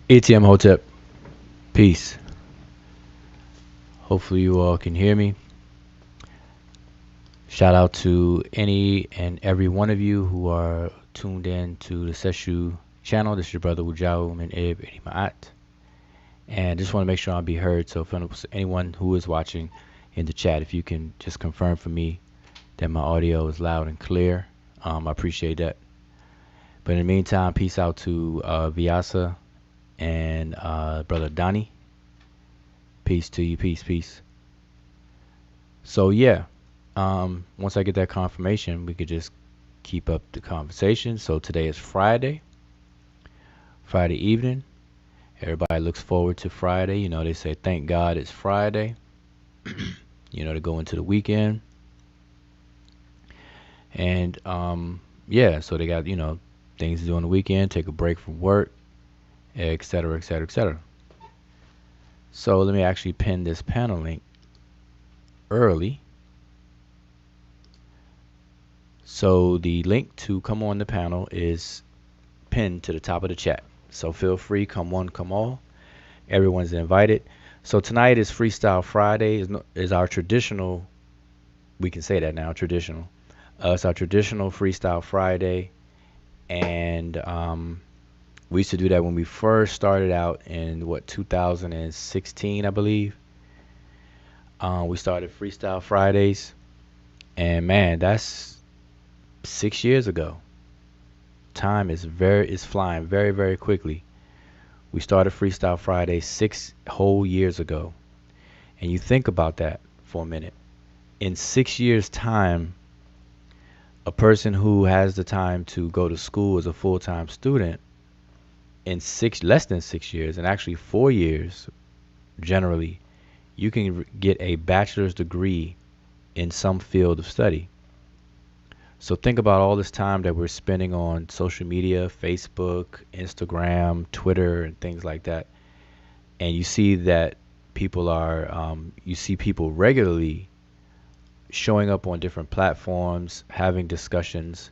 ATM Hotep, peace. Hopefully you all can hear me. Shout out to any and every one of you who are tuned in to the Sesh channel. This is your brother Wujau Min Ib Maat. And just want to make sure I'll be heard. So if anyone who is watching in the chat, if you can just confirm for me that my audio is loud and clear, I appreciate that. But in the meantime, peace out to Vyasa and brother Donnie. Peace to you, peace. So yeah, once I get that confirmation, we could just keep up the conversation. So today is Friday evening. Everybody looks forward to Friday. You know, they say thank God it's Friday. You know, to go into the weekend. And yeah, so they got, you know, things to do on the weekend, take a break from work, etc., etc., etc. So let me actually pin this panel link early. So the link to come on the panel is pinned to the top of the chat. So feel free, come one, come all. Everyone's invited. So tonight is Freestyle Friday, is our traditional, we can say that now, traditional. It's our traditional Freestyle Friday. And we used to do that when we first started out in, 2016, I believe. We started Freestyle Fridays. And man, that's 6 years ago. Time is flying very, very quickly. We started Freestyle Friday 6 whole years ago. And you think about that for a minute. In 6 years' time, a person who has the time to go to school as a full-time student, in less than 6 years, and actually 4 years, generally, you can get a bachelor's degree in some field of study. So think about all this time that we're spending on social media, Facebook, Instagram, Twitter, and things like that. And you see that people are, you see people regularly showing up on different platforms, having discussions,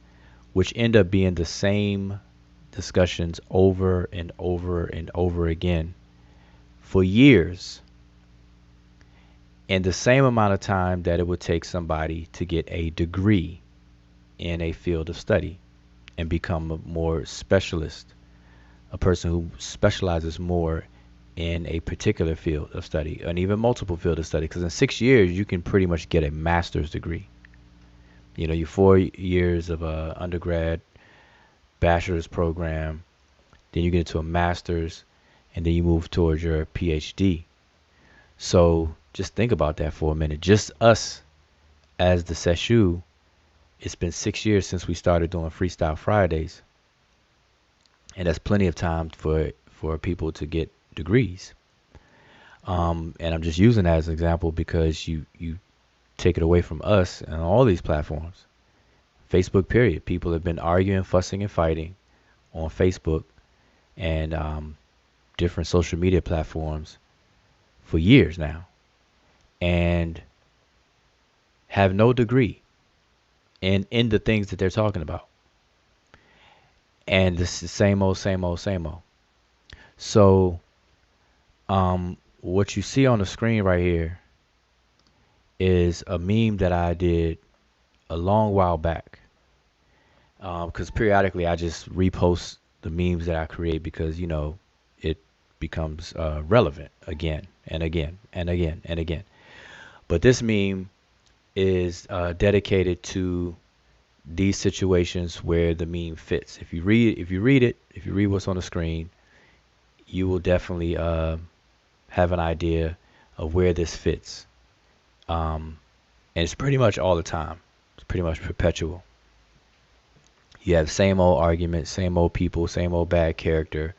which end up being the same discussions over and over and over again for years, in the same amount of time that it would take somebody to get a degree in a field of study and become a more specialist, a person who specializes more in a particular field of study, and even multiple fields of study. Because in 6 years, you can pretty much get a master's degree. You know, your 4 years of a undergrad, bachelor's program, then you get into a master's, and then you move towards your PhD. So just think about that for a minute. Just us as the Seshu, it's been 6 years since we started doing Freestyle Fridays. And that's plenty of time for people to get degrees. And I'm just using that as an example because you take it away from us and all these platforms. Facebook, period. People have been arguing, fussing, and fighting on Facebook and different social media platforms for years now, and have no degree in the things that they're talking about. And this is same old. So what you see on the screen right here is a meme that I did a long while back, because periodically I just repost the memes that I create because, you know, it becomes relevant again and again and again and again. But this meme is dedicated to these situations where the meme fits. If you read what's on the screen, you will definitely have an idea of where this fits. And it's pretty much all the time. It's pretty much perpetual. You have same old arguments, same old people, same old bad character,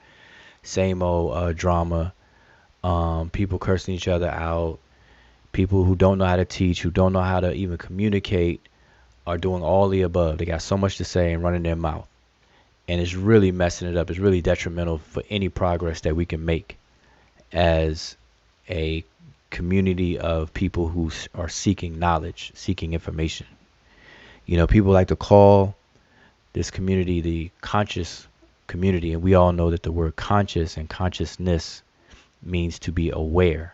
same old drama, people cursing each other out, people who don't know how to teach, who don't know how to even communicate, are doing all the above. They got so much to say and running their mouth. And it's really messing it up. It's really detrimental for any progress that we can make as a community of people who are seeking knowledge, seeking information. You know, people like to call this community the conscious community. And we all know that the word conscious and consciousness means to be aware,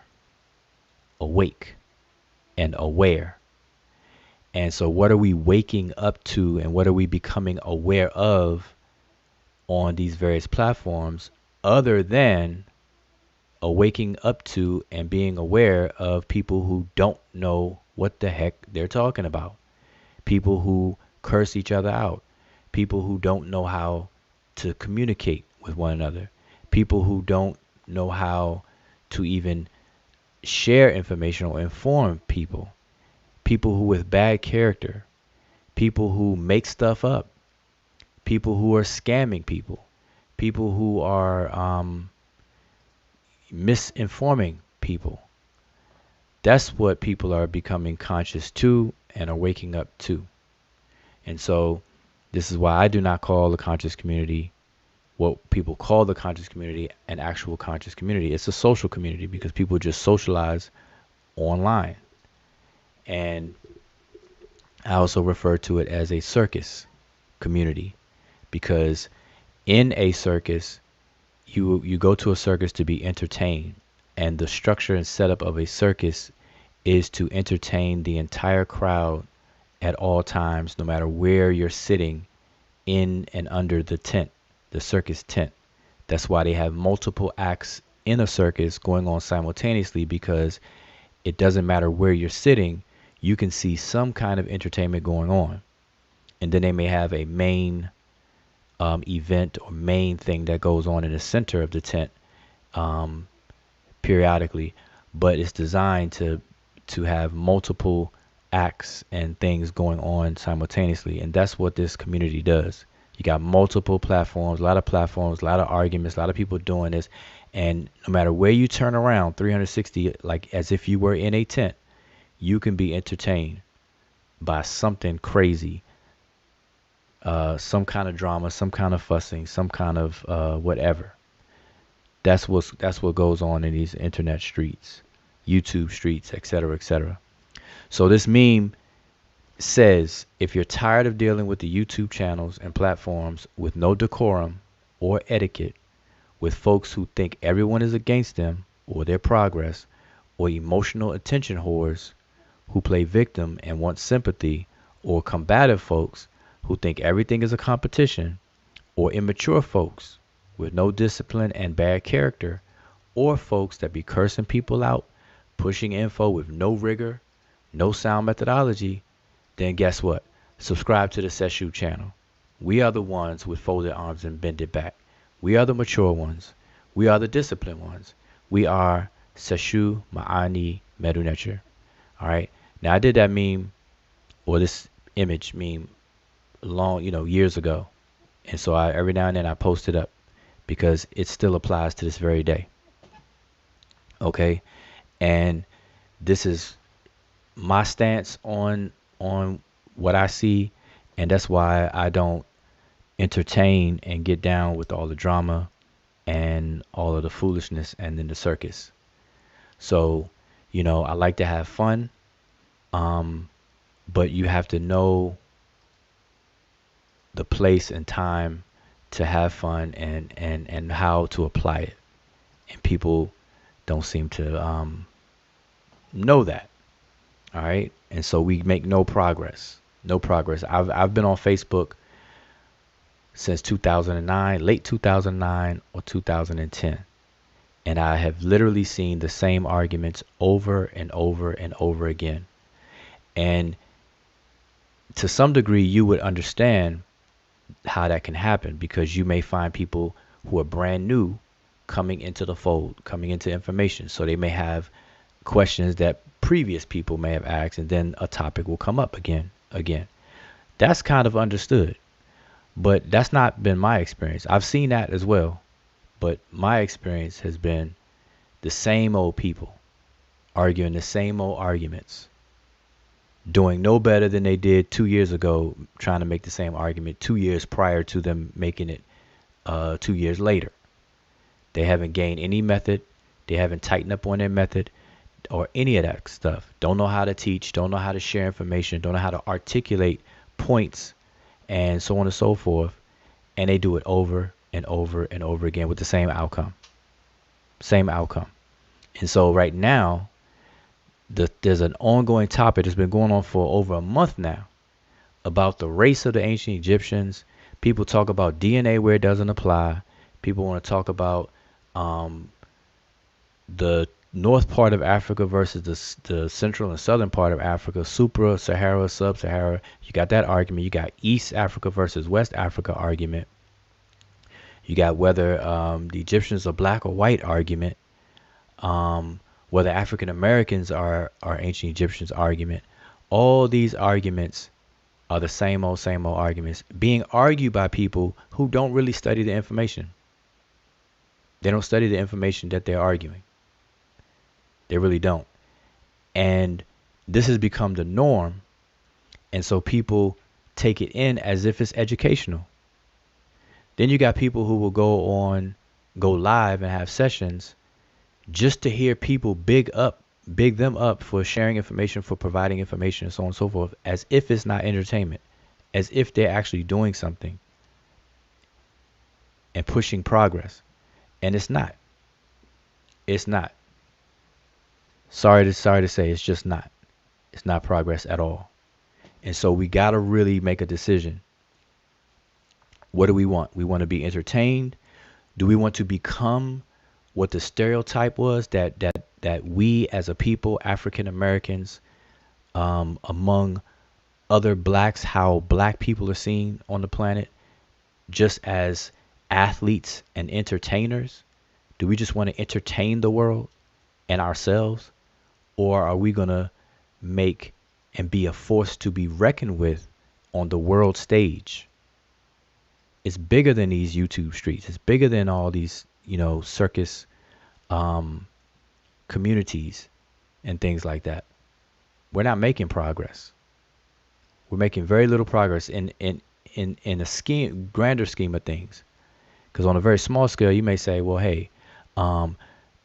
awake, and aware. And so what are we waking up to and what are we becoming aware of on these various platforms other than waking up to and being aware of people who don't know what the heck they're talking about, people who curse each other out, people who don't know how to communicate with one another, people who don't know how to even share information or inform people, people who with bad character, people who make stuff up, people who are scamming people, people who are misinforming people. That's what people are becoming conscious to and are waking up to. And so this is why I do not call the conscious community what people call the conscious community an actual conscious community. It's a social community because people just socialize online. And I also refer to it as a circus community because in a circus, you go to a circus to be entertained, and the structure and setup of a circus is to entertain the entire crowd at all times, no matter where you're sitting in and under the tent, the circus tent. That's why they have multiple acts in a circus going on simultaneously, because it doesn't matter where you're sitting, you can see some kind of entertainment going on. And then they may have a main event or main thing that goes on in the center of the tent periodically, but it's designed to have multiple acts and things going on simultaneously. And that's what this community does. You got multiple platforms, a lot of arguments, a lot of people doing this, and no matter where you turn around 360, like as if you were in a tent, you can be entertained by something crazy, some kind of drama, some kind of fussing, some kind of whatever. That's what goes on in these internet streets, YouTube streets, etc., etc. So this meme says, if you're tired of dealing with the YouTube channels and platforms with no decorum or etiquette, with folks who think everyone is against them or their progress, or emotional attention whores who play victim and want sympathy, or combative folks who think everything is a competition, or immature folks with no discipline and bad character, or folks that be cursing people out, pushing info with no rigor, no sound methodology, then guess what? Subscribe to the Sesh channel. We are the ones with folded arms and bended back. We are the mature ones. We are the disciplined ones. We are Sesh Ma'ani Medew Netcher. All right. Now I did that meme, or this image meme, years ago, and so every now and then I post it up because it still applies to this very day. Okay, and this is my stance on what I see, and that's why I don't entertain and get down with all the drama and all of the foolishness and then the circus. So, I like to have fun, but you have to know the place and time to have fun and how to apply it. And people don't seem to know that. All right. And so we make no progress. No progress. I've been on Facebook since 2009, late 2009 or 2010. And I have literally seen the same arguments over and over and over again. And to some degree, you would understand how that can happen, because you may find people who are brand new coming into the fold, coming into information. So they may have questions that previous people may have asked, and then a topic will come up again. That's kind of understood, but that's not been my experience. I've seen that as well, but my experience has been the same old people arguing the same old arguments, doing no better than they did 2 years ago, trying to make the same argument 2 years prior to them making it 2 years later. They haven't gained any method. They haven't tightened up on their method or any of that stuff. Don't know how to teach, don't know how to share information, don't know how to articulate points, and so on and so forth. And they do it over and over again with the same outcome. Same outcome. And so right now, there's an ongoing topic that's been going on for over a month now about the race of the ancient Egyptians. People talk about DNA where it doesn't apply. People want to talk about the north part of Africa versus the central and southern part of Africa, supra-Sahara, sub-Sahara. You got that argument. You got East Africa versus West Africa argument. You got whether the Egyptians are black or white argument. Whether African Americans are ancient Egyptians argument. All these arguments are the same old arguments being argued by people who don't really study the information. They don't study the information that they're arguing. They really don't. And this has become the norm. And so people take it in as if it's educational. Then you got people who will go live and have sessions just to hear people big them up for sharing information, for providing information, and so on and so forth, as if it's not entertainment, as if they're actually doing something and pushing progress. And it's not. It's not. Sorry to say, it's just not. It's not progress at all. And so we got to really make a decision. What do we want? We want to be entertained. Do we want to become what the stereotype was that we as a people, African Americans, among other blacks, how black people are seen on the planet, just as athletes and entertainers? Do we just want to entertain the world and ourselves? Or are we going to make and be a force to be reckoned with on the world stage? It's bigger than these YouTube streets. It's bigger than all these, circus communities and things like that. We're not making progress. We're making very little progress in a grander scheme of things. Because on a very small scale, you may say, well, hey,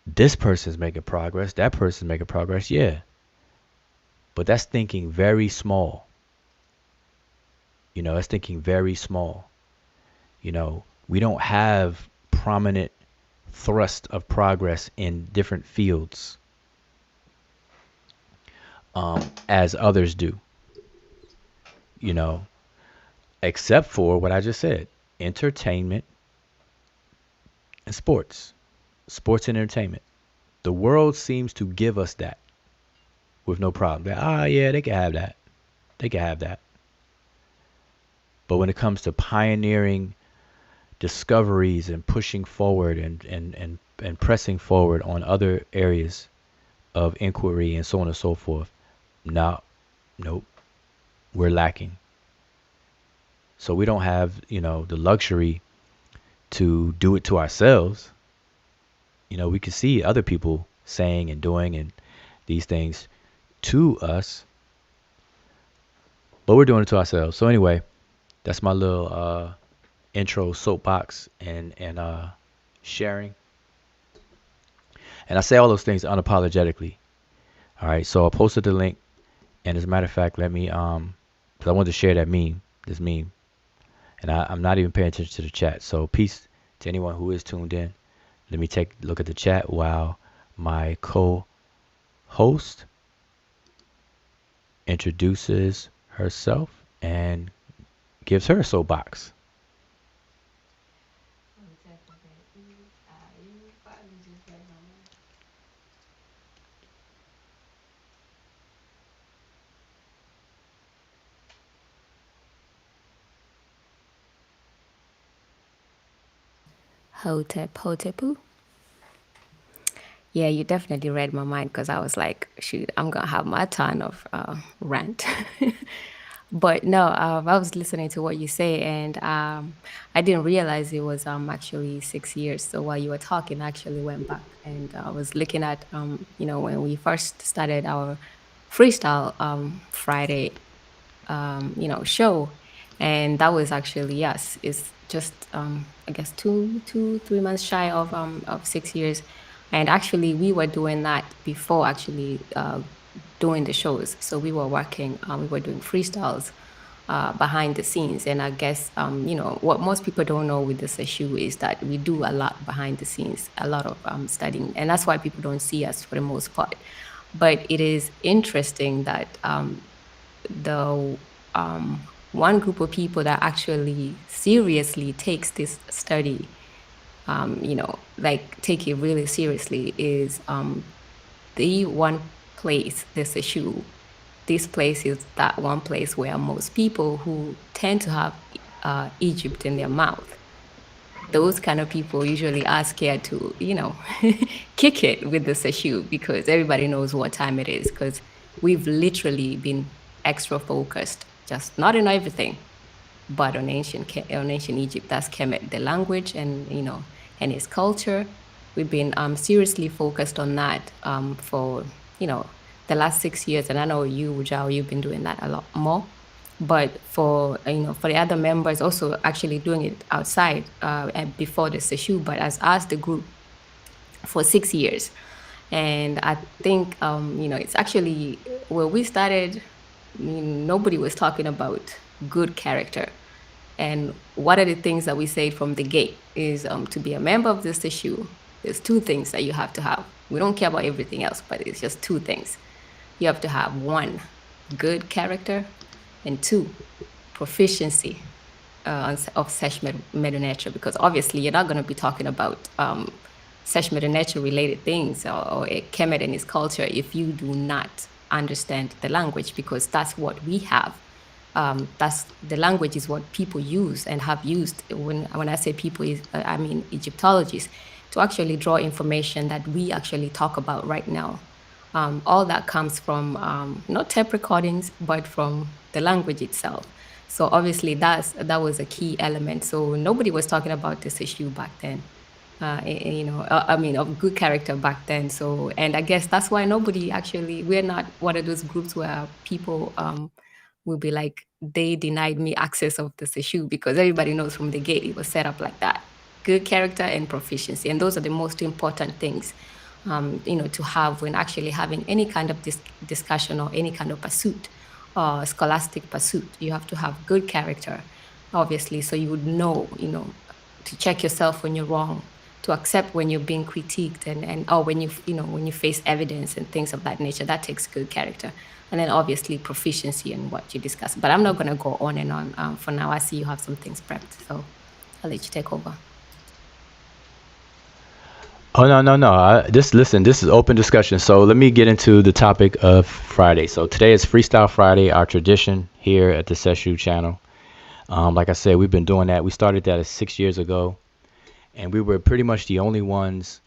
this person's making progress, that person's making progress. Yeah. But that's thinking very small. That's thinking very small. We don't have prominent thrust of progress in different fields as others do. Except for what I just said, entertainment and sports and entertainment. The world seems to give us that with no problem. Yeah, they can have that. They can have that. But when it comes to pioneering discoveries and pushing forward and pressing forward on other areas of inquiry and so on and so forth, nope, we're lacking. So we don't have, the luxury to do it to ourselves. We can see other people saying and doing and these things to us, but we're doing it to ourselves. So anyway, that's my little intro soapbox and sharing. And I say all those things unapologetically. All right, so I posted the link, and as a matter of fact, let me because I wanted to share this meme, and I'm not even paying attention to the chat. So peace to anyone who is tuned in. Let me take a look at the chat while my co-host introduces herself and gives her soapbox. Hotepu. Yeah, you definitely read my mind because I was like, shoot, I'm going to have my ton of rant. But no, I was listening to what you say, and I didn't realize it was actually 6 years. So while you were talking, I actually went back and I was looking at, when we first started our Freestyle Friday, show. And that was actually, yes, it's just, I guess, 3 months shy of 6 years. And actually, we were doing that before actually doing the shows. So we were working, we were doing freestyles behind the scenes. And I guess, what most people don't know with this issue is that we do a lot behind the scenes, a lot of studying. And that's why people don't see us for the most part. But it is interesting that the one group of people that actually seriously takes this study, like take it really seriously, is the one place, this issue. This place is that one place where most people who tend to have Egypt in their mouth, those kind of people usually are scared to, kick it with this issue because everybody knows what time it is. Because we've literally been extra focused, just not in everything, but on ancient Egypt. That's Kemet, the language, and its culture. We've been seriously focused on that for the last 6 years, and I know you, Ujao, you've been doing that a lot more. But for the other members, also actually doing it outside and before this issue, but as the group for 6 years. And I think it's actually where we started. Nobody was talking about good character. And one of the things that we say from the gate is to be a member of this issue, there's two things that you have to have. We don't care about everything else, but it's just two things. You have to have one, good character, and two, proficiency of Sesh Medew Netcher, because obviously you're not going to be talking about Sesh Medew Netcher related things or Kemet and his culture if you do not understand the language, because that's what we have. That's the language is what people use and have used. When I say people, I mean Egyptologists, to actually draw information that we actually talk about right now. All that comes from not tape recordings, but from the language itself. So obviously that was a key element. So nobody was talking about this issue back then. I mean, of good character back then. So, and I guess that's why we're not one of those groups where people will be like, they denied me access of this issue, because everybody knows from the gate it was set up like that. Good character and proficiency. And those are the most important things, to have when actually having any kind of discussion or any kind of pursuit, scholastic pursuit. You have to have good character, obviously, so you would know, to check yourself when you're wrong, to accept when you're being critiqued, or when you face evidence and things of that nature. That takes good character. And then obviously proficiency in what you discuss. But I'm not going to go on and on. For now, I see you have some things prepped, so I'll let you take over. Oh no. Listen. This is open discussion. So let me get into the topic of Friday. So today is Freestyle Friday, our tradition here at the Seshu channel. Like I said, we've been doing that. We started that 6 years ago, and we were pretty much the only ones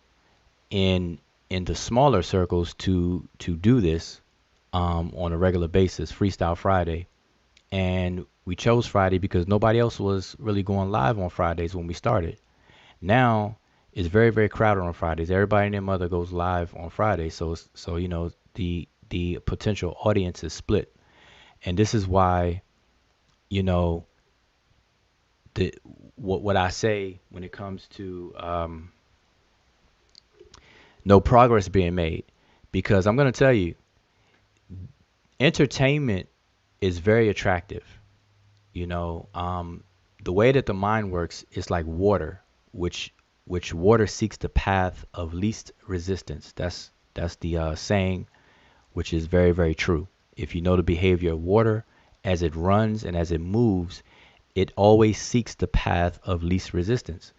in the smaller circles to do this on a regular basis, Freestyle Friday. And we chose Friday because nobody else was really going live on Fridays when we started. Now it's very, very crowded on Fridays. Everybody and their mother goes live on Friday. So the potential audience is split. And this is why, what I say when it comes to no progress being made, because I'm going to tell you, entertainment is very attractive. The way that the mind works is like water, which water seeks the path of least resistance. That's the saying, which is very, very true. If you know the behavior of water, as it runs and as it moves, it always seeks the path of least resistance.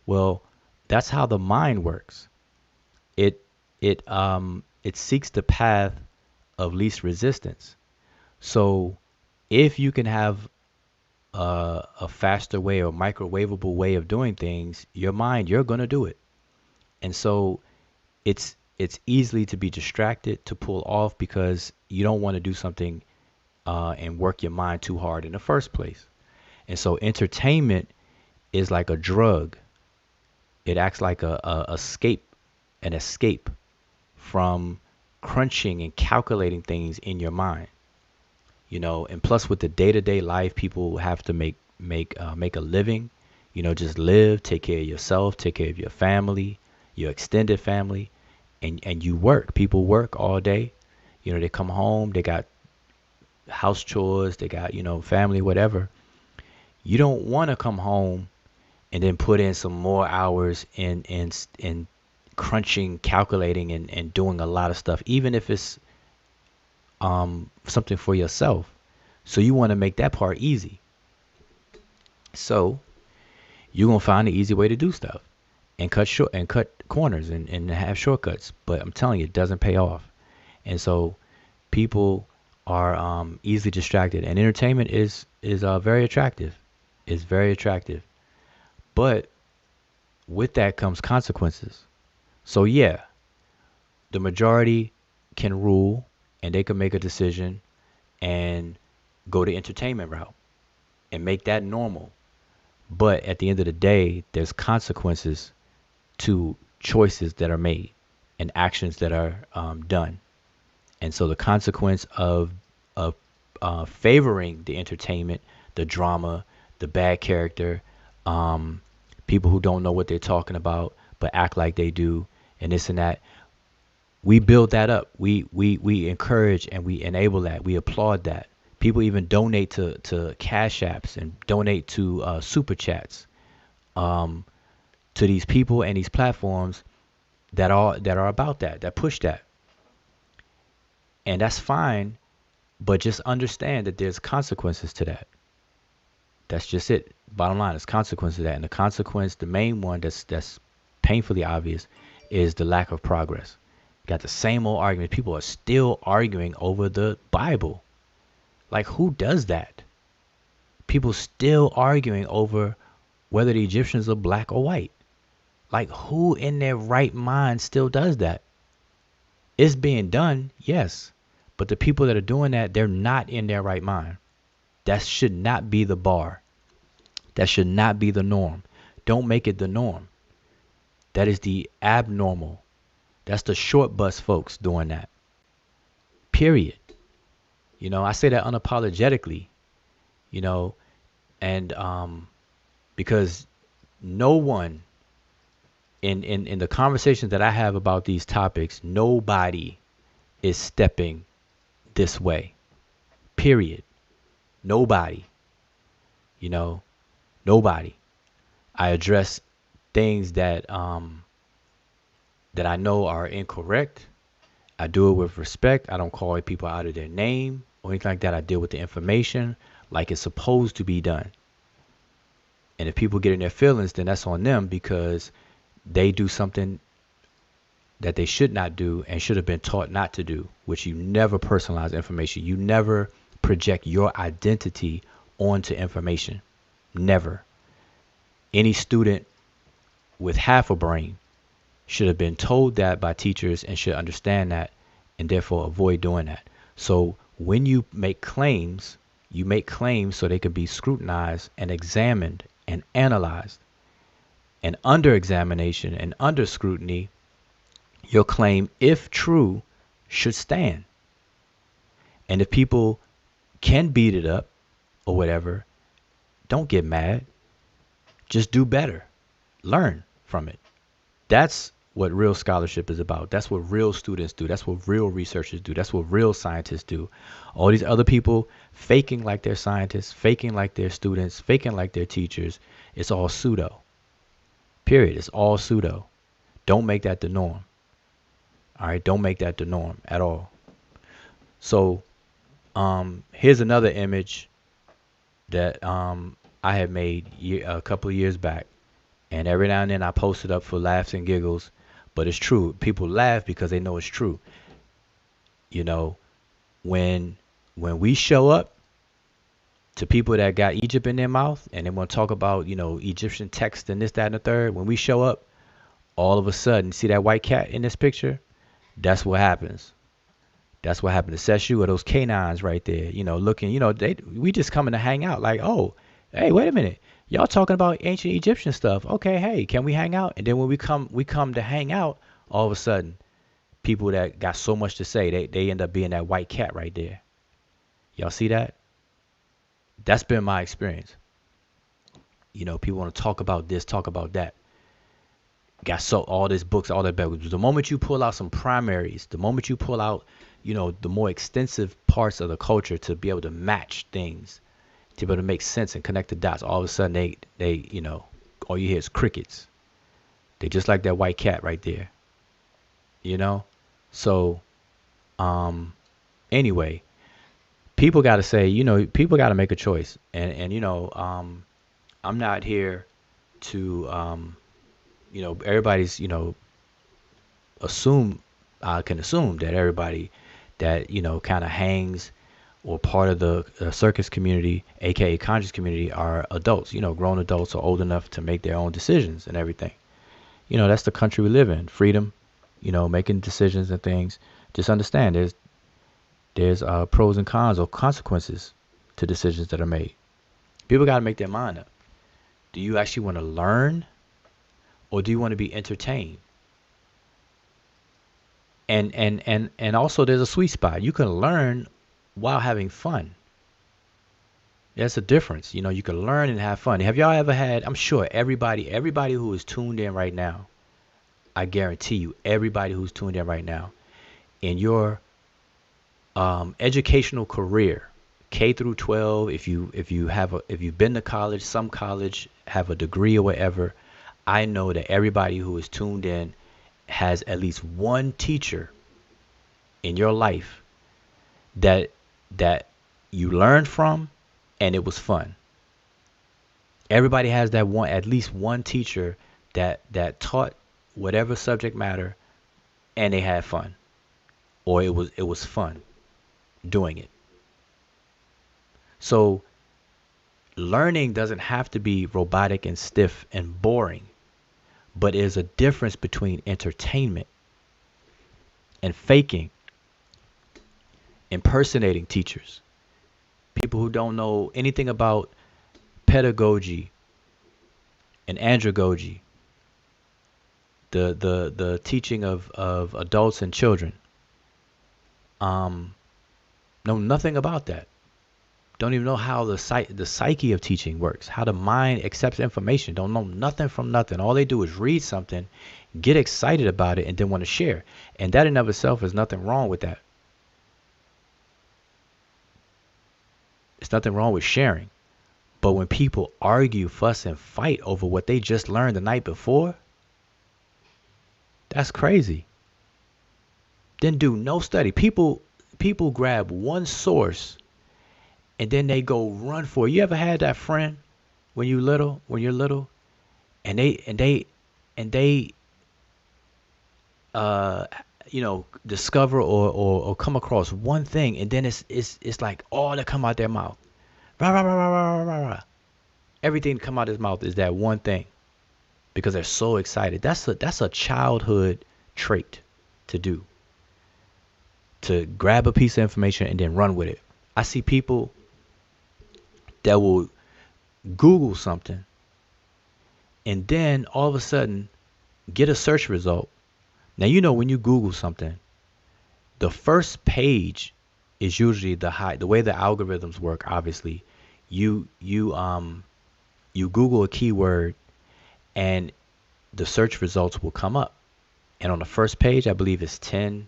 Well, that's how the mind works. It seeks the path of least resistance. So if you can have a faster way or microwavable way of doing things, your mind, you're going to do it. And so it's easily to be distracted, to pull off, because you don't want to do something and work your mind too hard in the first place. And so entertainment is like a drug. It acts like an escape from crunching and calculating things in your mind. And plus with the day-to-day life, people have to make a living, just live, take care of yourself, take care of your family, your extended family, and you work. People work all day. They come home, they got house chores, they got, family, whatever. You don't want to come home and then put in some more hours in crunching, calculating, and doing a lot of stuff, even if it's something for yourself. So you want to make that part easy. So you're gonna find the easy way to do stuff and cut corners and have shortcuts. But I'm telling you, it doesn't pay off. And so people are easily distracted, and entertainment is very attractive. It's very attractive, but with that comes consequences. So yeah, the majority can rule, and they can make a decision and go the entertainment route and make that normal. But at the end of the day, there's consequences to choices that are made and actions that are done. And so the consequence of favoring the entertainment, the drama, the bad character, people who don't know what they're talking about but act like they do, and this and that, we build that up. We encourage and we enable that. We applaud that. People even donate to cash apps and donate to super chats, um, to these people and these platforms that are about that push that, and that's fine. But just understand that there's consequences to that. That's just it. Bottom line, there's consequences to that, and the consequence, the main one that's painfully obvious, is the lack of progress. Got the same old argument. People are still arguing over the Bible. Like, who does that? People still arguing over whether the Egyptians are black or white. Like, who in their right mind still does that? It's being done, yes. But the people that are doing that, they're not in their right mind. That should not be the bar. That should not be the norm. Don't make it the norm. That is the abnormal. That's the short bus folks doing that. Period. I say that unapologetically, you know, and because no one in the conversations that I have about these topics, nobody is stepping this way. Period. Nobody. You know, nobody. I address things that I know are incorrect. I do it with respect. I don't call people out of their name or anything like that. I deal with the information like it's supposed to be done. And if people get in their feelings, then that's on them, because they do something that they should not do and should have been taught not to do, which you never personalize information. You never project your identity onto information. Never. Any student with half a brain should have been told that by teachers and should understand that, and therefore avoid doing that. So when you make claims so they could be scrutinized and examined and analyzed. And under examination and under scrutiny, your claim, if true, should stand. And if people can beat it up or whatever, don't get mad. Just do better. Learn from it. That's what real scholarship is about. That's what real students do. That's what real researchers do. That's what real scientists do. All these other people faking like they're scientists, faking like they're students, faking like they're teachers, it's all pseudo. Period. It's all pseudo. Don't make that the norm. All right? Don't make that the norm at all. So here's another image that I had made a couple of years back. And every now and then I post it up for laughs and giggles. But it's true. People laugh because they know it's true. You know, when we show up to people that got Egypt in their mouth and they want to talk about, Egyptian text and this, that, and the third, when we show up, all of a sudden, see that white cat in this picture? That's what happens. That's what happened to Sesh or those canines right there, looking, we just coming to hang out like, oh, hey, wait a minute. Y'all talking about ancient Egyptian stuff. Okay, hey, can we hang out? And then when we come to hang out, all of a sudden, people that got so much to say, they end up being that white cat right there. Y'all see that? That's been my experience. People want to talk about this, talk about that. got so all these books, all that backwards. The moment you pull out some primaries, the moment you pull out, the more extensive parts of the culture to be able to match things, to be able to make sense and connect the dots, all of a sudden they all you hear is crickets. They just like that white cat right there, you know. So, anyway, people got to say, people got to make a choice, and I'm not here to everybody's assume I can assume that everybody that kind of hangs or part of the circus community, aka conscious community, are adults, grown adults are old enough to make their own decisions and everything. That's the country we live in. Freedom, making decisions and things. Just understand there's pros and cons or consequences to decisions that are made. People got to make their mind up. Do you actually want to learn, or do you want to be entertained? And also there's a sweet spot. You can learn while having fun. That's a difference. You can learn and have fun. Have y'all ever had, I'm sure everybody who is tuned in right now, I guarantee you, everybody who's tuned in right now, in your educational career, K through 12, if you've been to college, some college, have a degree or whatever, I know that everybody who is tuned in has at least one teacher in your life that you learned from and it was fun. Everybody has that one, at least one teacher that taught whatever subject matter and they had fun, or it was fun doing it. So learning doesn't have to be robotic and stiff and boring, but there's a difference between entertainment and faking, impersonating teachers, people who don't know anything about pedagogy and andragogy, the teaching of adults and children. Know nothing about that. Don't even know how the psyche of teaching works, how the mind accepts information. Don't know nothing from nothing. All they do is read something, get excited about it, and then want to share. And that in of itself is nothing wrong with that. It's nothing wrong with sharing. But when people argue, fuss, and fight over what they just learned the night before, that's crazy. Then do no study. People grab one source and then they go run for it. You ever had that friend when you're little, and they discover or come across one thing, and then it's like all that come out their mouth. Rah, rah, rah, rah, rah, rah, rah. Everything that come out his mouth is that one thing because they're so excited. That's a childhood trait to do. To grab a piece of information and then run with it. I see people that will Google something and then all of a sudden get a search result. Now, when you Google something, the first page is usually the way the algorithms work. Obviously, you Google a keyword and the search results will come up. And on the first page, I believe it's 10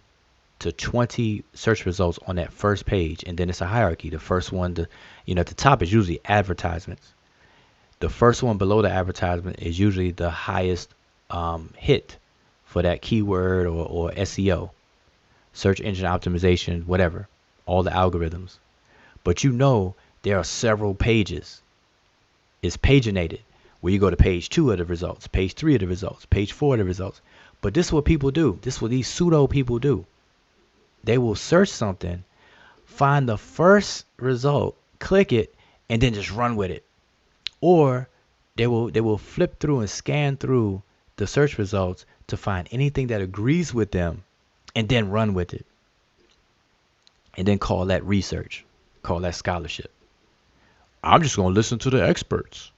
to 20 search results on that first page, and then it's a hierarchy. The first one, at the top is usually advertisements. The first one below the advertisement is usually the highest hit for that keyword or SEO, search engine optimization, whatever, all the algorithms. But there are several pages. It's paginated, where you go to page 2 of the results, page 3 of the results, page 4 of the results. But this is what people do. This is what these pseudo people do. They will search something, find the first result, click it, and then just run with it. Or they will flip through and scan through the search results to find anything that agrees with them and then run with it. And then call that research, call that scholarship. I'm just going to listen to the experts.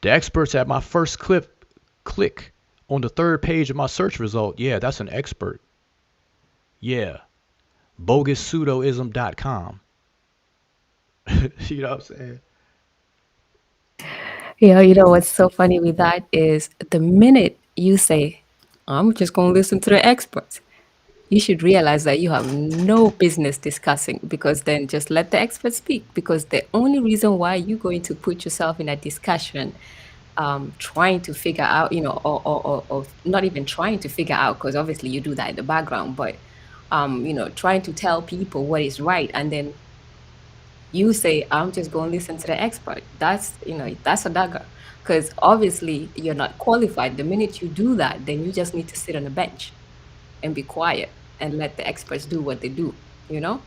The experts at my first click on the third page of my search result. Yeah, that's an expert. Yeah. BogusPseudoism.com. You know what I'm saying? You know what's so funny with that is the minute you say, I'm just going to listen to the experts, you should realize that you have no business discussing because then just let the experts speak. Because the only reason why you're going to put yourself in a discussion, trying to figure out, or not even trying to figure out, because obviously you do that in the background, but, trying to tell people what is right. And then you say, I'm just going to listen to the expert. That's a dagger. Because obviously you're not qualified. The minute you do that, then you just need to sit on the bench and be quiet and let the experts do what they do, you know?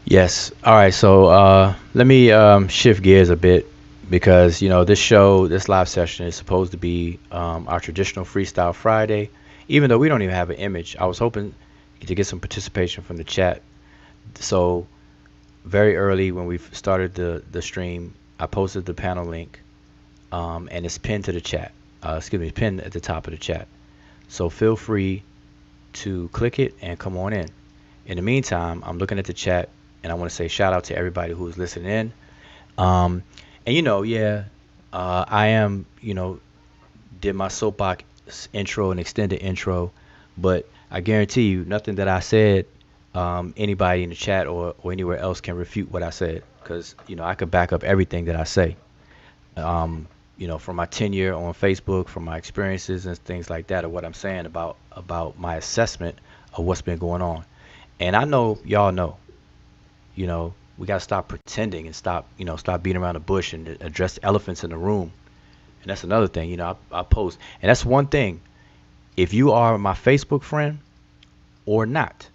Yes. All right. So let me shift gears a bit because this show, this live session is supposed to be our traditional Freestyle Friday. Even though we don't even have an image, I was hoping to get some participation from the chat. So very early when we started the stream, I posted the panel link, and it's pinned to the chat. Excuse me, it's pinned at the top of the chat. So feel free to click it and come on in. In the meantime, I'm looking at the chat, and I want to say shout out to everybody who's listening in. Um, and yeah, I am, did my soapbox intro and extended intro, but I guarantee you, nothing that I said, anybody in the chat or anywhere else can refute what I said, because I could back up everything that I say. From my tenure on Facebook, from my experiences and things like that, or what I'm saying about my assessment of what's been going on. And I know y'all know, we got to stop pretending and stop beating around the bush and address the elephants in the room. And that's another thing, I post. And that's one thing. If you are my Facebook friend or not,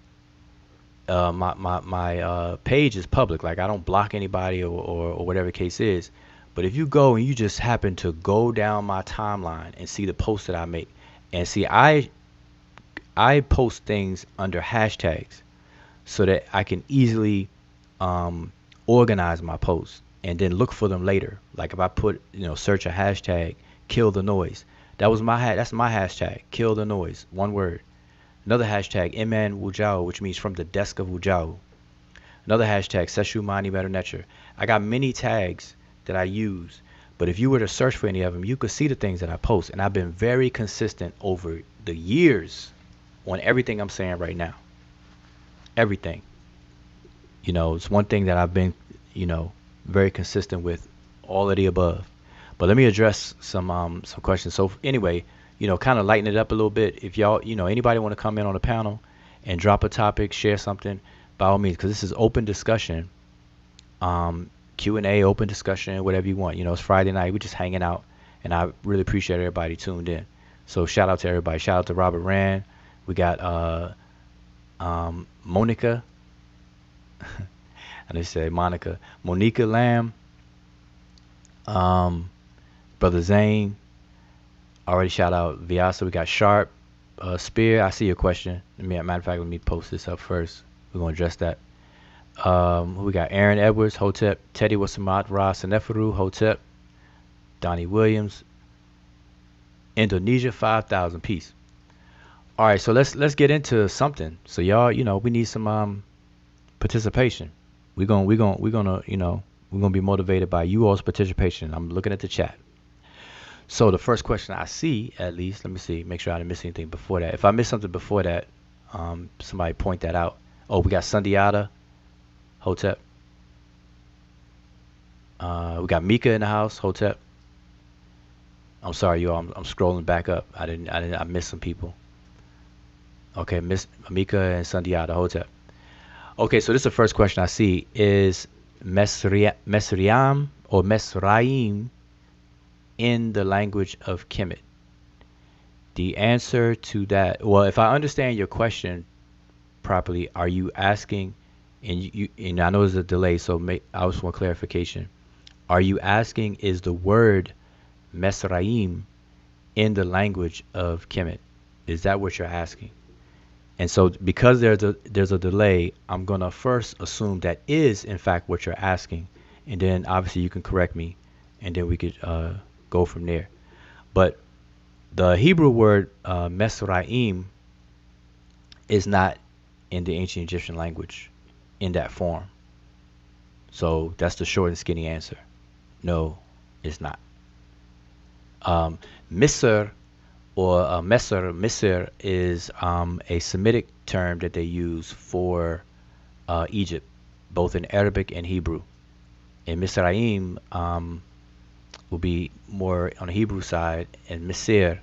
my page is public. Like, I don't block anybody or whatever the case is. But if you go and you just happen to go down my timeline and see the posts that I make, and see, I post things under hashtags so that I can easily organize my posts and then look for them later. Like if I put, search a hashtag, kill the noise. That's my hashtag, kill the noise, one word. Another hashtag, Iman Wujao, which means from the desk of Wujao. Another hashtag, Seshu Mani Better Netcher. I got many tags that I use, but if you were to search for any of them, you could see the things that I post. And I've been very consistent over the years on everything I'm saying right now. Everything. It's one thing that I've been, very consistent with, all of the above. But let me address some questions. So anyway, kind of lighten it up a little bit. If y'all, anybody want to come in on the panel and drop a topic, share something, by all means, because this is open discussion, Q&A, open discussion, whatever you want. It's Friday night. We're just hanging out, and I really appreciate everybody tuned in. So shout out to everybody. Shout out to Robert Rand. We got Monica. I didn't say Monica. Monica Lamb. Brother Zane. Already shout out Vyasa. We got Sharp. Spear, I see your question. Matter of fact, let me post this up first. We're going to address that. We got Aaron Edwards, Hotep, Teddy Wasamat, Ra Seneferu, Hotep, Donnie Williams, Indonesia 5,000. Peace. All right, so let's get into something. So y'all, we need some participation. We're gonna be motivated by you all's participation. I'm looking at the chat. So the first question I see, at least, let me see, make sure I didn't miss anything before that. If I missed something before that, somebody point that out. Oh, we got Sundiata, Hotep. We got Mika in the house, Hotep. I'm sorry, y'all. I'm scrolling back up. I missed some people. Okay, Miss Mika and Sundiata, Hotep. Okay, so this is the first question I see. Is Mesriam or Mesraim in the language of Kemet? The answer to that, well, if I understand your question properly, are you asking, and I know there's a delay, so I just want clarification. Are you asking, is the word Mesraim in the language of Kemet? Is that what you're asking? And so because there's a delay, I'm going to first assume that is, in fact, what you're asking. And then obviously you can correct me, and then we could go from there. But the Hebrew word Mesraim is not in the ancient Egyptian language in that form. So that's the short and skinny answer. No, it's not. Misr or Misr is a Semitic term that they use for Egypt, both in Arabic and Hebrew. And Misraim will be more on the Hebrew side, and Misr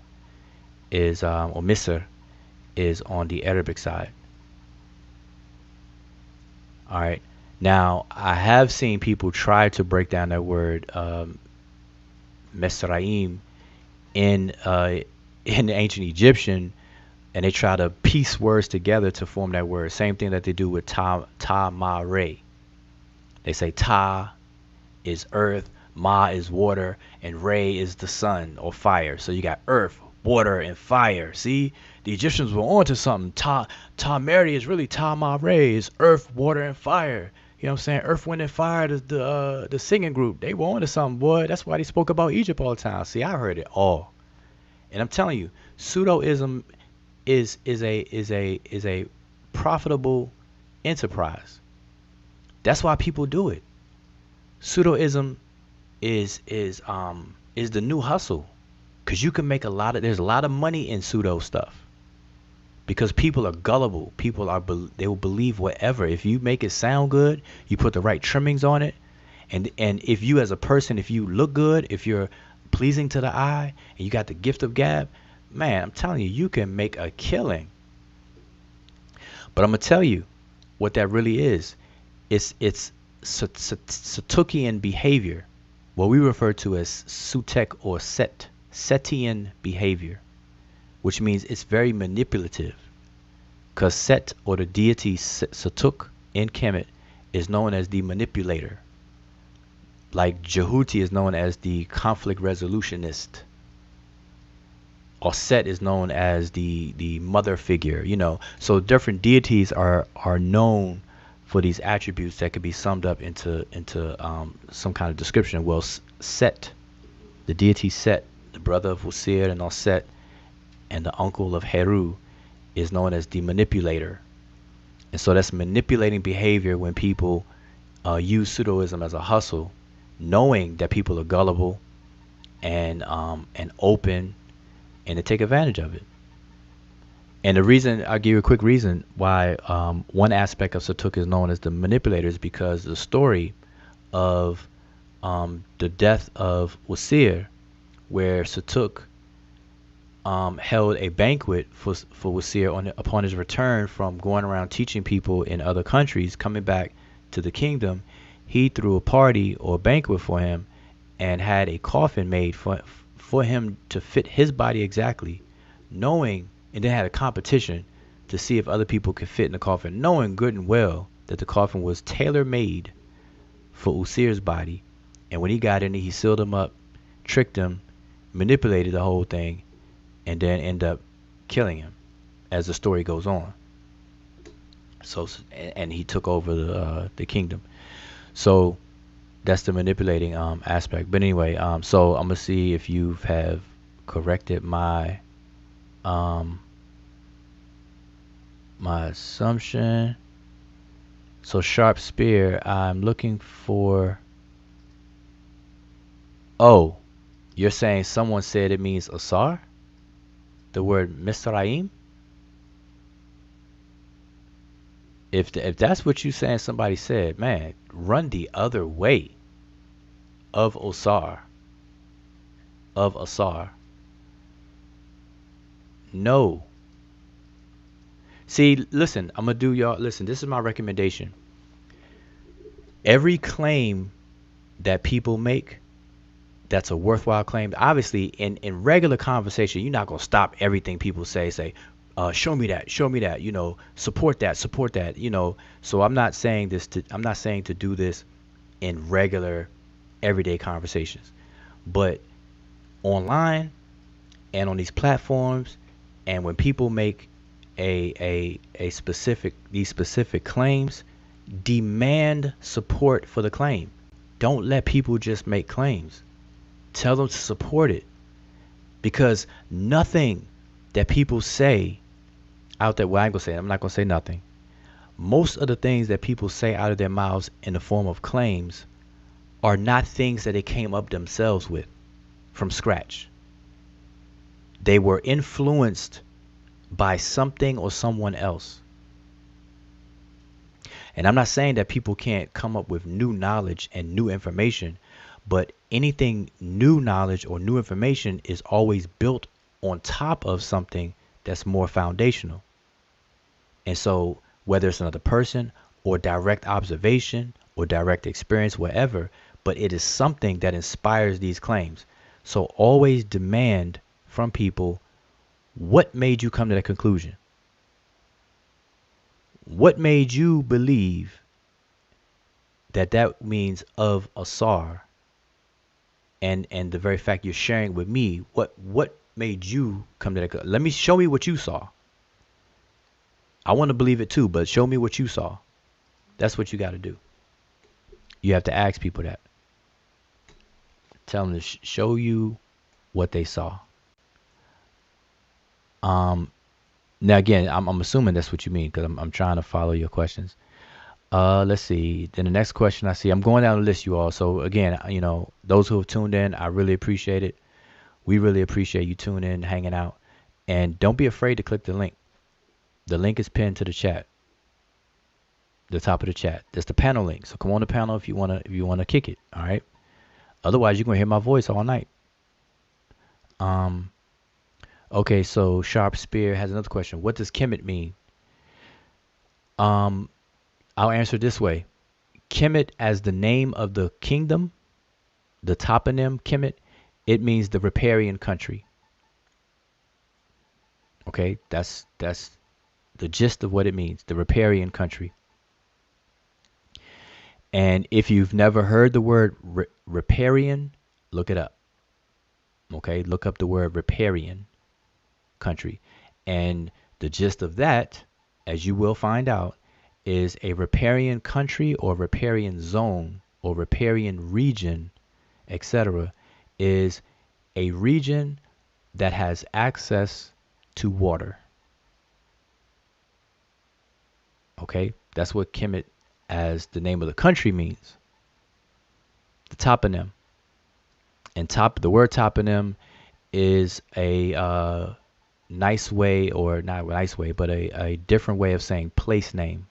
is or Misr is on the Arabic side. All right. Now, I have seen people try to break down that word Mesraim in in the ancient Egyptian, and they try to piece words together to form that word. Same thing that they do with ta ma re. They say ta is earth, ma is water, and re is the sun or fire. So you got earth, water, and fire. See, the Egyptians were onto something. Ta Mary is really ta ma re, is earth, water, and fire. You know what I'm saying? Earth, Wind, and Fire, the singing group. They were onto something, boy. That's why they spoke about Egypt all the time. See, I heard it all. And I'm telling you, pseudoism is a profitable enterprise. That's why people do it. Pseudoism is the new hustle, because you can make there's a lot of money in pseudo stuff, because people are gullible. They will believe whatever. If you make it sound good, you put the right trimmings on it, and if you as a person, if you look good, if you're pleasing to the eye, and you got the gift of gab, man, I'm telling you, you can make a killing. But I'm gonna tell you what that really is. It's Satukian behavior, what we refer to as Sutek or Setian behavior, which means it's very manipulative. Because Set, or the deity Satuk in Kemet, is known as the manipulator. Like Jehuti is known as the conflict resolutionist. Or Set is known as the mother figure, you know. So different deities are known for these attributes that could be summed up into some kind of description. Well, Set, the deity Set, the brother of Usir and Set, and the uncle of Heru, is known as the manipulator. And so that's manipulating behavior when people use pseudoism as a hustle, knowing that people are gullible and open, and to take advantage of it. And the reason, I'll give you a quick reason why one aspect of Satuk is known as the manipulator is because the story of the death of Wasir, where Satuk held a banquet for Wasir upon his return from going around teaching people in other countries, coming back to the kingdom. He threw a party or banquet for him and had a coffin made for him to fit his body exactly, knowing, and then had a competition to see if other people could fit in the coffin, knowing good and well that the coffin was tailor-made for Usir's body. And when he got in it, he sealed him up, tricked him, manipulated the whole thing, and then end up killing him as the story goes on. So, and he took over the kingdom. So that's the manipulating aspect. But anyway, so I'm gonna see if you have corrected my my assumption. So sharp spear, I'm looking for. Oh, you're saying someone said it means Asar? The word Misraim? If that's what you saying, somebody said, man, run the other way of Asar. No. See, listen, I'm gonna do y'all. Listen, this is my recommendation. Every claim that people make that's a worthwhile claim. Obviously, in regular conversation, you're not gonna stop everything people say. Show me that, you know, support that, you know. So I'm not saying to do this in regular everyday conversations. But online and on these platforms, and when people make these specific claims, demand support for the claim. Don't let people just make claims. Tell them to support it, because nothing that people say out there, well, I'm not gonna say nothing, Most of the things that people say out of their mouths in the form of claims are not things that they came up themselves with from scratch. They were influenced by something or someone else. And I'm not saying that people can't come up with new knowledge and new information, but anything new knowledge or new information is always built on top of something that's more foundational. And so whether it's another person or direct observation or direct experience, whatever, but it is something that inspires these claims. So always demand from people, what made you come to that conclusion? What made you believe that that means of Asar? And the very fact you're sharing with me, what made you come to that? Let me show me what you saw. I want to believe it too, but show me what you saw. That's what you got to do. You have to ask people that. Tell them to show you what they saw. Now again, I'm assuming that's what you mean, because I'm trying to follow your questions. Let's see. Then the next question I see, I'm going down the list, you all. So again, those who have tuned in, I really appreciate it. We really appreciate you tuning in, hanging out, and don't be afraid to click the link. The link is pinned to the chat, the top of the chat. That's the panel link. So come on the panel if you wanna kick it. All right. Otherwise, you're gonna hear my voice all night. Okay. So Sharp Spear has another question. What does kemet mean? I'll answer this way. Kemet, as the name of the kingdom, the toponym Kemet, it means the riparian country. Okay, that's the gist of what it means, the riparian country. And if you've never heard the word riparian, look it up. Okay, look up the word riparian country. And the gist of that, as you will find out, is a riparian country or riparian zone or riparian region, etc., is a region that has access to water. Okay, that's what Kemet as the name of the country means. The toponym. And the word toponym is a nice way, or not a nice way, but a different way of saying place name.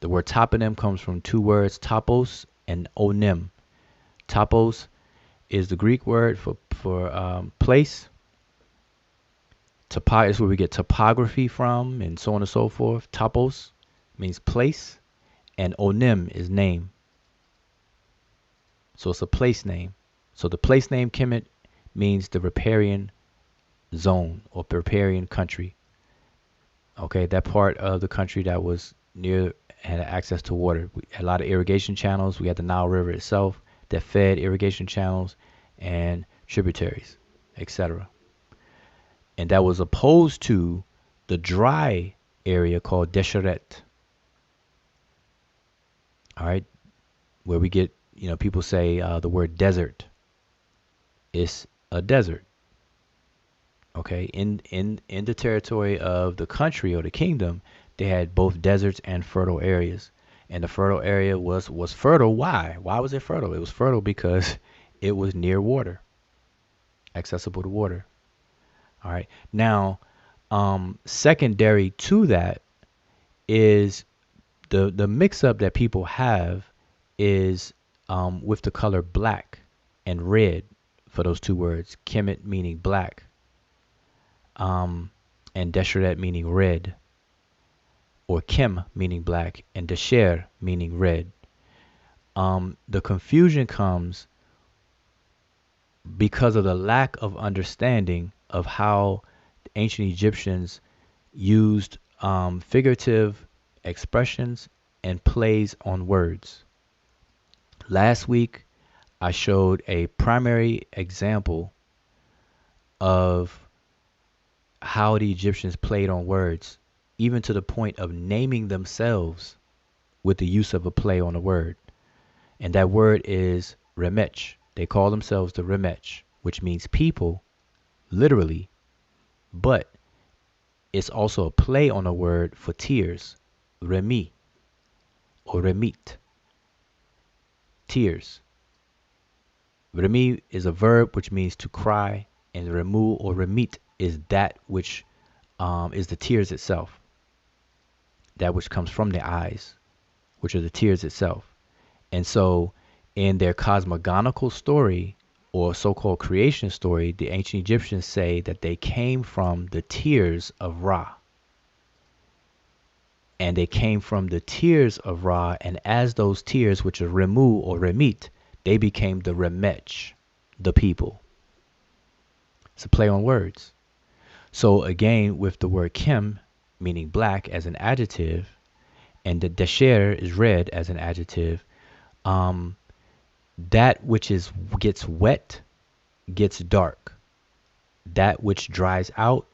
The word toponym comes from two words, topos and onym. Topos is the Greek word for place. Topo is where we get topography from, and so on and so forth. Topos means place, and onym is name. So it's a place name. So the place name Kemet means the riparian zone or riparian country. Okay, that part of the country that was near, had access to water. We had a lot of irrigation channels. We had the Nile River itself that fed irrigation channels and tributaries, etc. And that was opposed to the dry area called Desheret. All right, where we get, people say the word desert. It's a desert. Okay, in the territory of the country or the kingdom, they had both deserts and fertile areas. And the fertile area was fertile. Why? Why was it fertile? It was fertile because it was near water, accessible to water. All right. Now, secondary to that is the mix-up that people have is with the color black and red for those two words. Kemet meaning black, and Desheret meaning red, or Kem meaning black, and Desher meaning red. The confusion comes because of the lack of understanding of how ancient Egyptians used figurative expressions and plays on words. Last week, I showed a primary example of how the Egyptians played on words, even to the point of naming themselves with the use of a play on a word. And that word is Remech. They call themselves the Remech, which means people, literally, but it's also a play on a word for tears. remi or remit, tears. Remi is a verb which means to cry, and remu or remit is that which is the tears itself, that which comes from the eyes, which are the tears itself. And so, in their cosmogonical story or so-called creation story, the ancient Egyptians say that they came from the tears of Ra. And they came from the tears of Ra, and as those tears, which are remu or remit, they became the remech, the people. It's a play on words. So again, with the word kim, meaning black, as an adjective, and the desher is red as an adjective, that which gets wet gets dark. That which dries out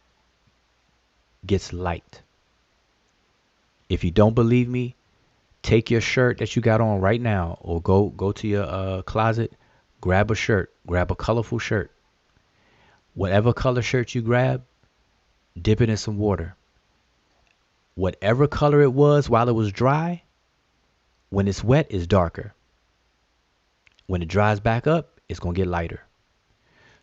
gets light. If you don't believe me, take your shirt that you got on right now, or go to your closet, grab a shirt, grab a colorful shirt. Whatever color shirt you grab, dip it in some water. Whatever color it was while it was dry, when it's wet, it's darker. When it dries back up, it's going to get lighter.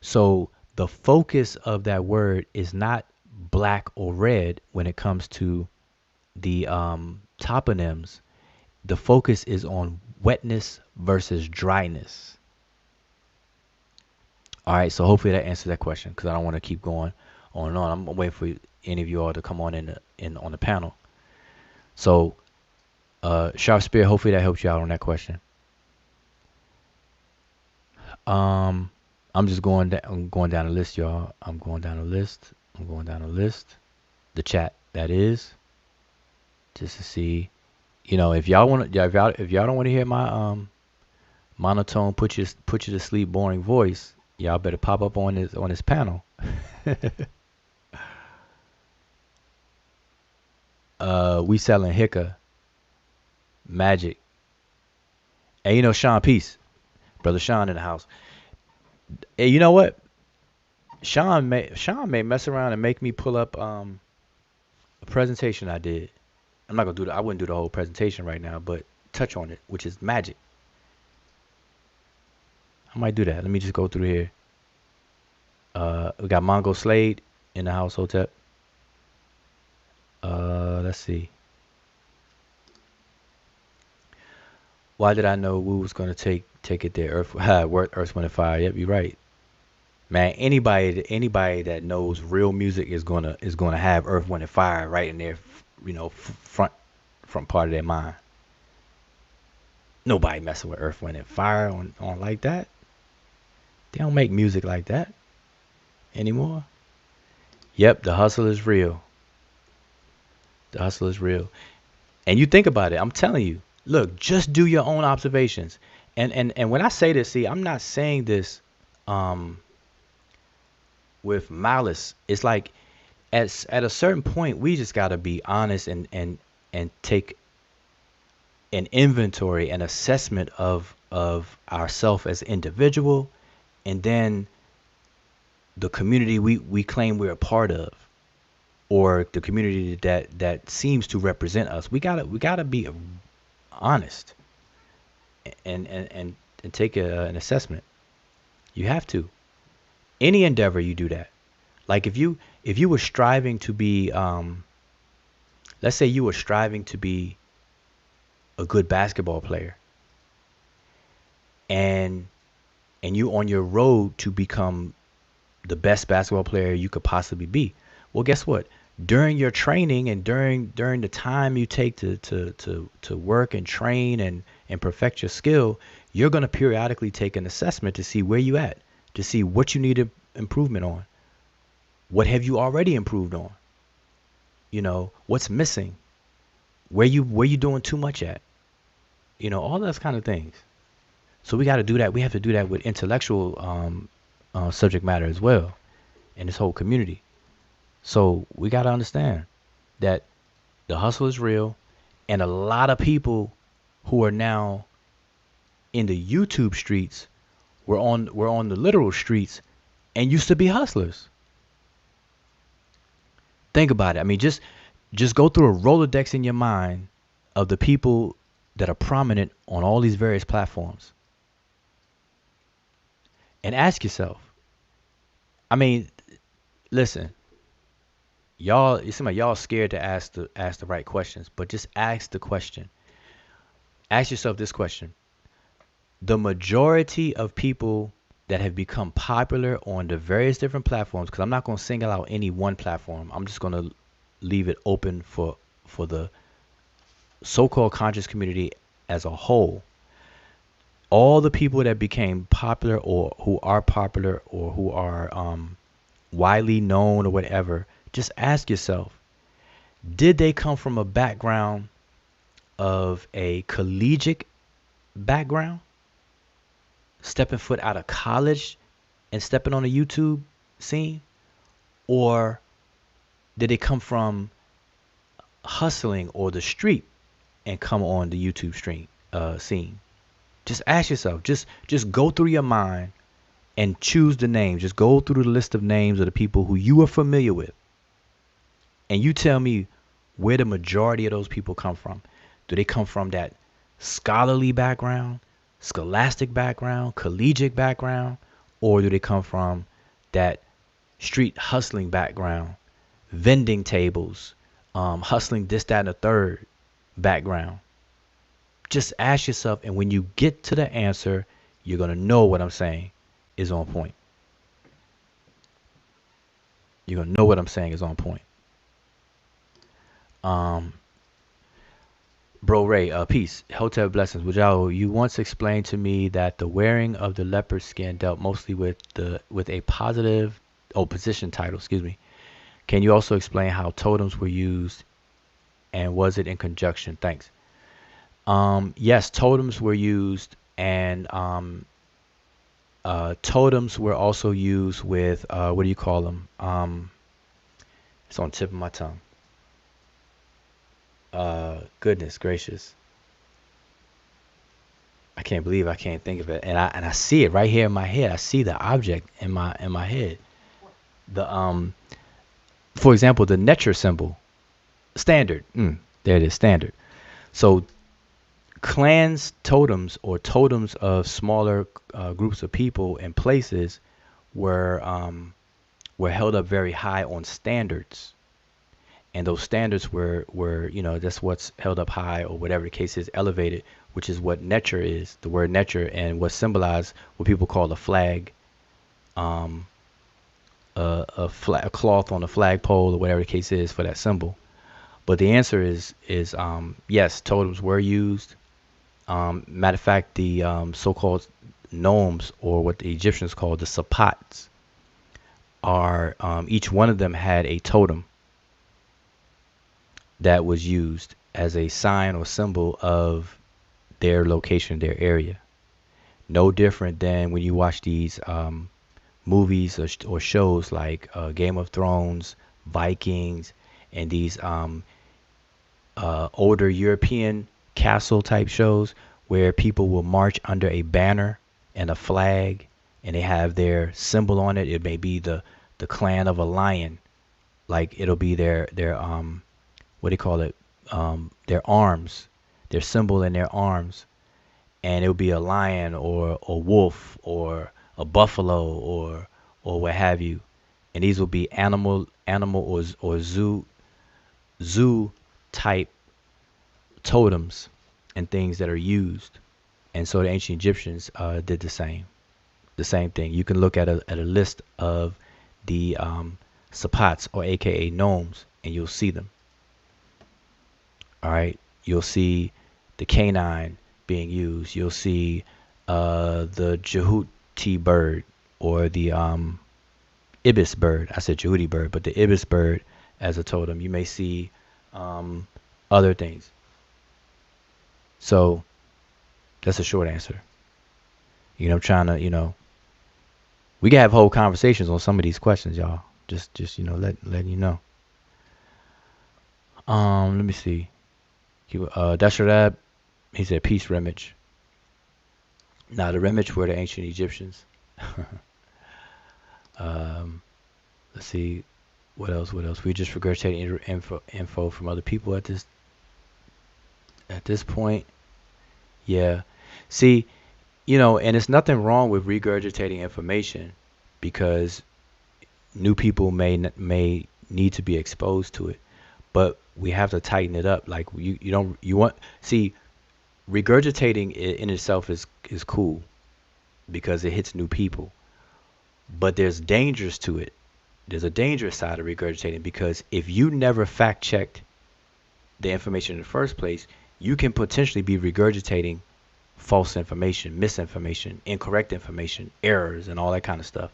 So the focus of that word is not black or red when it comes to the toponyms. The focus is on wetness versus dryness. All right, so hopefully that answers that question, because I don't want to keep going on and on. I'm waiting for any of you all to come on on the panel. So, Sharp Spirit, hopefully that helps you out on that question. I'm just going down the list, y'all. I'm going down the list. The chat, that is, just to see, if y'all want to, if y'all don't want to hear my monotone, put you to sleep, boring voice, y'all better pop up on this panel. We selling Hicka, Magic. And Sean, peace. Brother Sean in the house. Hey, you know what? Sean may mess around and make me pull up a presentation I did. I'm not gonna I wouldn't do the whole presentation right now, but touch on it, which is magic. I might do that. Let me just go through here. We got Mongo Slade in the house, Hotep. Let's see. Why did I know Wu was gonna take it there? Earth, Wind, and Fire. Yep, you're right. Man, anybody that knows real music is gonna have Earth, Wind, and Fire right in their, front part of their mind. Nobody messing with Earth, Wind, and Fire on like that. They don't make music like that anymore. Yep, the hustle is real. The hustle is real. And you think about it, I'm telling you, look, just do your own observations. And when I say this, see, I'm not saying this with malice. It's like at a certain point, we just got to be honest and take an inventory, an assessment of ourselves as individual, and then the community we claim we're a part of, or the community that seems to represent us. We gotta be honest and take an assessment. You have to. Any endeavor you do that. Like if you were striving to be, let's say you were striving to be a good basketball player, and you on your road to become the best basketball player you could possibly be. Well, guess what? During your training and during the time you take to work and train and perfect your skill, you're going to periodically take an assessment to see where you at, to see what you need improvement on. What have you already improved on? What's missing? Where you doing too much at? All those kind of things. So we got to do that. We have to do that with intellectual subject matter as well, in this whole community. So we got to understand that the hustle is real, and a lot of people who are now in the YouTube streets were on the literal streets and used to be hustlers. Think about it. I mean, just go through a Rolodex in your mind of the people that are prominent on all these various platforms, and ask yourself. I mean, listen, y'all. It seems like y'all scared to ask the right questions, but just ask the question. Ask yourself this question: the majority of people that have become popular on the various different platforms, because I'm not going to single out any one platform. I'm just going to leave it open for the so-called conscious community as a whole. All the people that became popular or who are popular or who are widely known or whatever, just ask yourself, did they come from a background of a collegiate background, stepping foot out of college and stepping on a YouTube scene? Or did they come from hustling or the street and come on the YouTube scene? Just ask yourself. Just go through your mind and choose the names. Just go through the list of names of the people who you are familiar with, and you tell me where the majority of those people come from. Do they come from that scholarly background, scholastic background, collegiate background, or do they come from that street hustling background, vending tables, hustling this, that, and the third background? Just ask yourself, and when you get to the answer, you're going to know what I'm saying is on point. You're going to know what I'm saying is on point. Bro Ray, peace. Hotel blessings. Wajao, you once explained to me that the wearing of the leopard skin dealt mostly with a positive position title, excuse me. Can you also explain how totems were used, and was it in conjunction? Thanks. Yes, totems were used, and totems were also used with what do you call them? It's on the tip of my tongue. Goodness gracious, I can't believe I can't think of it, and I see it right here in my head. I see the object in my head. The for example, the Netcher symbol, standard. There it is, standard. So clans totems, or totems of smaller groups of people and places, were held up very high on standards, and those standards were that's what's held up high, or whatever the case is, elevated, which is what Netcher is, the word Netcher, and what symbolized what people call a flag, a cloth on a flagpole, or whatever the case is for that symbol. But the answer is yes, totems were used. Matter of fact, the so-called gnomes, or what the Egyptians called the sapats, are each one of them had a totem that was used as a sign or symbol of their location, their area. No different than when you watch these movies or shows like Game of Thrones, Vikings, and these older European castle type shows, where people will march under a banner and a flag, and they have their symbol on it. It may be the clan of a lion, like it'll be their what do you call it, their arms, their symbol in their arms, and it'll be a lion or a wolf or a buffalo or what have you, and these will be animal or zoo type totems and things that are used. And so the ancient Egyptians did the same thing. You can look at a list of the sapats, or aka gnomes, and you'll see them. All right, you'll see the canine being used. You'll see the Jehuti bird, or the ibis bird. I said Jehuti bird, but the ibis bird as a totem. You may see other things. So that's a short answer. I'm trying to, we can have whole conversations on some of these questions, y'all. Just letting you know. Let me see. Dasharab, he said peace, Remich. Now the Remich were the ancient Egyptians. Let's see, what else? We just regurgitating info from other people at this. At this point, yeah. See, and it's nothing wrong with regurgitating information because new people may need to be exposed to it, but we have to tighten it up. Like you don't you want see regurgitating in itself is cool because it hits new people, but there's dangers to it. There's a dangerous side of regurgitating because if you never fact checked the information in the first place, you can potentially be regurgitating false information, misinformation, incorrect information, errors, and all that kind of stuff.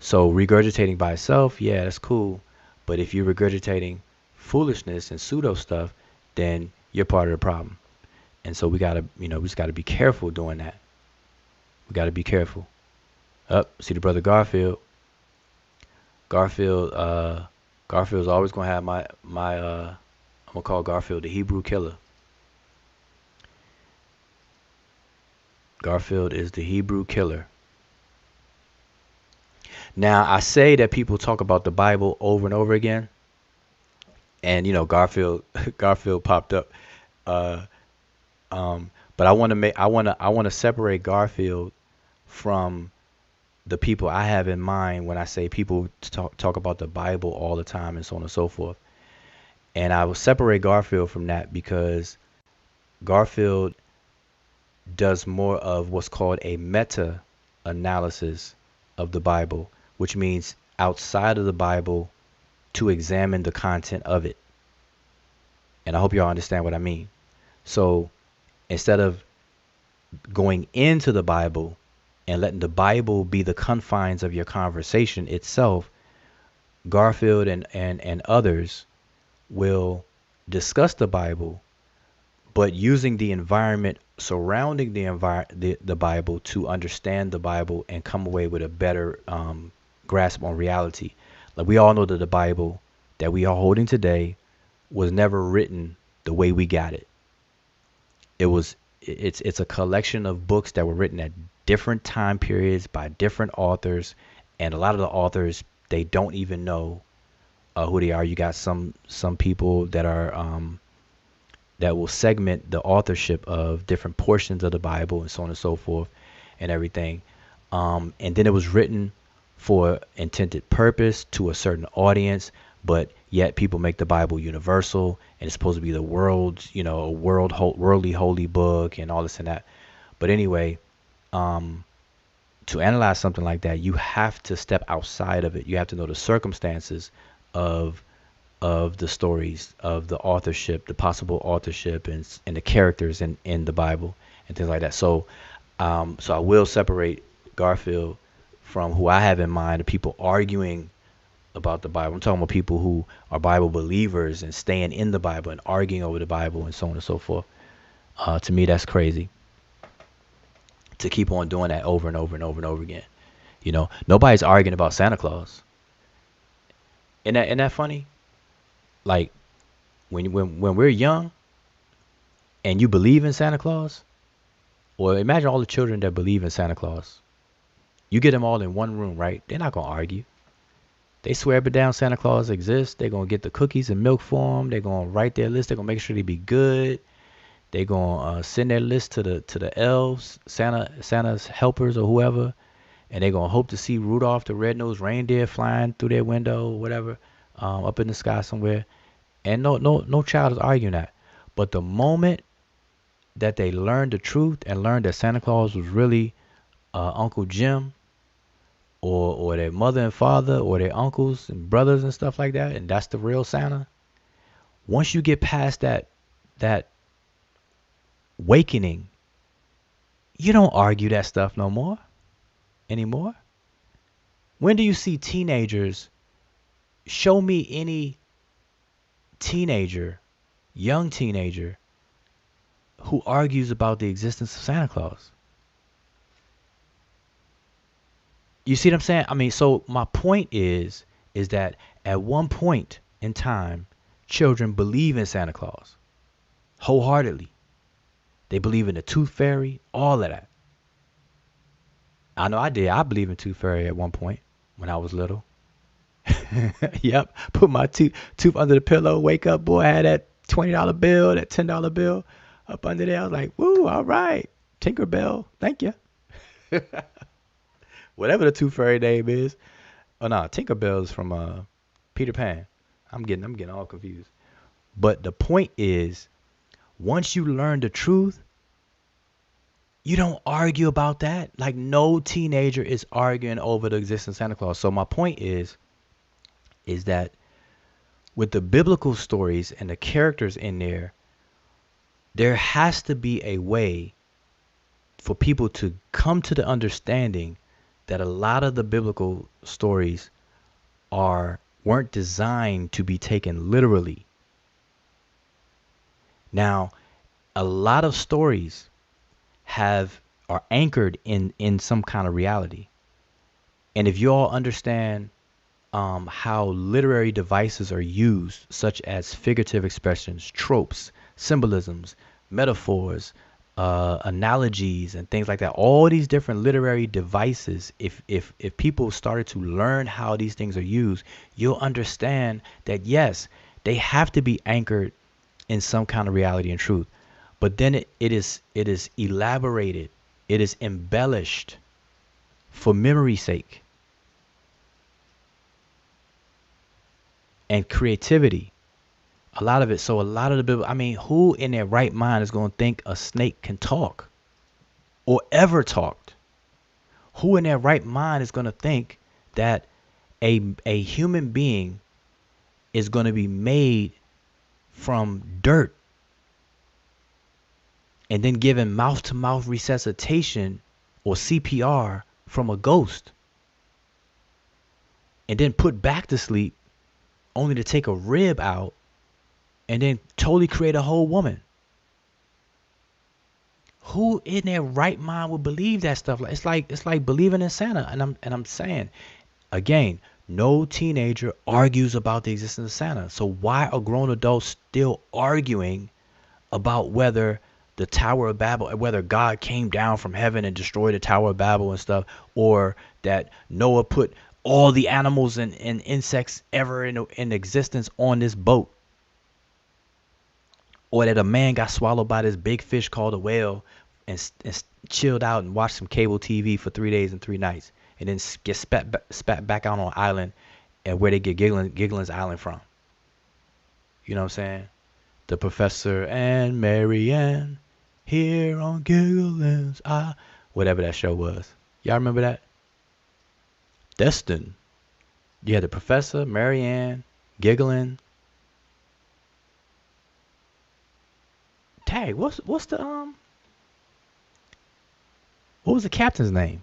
So regurgitating by itself, yeah, that's cool. But if you're regurgitating foolishness and pseudo stuff, then you're part of the problem. And so we gotta, we just gotta be careful doing that. We gotta be careful. See the brother Garfield. Garfield's always gonna have my I'm gonna call Garfield the Hebrew killer. Garfield is the Hebrew killer. Now I say that people talk about the Bible over and over again, and Garfield Garfield popped up. Uh, but I want to separate Garfield from the people I have in mind when I say people talk about the Bible all the time and so on and so forth. And I will separate Garfield from that because Garfield does more of what's called a meta analysis of the Bible, which means outside of the Bible to examine the content of it. And I hope y'all understand what I mean. So instead of going into the Bible and letting the Bible be the confines of your conversation itself, Garfield and others will discuss the Bible, but using the environment surrounding the Bible to understand the Bible and come away with a better grasp on reality. Like we all know that the Bible that we are holding today was never written the way we got it. It's a collection of books that were written at different time periods by different authors, and a lot of the authors they don't even know who they are. You got some people that are that will segment the authorship of different portions of the Bible and so on and so forth and everything. And then it was written for intended purpose to a certain audience, but yet people make the Bible universal and it's supposed to be the world's, worldly holy book and all this and that. But anyway, to analyze something like that, you have to step outside of it. You have to know the circumstances of the stories, of the authorship, the possible authorship, and the characters in the Bible and things like that. So I will separate Garfield from who I have in mind, the people arguing about the Bible. I'm talking about people who are Bible believers and staying in the Bible and arguing over the Bible and so on and so forth. To me, that's crazy. To keep on doing that over and over and over and over again. Nobody's arguing about Santa Claus. Isn't that funny? Like when we're young and you believe in Santa Claus, or imagine all the children that believe in Santa Claus. You get them all in one room, right? They're not gonna argue. They swear up and down Santa Claus exists. They're gonna get the cookies and milk for them. They're gonna write their list. They're gonna make sure they be good. They're gonna send their list to the elves, Santa's helpers or whoever, and they're gonna hope to see Rudolph the red-nosed reindeer flying through their window or whatever, up in the sky somewhere. And no child is arguing that. But the moment that they learn the truth and learn that Santa Claus was really Uncle Jim, or their mother and father, or their uncles and brothers and stuff like that, and that's the real Santa. Once you get past that awakening, you don't argue that stuff no more anymore. When do you see teenagers? Show me any teenager, young teenager, who argues about the existence of Santa Claus. You see what I'm saying? I mean, so my point is that at one point in time, children believe in Santa Claus wholeheartedly. They believe in the Tooth Fairy, all of that. I know I did. I believe in Tooth Fairy at one point when I was little. Yep. Put my tooth under the pillow, wake up, boy, I had that $20 bill, that $10 bill up under there. I was like, woo, all right. Tinkerbell, thank you. Whatever the Tooth Fairy name is. Oh no, Tinkerbell is from Peter Pan. I'm getting all confused. But the point is, once you learn the truth, you don't argue about that. Like no teenager is arguing over the existence of Santa Claus. So my point is that with the biblical stories and the characters in there has to be a way for people to come to the understanding that a lot of the biblical stories weren't designed to be taken literally. Now, a lot of stories are anchored in some kind of reality. And if you all understand how literary devices are used, such as figurative expressions, tropes, symbolisms, metaphors, analogies, and things like that, all these different literary devices, if people started to learn how these things are used, you'll understand that yes, they have to be anchored in some kind of reality and truth. But then it is elaborated, it is embellished for memory's sake and creativity. A lot of it. So a lot of the Bible, I mean, who in their right mind is going to think a snake can talk or ever talked? Who in their right mind is going to think that a human being is going to be made from dirt and then given mouth-to-mouth resuscitation or CPR from a ghost and then put back to sleep only to take a rib out and then totally create a whole woman? Who in their right mind would believe that stuff? It's like believing in Santa. And I'm saying, again, no teenager argues about the existence of Santa. So why are grown adults still arguing about whether the Tower of Babel, whether God came down from heaven and destroyed the Tower of Babel and stuff, or that Noah put all the animals and insects ever in existence on this boat, or that a man got swallowed by this big fish called a whale and chilled out and watched some cable TV for 3 days and 3 nights, and then get spat back out on an island, and where they get Gigglin's Island from. You know what I'm saying? The Professor and Marianne here on Gigglin's Island, whatever that show was. Y'all remember that? Destin. You had the Professor, Marianne, Gigglin. Tag, what's the what was the captain's name?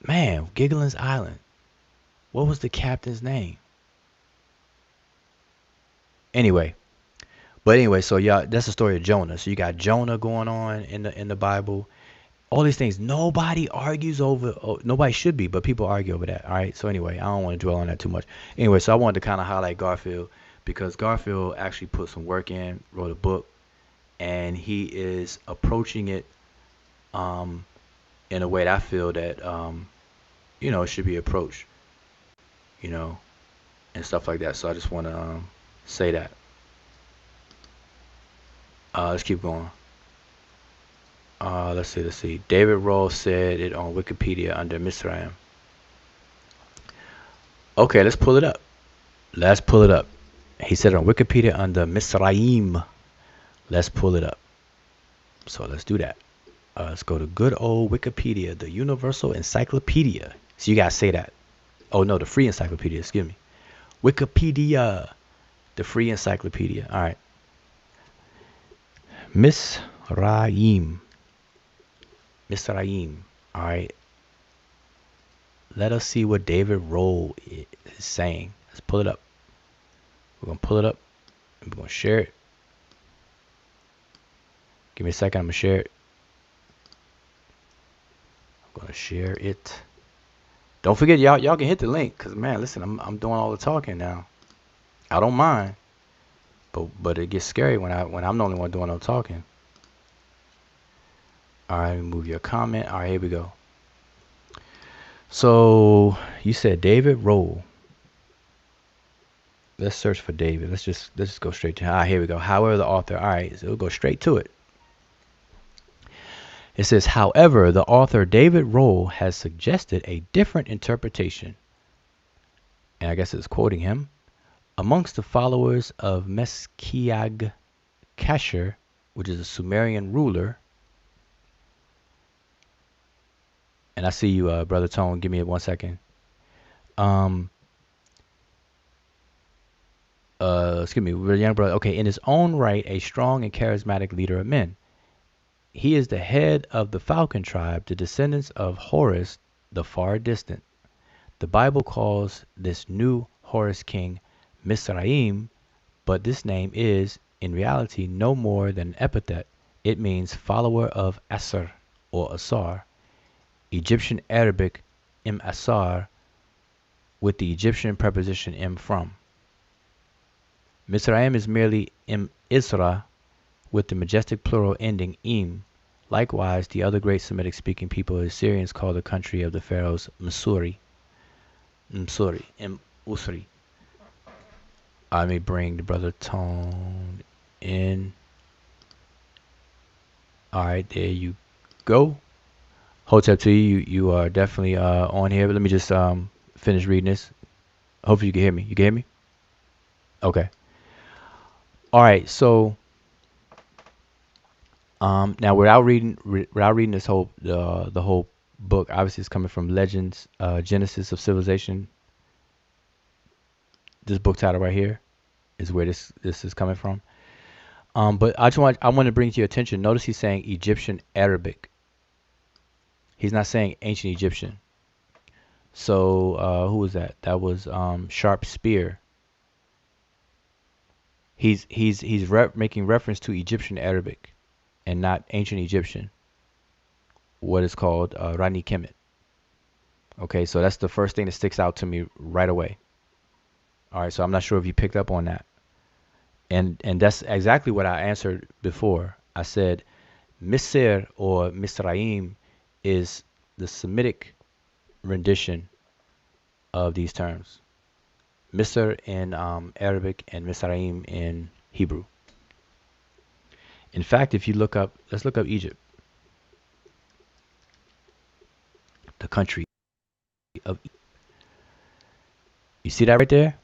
Man, Gigglin's Island. What was the captain's name? Anyway, so y'all, that's the story of Jonah. So you got Jonah going on in the Bible. All these things, nobody argues over. Nobody should be, but people argue over that. All right. So anyway, I don't want to dwell on that too much. Anyway, so I wanted to kind of highlight Garfield because Garfield actually put some work in, wrote a book, and he is approaching it in a way that I feel that it should be approached, and stuff like that. So I just want to say that. Let's keep going. Let's see. David Roll said it on Wikipedia under Mizraim. Okay, let's pull it up. He said it on Wikipedia under Mizraim. Let's pull it up. So let's do that. Let's go to good old Wikipedia, the Universal Encyclopedia. So you gotta say that. Oh no, the free encyclopedia, excuse me. Wikipedia, the free encyclopedia. All right. Mizraim. All right. Let us see what David Roll is saying. Let's pull it up. We're going to pull it up and we're going to share it. Give me a second. I'm going to share it. I'm going to share it. Don't forget, y'all can hit the link because, man, listen, I'm doing all the talking now. I don't mind. But it gets scary when I'm the only one doing all the talking. All right, move your comment. All right, here we go. So you said David Roll. let's search for David. Let's just go straight to him. Here we go. However, the author. All right, so we'll go straight to it. It says, however, the author David Rohl has suggested a different interpretation, and I guess it's quoting him, amongst the followers of Meskiag Kasher, which is a Sumerian ruler. And I see you, Brother Tone. Give me 1 second. Um, excuse me, young brother. Okay, in his own right, a strong and charismatic leader of men. He is the head of the Falcon tribe, the descendants of Horus, the far distant. The Bible calls this new Horus king Misraim, but this name is, in reality, no more than an epithet. It means follower of Asar or Asar, Egyptian Arabic im Asar, with the Egyptian preposition im from. Misraim is merely im Isra, with the majestic plural ending im. Likewise, the other great Semitic-speaking people, the Assyrians, call the country of the pharaohs Msuri. Msuri, im Usri. Let me bring the brother Tone in. All right, there you go. Hotep to you. You are definitely on here. But let me just finish reading this. Hopefully you can hear me. You can hear me? Okay. All right. So now without reading this whole the whole book, obviously it's coming from Legends, Genesis of Civilization. This book title right here is where this is coming from. But I want to bring to your attention. Notice he's saying Egyptian Arabic. He's not saying ancient Egyptian. So who was that? That was Sharp Spear. He's making reference to Egyptian Arabic and not ancient Egyptian, what is called Rani Kemet. Okay, so that's the first thing that sticks out to me right away. All right, so I'm not sure if you picked up on that. And that's exactly what I answered before. I said Misr or Misraim is the Semitic rendition of these terms. Misr in Arabic and Misraim in Hebrew. In fact, if you let's look up Egypt, the country of. You see that right there?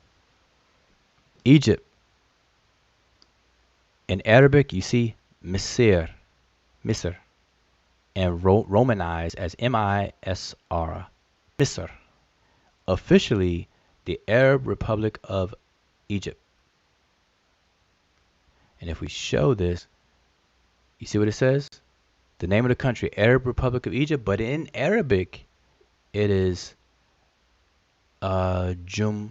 Egypt. In Arabic, you see Misr, Misr, and romanized as Misr. Misr. Officially, the Arab Republic of Egypt. And if we show this, you see what it says? The name of the country, Arab Republic of Egypt, but in Arabic, it is Jumhuriyat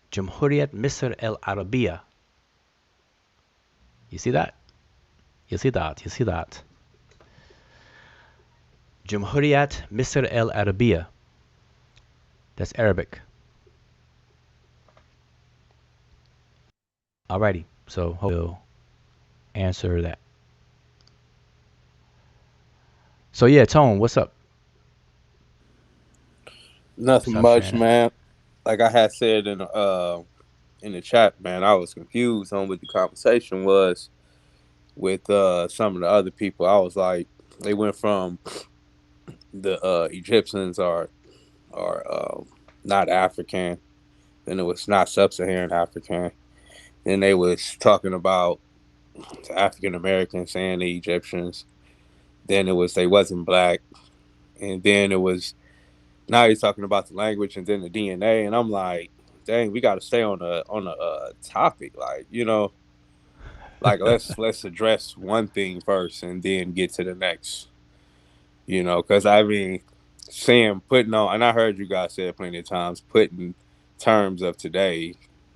Misr El Arabiya. You see that? You see that. Jumhuriyat Misr El Arabiya. That's Arabic. Alrighty, so we'll answer that. So yeah, Tone, what's up? Nothing Stop much, sharing that. man. Like I had said in the chat, man, I was confused on what the conversation was with some of the other people. I was like, they went from the Egyptians are not African, then it was not sub-Saharan African, then they was talking about African Americans saying the Egyptians, then it was they wasn't black, and then it was now he's talking about the language and then the DNA, and I'm like, dang, we got to stay on a topic, like like let's address one thing first and then get to the next, because I mean, saying putting on, and I heard you guys say it plenty of times, putting terms of today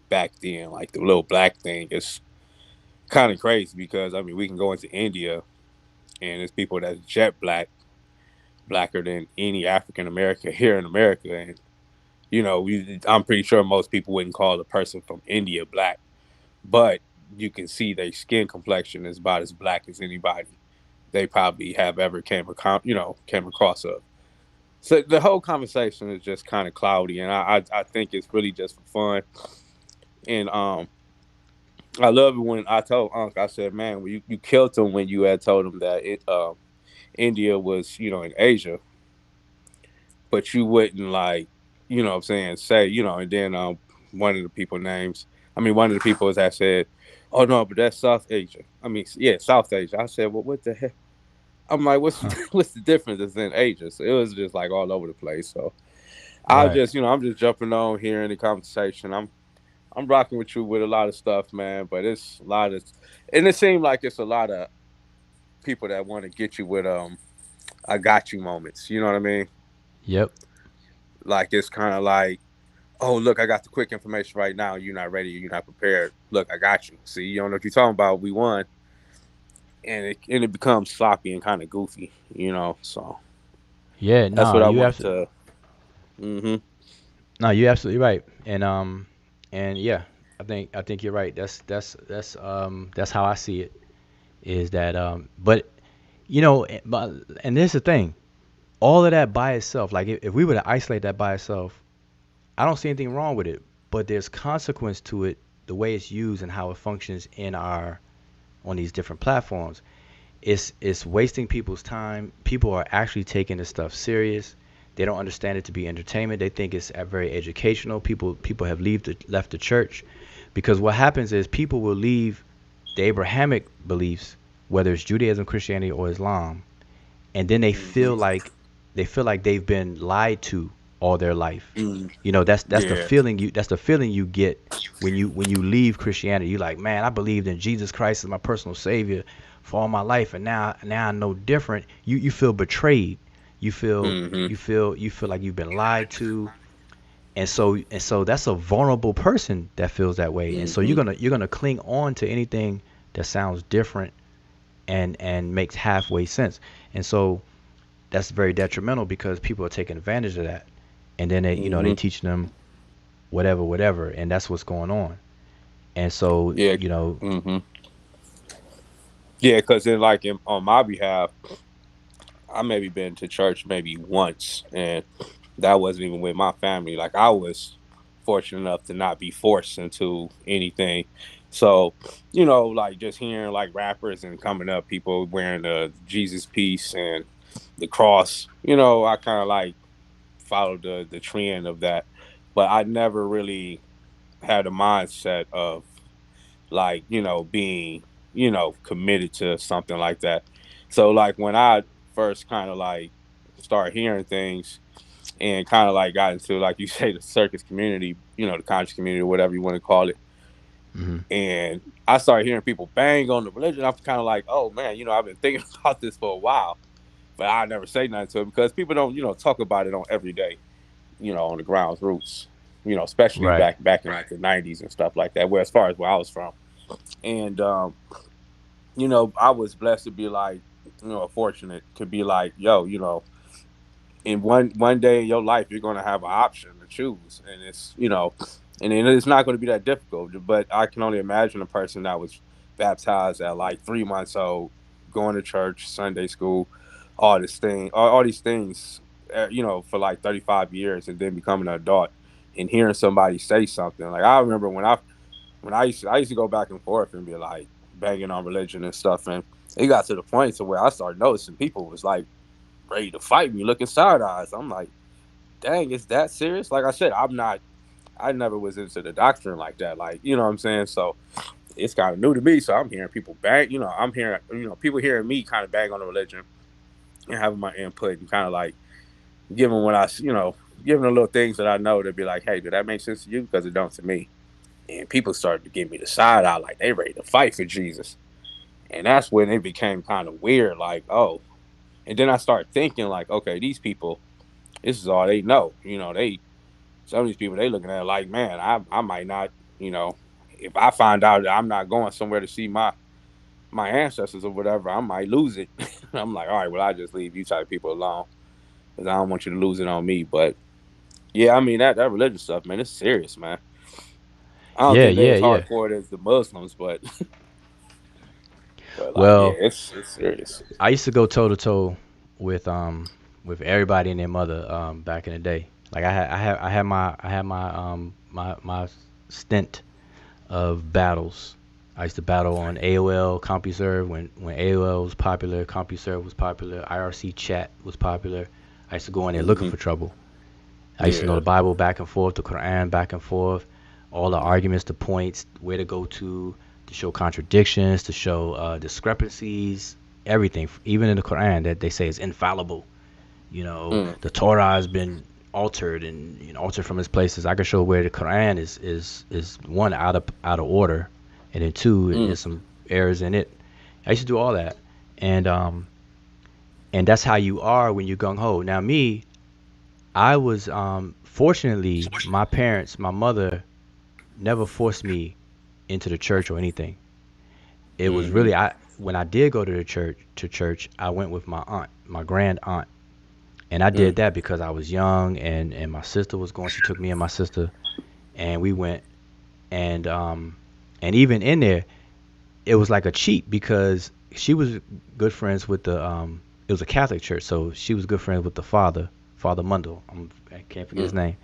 back then, like the little black thing, is kind of crazy because I mean we can go into India and there's people that's jet blacker than any African American here in America, and I'm pretty sure most people wouldn't call a person from India black, but you can see their skin complexion is about as black as anybody they probably have ever came across of. So the whole conversation is just kind of cloudy, and I think it's really just for fun. And I love it when I told Unc, I said, man, when you killed him when you had told him that India was, in Asia, but you wouldn't like, what I'm saying, say, and then one of the people names, I mean, one of the people that said, oh no, but that's South Asia. I mean, yeah, South Asia. I said, well, what the heck? I'm like, what's Huh. what's the difference? It's in Asia, so it was just like all over the place. So I Right. just, I'm just jumping on here in the conversation. I'm rocking with you with a lot of stuff, man. But it's a lot of, and it seemed like it's a lot of people that want to get you with I got you moments. You know what I mean? Yep. Like it's kind of like, oh look, I got the quick information right now. You're not ready. You're not prepared. Look, I got you. See, you don't know what you're talking about. We won, and it becomes sloppy and kind of goofy. So Yeah. that's what No, I you wanted absolutely. to. Hmm. No, you're absolutely right. And yeah, I think you're right. That's how I see it. Is that but and there's the thing. All of that by itself, like if we were to isolate that by itself, I don't see anything wrong with it. But there's consequence to it, the way it's used and how it functions in our on these different platforms. It's wasting people's time. People are actually taking this stuff serious. They don't understand it to be entertainment. They think it's very educational. People have left the church because what happens is people will leave the Abrahamic beliefs, whether it's Judaism, Christianity, or Islam, and then Hmm. they feel like they've been lied to all their life. Mm. That's the Yeah. feeling you get when you leave Christianity. You're like, man, I believed in Jesus Christ as my personal savior for all my life, and now I know different. You feel betrayed. You feel Hmm. you feel like you've been lied to, and so that's a vulnerable person that feels that way. And so Hmm. you're gonna cling on to anything that sounds different and makes halfway sense. And so that's very detrimental because people are taking advantage of that, and then they Hmm. teaching them whatever, and that's what's going on. And so Yeah. Hmm. Yeah, because then, like, on my behalf, I maybe been to church maybe once, and that wasn't even with my family. Like, I was fortunate enough to not be forced into anything. So, like just hearing like rappers and coming up, people wearing the Jesus piece and the cross. I kind of like followed the trend of that, but I never really had a mindset of like being committed to something like that. So like when I first kind of like started hearing things and kind of like got into, like you say, the circus community, the conscious community, whatever you want to call it, hmm and I started hearing people bang on the religion, I'm kind of like, oh man, I've been thinking about this for a while, but I never say nothing to it because people don't talk about it on every day, on the ground roots, especially right. back in like the 90s and stuff like that, where as far as where I was from. And I was blessed to be like, fortunate to be like, yo, in one day in your life, you're gonna have an option to choose, and and it's not going to be that difficult. But I can only imagine a person that was baptized at like 3 months old, going to church, Sunday school, all these things, for like 35 years, and then becoming an adult and hearing somebody say something. Like I remember when I used to go back and forth and be like banging on religion and stuff, and it got to the point to where I started noticing people was like ready to fight me, looking side eyes. I'm like, dang, is that serious? Like I said, I never was into the doctrine like that. Like, you know what I'm saying? So it's kind of new to me. So I'm hearing people bang, I'm hearing, people hearing me kind of bang on the religion and having my input and kind of like giving what giving the little things that I know to be like, hey, did that make sense to you? Because it don't to me. And people started to give me the side eye, like they ready to fight for Jesus. And that's when it became kind of weird. Like, oh, and then I started thinking like, okay, these people, this is all they know. Some of these people they looking at it like, man, I might not, if I find out that I'm not going somewhere to see my ancestors or whatever, I might lose it. I'm like, all right, well, I just leave you type people alone because I don't want you to lose it on me. But yeah, I mean that religious stuff, man, it's serious, man. I don't Yeah, think they yeah, as yeah. hardcore as the Muslims, but like, yeah, Well, it's serious. I used to go toe to toe with everybody and their mother back in the day. Like I had my stint of battles. I used to battle on AOL, CompuServe when AOL was popular, CompuServe was popular, IRC chat was popular. I used to go in there looking Hmm. for trouble. I used to know Yeah. the Bible back and forth, the Quran back and forth, all the arguments, the points, where to go to show contradictions, to show discrepancies, everything. Even in the Quran that they say is infallible. You know, Mm. the Torah has been altered and altered from its places. I can show where the Quran is one out of order, and then two Mm. there's some errors in it. I used to do all that, and and that's how you are when you gung ho. Now me, I was fortunately my parents, my mother never forced me into the church or anything. It was Hmm. really I when I did go to the church, I went with my aunt, my grand aunt. And I Mm. did that because I was young and my sister was going. She took me and my sister and we went and and even in there it was like a cheat because she was good friends with the it was a Catholic church, so she was good friends with the Father Mundell. I can't forget his Mm. name.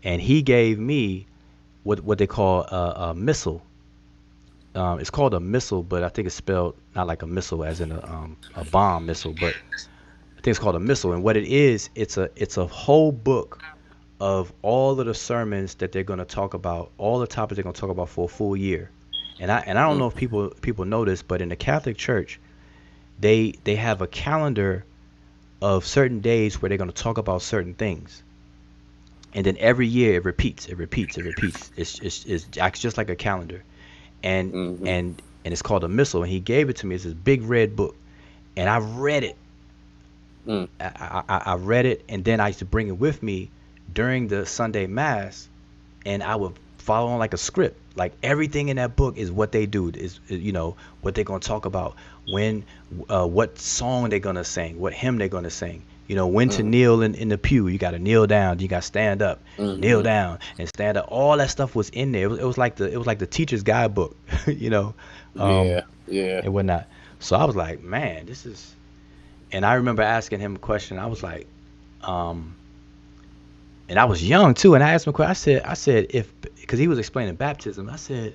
And he gave me what they call a missile. It's called a missile, but I think it's spelled not like a missile as in a bomb missile, but I think it's called a missile. And what it is, it's a whole book of all of the sermons that they're going to talk about, all the topics they're going to talk about for a full year. And I don't Mm. know if people know this, but in the Catholic Church, they have a calendar of certain days where they're going to talk about certain things. And then every year it repeats, it repeats, it repeats. It acts just like a calendar. And Hmm. and it's called a missal. And he gave it to me. It's this big red book, and I read it. Mm. I read it, and then I used to bring it with me during the Sunday mass, and I would follow on like a script. Like everything in that book is what they do. Is what they're gonna talk about, when, what song they're gonna sing, what hymn they're gonna sing. When to Mm. kneel in the pew. You gotta kneel down. You gotta stand up, kneel Hmm. down, and stand up. All that stuff was in there. It was like the teacher's guidebook, you know, um, Yeah. Yeah. and whatnot. So I was like, man, this is. And I remember asking him a question. I was like, um, and I was young too. And I asked him a question. I said, if because he was explaining baptism. I said,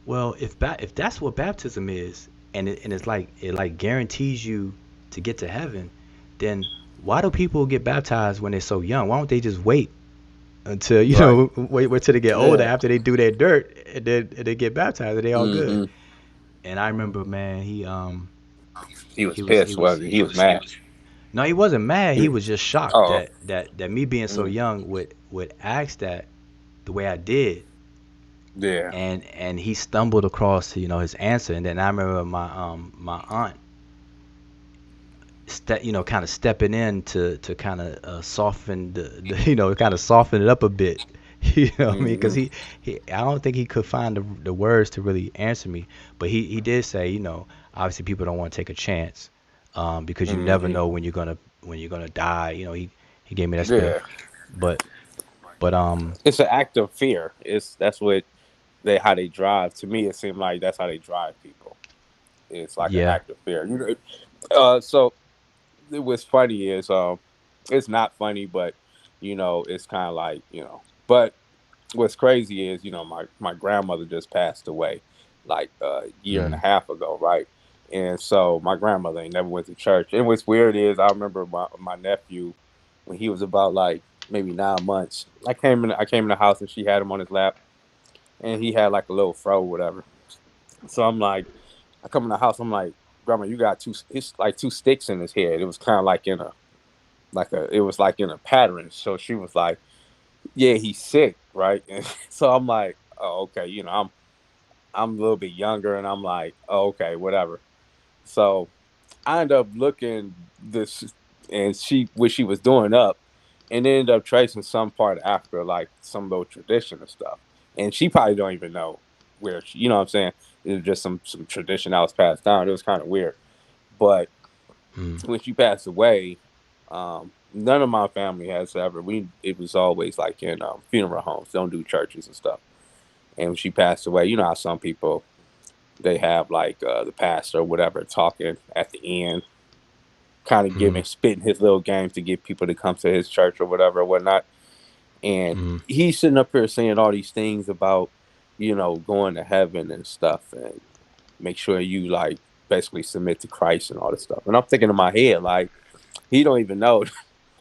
well, if that's what baptism is, and it's like it like guarantees you to get to heaven, then why do people get baptized when they're so young? Why don't they just wait until Right. wait till they get older Yeah. after they do their dirt and they get baptized and they all good? Hmm. And I remember, man, He was he was he pissed, was wasn't he? He was mad. no, he wasn't mad. He He- was just shocked Oh. that me being so Mm. young would ask that the way I did, Yeah. and he stumbled across his answer. And then I remember my aunt kind of stepping in to kind of soften the kind of soften it up a bit. You know what I mean? Because Hmm. he I don't think he could find the words to really answer me, but he did say, obviously people don't want to take a chance, because you never Hmm. know when you're gonna die. He gave me that spill, Yeah. but but It's an act of fear. That's what they how they drive. To me, it seemed like that's how they drive people. It's like an yeah. act of fear. So what's funny is it's not funny, but it's kind of like But what's crazy is my grandmother just passed away like a year and a Mm, half ago, right? And so my grandmother ain't never went to church. And what's weird is I remember my nephew when he was about like maybe 9 months. I came in the house and she had him on his lap and he had like a little fro, or whatever. So I'm like, I come in the house, I'm like, Grandma, you got it's like two sticks in his head. It was kind of like it was like in a pattern. So she was like, yeah, he's sick, right? And so I'm like, oh, okay, I'm a little bit younger, and I'm like, oh, okay, whatever. So I ended up looking this, and what she was doing up, and ended up tracing some part of Africa, like some little tradition and stuff. And she probably don't even know where you know what I'm saying. It was just some tradition that was passed down. It was kind of weird, but mm, when she passed away, none of my family has ever. It was always like in funeral homes. Don't do churches and stuff. And when she passed away, you know how some people they have like the pastor or whatever talking at the end, kind of mm, spitting his little games to get people to come to his church or whatever or whatnot. And mm, he's sitting up here saying all these things about, going to heaven and stuff, and make sure you like basically submit to Christ and all this stuff. And I'm thinking in my head, like, he don't even know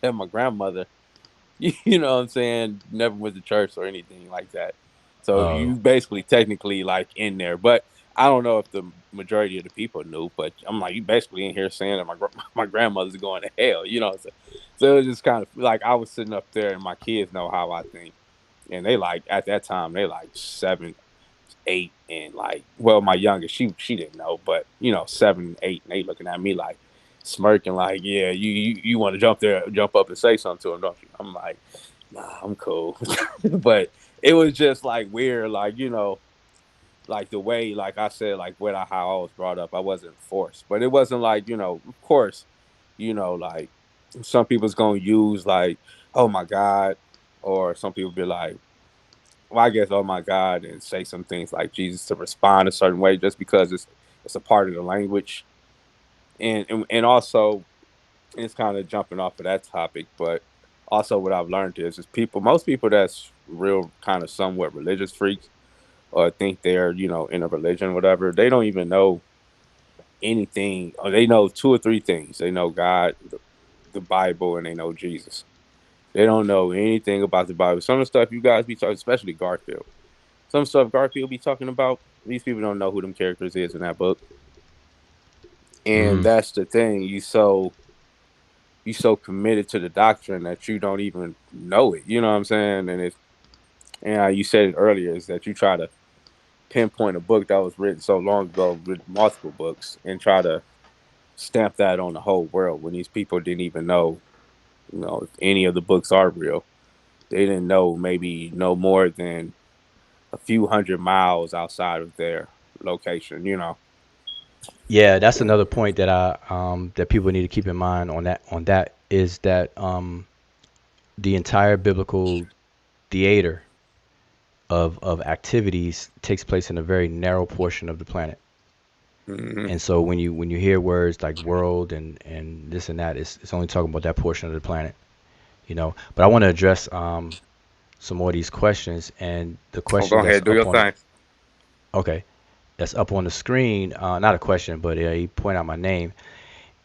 that my grandmother, you know what I'm saying, never went to church or anything like that. So Oh, you basically technically like in there, but I don't know if the majority of the people knew. But I'm like, you basically in here saying that my grandmother's going to hell, So it was just kind of like I was sitting up there, and my kids know how I think, and they like at that time they like 7, 8, and like, well, my youngest, she didn't know, but 7, 8, and they looking at me like smirking, like, yeah, you want to jump up and say something to him, don't you? I'm like, nah, I'm cool. But it was just like weird, like like the way, like I said, like how I was brought up, I wasn't forced, but it wasn't like of course, like some people's gonna use like, oh my God, or some people be like, well, I guess, oh my God, and say some things like Jesus to respond a certain way just because it's a part of the language. And also, it's kind of jumping off of that topic, but also what I've learned is most people that's real kind of somewhat religious freaks, or think they're, in a religion, whatever, they don't even know anything, or they know two or three things. They know God, the Bible, and they know Jesus. They don't know anything about the Bible. Some of the stuff you guys be talking, especially Garfield. Some stuff Garfield be talking about, these people don't know who them characters is in that book. And mm-hmm. that's the thing. You so committed to the doctrine that you don't even know it. You know what I'm saying? And you said it earlier, is that you try to pinpoint a book that was written so long ago with multiple books and try to stamp that on the whole world when these people didn't even know, if any of the books are real. They didn't know, maybe no more than a few hundred miles outside of their location. Yeah, that's another point that that people need to keep in mind on that is that the entire biblical theater of activities takes place in a very narrow portion of the planet. Hmm. And so when you hear words like world and this and that, it's only talking about that portion of the planet. But I want to address some more of these questions, and the Oh, go questions that's ahead, do up your on the thing. okay, that's up on the screen. Not a question, but he pointed out my name.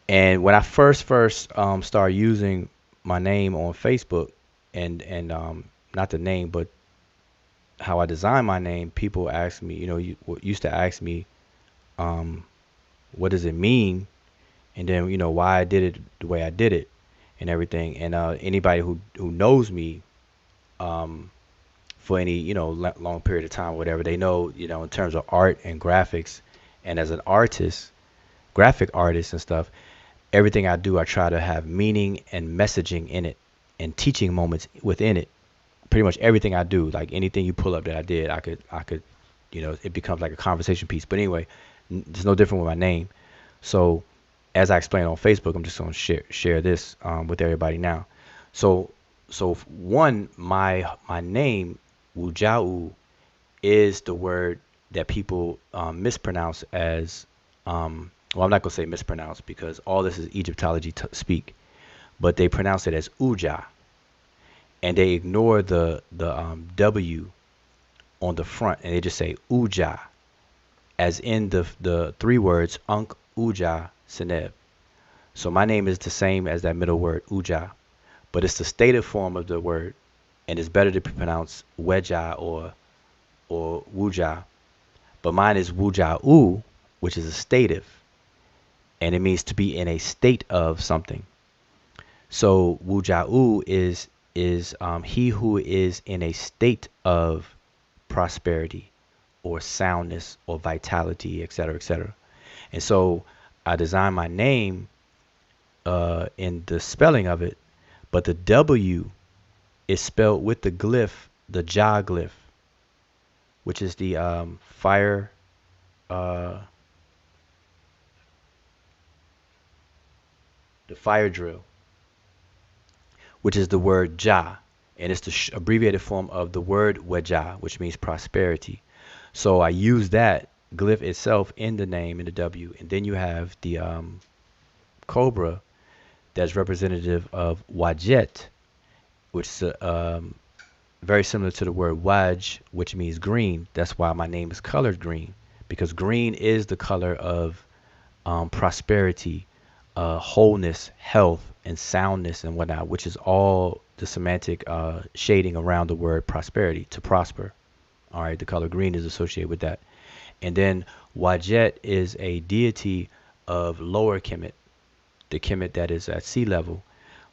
And when I first started using my name on Facebook, and not the name, but how I designed my name, people asked me, used to ask me, um, what does it mean, and then why I did it the way I did it, and everything. And anybody who knows me, um, for any long period of time, whatever, they know, in terms of art and graphics, and as an artist, graphic artist and stuff, everything I do, I try to have meaning and messaging in it, and teaching moments within it. Pretty much everything I do, like anything you pull up that I did, I could, it becomes like a conversation piece. But anyway, it's no different with my name. So, as I explained on Facebook, I'm just going to share this with everybody now. So, one, my name Wujau is the word that people mispronounce as. Well, I'm not gonna say mispronounce because all this is Egyptology speak, but they pronounce it as Uja, and they ignore the W on the front, and they just say Uja, as in the three words Ankh Uja Seneb. So my name is the same as that middle word Uja, but it's the stative form of the word, and it's better to pronounce Weja or Wuja. But mine is Wuja U, which is a stative, and it means to be in a state of something. So Wuja'u is he who is in a state of prosperity or soundness or vitality, etc., etc. And so I designed my name in the spelling of it, but the W is spelled with the glyph, the Ja glyph, which is the fire, uh, the fire drill, which is the word Ja, and it's the abbreviated form of the word Weja, which means prosperity. So I use that glyph itself in the name, in the W, and then you have the cobra that's representative of Wajet, which is very similar to the word waj, which means green. That's why my name is colored green, because green is the color of prosperity, wholeness, health, and soundness, and whatnot, which is all the semantic shading around the word prosperity, to prosper. All right, the color green is associated with that. And then Wajet is a deity of lower kemet, the kemet that is at sea level,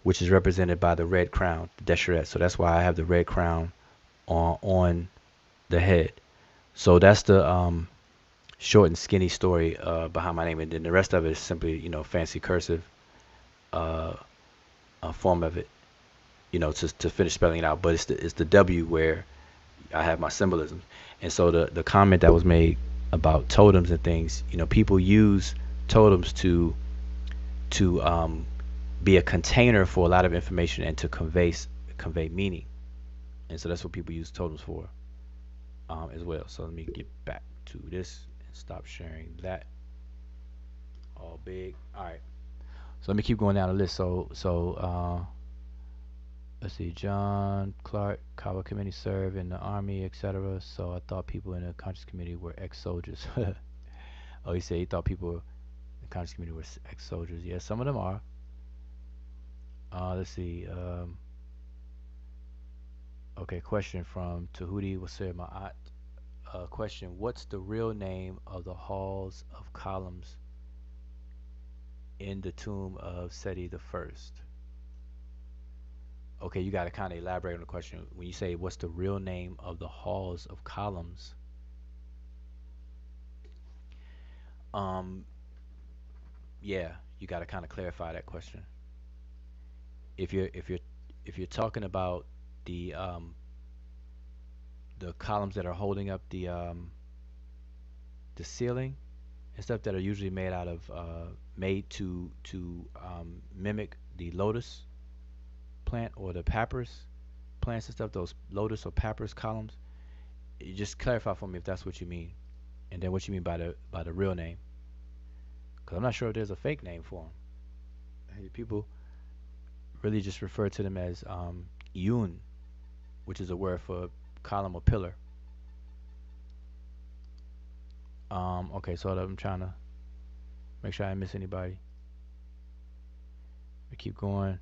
which is represented by the red crown, the Deshret. So that's why I have the red crown on the head. So that's the short and skinny story behind my name, and then the rest of it is simply, fancy cursive uh, form of it, to finish spelling it out. But it's the W where I have my symbolism. And so the comment that was made about totems and things, people use totems to be a container for a lot of information and to convey meaning. And so that's what people use totems for as well. So let me get back to this and stop sharing that. All big. All right. So let me keep going down the list. So let's see. John Clark, Kawa committee served in the army, etc. So I thought people in the conscious committee were ex-soldiers. Oh, he said he thought people in the conscious committee were ex-soldiers. Yeah, some of them are. Let's see. Okay, question from Tahuti Wasir Ma'at. Question: what's the real name of the halls of columns in the tomb of Seti the First? Okay, you got to kind of elaborate on the question. When you say what's the real name of the halls of columns, um, yeah, you got to kind of clarify that question. If you're talking about the um, the columns that are holding up the ceiling and stuff, that are usually made out of made to mimic the lotus plant or the papyrus plants and stuff, those lotus or papyrus columns, you just clarify for me if that's what you mean, and then what you mean by the real name, because I'm not sure if there's a fake name for them. People really just refer to them as yun, which is a word for column or pillar. Okay, so I'm trying to make sure I didn't miss anybody. We keep going.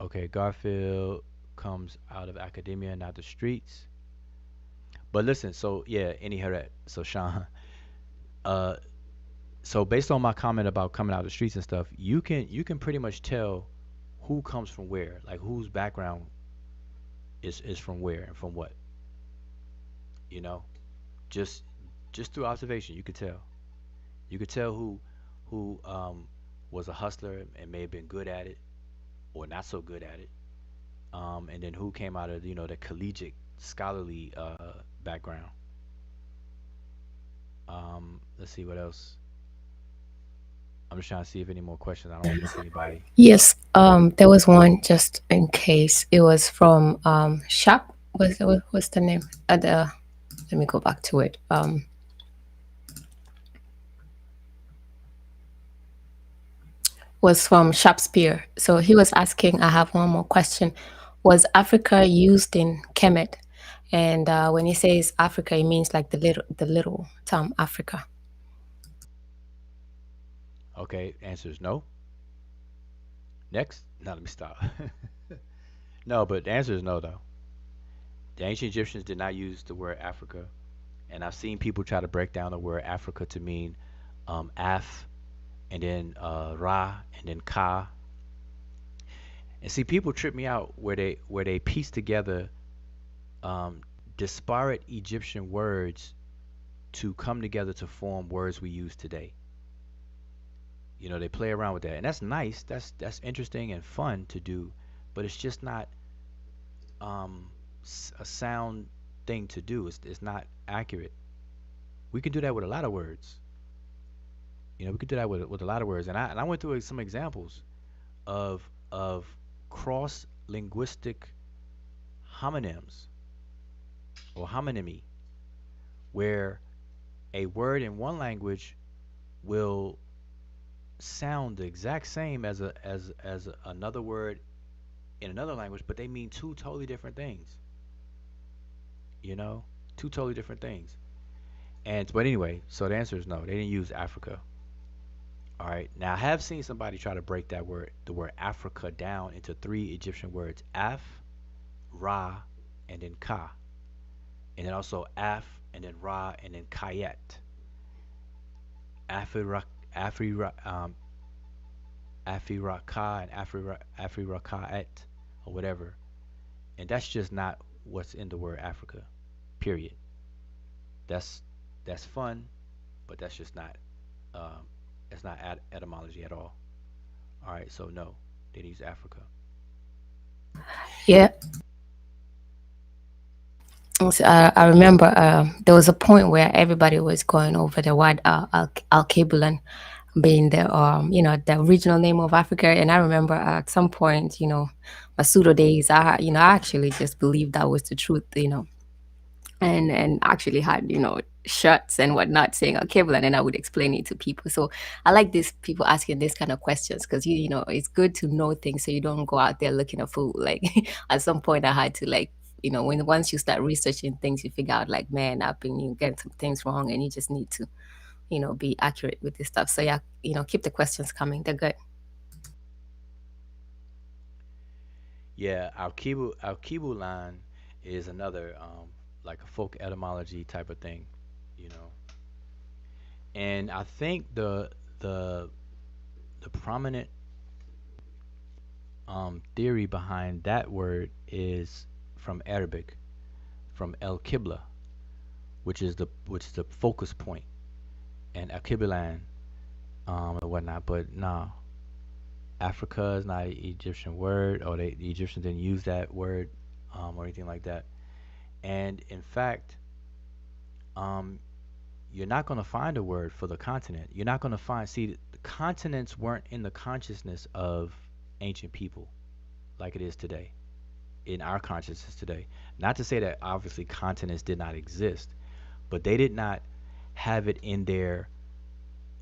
Okay, Garfield comes out of academia, not the streets. But listen, so yeah, any heret. So Sean, uh, so based on my comment about coming out of the streets and stuff, you can pretty much tell who comes from where, like whose background is from where and from what, you know, just just through observation, you could tell. You could tell who was a hustler and may have been good at it or not so good at it, and then who came out of the collegiate scholarly background. Let's see what else. I'm just trying to see if any more questions. I don't want to miss anybody. Yes, there was one just in case. It was from Shop. What's the name? Let me go back to it. Was from Shakespeare. So he was asking. I have one more question. Was Africa used in Kemet? And when he says Africa, it means like the little term Africa. Okay, answer is no. Next. Now let me stop. No, but the answer is no though. The ancient Egyptians did not use the word Africa, and I've seen people try to break down the word Africa to mean Af, and then Ra, and then Ka. And see, people trip me out where they piece together um, disparate Egyptian words to come together to form words we use today. They play around with that, and that's nice. That's interesting and fun to do, but it's just not um, a sound thing to do. It's not accurate. We can do that with a lot of words. We could do that with a lot of words, and I went through some examples of cross linguistic homonyms or homonymy, where a word in one language will sound the exact same as another word in another language, but they mean two totally different things. You know, two totally different things. And but anyway, so the answer is no. They didn't use Africa. All right. Now I have seen somebody try to break that word, the word Africa, down into three Egyptian words: Af, Ra, and then Ka, and then also Af, and then Ra, and then Kayet. Afira, Afira, Afiraka, and Afirakaet, or whatever. And that's just not what's in the word Africa. Period. That's that's fun, but um, that's not etymology at all. All right, so no, they use Africa. Yeah. So, I remember there was a point where everybody was going over the word Alkebulan being the the original name of Africa, and I remember at some point, my pseudo days, I actually just believed that was the truth, and actually had shirts and whatnot saying Alkebulan, and I would explain it to people. So I like these people asking this kind of questions because it's good to know things so you don't go out there looking a fool. Like at some point, I had to like when once you start researching things, you figure out like, man, I've been getting some things wrong, and you just need to be accurate with this stuff. So yeah, keep the questions coming. They're good. Yeah, Alkibu line is another like a folk etymology type of thing, you know. And I think the the prominent theory behind that word is from Arabic, from El Qibla, which is the focus point, and Al Qiblan and whatnot. But no, Africa is not an Egyptian word, or the Egyptians didn't use that word or anything like that. And in fact, um, you're not going to find a word for the continent. You're not going to find, see, the continents weren't in the consciousness of ancient people like it is today, in our consciousness today. Not to say that obviously continents did not exist, but they did not have it in their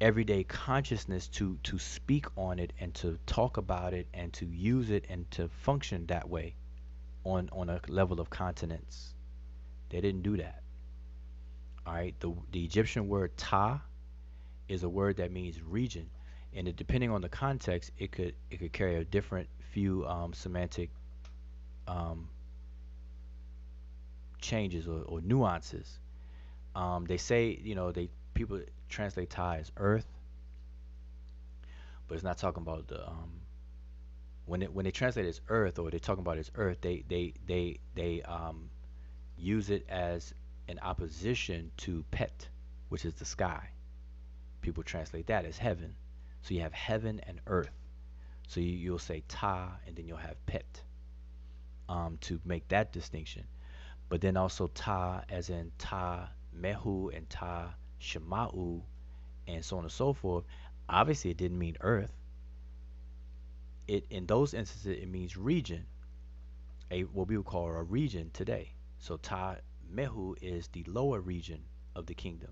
everyday consciousness to speak on it and to talk about it and to use it and to function that way on a level of continents. They didn't do that. All right. The Egyptian word ta is a word that means region, and depending on the context, it could carry a different few semantic um, changes or nuances. They say they people translate ta as earth, but it's not talking about the when they translate it as earth or they're talking about it as earth, they use it as an opposition to pet, which is the sky. People translate that as heaven. So you have heaven and earth. So you'll say ta and then you'll have pet to make that distinction. But then also ta as in ta mehu and ta shema'u and so on and so forth. Obviously, it didn't mean earth. It in those instances it means region, a what we would call a region today. So ta mehu is the lower region of the kingdom.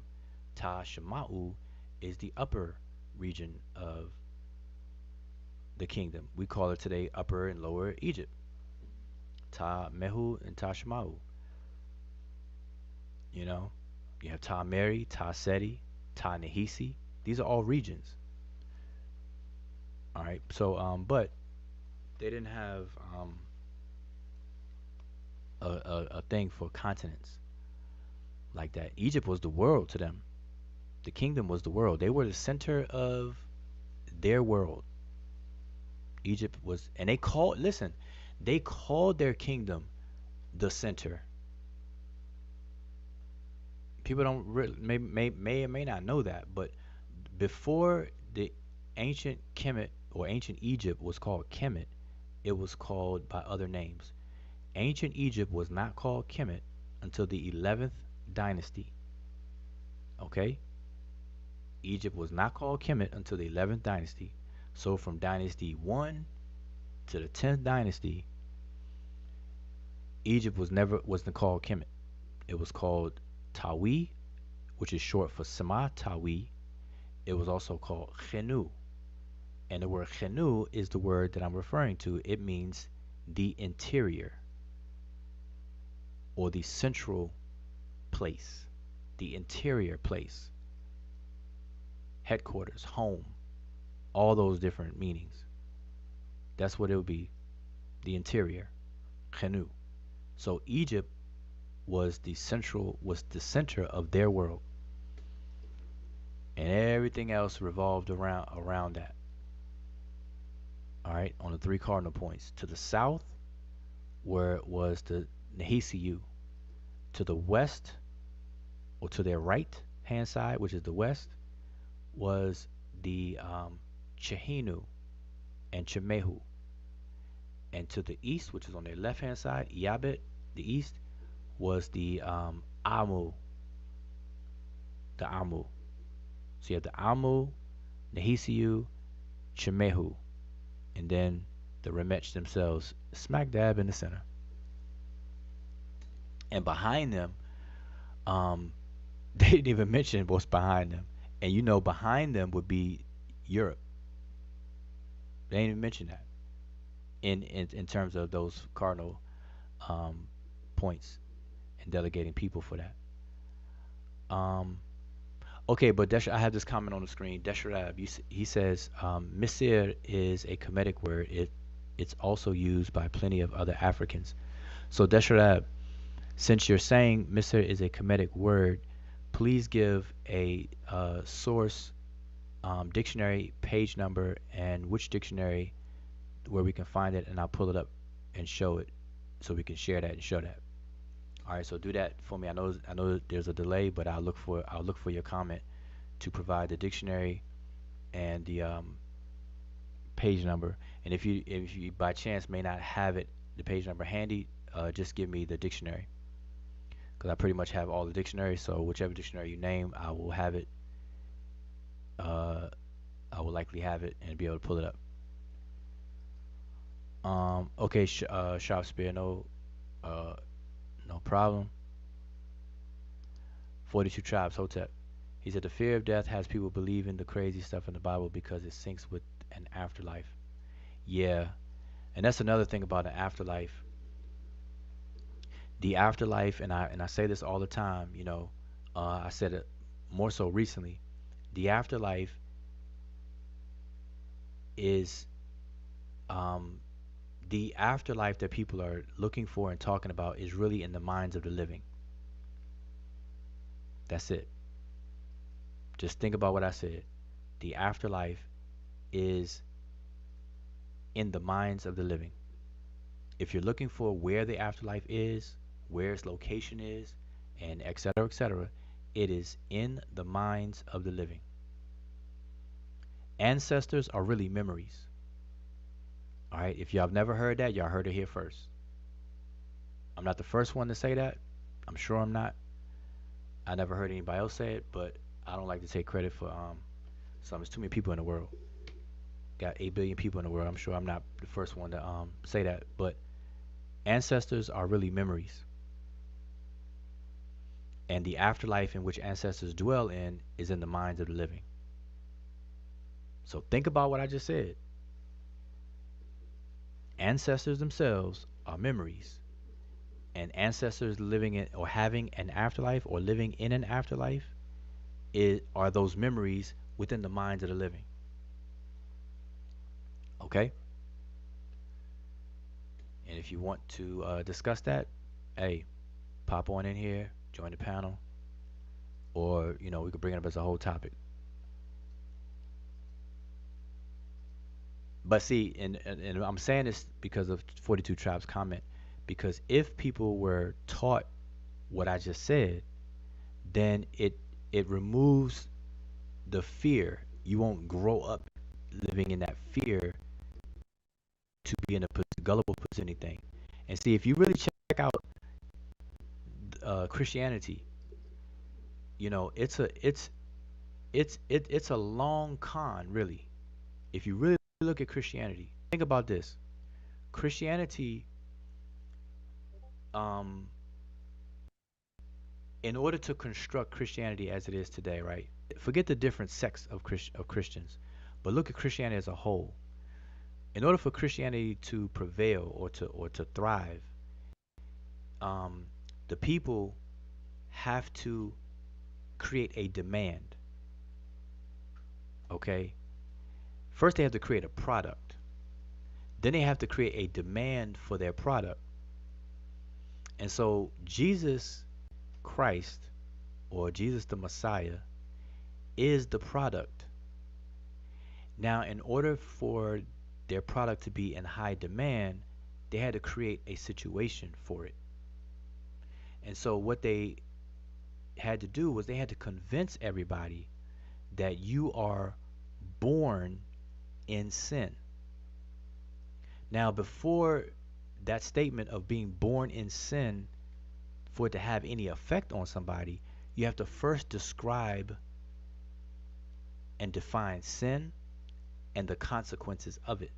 Ta shema'u is the upper region of the kingdom. We call it today Upper and Lower Egypt. Ta Mehu and Ta Shemau. You know, you have Ta Meri, Ta Seti, Ta Nehisi. These are all regions. All right. So, but they didn't have a thing for continents like that. Egypt was the world to them. The kingdom was the world. They were the center of their world. Egypt was, and listen, they called their kingdom the center. People don't really, may or may not know that, but before the ancient Kemet or ancient Egypt was called Kemet, it was called by other names. Ancient Egypt was not called Kemet until the 11th dynasty. Okay? Egypt was not called Kemet until the 11th dynasty. So from dynasty 1 to the 10th dynasty, Egypt wasn't called Kemet. It was called Tawi, which is short for Sama Tawi. It was also called Khenu. And the word Khenu is the word that I'm referring to. It means the interior or the central place, the interior place, headquarters, home, all those different meanings. That's what it would be, the interior, Khenu. So Egypt was the center of their world, and everything else revolved around that. All right, on the three cardinal points. To the south, where it was the Nehisiu. To the west, or to their right hand side, which is the west, was the Chehinu and Chemehu. And to the east, which is on their left hand side, Yabet, the east, was the Amu, the Amu. So you have the Amu, Nehisiu, Chemehu, and then the Remech themselves, smack dab in the center. And behind them, they didn't even mention what's behind them. And you know, behind them would be Europe. They didn't even mention that in terms of those cardinal points and delegating people for that. Okay, but I have this comment on the screen. Desharab, he says, Misir is a Kemetic word. It's also used by plenty of other Africans. So Desharab, since you're saying Misir is a Kemetic word, please give a source, dictionary, page number, and which dictionary where we can find it, and I'll pull it up and show it so we can share that and show that. All right, so do that for me. I know there's a delay, but I'll look for your comment to provide the dictionary and the page number. And if you by chance may not have the page number handy, just give me the dictionary, because I pretty much have all the dictionaries. So whichever dictionary you name, I will have it. I will likely have it and be able to pull it up. Okay, Sharp Spear, no problem. 42 Tribes, Hotep. He said the fear of death has people believing the crazy stuff in the Bible because it syncs with an afterlife. Yeah, and that's another thing about an afterlife. The afterlife, and I say this all the time. You know, I said it more so recently. The afterlife is the afterlife that people are looking for and talking about is really in the minds of the living. That's it. Just think about what I said. The afterlife is in the minds of the living. If you're looking for where the afterlife is, where its location is, and etc., it is in the minds of the living. Ancestors are really memories. All right, if y'all have never heard that, y'all heard it here first. I'm not the first one to say that. I'm sure I'm not. I never heard anybody else say it, but I don't like to take credit for some. There's too many people in the world. Got 8 billion people in the world. I'm sure I'm not the first one to say that, but ancestors are really memories. And the afterlife in which ancestors dwell in is in the minds of the living. So think about what I just said. Ancestors themselves are memories. And ancestors living in or having an afterlife or living in an afterlife are those memories within the minds of the living. Okay? And if you want to discuss that, hey, pop on in here, join the panel, or we could bring it up as a whole topic. But see, and I'm saying this because of 42 Tribes comment, because if people were taught what I just said, then it removes the fear. You won't grow up living in that fear to be in a gullible to anything. And see, if you really check out Christianity, it's a long con, really. If you really look at Christianity, think about this. Christianity, in order to construct Christianity as it is today, right? Forget the different sects of Christians, but look at Christianity as a whole. In order for Christianity to prevail or to thrive, um, the people have to create a demand. Okay, first they have to create a product. Then they have to create a demand for their product. And so Jesus Christ, or Jesus the Messiah, is the product. Now, in order for their product to be in high demand, they had to create a situation for it. And so what they had to do was they had to convince everybody that you are born in sin. Now, before that statement of being born in sin, for it to have any effect on somebody, you have to first describe and define sin and the consequences of it.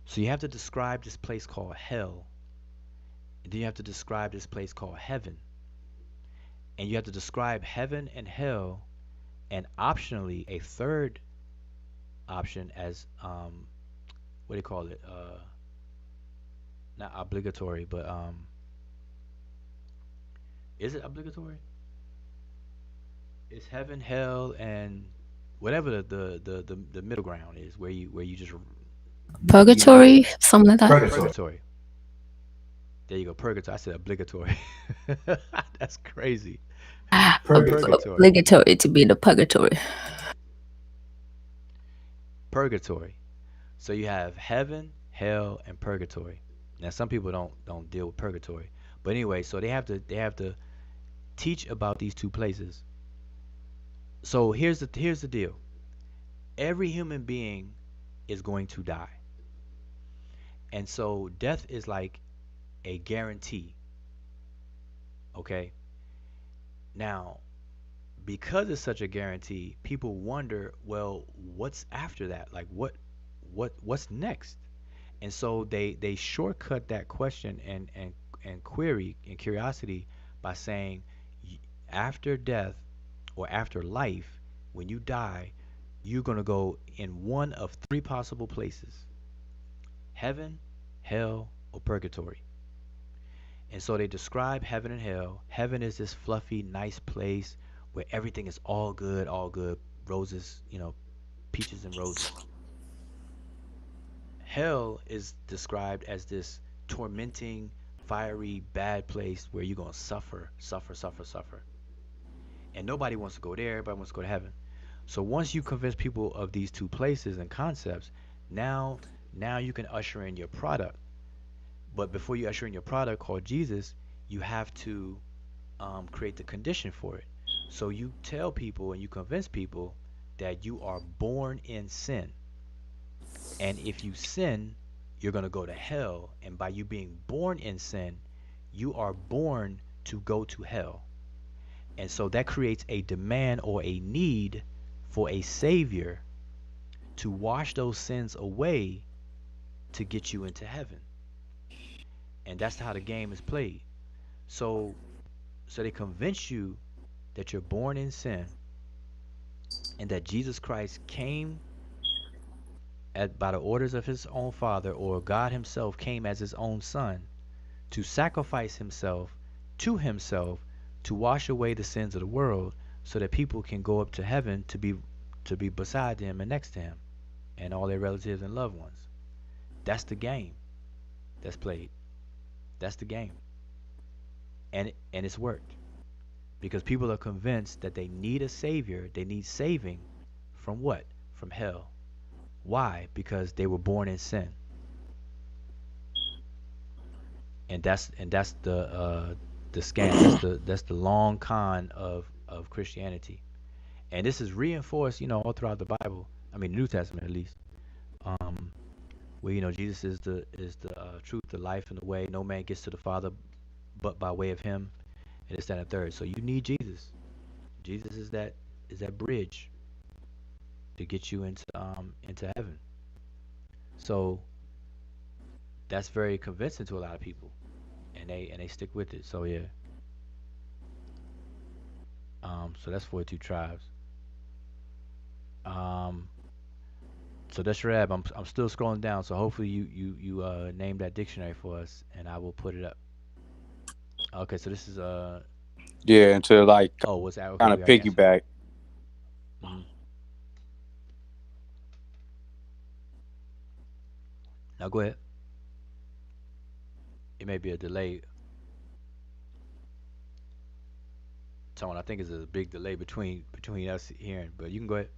So you have to describe this place called hell, and then you have to describe this place called heaven, and you have to describe heaven and hell, and optionally a third option as what do you call it? Not obligatory, but is it obligatory? It's heaven, hell, and whatever the middle ground is, where you just you don't Purgatory, something like that. Purgatory. purgatory. There you go, purgatory. I said obligatory. That's crazy. Purgatory. Purgatory. Obligatory to be the purgatory. Purgatory. So you have heaven, hell, and purgatory. Now some people don't deal with purgatory, but anyway, so they have to teach about these two places. So here's the deal. Every human being is going to die, and so death is like a guarantee. Okay. Now, because it's such a guarantee, people wonder, well, what's after that? Like what's next? And so they shortcut that question and query and curiosity by saying after death or after life, when you die, you're going to go in one of three possible places: heaven, hell, or purgatory. And so they describe heaven and hell. Heaven is this fluffy, nice place where everything is all good, roses, peaches and roses. Hell is described as this tormenting, fiery, bad place where you're going to suffer, suffer, suffer, suffer. And nobody wants to go there. Everybody wants to go to heaven. So once you convince people of these two places and concepts, now now you can usher in your product. But before you usher in your product called Jesus, you have to create the condition for it. So you tell people and you convince people that you are born in sin. And if you sin, you're going to go to hell. And by you being born in sin, you are born to go to hell. And so that creates a demand or a need for a savior to wash those sins away to get you into heaven. And that's how the game is played. So so they convince you that you're born in sin and that Jesus Christ came by the orders of his own father, or God himself came as his own son to sacrifice himself to himself to wash away the sins of the world so that people can go up to heaven to be beside him and next to him and all their relatives and loved ones. That's the game that's played. That's the game. And it's worked because people are convinced that they need a savior, they need saving from what? From hell. Why? Because they were born in sin. And that's the scam. That's the long con of Christianity. And this is reinforced, all throughout the Bible. I mean, the New Testament at least. Um, where Jesus is the truth, the life, and the way. No man gets to the Father but by way of Him, and it's that and third. So you need Jesus. Jesus is that bridge to get you into heaven. So that's very convincing to a lot of people, and they stick with it. So yeah. So that's 42 tribes. Um, So that's your app. I'm still scrolling down. So hopefully you name that dictionary for us, and I will put it up. Okay, so this is Yeah, and to like oh, what's that? Okay, kind we of got ancestry. piggyback. Hmm. Now go ahead. It may be a delay, Tone. I think it's a big delay between us hearing, but you can go ahead.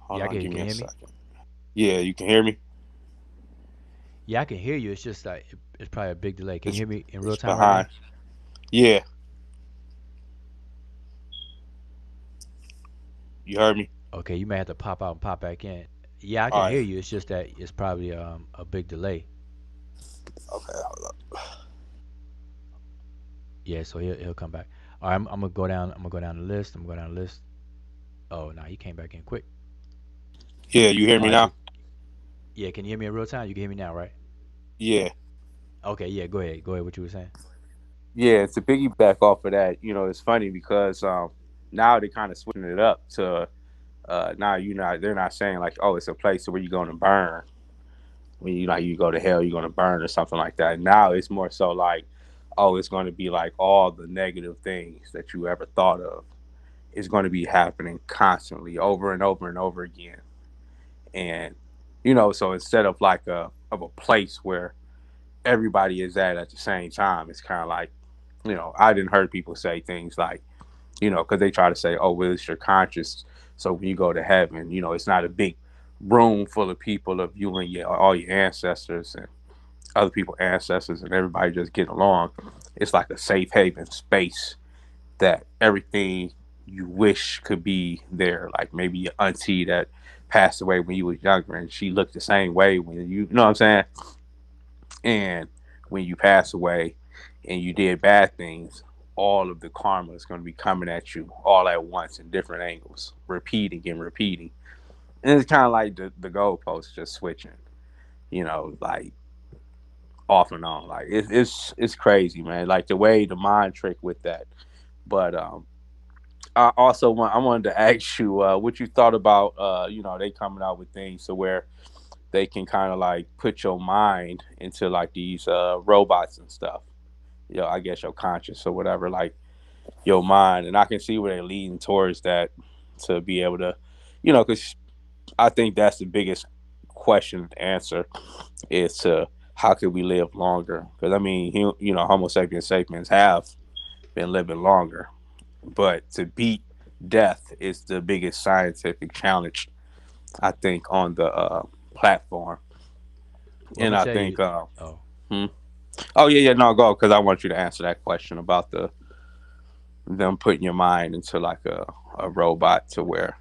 Hold Yeah, I on, can. give Can me you a hear me? second. Yeah, you can hear me. Yeah, I can hear you. It's just that it's probably a big delay. Can you It's hear me in real it's time right behind. now? Yeah, you heard me. Okay, you may have to pop out and pop back in. Yeah, I can All right. hear you. It's just that it's probably a big delay. Okay, hold up. Yeah, so he'll come back. All right, I'm gonna go down. I'm gonna go down the list. I'm gonna go down the list. Oh, no, he came back in quick. Yeah, you hear All me right, so now? yeah, can you hear me in real time? You can hear me now, right? Yeah, Okay, yeah, go ahead. Go ahead. What you were saying? yeah. To piggyback off of that, it's funny because now they're kind of switching it up to now they're not saying like, oh, it's a place where you're going to burn when you go to hell, you're going to burn or something like that. Now it's more so like, oh, it's going to be like all the negative things that you ever thought of is going to be happening constantly over and over and over again. And so instead of like a place where everybody is at the same time, it's kind of like, I didn't heard people say things like, because they try to say, oh, well, it's your conscious. So when you go to heaven, it's not a big room full of people of you and all your ancestors and other people's ancestors and everybody just getting along. It's like a safe haven space that everything you wish could be there. Like maybe your auntie that passed away when you was younger and she looked the same way when you know what I'm saying? And when you pass away and you did bad things, all of the karma is going to be coming at you all at once in different angles, repeating and repeating. And it's kind of like the goalposts just switching, like off and on. Like it's crazy, man. Like the way the mind trick with that. But I wanted to ask you what you thought about they coming out with things so where they can kind of like put your mind into like these robots and stuff. I guess your conscious or whatever, like your mind, and I can see where they're leading towards that to be able to, because I think that's the biggest question to answer is to how can we live longer? Because I mean, Homo sapiens sapiens have been living longer, but to beat death is the biggest scientific challenge I think on the platform, Well, I'm and gonna I tell think, you. Oh, hmm? Oh yeah, no, go because I want you to answer that question about them putting your mind into like a robot to where,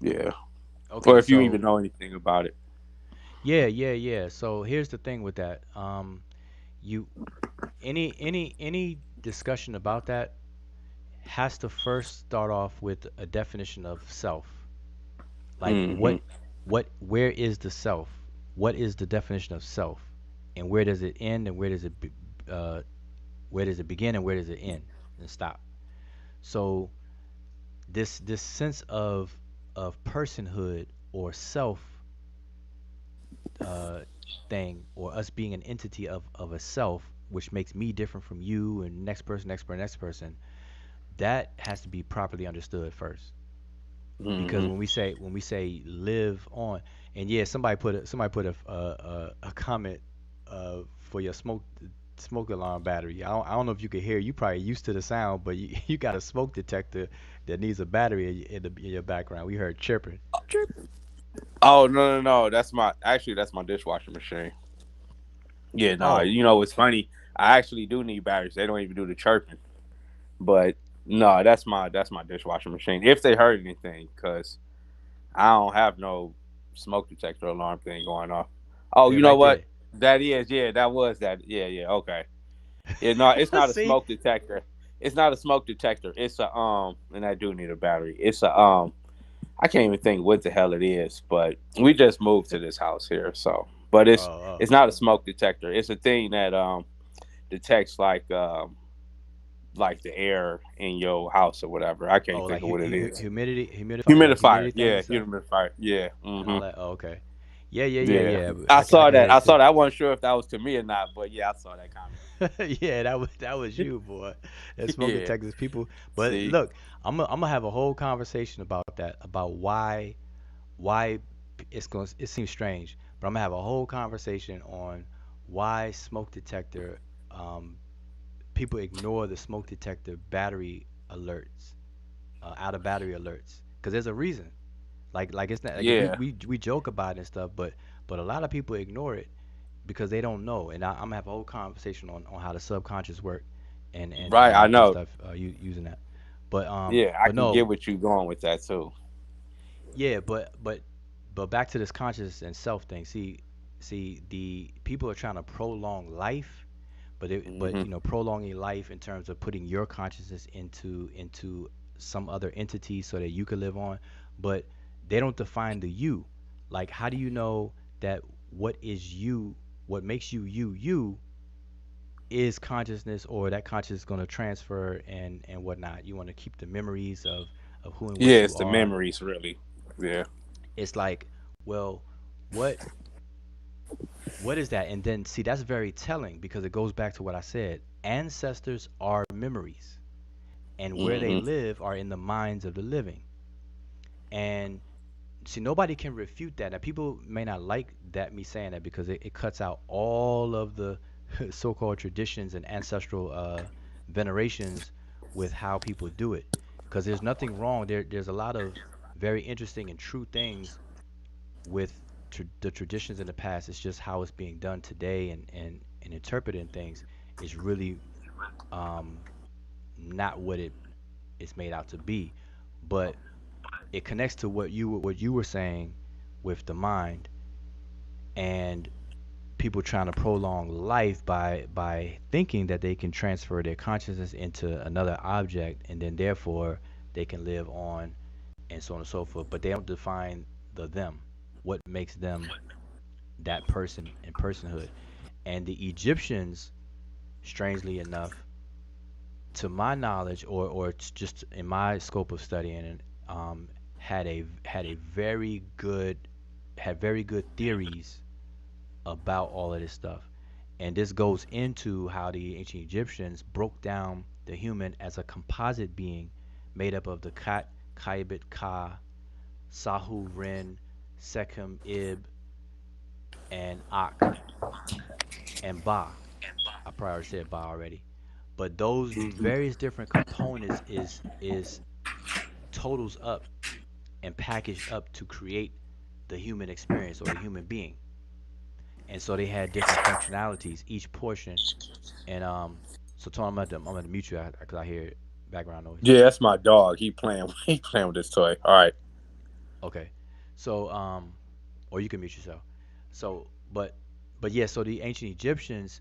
yeah, or okay. if you even So know anything about it. yeah. So here's the thing with that. You any discussion about that has to first start off with a definition of self. Like Hmm. where is the self? What is the definition of self? And where does it end and uh where does it begin and where does it end and stop? So this sense of personhood or self uh thing or us being an entity of a self which makes me different from you and next person, that has to be properly understood first. Because Hmm. when we say live on, and yeah, somebody put a comment for your smoke alarm battery. I don't know if you could hear. You probably used to the sound, but you, you got a smoke detector that needs a battery in your background. We heard chirping, chirp. Oh no, that's my dishwasher machine. Yeah, no, Oh, it's funny. I actually do need batteries. They don't even do the chirping. But no, that's my dishwasher machine. If they heard anything, because I don't have no smoke detector alarm thing going off. Oh, they're you know right what? there. That is, yeah, that was that. Yeah, yeah, okay. Yeah, no, it's not a See, smoke detector. It's not a smoke detector. It's a and I do need a battery. It's a I can't even think what the hell it is, but we just moved to this house here, so but Oh, it's not a okay. smoke detector. It's a thing that detects like the air in your house or whatever. I Oh, can't like think of what it is. humidify, like Humidifier, humidity thing and yeah, stuff humidifier, yeah, and all that. Oh, okay. Yeah, yeah, yeah, yeah. yeah. I I saw can hear that. it I saw too. that. I wasn't sure if that was to me or not, but yeah, I saw that comment. Yeah, that was you, boy. That smoke Yeah. detectors people. But See. look, I'm gonna have a whole conversation about that, about why it seems strange, but I'm gonna have a whole conversation on why smoke detector um people ignore the smoke detector battery alerts, out of battery alerts, because there's a reason. Like it's not like Yeah. we joke about it and stuff, but a lot of people ignore it because they don't know. And I'm gonna have a whole conversation on how the subconscious work Right. I and know. stuff, using that. But Yeah, I but can get no, what you going with that too. yeah, but back to this conscious and self thing. See, the people are trying to prolong life, but Hmm. prolonging life in terms of putting your consciousness into some other entity so that you could live on, but they don't define the you. Like, how do you know that what is you, what makes you is consciousness, or that consciousness is going to transfer and whatnot. You want to keep the memories of who and Yeah, what you it's the are. memories, really. Yeah. It's like, well, what is that? And then see, that's very telling because it goes back to what I said. Ancestors are memories, and where they Hmm. live are in the minds of the living. And see, nobody can refute that. Now, people may not like that me saying that because it cuts out all of the so-called traditions and ancestral venerations with how people do it. Because there's nothing wrong. There's a lot of very interesting and true things with the traditions in the past. It's just how it's being done today, and interpreting things is really um, not what it is made out to be. But it connects to what you were saying with the mind and people trying to prolong life by thinking that they can transfer their consciousness into another object, and then therefore they can live on, and so on and so forth. But they don't define the them, what makes them that person and personhood. And the Egyptians, strangely enough, to my knowledge, or just in my scope of studying, had a very good theories about all of this stuff. And this goes into how the ancient Egyptians broke down the human as a composite being made up of the Kat, Kaibit, Ka, Sahu, Ren, Sekhem, Ib, and Ak, and Ba. I probably already said Ba already. But those Hmm. various different components is totals up and packaged up to create the human experience or the human being. And so they had different functionalities, each portion. And so Tony, I'm gonna mute you because I hear background noise. Yeah, that's my dog. He playing. He playing with this toy. All right. Okay. So or you can mute yourself. So but yeah, so the ancient Egyptians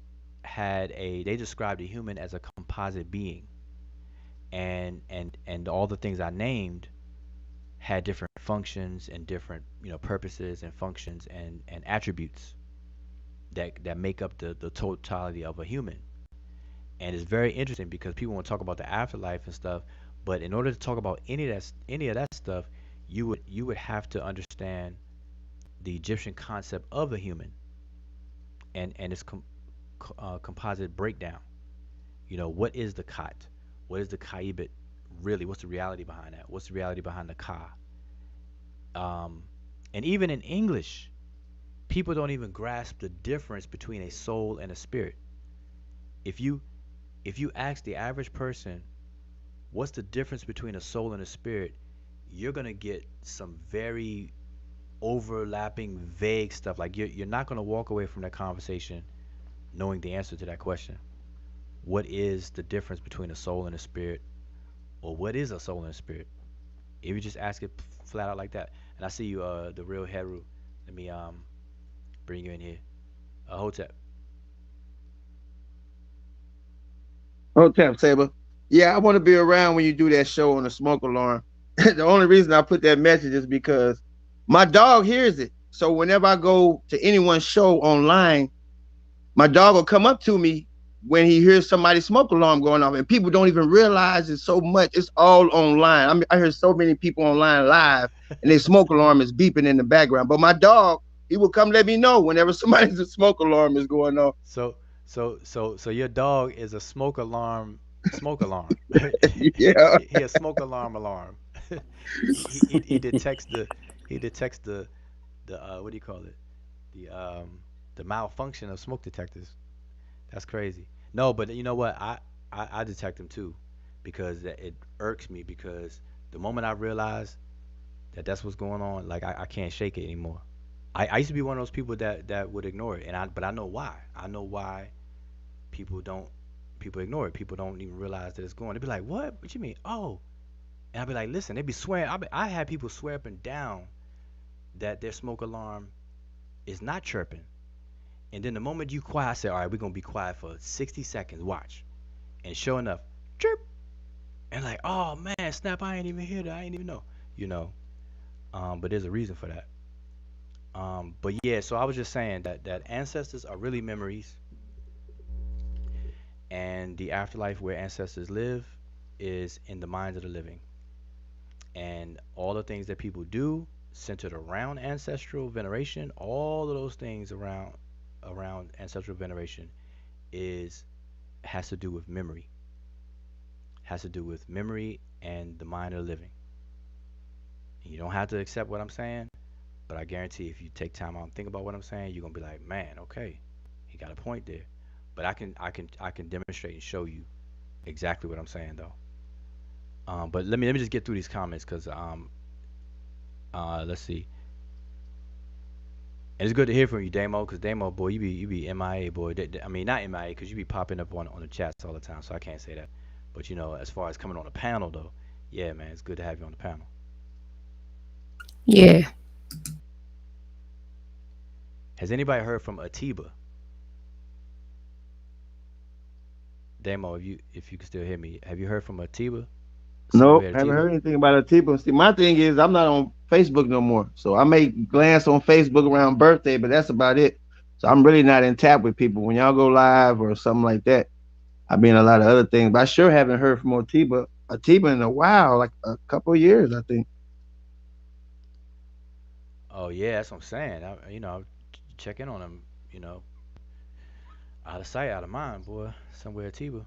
they described the human as a composite being, and all the things I named had different functions and different purposes and functions and attributes that make up the totality of a human. And it's very interesting because people want to talk about the afterlife and stuff, but in order to talk about any of that stuff, you would have to understand the Egyptian concept of a human and its composite breakdown. What is the Khat? What is the Kaibit really? What's the reality behind that? What's the reality behind the Ka? Um, and even in English, people don't even grasp the difference between a soul and a spirit. If you if you ask the average person what's the difference between a soul and a spirit, you're gonna get some very overlapping, vague stuff. Like you're not gonna walk away from that conversation knowing the answer to that question. What is the difference between a soul and a spirit, or what is a soul and a spirit? If you just ask it flat out like that. And I see you, the real Heru. Let me bring you in here. Hotep. Oh, tap saber. Yeah, I want to be around when you do that show on the smoke alarm. The only reason I put that message is because my dog hears it. So whenever I go to anyone's show online, my dog will come up to me when he hears somebody's smoke alarm going off, and people don't even realize it so much. It's all online. I mean, I hear so many people online live, and their smoke alarm is beeping in the background. But my dog, he will come let me know whenever somebody's smoke alarm is going off. So your dog is a smoke alarm, smoke alarm. Yeah, He a smoke alarm alarm. He detects the what do you call it? The um the malfunction of smoke detectors. That's crazy. No, but you know what? I detect them too, because it irks me because the moment I realize that that's what's going on, like I can't shake it anymore. I used to be one of those people that would ignore it, and but I know why. I know why people don't people ignore it. People don't even realize that it's going. They be like, "What? What you mean?" Oh, and I be like, "Listen." They be swearing. I had people swear up and down that their smoke alarm is not chirping. And then the moment you quiet, I say, "All right, we're gonna be quiet for 60 seconds. Watch." And sure enough, chirp. And like, "Oh man, snap! I ain't even hear that. I ain't even know." You know. But there's a reason for that. But yeah, so I was just saying that ancestors are really memories, and the afterlife where ancestors live is in the minds of the living. And all the things that people do centered around ancestral veneration, all of those things around ancestral veneration is has to do with memory, has to do with memory and the mind of the living. And you don't have to accept what I'm saying, but I guarantee if you take time out and think about what I'm saying, you're gonna be like, man, okay, he got a point there. But I can demonstrate and show you exactly what I'm saying though. But let me just get through these comments because let's see. And it's good to hear from you, Damo, because Damo, boy, you be MIA, boy. I mean, not MIA, because you be popping up on the chats all the time, so I can't say that. But you know, as far as coming on the panel, though, yeah, man, it's good to have you on the panel. Yeah. Has anybody heard from Atiba? Damo, if you can still hear me, have you heard from Atiba? nope, Celebrate haven't Atiba? heard anything about a T-Bone. See, my thing is I'm not on Facebook no more, so I may glance on Facebook around birthday, but that's about it. So I'm really not in tap with people when y'all go live or something like that. I've been a lot of other things, but I sure haven't heard from Atiba in a while, like a couple of years, I think. Oh yeah, that's what I'm saying. Check in on him. You know, out of sight, out of mind, boy. Somewhere Atiba.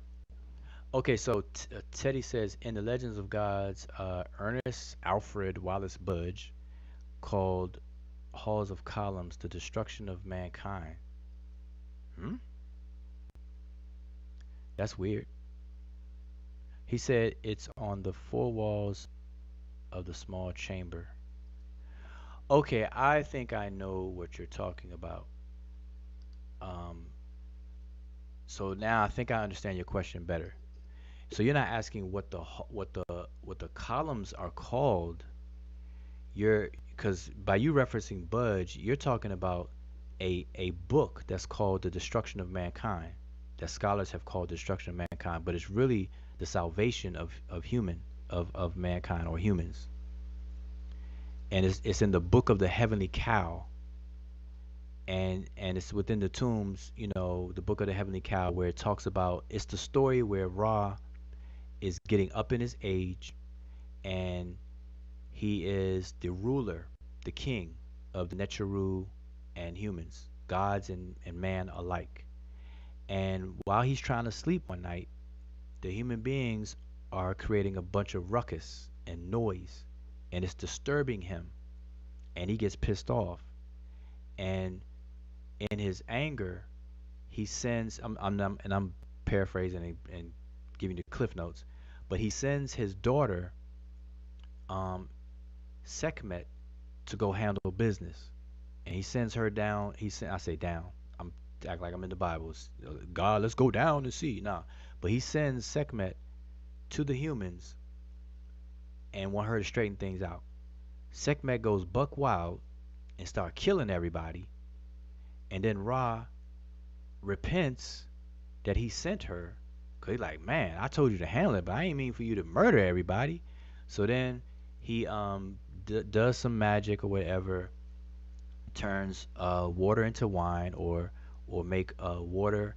Okay, so Teddy says in the Legends of Gods, Ernest Alfred Wallace Budge called Halls of Columns the destruction of mankind. Hmm? That's weird. He said it's on the four walls of the small chamber. Okay, I think I know what you're talking about. Um, so now I think I understand your question better. So you're not asking what the columns are called. You're because by you referencing Budge, you're talking about a book that's called The Destruction of Mankind, that scholars have called Destruction of Mankind, but it's really the salvation of mankind or humans. And it's in the book of the Heavenly Cow, and it's within the tombs, the book of the Heavenly Cow, where it talks about it's the story where Ra is getting up in his age, and he is the ruler, the king of the Netcheru and humans, gods and man alike. And while he's trying to sleep one night, the human beings are creating a bunch of ruckus and noise, and it's disturbing him, and he gets pissed off. And in his anger, he sends. I'm paraphrasing and giving you the cliff notes, but he sends his daughter, um, Sekhmet, to go handle business, and he sends her down. I say down. I'm act like I'm in the Bible. God, let's go down and see. Nah, but he sends Sekhmet to the humans and want her to straighten things out. Sekhmet goes buck wild and start killing everybody, and then Ra repents that he sent her, cause he's like, man, I told you to handle it, but I ain't mean for you to murder everybody. So then He does some magic or whatever, turns water into wine, or make water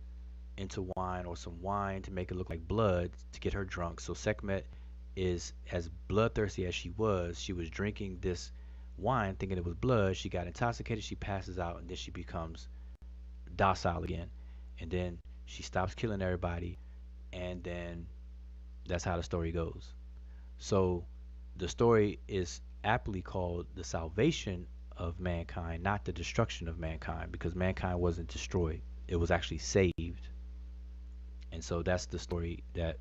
into wine, or some wine to make it look like blood to get her drunk. So Sekhmet is as bloodthirsty as she was drinking this wine thinking it was blood. She got intoxicated, she passes out, and then she becomes docile again. And then she stops killing everybody, and then that's how the story goes. So the story is aptly called the salvation of mankind, not the destruction of mankind, because mankind wasn't destroyed. It was actually saved. And so that's the story that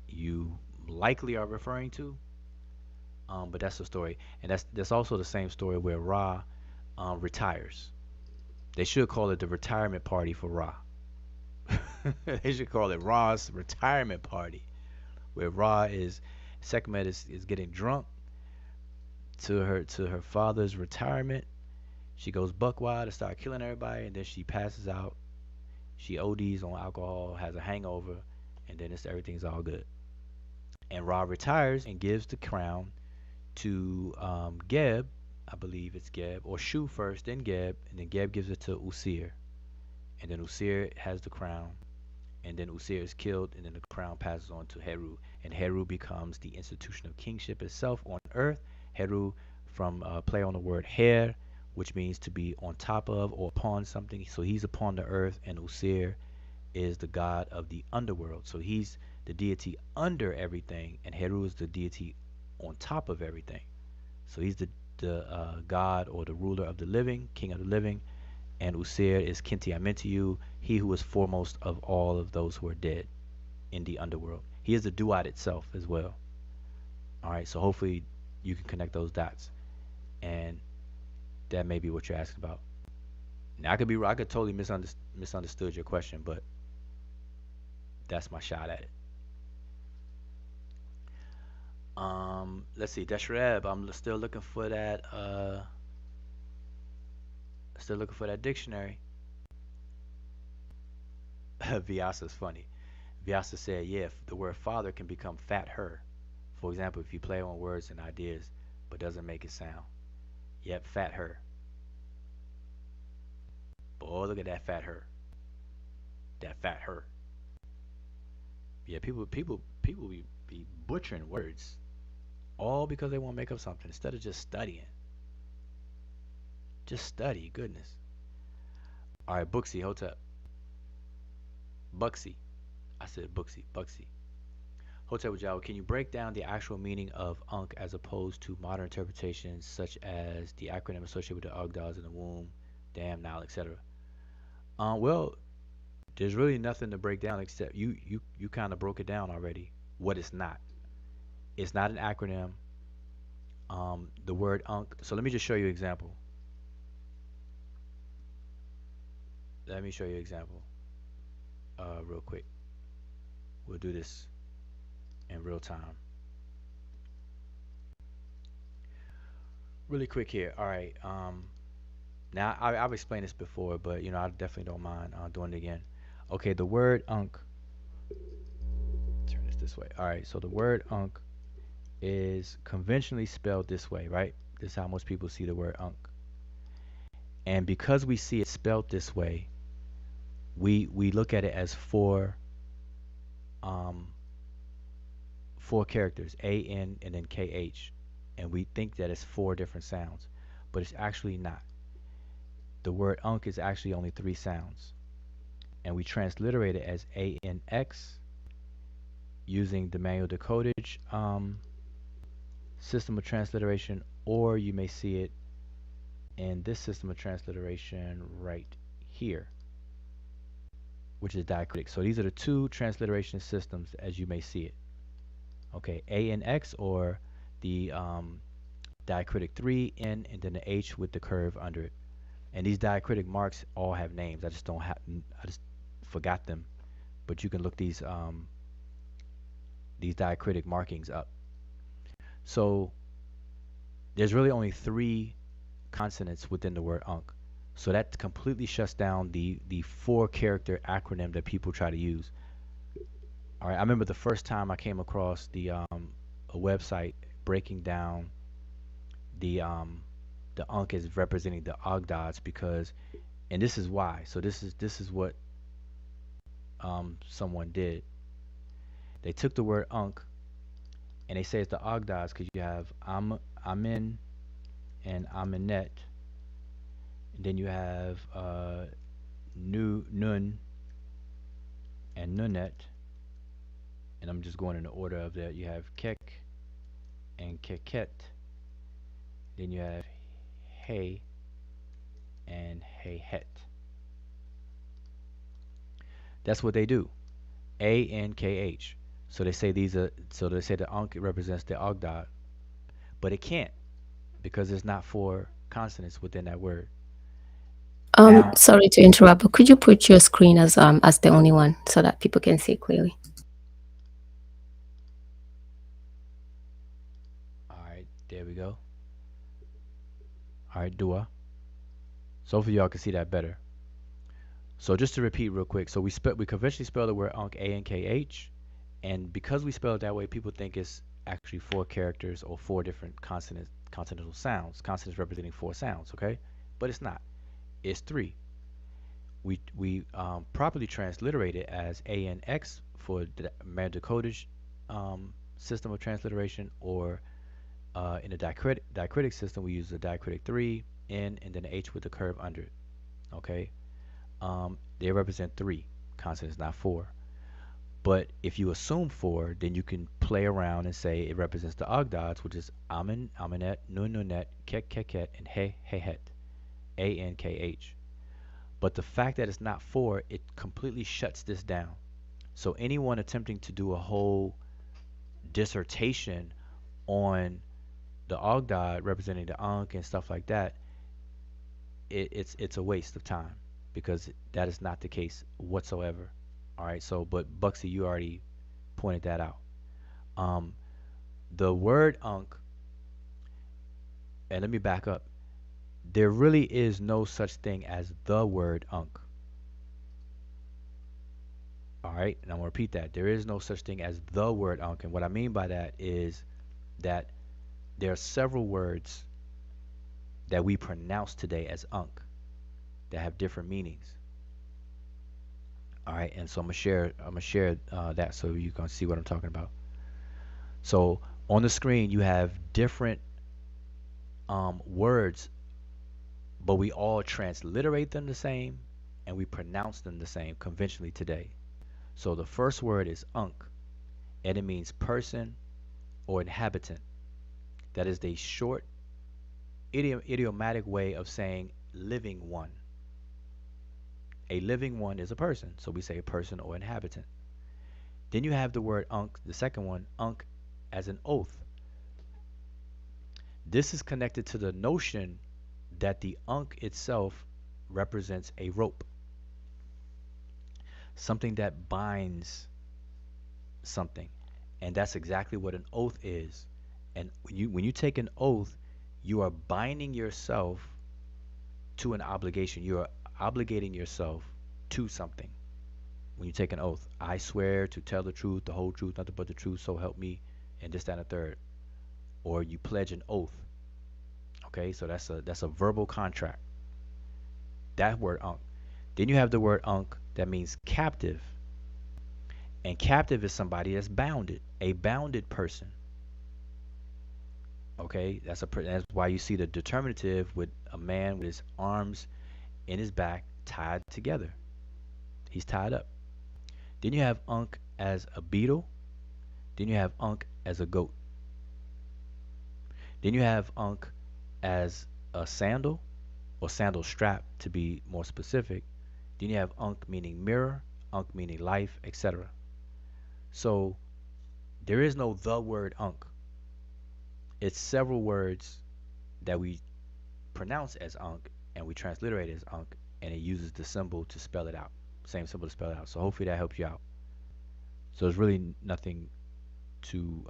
you likely are referring to. But that's the story. And that's also the same story where Ra retires. They should call it the retirement party for Ra. They should call it Ra's retirement party, where Ra is Sekhmet is getting drunk to her father's retirement. She goes buck wild to start killing everybody, and then she passes out. She ODs on alcohol, has a hangover, and then everything's all good. And Ra retires and gives the crown to Geb, I believe it's Geb, or Shu first, then Geb, and then Geb gives it to Usir. And then Usir has the crown, and then Usir is killed, and then the crown passes on to Heru. And Heru becomes the institution of kingship itself on earth. Heru, from play on the word Her, which means to be on top of or upon something. So he's upon the earth, and Usir is the god of the underworld. So he's the deity under everything, and Heru is the deity on top of everything. So he's the god or the ruler of the living, king of the living, and Usir is Kinti Amentiu, he who is foremost of all of those who are dead in the underworld. He is the duat itself as well. All right, so hopefully you can connect those dots, and that may be what you're asking about. Now I could totally misunderstood your question, but that's my shot at it. Let's see, Deshreb, I'm still looking for that dictionary. Vyasa's funny. Vyasa said, yeah, if the word father can become fat her. For example, if you play on words and ideas but doesn't make it sound. Yep, fat her. Boy, look at that fat her. That fat her. Yeah, people be butchering words, all because they want to make up something instead of just studying. Just study, goodness. All right, Booksy, Hotep. Buxy. I said Booksy, Buxy. Hotep Wajawa, can you break down the actual meaning of Ankh as opposed to modern interpretations such as the acronym associated with the Ugdas in the womb, damn, now, etc.? Well, there's really nothing to break down except you kind of broke it down already. What it's not. It's not an acronym. The word Ankh. So let me just show you an example. Let me show you an example. Real quick. We'll do this in real time. Really quick here. All right. Now I've explained this before, but I definitely don't mind doing it again. Okay, the word Ankh. Turn this way. All right. So the word Ankh is conventionally spelled this way, right? This is how most people see the word Ankh. And because we see it spelled this way, we look at it as four characters, A-N and then K-H, and we think that it's four different sounds, but it's actually not. The word Ankh is actually only three sounds, and we transliterate it as A-N-X using the manual decodage system of transliteration, or you may see it in this system of transliteration right here, which is diacritic. So these are the two transliteration systems as you may see it. Okay, A and X, or the diacritic 3, N, and then the H with the curve under it. And these diacritic marks all have names. I just forgot them. But you can look these diacritic markings up. So there's really only three consonants within the word Ankh. So that completely shuts down the four character acronym that people try to use. All right, I remember the first time I came across a website breaking down the um the ankh is representing the Ogdods because, and this is why. So this is what someone did. They took the word ankh and they say it's the Ogdods because you have Amin and Aminet, and then you have Nun and Nunet, and I'm just going in the order of that. You have Kek and Keket, then you have Hey and Heyhet. That's what they do. ANKH. So they say these are. So they say the Ankh represents the Ogdad, but it can't because there's not four consonants within that word. Now, Sorry to interrupt, but could you put your screen as the only one so that people can see clearly? all right, there we go. All right, Dua. So hopefully y'all can see that better. So just to repeat real quick, so we conventionally spell the word Ankh ANKH, and because we spell it that way, people think it's actually four characters or four different consonantal sounds. Consonants representing four sounds, okay? But it's not. It's three. We properly transliterate it as ANX for the Mandicodish system of transliteration, or in the diacritic system, we use the diacritic 3, N, and then the H with the curve under it, okay? They represent three consonants, not four. But if you assume four, then you can play around and say it represents the Ogdods, which is Amin, Aminet, Nun, Nunet, Kek, Keket, and He, Hehet, ANKH. But the fact that it's not four, it completely shuts this down. So anyone attempting to do a whole dissertation on the Ogdad representing the Ankh and stuff like that, it's a waste of time because that is not the case whatsoever. All right. So, but Buxy, you already pointed that out. Um, the word Ankh, and let me back up. There really is no such thing as the word Ankh. All right, and I'm gonna repeat that. There is no such thing as the word Ankh, and what I mean by that is that there are several words that we pronounce today as Ankh that have different meanings. All right, and so I'm gonna share that so you can see what I'm talking about. So on the screen you have different words, but we all transliterate them the same and we pronounce them the same conventionally today. So the first word is Ankh, and it means person or inhabitant. That is the short idiomatic way of saying living one. A living one is a person, so we say a person or inhabitant. Then you have the word Ankh, the second one, Ankh, as an oath. This is connected to the notion that the Ankh itself represents a rope, something that binds something. And that's exactly what an oath is. And when you take an oath, you are binding yourself to an obligation. You are obligating yourself to something. When you take an oath, I swear to tell the truth, the whole truth, nothing but the truth, so help me, and this, that, and the third. Or you pledge an oath. Okay, so that's a verbal contract. That word Ankh. Then you have the word Ankh that means captive. And captive is somebody that's bounded, a bounded person. Okay, that's why you see the determinative with a man with his arms in his back tied together. He's tied up. Then you have Ankh as a beetle. Then you have Ankh as a goat. Then you have Ankh as a sandal or sandal strap to be more specific. Then you have Ankh meaning mirror, Ankh meaning life, etc. So there is no the word Ankh. It's several words that we pronounce as Ankh and we transliterate as Ankh, and it uses the symbol to spell it out. Same symbol to spell it out. So hopefully that helps you out. So it's really to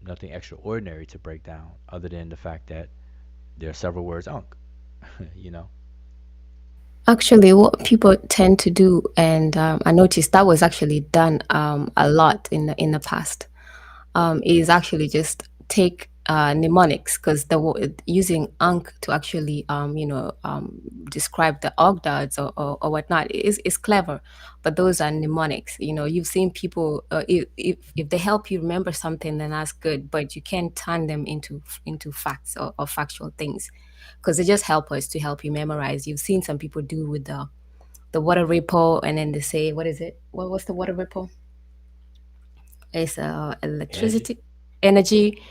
nothing extraordinary to break down, other than the fact that there are several words Ankh. you know. Actually, what people tend to do, and I noticed that was actually done a lot in the past, is actually just take mnemonics, because using ankh to actually describe the ogdods or whatnot is clever, but those are mnemonics. You've seen people, if they help you remember something, then that's good, but you can't turn them into facts or factual things, because they just help us to help you memorize. You've seen some people do with the water ripple, and then they say, what is it, what's the water ripple? It's Energy. electricity, energy.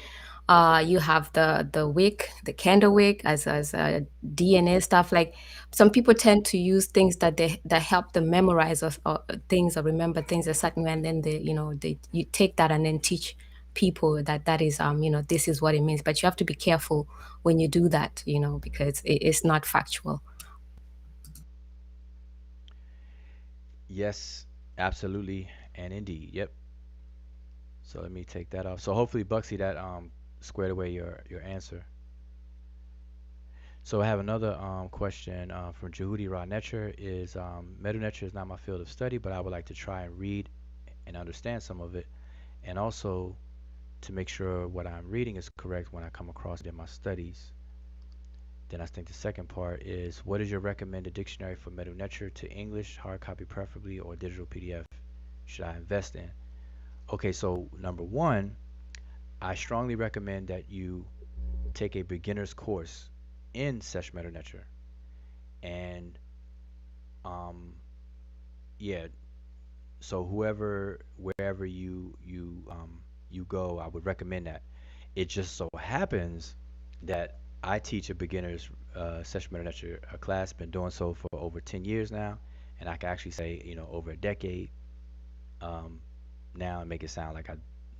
You have the wick, the candle wick, as DNA stuff. Like, some people tend to use things that help them memorize or things, or remember things a certain way, and then you take that and then teach people that is this is what it means. But you have to be careful when you do that, because it's not factual. Yes, absolutely, and indeed. Yep. So let me take that off. So hopefully, Bucksy, that squared away your answer. So I have another question from Jehudi Ra Netcher. Is Medu Netcher is not my field of study, but I would like to try and read and understand some of it, and also to make sure what I'm reading is correct when I come across it in my studies. Then I think the second part is, what is your recommended dictionary for Medu Netcher to English, hard copy preferably, or digital PDF should I invest in? Okay, so number one, I strongly recommend that you take a beginner's course in Sesh Medu Netcher. And um, yeah, so wherever you go, I would recommend that. It just so happens that I teach a beginner's Sesh Medu Netcher class. Been doing so for over 10 years now, and I can actually say, over a decade um, now, and make it sound like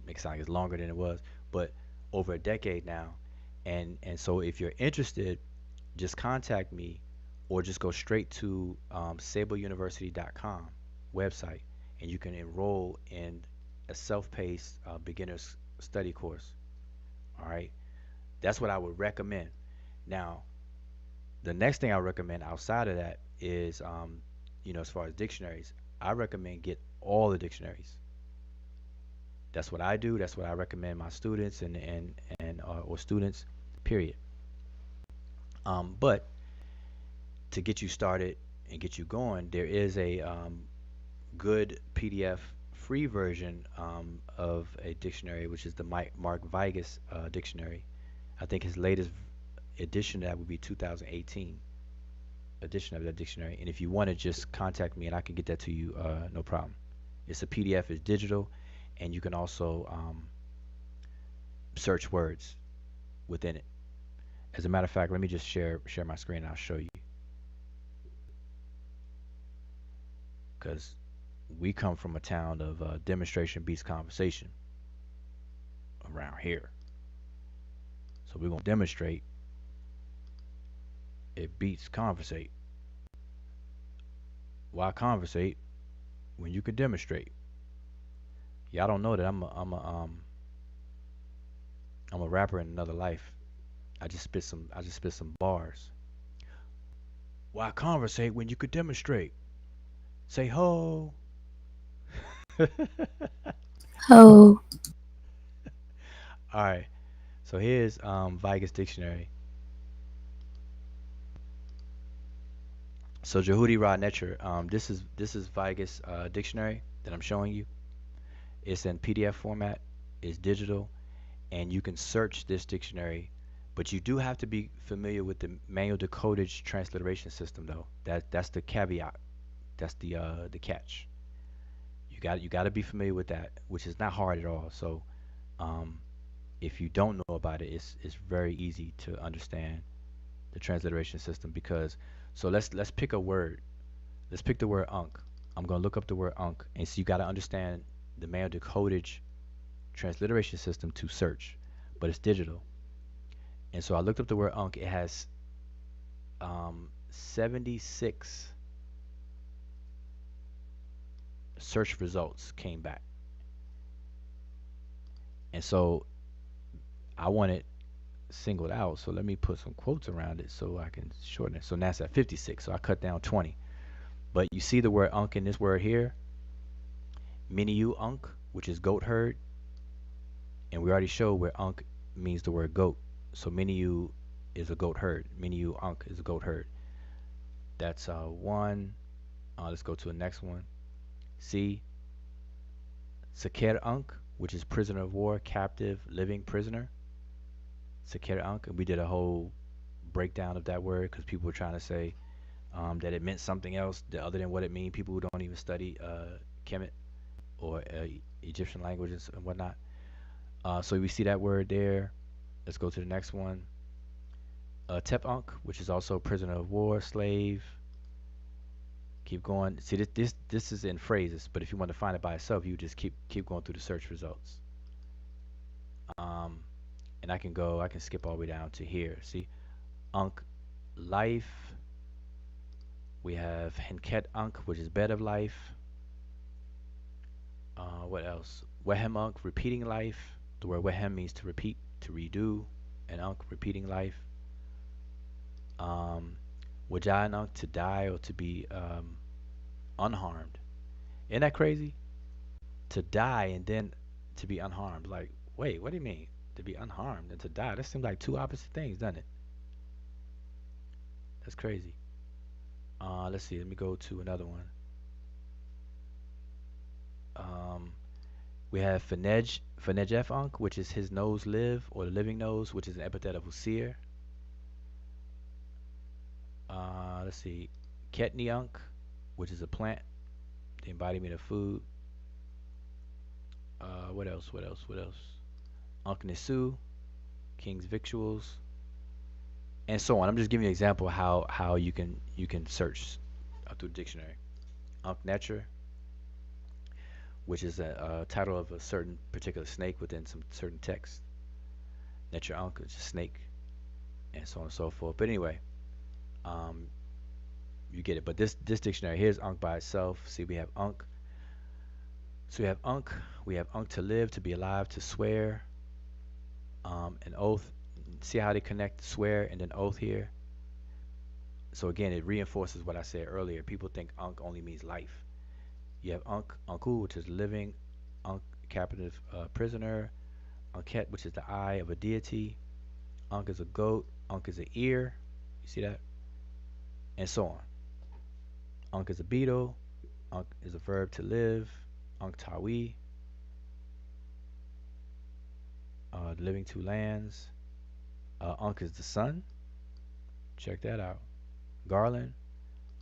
it's longer than it was, but over a decade now. And so if you're interested, just contact me, or just go straight to sableuniversity.com website, and you can enroll in a self-paced beginner's study course. All right, that's what I would recommend. Now, the next thing I recommend outside of that is, as far as dictionaries, I recommend get all the dictionaries. That's what I do. That's what I recommend my students and or students, period. But to get you started and get you going, there is a good PDF free version of a dictionary, which is the Mark Vigus dictionary. I think his latest edition of that would be 2018 edition of that dictionary. And if you want to, just contact me and I can get that to you, no problem. It's a PDF, it's digital, and you can also search words within it. As a matter of fact, let me just share my screen and I'll show you, because we come from a town of demonstration beats conversation around here. So we're gonna demonstrate it beats conversate. Why conversate when you can demonstrate? Y'all don't know that I'm a rapper in another life. I just spit some bars. Why conversate when you could demonstrate? Say ho. Oh. All right. So here's Vigus dictionary. So Jehudi Rod Netcher, this is Vigus dictionary that I'm showing you. It's in PDF format. It's digital, and you can search this dictionary, but you do have to be familiar with the manual decodage transliteration system, though. That's the caveat. That's the catch. You got to be familiar with that, which is not hard at all. So, um, if you don't know about it, it's very easy to understand the transliteration system, because so let's pick a word. Let's pick the word unk. I'm gonna look up the word unk, and so you got to understand the manual decodage transliteration system to search, but it's digital. And so I looked up the word unk. It has 76 search results came back, and so I want it singled out. So let me put some quotes around it so I can shorten it. So now it's at 56. So I cut down 20. But you see the word unk in this word here, Medew unk, which is goat herd, and we already showed where unk means the word goat. So Medew is a goat herd. Medew ankh is a goat herd. That's one. Let's go to the next one. C. Saker ankh, which is prisoner of war, captive, living prisoner. Saker ankh. And we did a whole breakdown of that word because people were trying to say that it meant something else other than what it means. People who don't even study kemet or Egyptian languages and whatnot. So we see that word there. Let's go to the next one. Tep ankh, which is also prisoner of war, slave. Keep going. See, this is in phrases, but if you want to find it by itself, you just keep going through the search results. And I can skip all the way down to here. See, ankh, life. We have henket ankh, which is bed of life. What else? Wehem ankh, repeating life. The word wehem means to repeat, to redo, and ankh, repeating life. Wajayan ankh, to die or to be unharmed. Isn't that crazy? To die and then to be unharmed. Like, wait, what do you mean? To be unharmed and to die? That seems like two opposite things, doesn't it? That's crazy. Let's see. Let me go to another one. We have Fenejef ankh, which is his nose live, or the living nose, which is an epithet of Usir. Let's see. Ketni ankh, which is a plant, the embodiment of food. What else? Ankh Nisu, king's victuals, and so on. I'm just giving you an example of how you can search through the dictionary. Ankh Netcher, which is a title of a certain particular snake within some certain text. Netcher ankh is a snake, and so on and so forth. But anyway, you get it. But this dictionary here's ankh by itself. See, we have ankh. So we have ankh. We have ankh, to live, to be alive, to swear, an oath. See how they connect swear and then oath here? So again, it reinforces what I said earlier. People think ankh only means life. You have ankh, anku, which is living, ankh, captive prisoner, ankhet, which is the eye of a deity, ankh is a goat, ankh is an ear. You see that? And so on. Ankh is a beetle, ankh is a verb to live, ankh tawi, living two lands. Ankh is the sun. Check that out. Garland,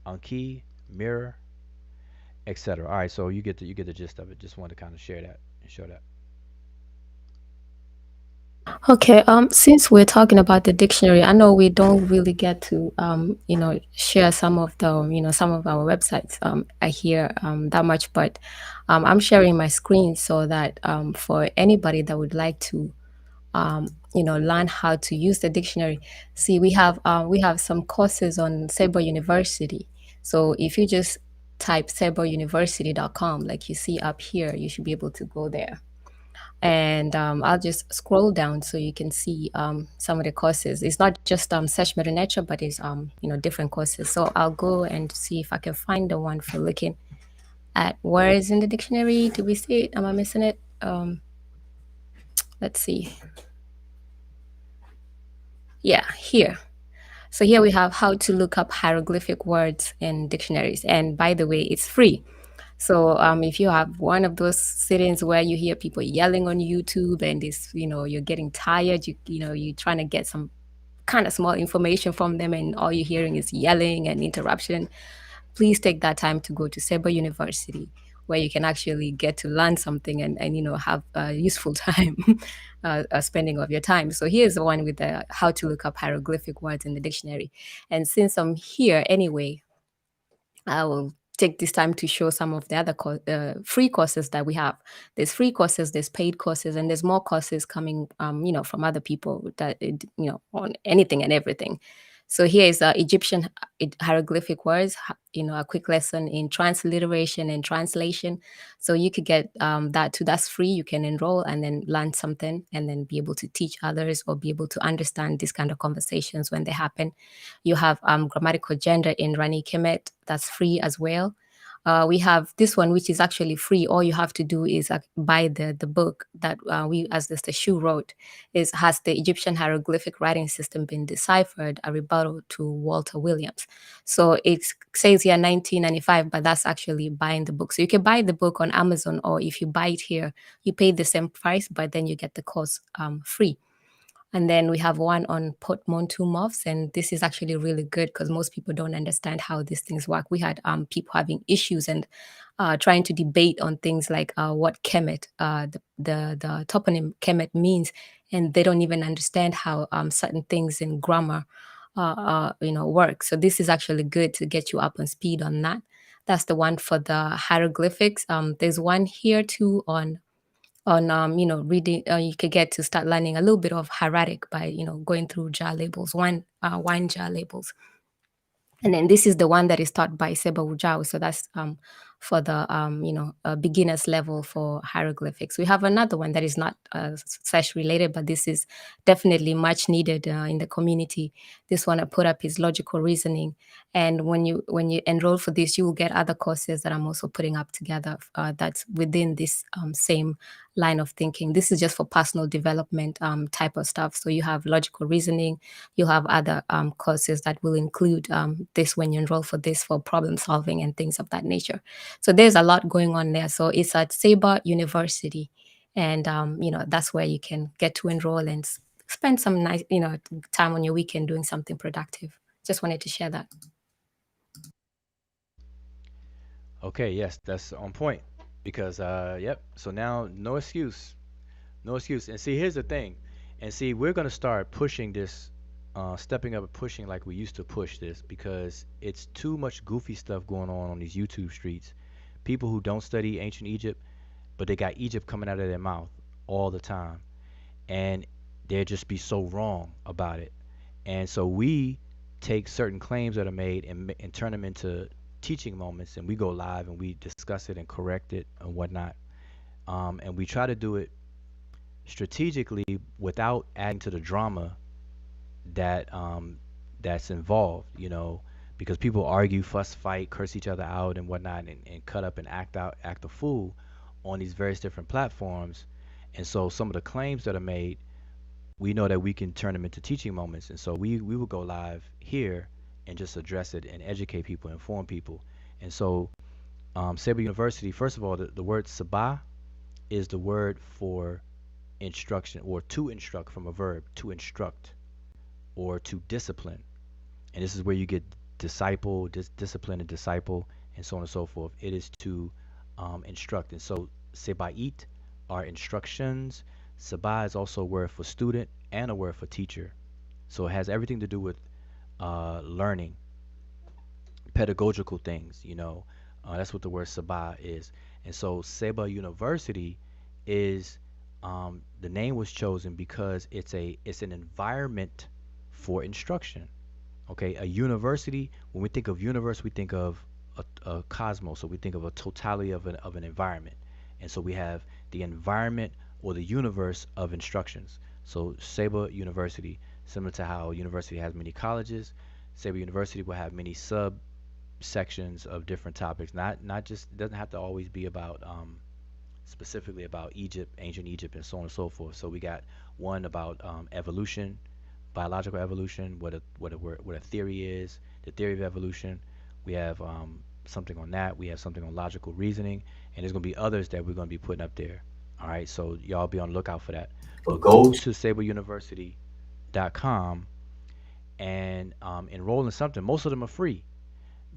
Anki, mirror, etc. All right, so you get the gist of it. Just wanted to kind of share that and show that. Okay, since we're talking about the dictionary, I know we don't really get to, share some of the, some of our websites I hear that much, but I'm sharing my screen so that for anybody that would like to, learn how to use the dictionary. See, we have some courses on Sabre University. So if you just type sabreuniversity.com, like you see up here, you should be able to go there. And I'll just scroll down so you can see some of the courses. It's not just Sesh Netcher, but it's different courses. So I'll go and see if I can find the one for looking at words in the dictionary. Do we see it? Am I missing it? Let's see. Yeah, here. So here we have how to look up hieroglyphic words in dictionaries. And by the way, it's free. So if you have one of those sittings where you hear people yelling on YouTube and this, you're getting tired, you're trying to get some kind of small information from them and all you're hearing is yelling and interruption, please take that time to go to Sabre University, where you can actually get to learn something and have a useful time spending of your time. So here's the one with the how to look up hieroglyphic words in the dictionary. And since I'm here anyway, I will take this time to show some of the other free courses that we have. There's free courses, there's paid courses, and there's more courses coming, from other people that, on anything and everything. So here is Egyptian hieroglyphic words, a quick lesson in transliteration and translation. So you could get that too. That's free. You can enroll and then learn something and then be able to teach others or be able to understand these kind of conversations when they happen. You have grammatical gender in Rani Kemet. That's free as well. We have this one, which is actually free. All you have to do is buy the book that we, as the Shu wrote, is Has the Egyptian Hieroglyphic Writing System Been Deciphered? A Rebuttal to Walter Williams. So it says here 1995, but that's actually buying the book. So you can buy the book on Amazon, or if you buy it here, you pay the same price, but then you get the course free. And then we have one on portmanteau moths, and this is actually really good because most people don't understand how these things work. We had people having issues and trying to debate on things like what kemet, the toponym kemet means, and they don't even understand how certain things in grammar, work. So this is actually good to get you up on speed on that. That's the one for the hieroglyphics. There's one here too on reading. You could get to start learning a little bit of hieratic by going through jar labels, wine jar labels. And then this is the one that is taught by Seba Ujao. So that's for the beginners level for hieroglyphics. We have another one that is not Sesh related, but this is definitely much needed in the community. This one I put up is logical reasoning, and when you enroll for this, you will get other courses that I'm also putting up together that's within this same line of thinking. This is just for personal development type of stuff. So you have logical reasoning, you have other courses that will include this when you enroll for this, for problem solving and things of that nature. So there's a lot going on there. So it's at Sabre University, and that's where you can get to enroll and spend some nice time on your weekend doing something productive. Just wanted to share that. Okay, yes, that's on point. Because yep. So now no excuse. No excuse. And see, here's the thing. And see, we're gonna start pushing this, stepping up and pushing like we used to push this because it's too much goofy stuff going on these YouTube streets. People who don't study ancient Egypt, but they got Egypt coming out of their mouth all the time, and they'll just be so wrong about it. And so we take certain claims that are made and turn them into teaching moments, and we go live and we discuss it and correct it and whatnot. And we try to do it strategically without adding to the drama that's involved, because people argue, fuss, fight, curse each other out and whatnot, and cut up and act a fool on these various different platforms. And so some of the claims that are made, we know that we can turn them into teaching moments. And so we will go live here and just address it and educate people, inform people. And so Sabre University, first of all, the word sabah is the word for instruction, or to instruct, from a verb, to instruct or to discipline. And this is where you get disciple, discipline, and disciple, and so on and so forth. It is to instruct. And so sebait are instructions. Sabah is also a word for student and a word for teacher. So it has everything to do with learning, pedagogical things, that's what the word sabah is. And so Seba University is, the name was chosen because it's an environment for instruction. Okay, a university. When we think of universe, we think of a cosmos. So we think of a totality of an environment. And so we have the environment or the universe of instructions. So Seba University, similar to how university has many colleges, Seba University will have many subsections of different topics. Not just, it doesn't have to always be about specifically about Egypt, ancient Egypt, and so on and so forth. So we got one about evolution, biological evolution, what a theory is, the theory of evolution. We have something on that. We have something on logical reasoning, and there's gonna be others that we're gonna be putting up there. All right, so y'all be on the lookout for that. But go to sabreuniversity.com and enroll in something. Most of them are free.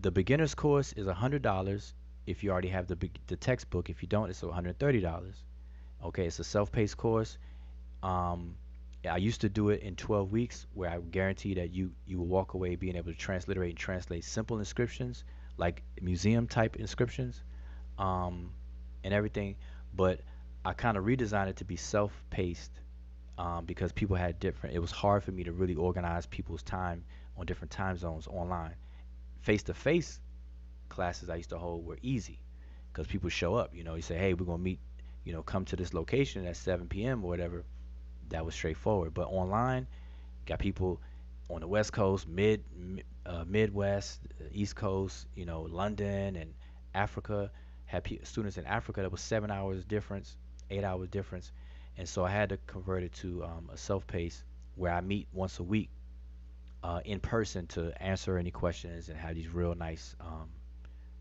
The beginner's course is $100 if you already have the textbook. If you don't, it's $130. Okay, it's a self-paced course. I used to do it in 12 weeks, where I guarantee that you will walk away being able to transliterate and translate simple inscriptions, like museum type inscriptions, and everything. But I kind of redesigned it to be self-paced, because people had different. It was hard for me to really organize people's time on different time zones online. Face-to-face classes I used to hold were easy because people show up. You say, hey, we're gonna meet. Come to this location at 7 p.m. or whatever. That was straightforward. But online, got people on the West Coast, Midwest, East Coast, London and Africa, had students in Africa that was 7 hours difference, 8 hours difference, and so I had to convert it to a self-paced where I meet once a week in person to answer any questions and have these real nice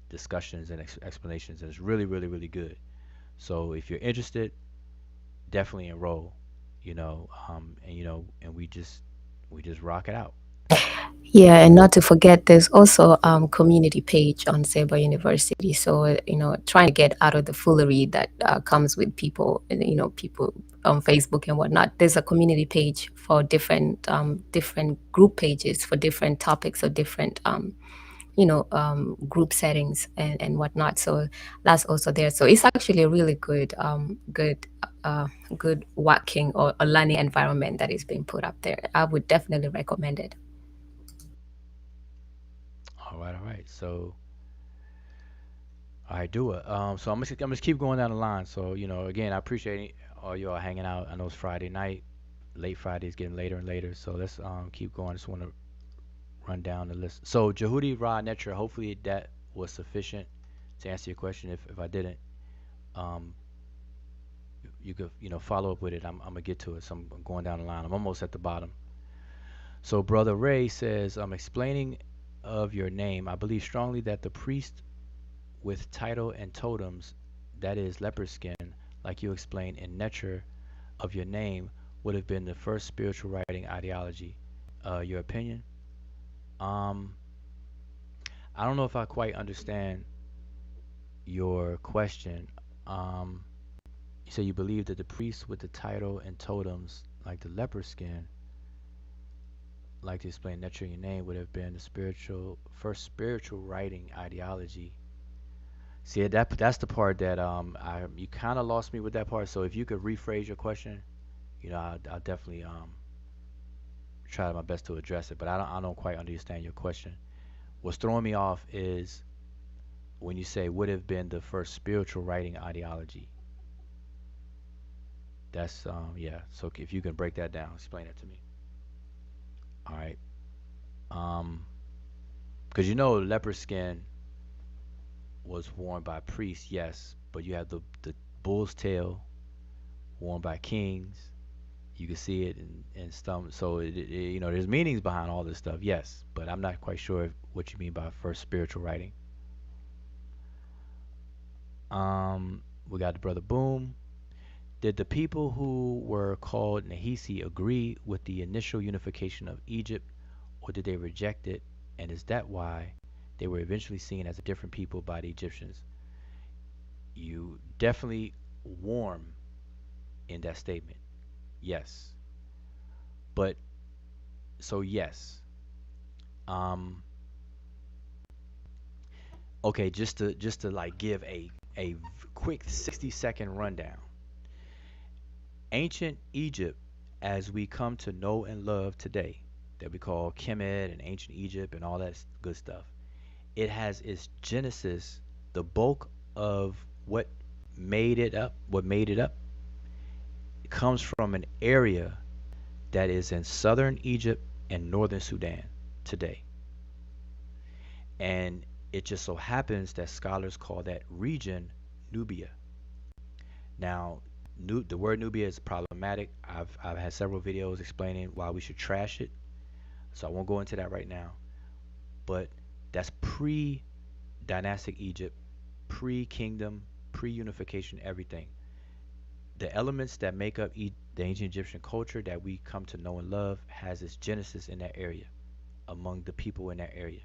discussions and explanations, and it's really, really, really good. So if you're interested, definitely enroll. And we just rock it out. Yeah, and not to forget, there's also community page on Sabre University. So trying to get out of the foolery that comes with people on Facebook and whatnot. There's a community page for different group pages for different topics or different group settings and whatnot. So that's also there. So it's actually a really good working or a learning environment that is being put up there. I would definitely recommend it. All right, all right. So, all right, do it. So I'm just keep going down the line. So, again, I appreciate all y'all hanging out. I know it's Friday night, late Friday is getting later and later. So let's keep going. I just want to run down the list. So Jehudi Ra Netcher, hopefully that was sufficient to answer your question. If I didn't, um, you could follow up with it. I'm gonna get to it. So I'm going down the line. I'm almost at the bottom. So Brother Ray says, I'm explaining of your name. I believe strongly that the priest with title and totems, that is leopard skin, like you explained in Netcher of your name, would have been the first spiritual writing ideology. Your opinion? Um, I don't know if I quite understand your question. Um, you say you believe that the priest with the title and totems, like the leopard skin, like to explain Netcher in your name, would have been the first spiritual writing ideology. See that's the part that you kind of lost me with that part. So if you could rephrase your question, I'll definitely try my best to address it. But I don't quite understand your question. What's throwing me off is when you say would have been the first spiritual writing ideology. That's yeah. So if you can break that down, explain it to me. All right. Um, because leopard skin was worn by priests, yes, but you have the bull's tail worn by kings. You can see it in some. So there's meanings behind all this stuff, yes, but I'm not quite sure what you mean by first spiritual writing. We got the brother Boom. Did the people who were called Nahisi agree with the initial unification of Egypt, or did they reject it? And is that why they were eventually seen as a different people by the Egyptians? You definitely warm in that statement. Yes. But so yes. Um okay, just to like give a quick 60-second rundown. Ancient Egypt as we come to know and love today, that we call Kemet and ancient Egypt and all that good stuff. It has its genesis, the bulk of what what made it up comes from an area that is in southern Egypt and northern Sudan today. And it just so happens that scholars call that region Nubia. Now, the word Nubia is problematic. I've had several videos explaining why we should trash it, so I won't go into that right now. But that's pre-dynastic Egypt, pre-kingdom, pre-unification, everything. The elements that make up the ancient Egyptian culture that we come to know and love has its genesis in that area, among the people in that area.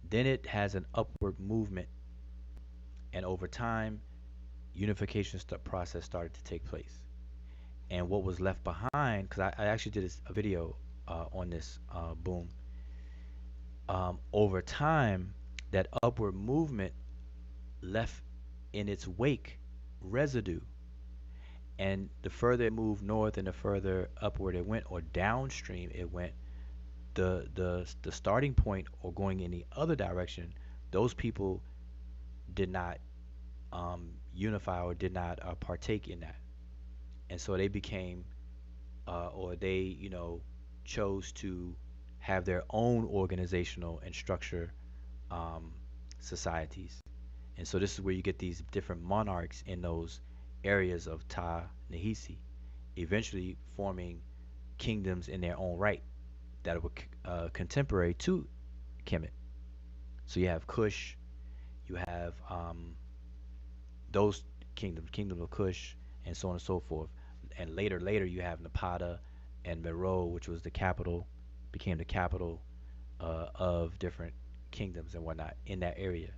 Then it has an upward movement, and over time, unification process started to take place. And what was left behind, because I actually did a video on this, boom. Over time, that upward movement left in its wake residue. And the further it moved north and the further upward it went, or downstream it went, the starting point or going in the other direction, those people did not unify or did not partake in that, and so they became or they chose to have their own organizational and structure um, societies. And so this is where you get these different monarchs in those areas of Ta-Nehisi, eventually forming kingdoms in their own right that were contemporary to Kemet. So you have Kush, you have those kingdoms, kingdom of Kush, and so on and so forth. And later you have Napata and Meroe, which was the capital, became the capital of different kingdoms and whatnot in that area.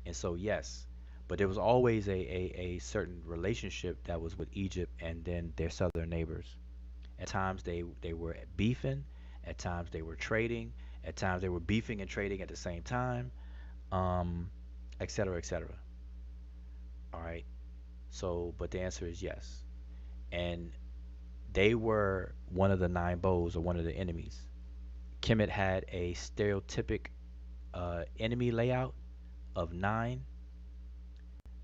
And so yes, but there was always a certain relationship that was with Egypt and then their southern neighbors. At times they were beefing, at times they were trading, at times they were beefing and trading at the same time, et cetera, et cetera. All right. So, but the answer is yes. And they were one of the nine bows or one of the enemies. Kemet had a stereotypic enemy layout of nine,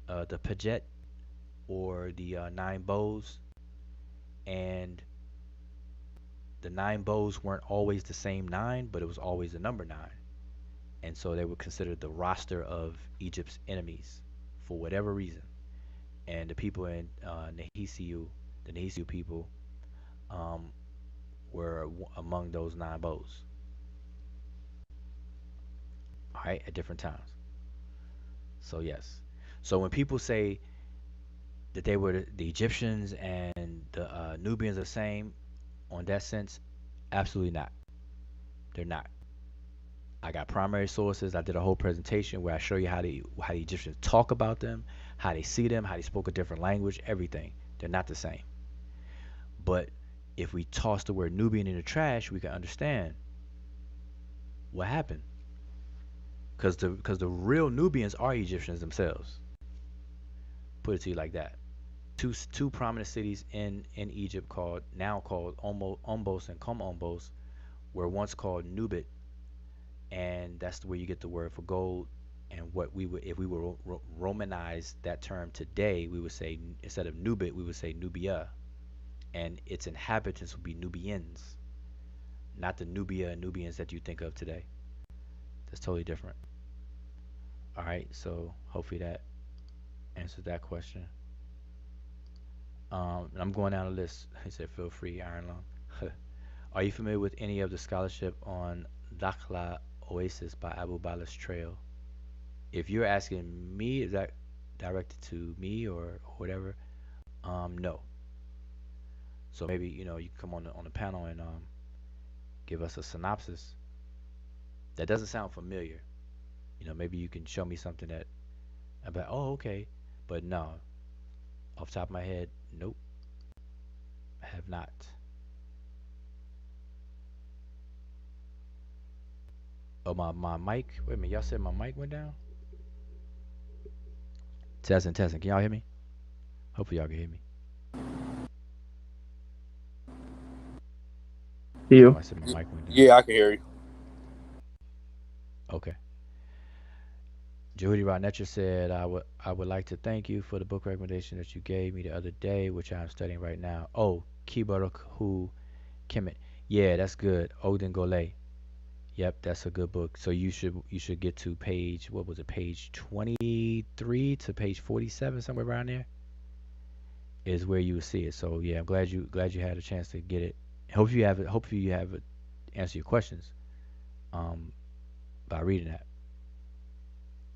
the Paget or the nine bows, and the nine bows weren't always the same nine, but it was always the number nine. And so they were considered the roster of Egypt's enemies for whatever reason. And the people in Nehisiu, the Nehisiu people, um, were among those nine bows. All right, at different times. So yes. So when people say that they were the Egyptians and the Nubians are the same, on that sense, absolutely not. They're not. I got primary sources. I did a whole presentation where I show you how the Egyptians talk about them, how they see them, how they spoke a different language, everything. They're not the same. But if we toss the word Nubian in the trash, we can understand what happened. Because the real Nubians are Egyptians themselves. Put it to you like that. Two prominent cities in Egypt now called Ombos and Kom Ombos were once called Nubit, and that's where you get the word for gold. And what we would, if we were Romanize that term today, we would say, instead of Nubit, we would say Nubia, and its inhabitants would be Nubians, not the Nubia and Nubians that you think of today. That's totally different. All right, so hopefully that answers that question. And I'm going down the list. He said, feel free, Iron Lung. Are you familiar with any of the scholarship on Dakhla Oasis by Abu Balas Trail? If you're asking me, is that directed to me or whatever? No. So maybe you can come on the panel and give us a synopsis. That doesn't sound familiar. Maybe you can show me something that about. Oh, okay, but no. Off the top of my head, nope. I have not. Oh, my mic. Wait a minute. Y'all said my mic went down? Testing. Can y'all hear me? Hopefully y'all can hear me. You. Oh, I said my mic went down. Yeah, I can hear you. Okay. Jehudi Netcher said, I would like to thank you for the book recommendation that you gave me the other day, which I'm studying right now. Oh, Kibaruk Hu Kemet. Yeah, that's good. Odin Gole. Yep, that's a good book. So you should get to page, what was it, page 23 to page 47, somewhere around there, is where you will see it. So yeah, I'm glad you had a chance to get it. Hopefully you have it answer your questions by reading that.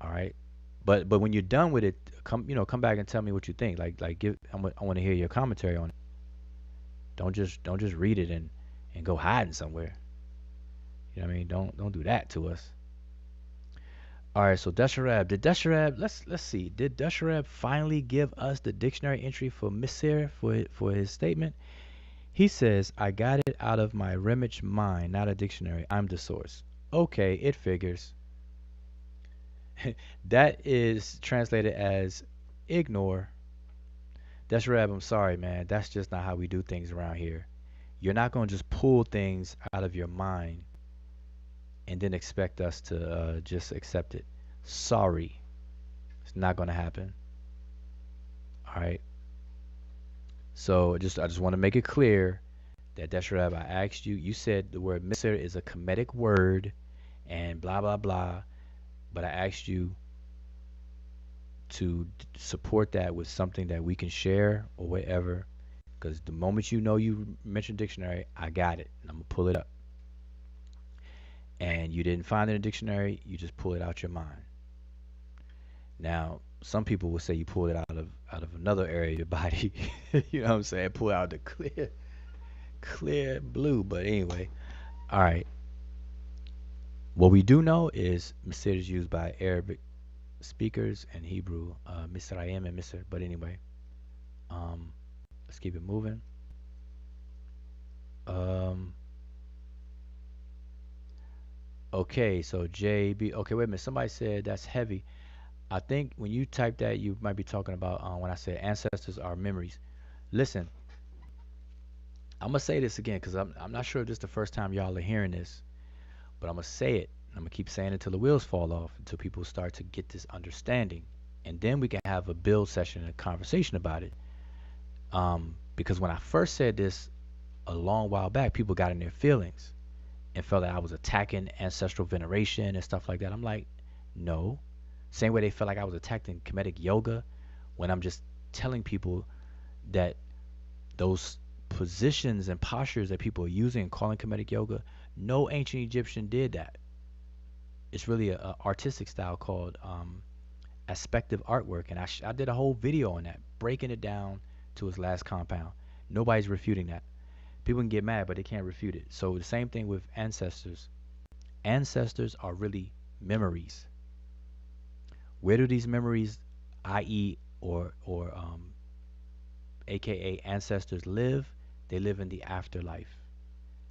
All right. But when you're done with it, come back and tell me what you think. Like I want to hear your commentary on it. Don't just read it and go hiding somewhere. You know what I mean? Don't do that to us. All right, so Desharab, let's see. Did Desharab finally give us the dictionary entry for Misir for his statement? He says, I got it out of my Remich mind, not a dictionary. I'm the source. Okay, it figures. That is translated as ignore. Desharab, I'm sorry, man. That's just not how we do things around here. You're not going to just pull things out of your mind and then expect us to just accept it. Sorry. It's not going to happen. All right. So I just want to make it clear that Desharab, I asked you, you said the word Misr is a Kemetic word and blah, blah, blah. But I asked you, to support that with something that we can share or whatever. Because the moment you know you mentioned dictionary, I got it. And I'm gonna pull it up. And you didn't find it in a dictionary, you just pull it out your mind. Now, some people will say you pull it out of another area of your body. You know what I'm saying? Pull out the clear blue. But anyway, all right. What we do know is Masir is used by Arabic speakers and Hebrew, Misraim and Misr. But anyway, um, let's keep it moving. Um, okay, so JB. Okay, wait a minute. Somebody said that's heavy. I think when you type that, you might be talking about when I said ancestors are memories. Listen, I'm gonna say this again because I'm not sure if this is the first time y'all are hearing this, but I'm gonna say it. I'm gonna keep saying it until the wheels fall off, until people start to get this understanding, and then we can have a build session and a conversation about it. Because when I first said this a long while back, people got in their feelings and felt that I was attacking ancestral veneration and stuff like that. I'm like, no. Same way they felt like I was attacking Kemetic yoga when I'm just telling people that those positions and postures that people are using and calling Kemetic yoga, no ancient Egyptian did that. It's really a artistic style called aspective artwork, and I did a whole video on that, breaking it down to its last compound. Nobody's refuting that. People can get mad, but they can't refute it. So the same thing with ancestors. Ancestors are really memories. Where do these memories, i.e., or aka ancestors, live? They live in the afterlife.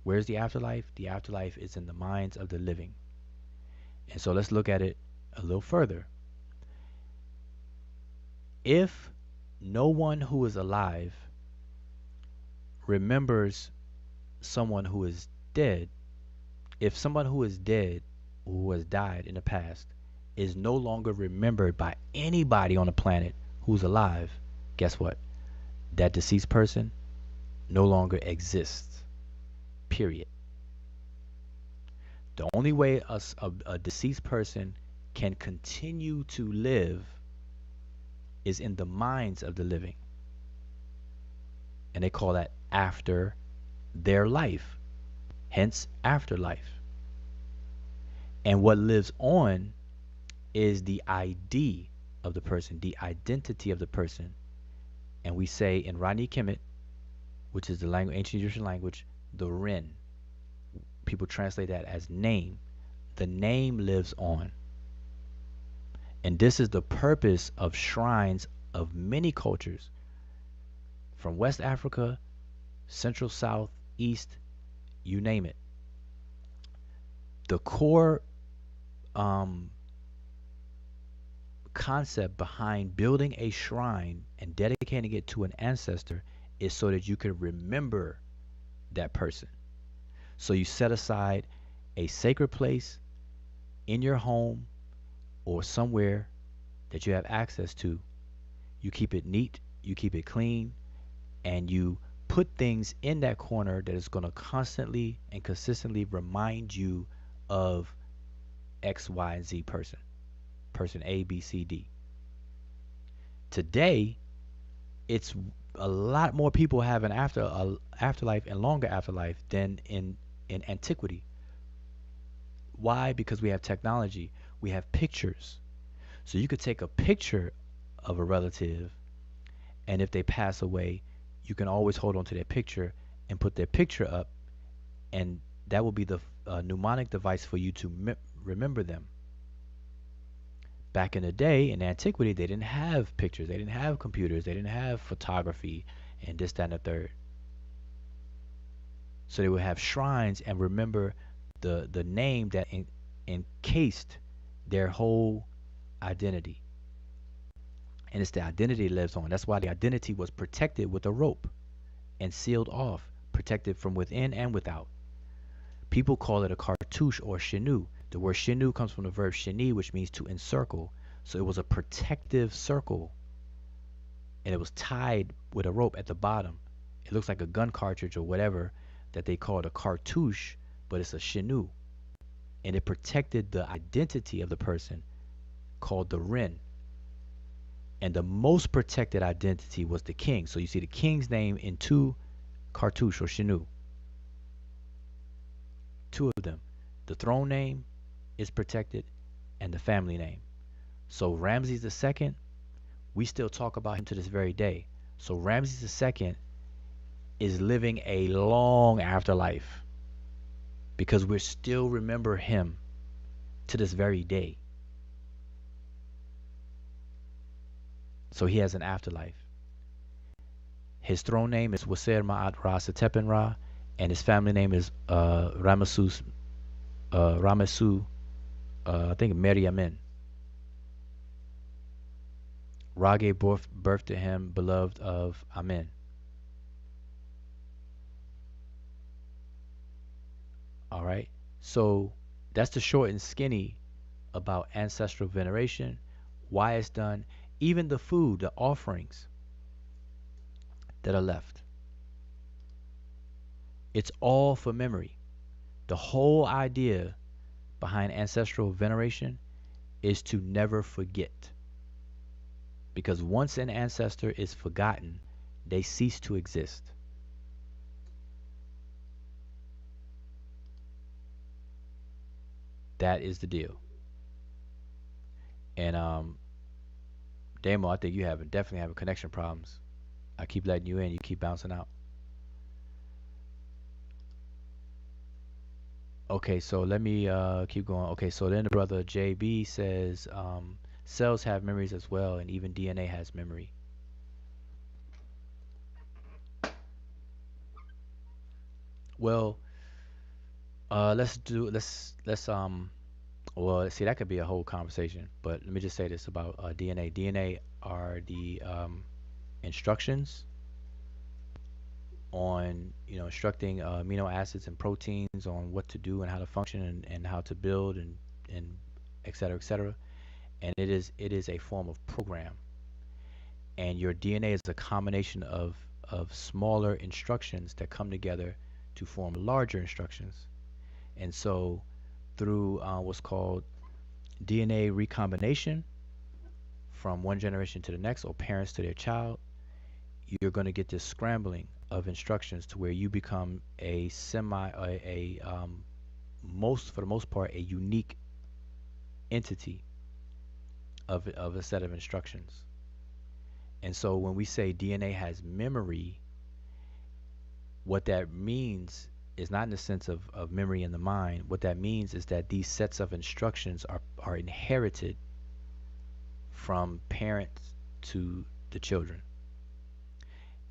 Where's the afterlife? The afterlife is in the minds of the living. And so let's look at it a little further. If no one who is alive remembers someone who is dead, if someone who is dead, who has died in the past, is no longer remembered by anybody on the planet who's alive, guess what? That deceased person no longer exists. Period. The only way a deceased person can continue to live is in the minds of the living. And they call that after their life, hence afterlife. And what lives on is the ID of the person, the identity of the person. And we say in Rani Kemet, which is the language, ancient Egyptian language, the Ren. People translate that as name. The name lives on. And this is the purpose of shrines of many cultures, from West Africa, Central, South, East, you name it. The core concept behind building a shrine and dedicating it to an ancestor is so that you can remember that person. So you set aside a sacred place in your home or somewhere that you have access to. You keep it neat, you keep it clean, and you put things in that corner that is going to constantly and consistently remind you of X, Y, and Z person. Person A, B, C, D. Today, it's a lot more people have an afterlife and longer afterlife than in antiquity. Why? Because we have technology. We have pictures. So you could take a picture of a relative, and if they pass away, you can always hold on to their picture and put their picture up, and that will be the mnemonic device for you to remember them. Back in the day, in antiquity, they didn't have pictures, they didn't have computers, they didn't have photography, and this, that, and the third. So they would have shrines and remember the name that encased their whole identity. And it's the identity that lives on. That's why the identity was protected with a rope and sealed off, protected from within and without. People call it a cartouche or shenu. The word shenu comes from the verb sheni, which means to encircle. So it was a protective circle, and it was tied with a rope at the bottom. It looks like a gun cartridge or whatever that they called a cartouche, but it's a shenu. And it protected the identity of the person, called the Ren. And the most protected identity was the king. So you see the king's name in two cartouche or chenu. Two of them. The throne name is protected and the family name. So Ramses II, we still talk about him to this very day. So Ramses II is living a long afterlife because we still remember him to this very day. So he has an afterlife. His throne name is Waser Ma'at Ra Setepen Ra, and his family name is Ramesu, I think Meriamen. Ra gave birth to him, beloved of Amen. All right. So that's the short and skinny about ancestral veneration, why it's done, even the food, the offerings that are left. It's all for memory. The whole idea behind ancestral veneration is to never forget. Because once an ancestor is forgotten, they cease to exist. That is the deal. And Damo, I think you definitely having connection problems. I keep letting you in, you keep bouncing out. Okay, so let me keep going. Okay, so then the brother JB says cells have memories as well, and even DNA has memory. Well, let's well, see, that could be a whole conversation, but let me just say this about DNA. DNA are the instructions on, instructing amino acids and proteins on what to do and how to function and how to build and et cetera, et cetera. And it is a form of program. And your DNA is a combination of smaller instructions that come together to form larger instructions. And so through what's called DNA recombination from one generation to the next, or parents to their child, you're going to get this scrambling of instructions to where you become for the most part, a unique entity of a set of instructions. And so when we say DNA has memory, what that means is not in the sense of memory in the mind. What that means is that these sets of instructions are inherited from parents to the children.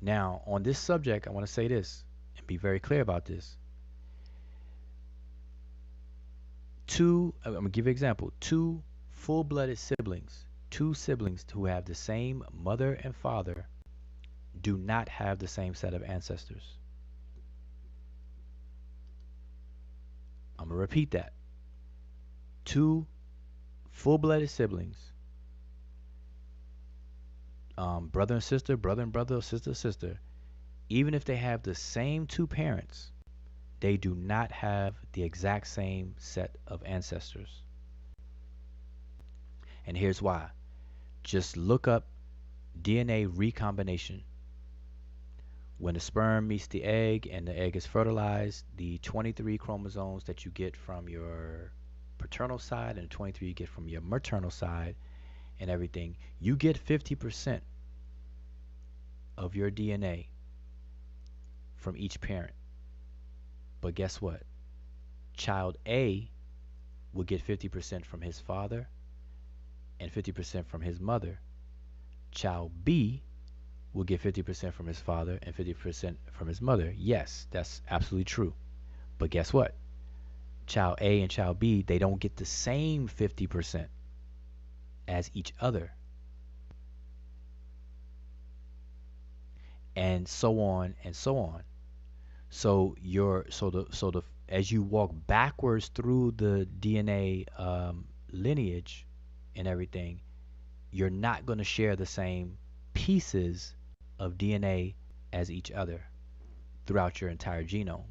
Now, on this subject, I want to say this and be very clear about this. I'm going to give you an example. Two full-blooded siblings, two siblings who have the same mother and father, do not have the same set of ancestors. I'm going to repeat that. Two full-blooded siblings, brother and sister, brother and brother, sister, sister, even if they have the same two parents, they do not have the exact same set of ancestors. And here's why. Just look up DNA recombination. When the sperm meets the egg and the egg is fertilized, the 23 chromosomes that you get from your paternal side and the 23 you get from your maternal side and everything, you get 50% of your DNA from each parent. But guess what? Child A will get 50% from his father and 50% from his mother. Child B will get 50% from his father and 50% from his mother. Yes, that's absolutely true. But guess what? Child A and child B, they don't get the same 50% as each other. And so on and so on. So as you walk backwards through the DNA lineage and everything, you're not going to share the same pieces of DNA as each other throughout your entire genome.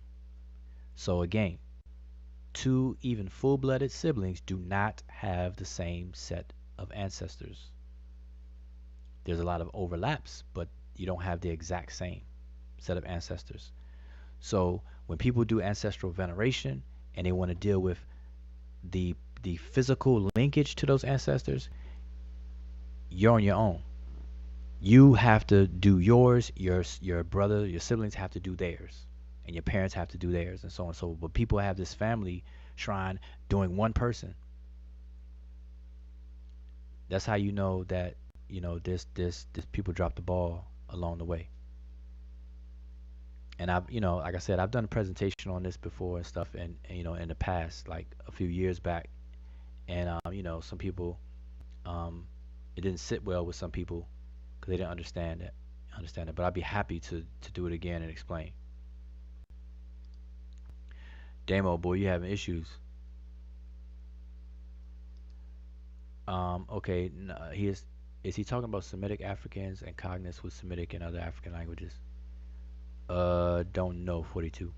So again, two even full-blooded siblings do not have the same set of ancestors. There's a lot of overlaps, but you don't have the exact same set of ancestors. So when people do ancestral veneration and they want to deal with the the physical linkage to those ancestors, you're on your own. You have to do yours. Your brother, your siblings have to do theirs, and your parents have to do theirs, and so on and so forth. But people have this family shrine doing one person. That's how you know that this people drop the ball along the way. And I've like I said, I've done a presentation on this before and stuff, and in the past, like a few years back, and some people, um, it didn't sit well with some people because they didn't understand it. But I'd be happy to do it again and explain. Damo, boy, you having issues. Okay, is he talking about Semitic Africans and cognates with Semitic and other African languages? Don't know. 42.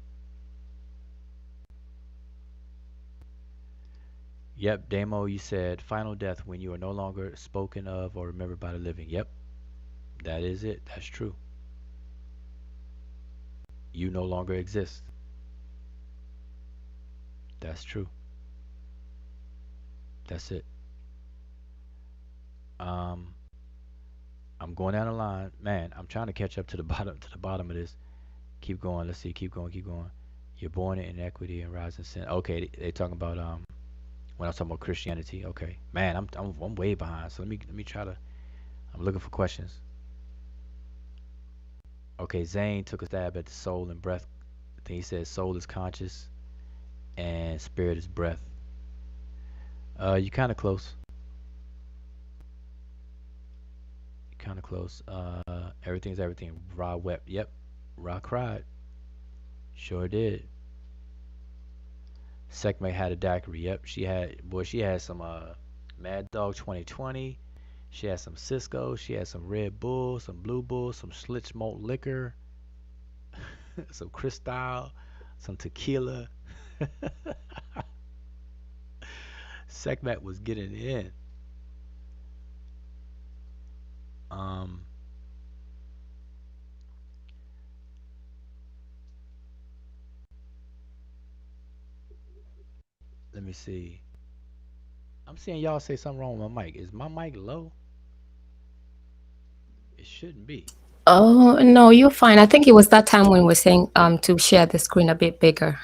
Yep, Damo, you said final death when you are no longer spoken of or remembered by the living. Yep, that is it. That's true. You no longer exist. That's true. That's it. Um, I'm going down the line, man. I'm trying to catch up to the bottom of this. Keep going. Let's see. Keep going. Keep going. You're born in inequity and rise in sin. Okay, they talking about when I was talking about Christianity. Okay, man, I'm way behind. So let me try to. I'm looking for questions. Okay, Zane took a stab at the soul and breath. I think he said soul is conscious and spirit is breath. You kind of close. You kind of close. Everything's everything. Ra wept. Yep. Ra cried. Sure did. Sekhmet had a daiquiri. Yep. She had some Mad Dog 2020. She had some Cisco. She had some Red Bull, some Blue Bull, some Schlitz malt liquor, some Cristal, some tequila. Sekhmet was getting in. Um, Let me see. I'm seeing y'all say something wrong with my mic. Is my mic low? It shouldn't be. Oh, no, you're fine. I think it was that time when we are saying to share the screen a bit bigger.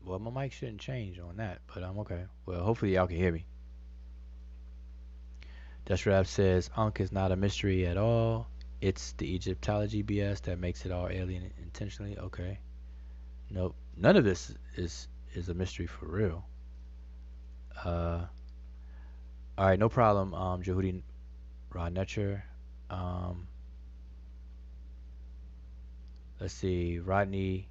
Well, my mic shouldn't change on that, but I'm okay. Well, hopefully y'all can hear me. Destrab says Ankh is not a mystery at all. It's the Egyptology BS that makes it all alien intentionally. Okay. Nope. None of this is a mystery for real. Uh, all right, no problem. Jehudi Netcher. Um, let's see. Rodney.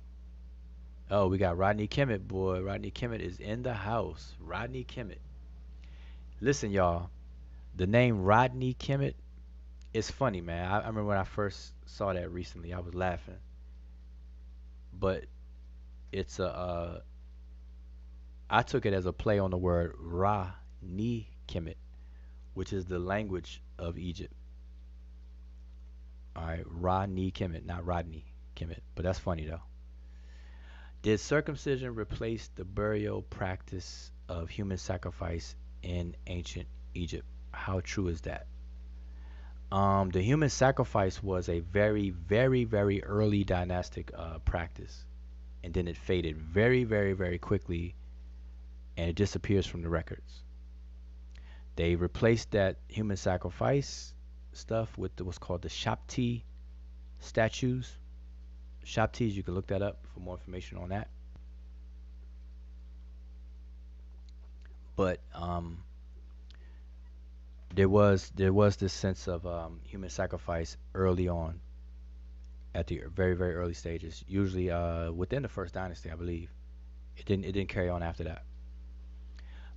Oh, we got Rodney Kemet, boy. Rodney Kemet is in the house. Rodney Kemet. Listen, y'all. The name Rodney Kemet is funny, man. I remember when I first saw that recently. I was laughing, but it's I took it as a play on the word Ra Ni Kemet, which is the language of Egypt. All right, Ra Ni Kemet, not Rodney Kemet, but that's funny though. Did circumcision replace the burial practice of human sacrifice in ancient Egypt? How true is that? The human sacrifice was a very, very, very early dynastic practice, and then it faded very, very, very quickly, and it disappears from the records. They replaced that human sacrifice stuff with what's called the Shapti statues. Shaptis, you can look that up for more information on that. But there was this sense of human sacrifice early on, at the very, very early stages, usually within the first dynasty, I believe. It didn't carry on after that.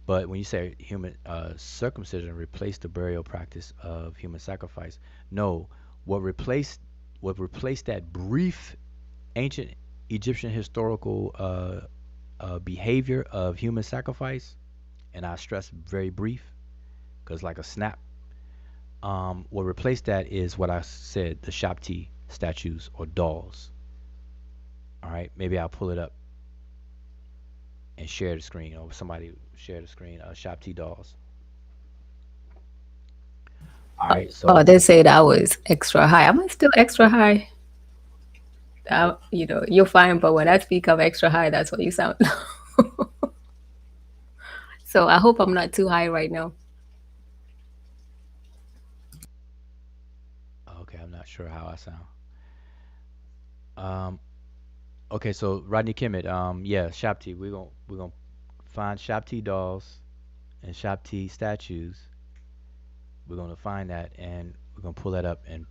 But when you say human circumcision replaced the burial practice of human sacrifice, no. What replaced that brief ancient Egyptian historical behavior of human sacrifice, and I stress very brief, because like a snap. What replaced that is what I said, the Shapti statues or dolls. All right, maybe I'll pull it up and share the screen, or somebody share the screen. Shapti dolls. All right, Oh, so they said I was extra high. Am I still extra high? You're fine, but when I speak of extra high, that's what you sound. So I hope I'm not too high right now. okay, I'm not sure how I sound. Um, okay, so Rodney Kimmett, yeah, Shapti. We're gonna find Shapti dolls and Shapti statues. We're gonna find that and we're gonna pull that up and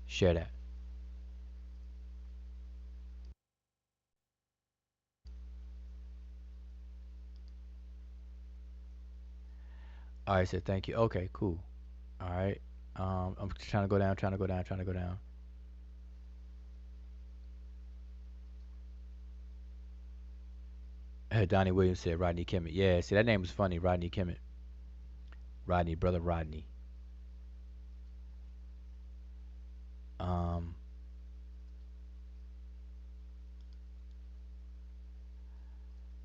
share that. All right, so thank you. Okay, cool. All right. I'm trying to go down, trying to go down, trying to go down. Donnie Williams said Rodney Kimmett. Yeah, see that name was funny, Rodney Kimmett. Rodney, brother Rodney. Um,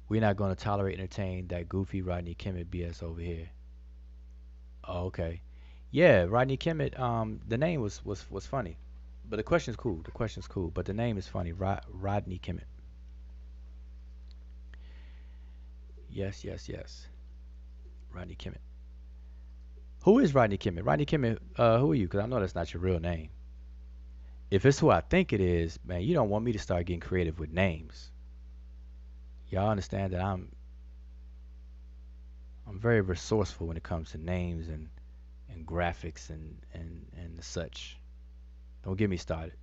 we're not going to tolerate entertain that goofy Rodney Kimmett BS over here. Oh, okay. Yeah, Rodney Kimmett. The name was funny, but the question's cool. The question's cool, but the name is funny. Rodney Kimmett. Yes, yes, yes. Rodney Kimmett. Who is Rodney Kimmett? Rodney Kimmett. Who are you? Because I know that's not your real name. If it's who I think it is, man, you don't want me to start getting creative with names. Y'all understand that I'm very resourceful when it comes to names and graphics and such. Don't get me started.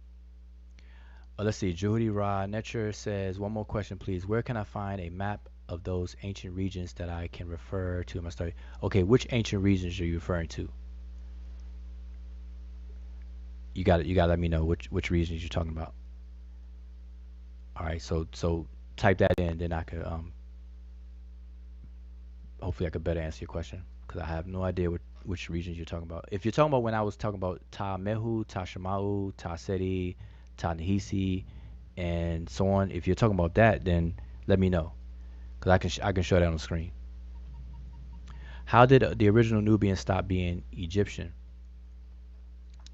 Let's see. Judy Ra Netcher says, one more question, please. Where can I find a map of those ancient regions that I can refer to in my study? Okay, which ancient regions are you referring to? You got to let me know which regions you're talking about. All right, so type that in, then I could hopefully I could better answer your question because I have no idea which regions you're talking about. If you're talking about when I was talking about Ta Mehu, Ta Shemau, Ta Seti, Ta Nahisi, and so on, if you're talking about that, then let me know because I can show that on the screen. How did the original Nubians stop being Egyptian?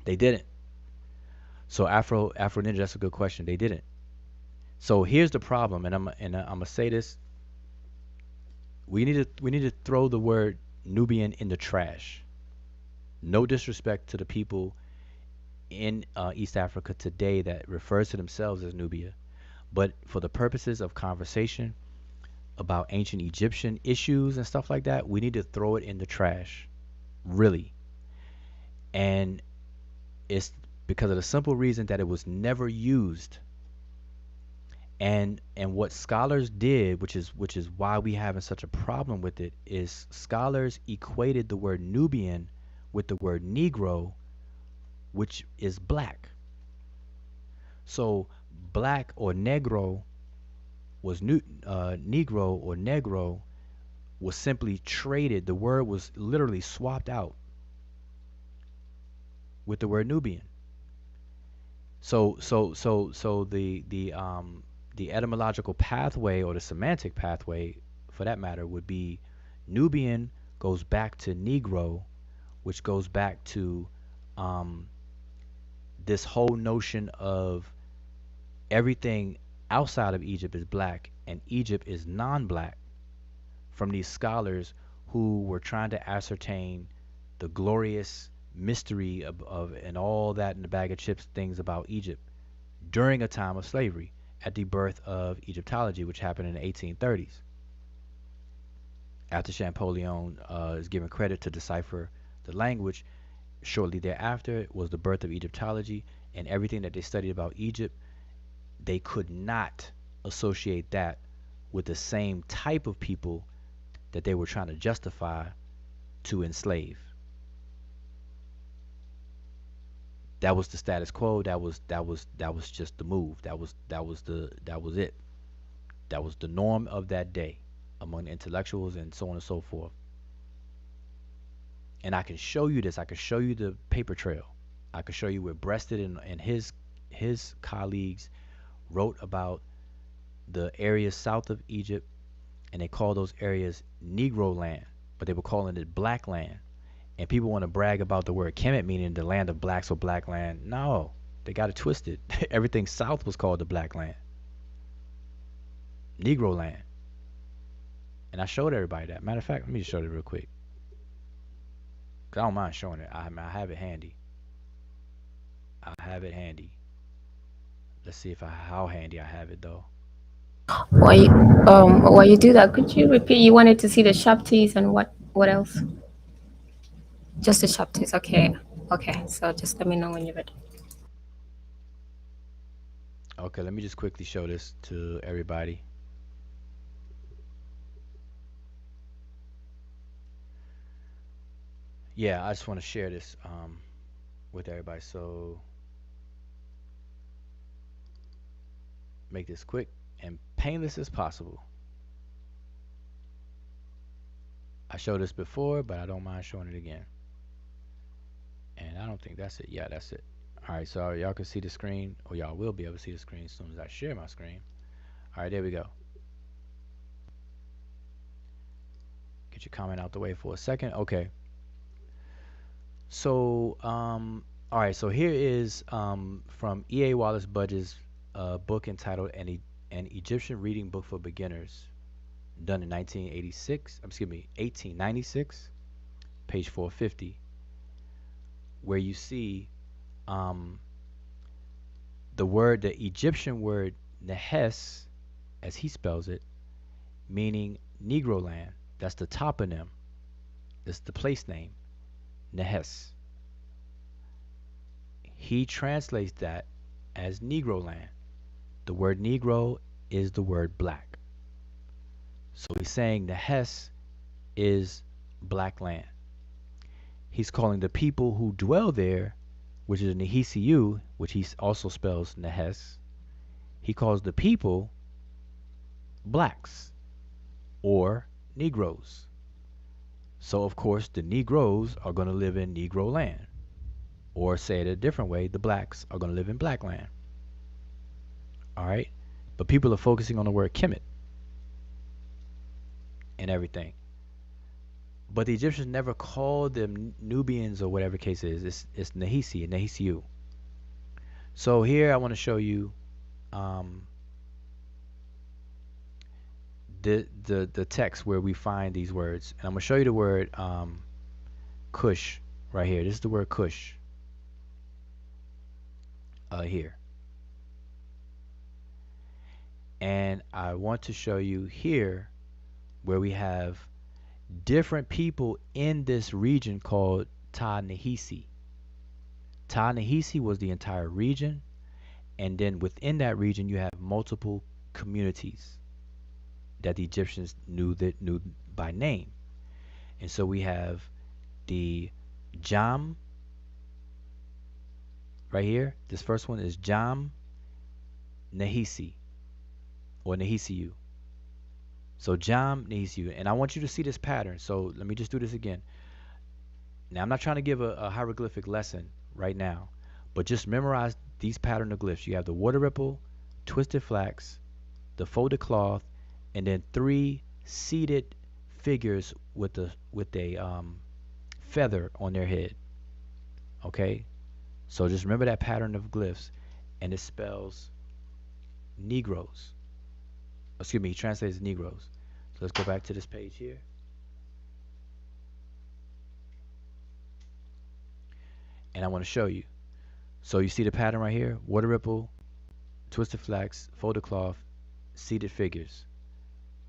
They didn't. So Afro Ninja, that's a good question. They didn't. So here's the problem, and I'm gonna say this. We need to throw the word Nubian in the trash. No disrespect to the people in East Africa today that refers to themselves as Nubia, but for the purposes of conversation about ancient Egyptian issues and stuff like that, we need to throw it in the trash, really. And it's because of the simple reason that it was never used. And what scholars did, which is why we having such a problem with it, is scholars equated the word Nubian with the word Negro, which is black. So black or negro was negro or negro was simply traded. The word was literally swapped out with the word Nubian. So the etymological pathway or the semantic pathway, for that matter, would be Nubian goes back to Negro, which goes back to um, this whole notion of everything outside of Egypt is black and Egypt is non-black from these scholars who were trying to ascertain the glorious mystery of and all that in the bag of chips things about Egypt during a time of slavery at the birth of Egyptology, which happened in the 1830s. After Champollion is given credit to decipher the language, shortly thereafter was the birth of Egyptology, and everything that they studied about Egypt, they could not associate that with the same type of people that they were trying to justify to enslave. That was the status quo. That was just the move. That was it. That was the norm of that day among the intellectuals and so on and so forth. And I can show you this. I can show you the paper trail. I can show you where Breasted and his colleagues wrote about the areas south of Egypt, and they call those areas Negro land, but they were calling it black land. And people want to brag about the word Kemet meaning the land of blacks or black land. No, they got it twisted. Everything south was called the black land, Negro land. And I showed everybody that. Matter of fact, let me just show it real quick. Cause I don't mind showing it. I have it handy. I have it handy. Let's see if how handy I have it though. While you do that, could you repeat? You wanted to see the sharp teas and what else? Just the sharp teas. Okay. Okay. So just let me know when you're ready. Okay, let me just quickly show this to everybody. Yeah, I just want to share this with everybody. So make this quick and painless as possible. I showed this before, but I don't mind showing it again. And I don't think that's it. Yeah, that's it. All right, so y'all can see the screen, or y'all will be able to see the screen as soon as I share my screen. All right, there we go. Get your comment out the way for a second. Okay. So, all right. So here is from E.A. Wallace Budge's book entitled An Egyptian Reading Book for Beginners, done in 1896, page 450, where you see the Egyptian word Nehes, as he spells it, meaning Negro land. That's the toponym. That's the place name, Nehes. He translates that as Negro land. The word Negro is the word black. So he's saying Nehes is black land. He's calling the people who dwell there, which is Nehisiu, which he also spells Nehes. He calls the people blacks or Negroes. So of course the Negroes are going to live in Negro land. Or say it a different way, the blacks are going to live in black land. All right? But people are focusing on the word Kemet and everything. But the Egyptians never called them Nubians or whatever the case is. It's Nehisi and Nehisiu. So here I want to show you the text where we find these words. And I'm going to show you the word Cush right here. This is the word Cush here. And I want to show you here where we have different people in this region called Ta-Nehisi. Ta-Nehisi was the entire region, and then within that region you have multiple communities that the Egyptians knew by name. And so we have the Jam right here. This first one is Jam Nehisi or Nehisiu. So Jam Nehisiu. And I want you to see this pattern. So let me just do this again. Now I'm not trying to give a hieroglyphic lesson right now, but just memorize these pattern of glyphs. You have the water ripple, twisted flax, the folded cloth, and then 3 seated figures with a feather on their head. Okay? So just remember that pattern of glyphs, and it spells Negroes. Excuse me, he translates Negroes. So let's go back to this page here. And I want to show you. So you see the pattern right here? Water ripple, twisted flax, folded cloth, seated figures.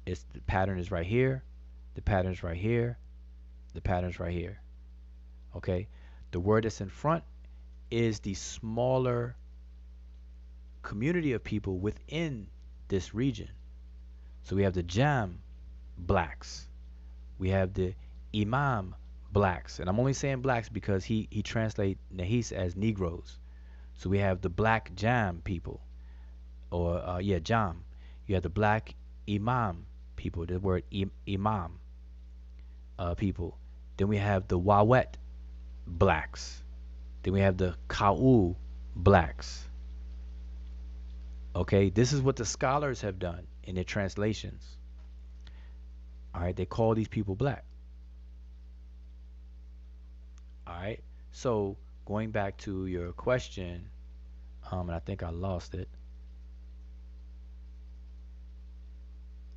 The pattern is right here. The pattern is right here. The pattern is right here. Okay? The word that's in front is the smaller community of people within this region. So we have the Jam blacks. We have the Imam blacks. And I'm only saying blacks because he translates Nehis as Negroes. So we have the black Jam people. Or, Jam. You have the black Imam people. The word Imam people. Then we have the Wawet blacks. Then we have the Kau blacks. Okay, this is what the scholars have done in their translations. All right, they call these people black. All right, so going back to your question, and I think I lost it.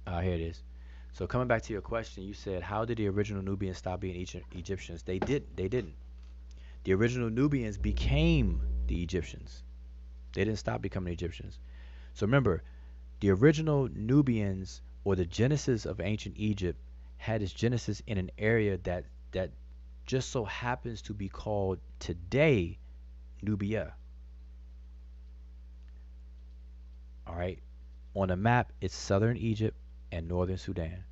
Here it is. So coming back to your question, you said, how did the original Nubians stop being Egyptians? They didn't. The original Nubians became the Egyptians. They didn't stop becoming Egyptians. So remember, the original Nubians, or the genesis of ancient Egypt, had its genesis in an area that just so happens to be called today Nubia. All right. On the map, it's southern Egypt and northern Sudan.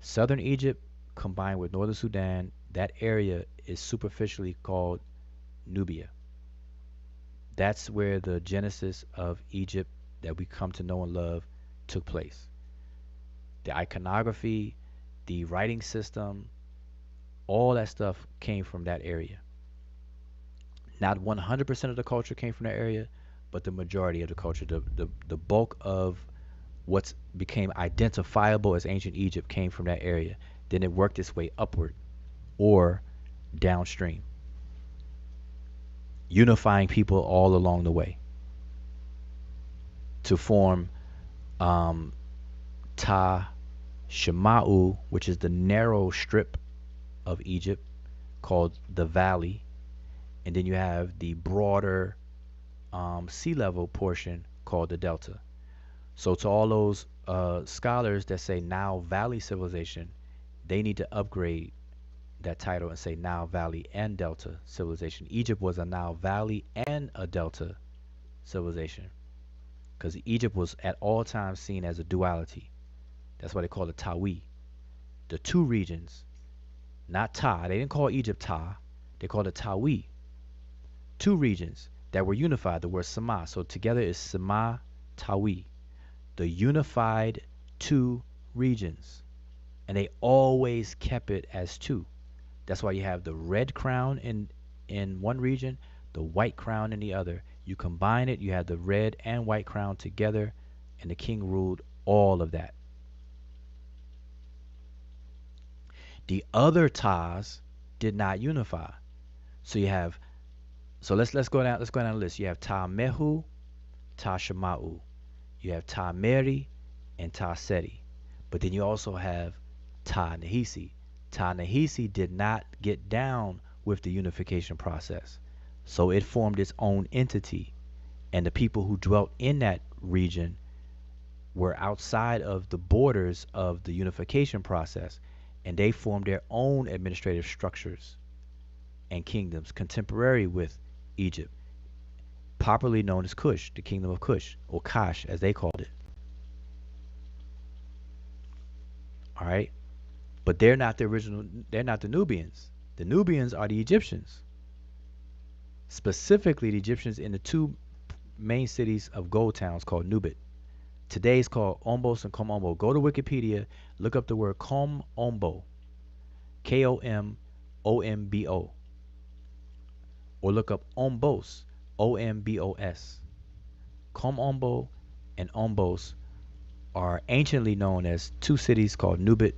Southern Egypt combined with northern Sudan, that area is superficially called Nubia. That's where the genesis of Egypt that we come to know and love took place. The iconography, the writing system, all that stuff came from that area. Not 100% of the culture came from that area, but the majority of the culture, the bulk of what became identifiable as ancient Egypt came from that area. Then it worked its way upward or downstream, unifying people all along the way to form Ta Shema'u, which is the narrow strip of Egypt called the valley. And then you have the broader sea level portion called the delta. So to all those scholars that say Nile Valley civilization, they need to upgrade that title and say Nile Valley and Delta civilization. Egypt was a Nile Valley and a Delta civilization, because Egypt was at all times seen as a duality. That's why they call it Tawi. The two regions, not Ta. They didn't call Egypt Ta. They called it Tawi. Two regions that were unified. The word Sama. So together is Sama Tawi. The unified two regions. And they always kept it as two. That's why you have the red crown in one region, the white crown in the other. You combine it, you have the red and white crown together, and the king ruled all of that. The other Tas did not unify. So you have, so let's go down the list. You have Ta Mehu, Ta Shema'u. You have Ta Meri and Ta Seti. But then you also have Ta Nahisi. Ta Nahisi did not get down with the unification process. So it formed its own entity. And the people who dwelt in that region were outside of the borders of the unification process. And they formed their own administrative structures and kingdoms contemporary with Egypt, popularly known as Kush, the kingdom of Kush, or Kash as they called it. All right. But they're not the original, they're not the Nubians. The Nubians are the Egyptians. Specifically, the Egyptians in the two main cities of gold towns called Nubit. Today it's called Ombos and Komombo. Go to Wikipedia, look up the word Komombo, Komombo, or look up Ombos, Ombos. Komombo and Ombos are anciently known as two cities called Nubit.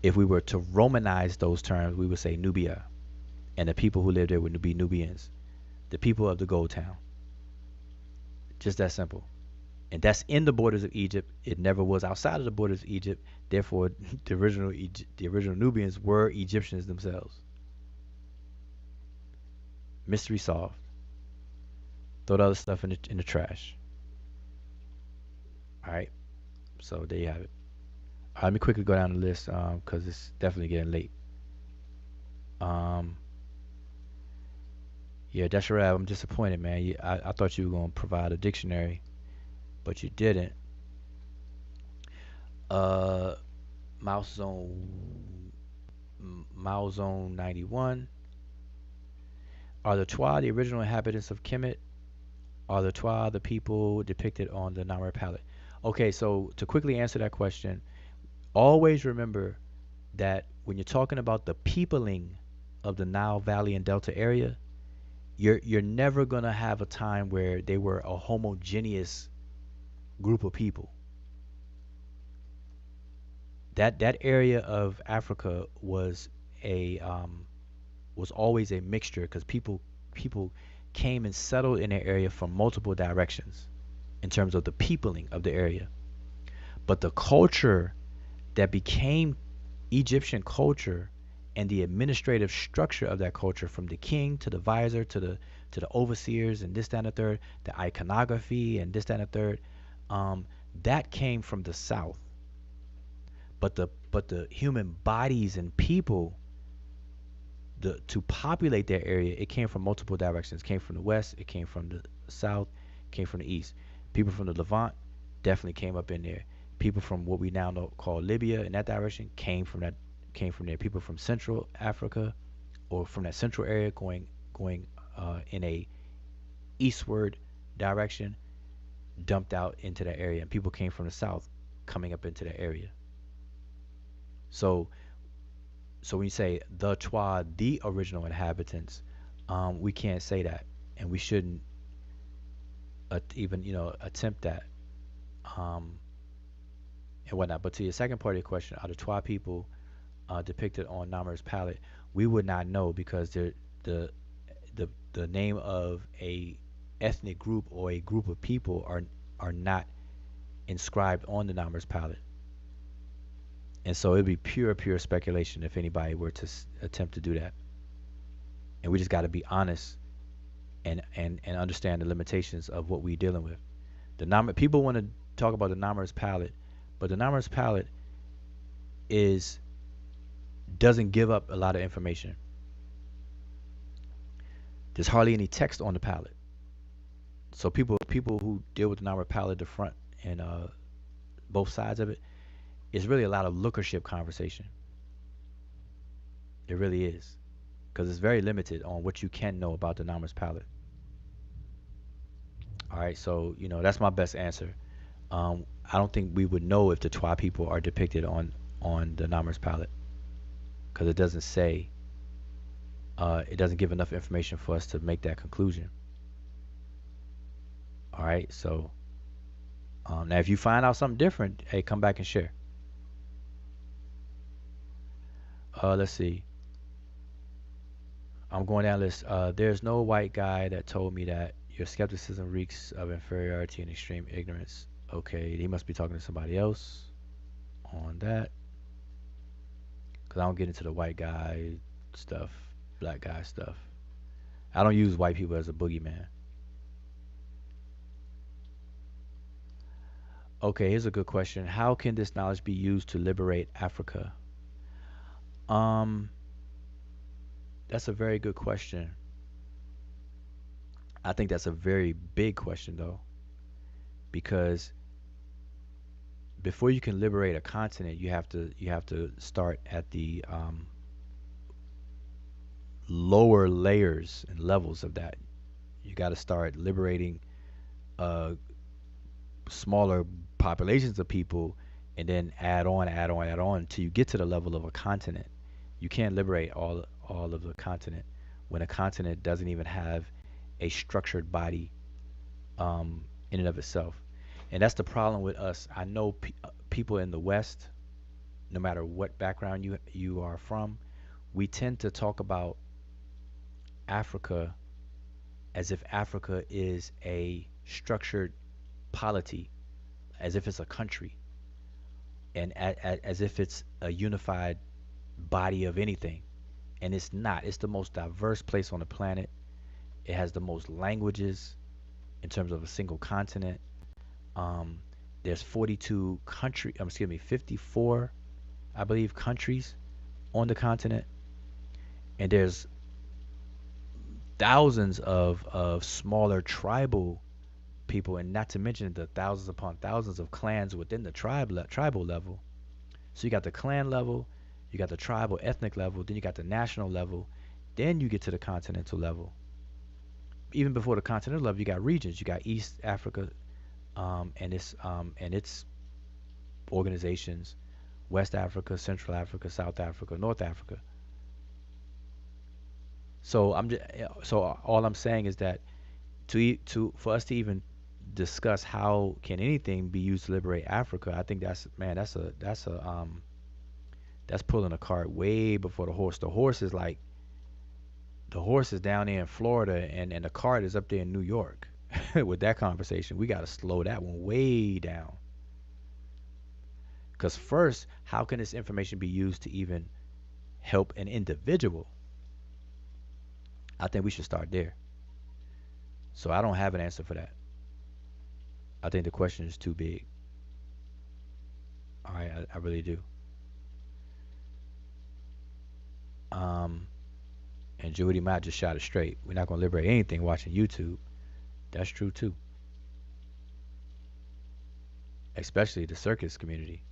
If we were to Romanize those terms, we would say Nubia. And the people who lived there would be Nubians, the people of the gold town. Just that simple. And that's in the borders of Egypt. It never was outside of the borders of Egypt. Therefore, the original Nubians were Egyptians themselves. Mystery solved. Throw the other stuff in the trash. All right. So there you have it. All right, let me quickly go down the list because it's definitely getting late. Yeah, Desharab, I'm disappointed, man. I thought you were going to provide a dictionary, but you didn't. Mouse Zone 91. Are the Twa the original inhabitants of Kemet? Are the Twa the people depicted on the Namer palette? Okay, so to quickly answer that question, always remember that when you're talking about the peopling of the Nile Valley and Delta area, you're never gonna have a time where they were a homogeneous group of people. That area of Africa a was always a mixture because people came and settled in the area from multiple directions in terms of the peopling of the area. But the culture that became Egyptian culture and the administrative structure of that culture, from the king to the vizier to the overseers and this, that, and the third, the iconography and this, that, and the third, that came from the south. But the human bodies and people, to populate their area, it came from multiple directions. It came from the west, it came from the south, it came from the east. People from the Levant definitely came up in there. People from what we now know call Libya in that direction came from there. People from Central Africa or from that central area going in a eastward direction dumped out into that area, and people came from the south coming up into that area. So when you say the Twa, the original inhabitants, we can't say that, and we shouldn't even attempt that, and whatnot. But to your second part of your question, are the Twa people depicted on Namer's palette? We would not know because the name of a ethnic group or a group of people are not inscribed on the Namer's palette. And so it'd be pure speculation if anybody were to attempt to do that. And we just got to be honest and understand the limitations of what we're dealing with. The Namer people want to talk about the Namer's palette, but the Namer's palette doesn't give up a lot of information. There's hardly any text on the palette. So people who deal with the Namer palette, the front and both sides of it, it's really a lot of lookership conversation. It really is. Because it's very limited on what you can know about the Namer's palette. All right, so, that's my best answer. I don't think we would know if the Twa people are depicted on the Namer's palette. Because it doesn't say, it doesn't give enough information for us to make that conclusion. All right, so now if you find out something different, hey, come back and share. Let's see. I'm going down this. There's no white guy that told me that your skepticism reeks of inferiority and extreme ignorance. Okay, he must be talking to somebody else on that. Because I don't get into the white guy stuff, black guy stuff. I don't use white people as a boogeyman. Okay, here's a good question. How can this knowledge be used to liberate Africa? That's a very good question. I think that's a very big question though, because before you can liberate a continent, you have to start at the lower layers and levels of that. You got to start liberating smaller populations of people, and then add on until you get to the level of a continent. You can't liberate all of the continent when a continent doesn't even have a structured body in and of itself. And that's the problem with us. I know people in the West, no matter what background you are from, we tend to talk about Africa as if Africa is a structured polity, as if it's a country, and as if it's a unified body of anything. And it's not. It's the most diverse place on the planet. It has the most languages in terms of a single continent. There's 54, I believe, countries on the continent. And there's thousands of smaller tribal people, and not to mention the thousands upon thousands of clans within the tribal level. So you got the clan level, you got the tribal ethnic level, then you got the national level, then you get to the continental level. Even before the continental level, you got regions. You got East Africa, and its organizations, West Africa, Central Africa, South Africa, North Africa. So all I'm saying is that for us to even discuss how can anything be used to liberate Africa, I think that's pulling a cart way before the horse. The horse is down there in Florida, and the cart is up there in New York. With that conversation, we got to slow that one way down. Because first, how can this information be used to even help an individual? I think we should start there. So I don't have an answer for that. I think the question is too big. All right, I really do. And Judy might just shot it straight. We're not gonna liberate anything watching YouTube. That's true too. Especially the circus community.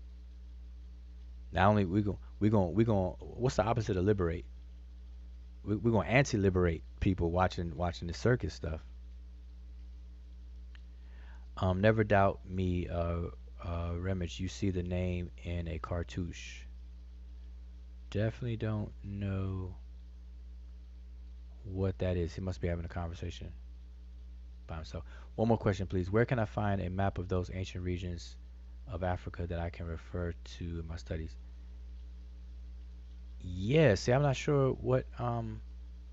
Not only we going what's the opposite of liberate? We're gonna anti-liberate people watching the circus stuff. Never doubt me, Remich. You see the name in a cartouche. Definitely don't know what that is. He must be having a conversation by himself. One more question, please. Where can I find a map of those ancient regions of Africa that I can refer to in my studies? Yeah, see, I'm not sure what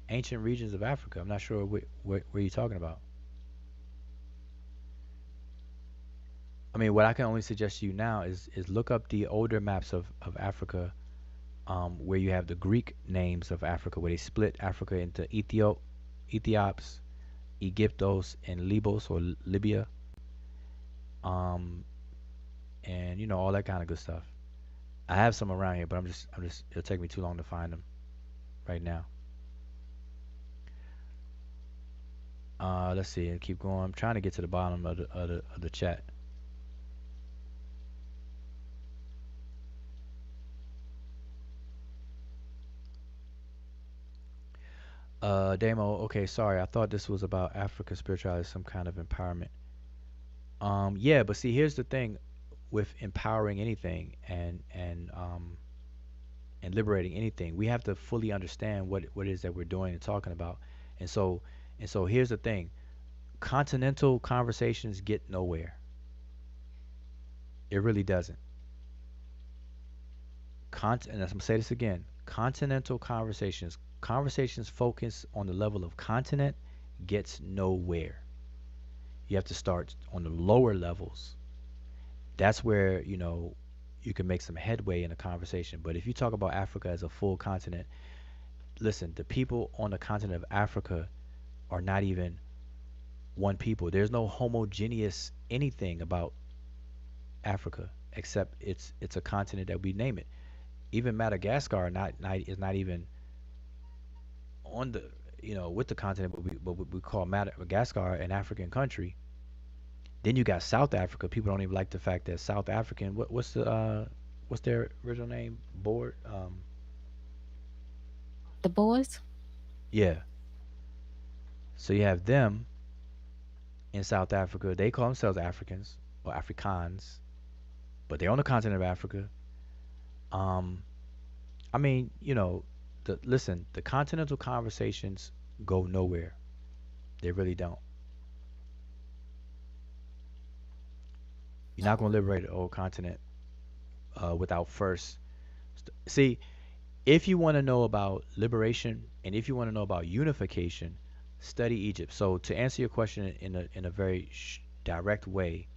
ancient regions of Africa. I'm not sure where you're talking about. I mean, what I can only suggest to you now is look up the older maps of Africa, where you have the Greek names of Africa, where they split Africa into Ethiops, Egyptos, and Libos or Libya, and all that kind of good stuff. I have some around here, but I'm just it'll take me too long to find them right now. Let's see. Keep going. I'm trying to get to the bottom of the chat. Damo, okay, sorry. I thought this was about Africa spirituality, some kind of empowerment. Yeah, but see, here's the thing with empowering anything and liberating anything. We have to fully understand what it is that we're doing and talking about. And so here's the thing. Continental conversations get nowhere. It really doesn't. And I'm gonna say this again. Continental conversations focus on the level of continent gets nowhere. You have to start on the lower levels. That's where you can make some headway in a conversation. But if you talk about Africa as a full continent, listen, the people on the continent of Africa are not even one people. There's no homogeneous anything about Africa except it's a continent that we name it. Even Madagascar is not even on the with the continent, but we call Madagascar an African country. Then you got South Africa. People don't even like the fact that South African. What's their original name? Board. The Boers? Yeah. So you have them in South Africa. They call themselves Africans or Afrikaans, but they're on the continent of Africa. I mean, listen, the continental conversations go nowhere. They really don't. You're not going to liberate the old continent without first. See, if you want to know about liberation and if you want to know about unification, study Egypt. So to answer your question in a very direct way,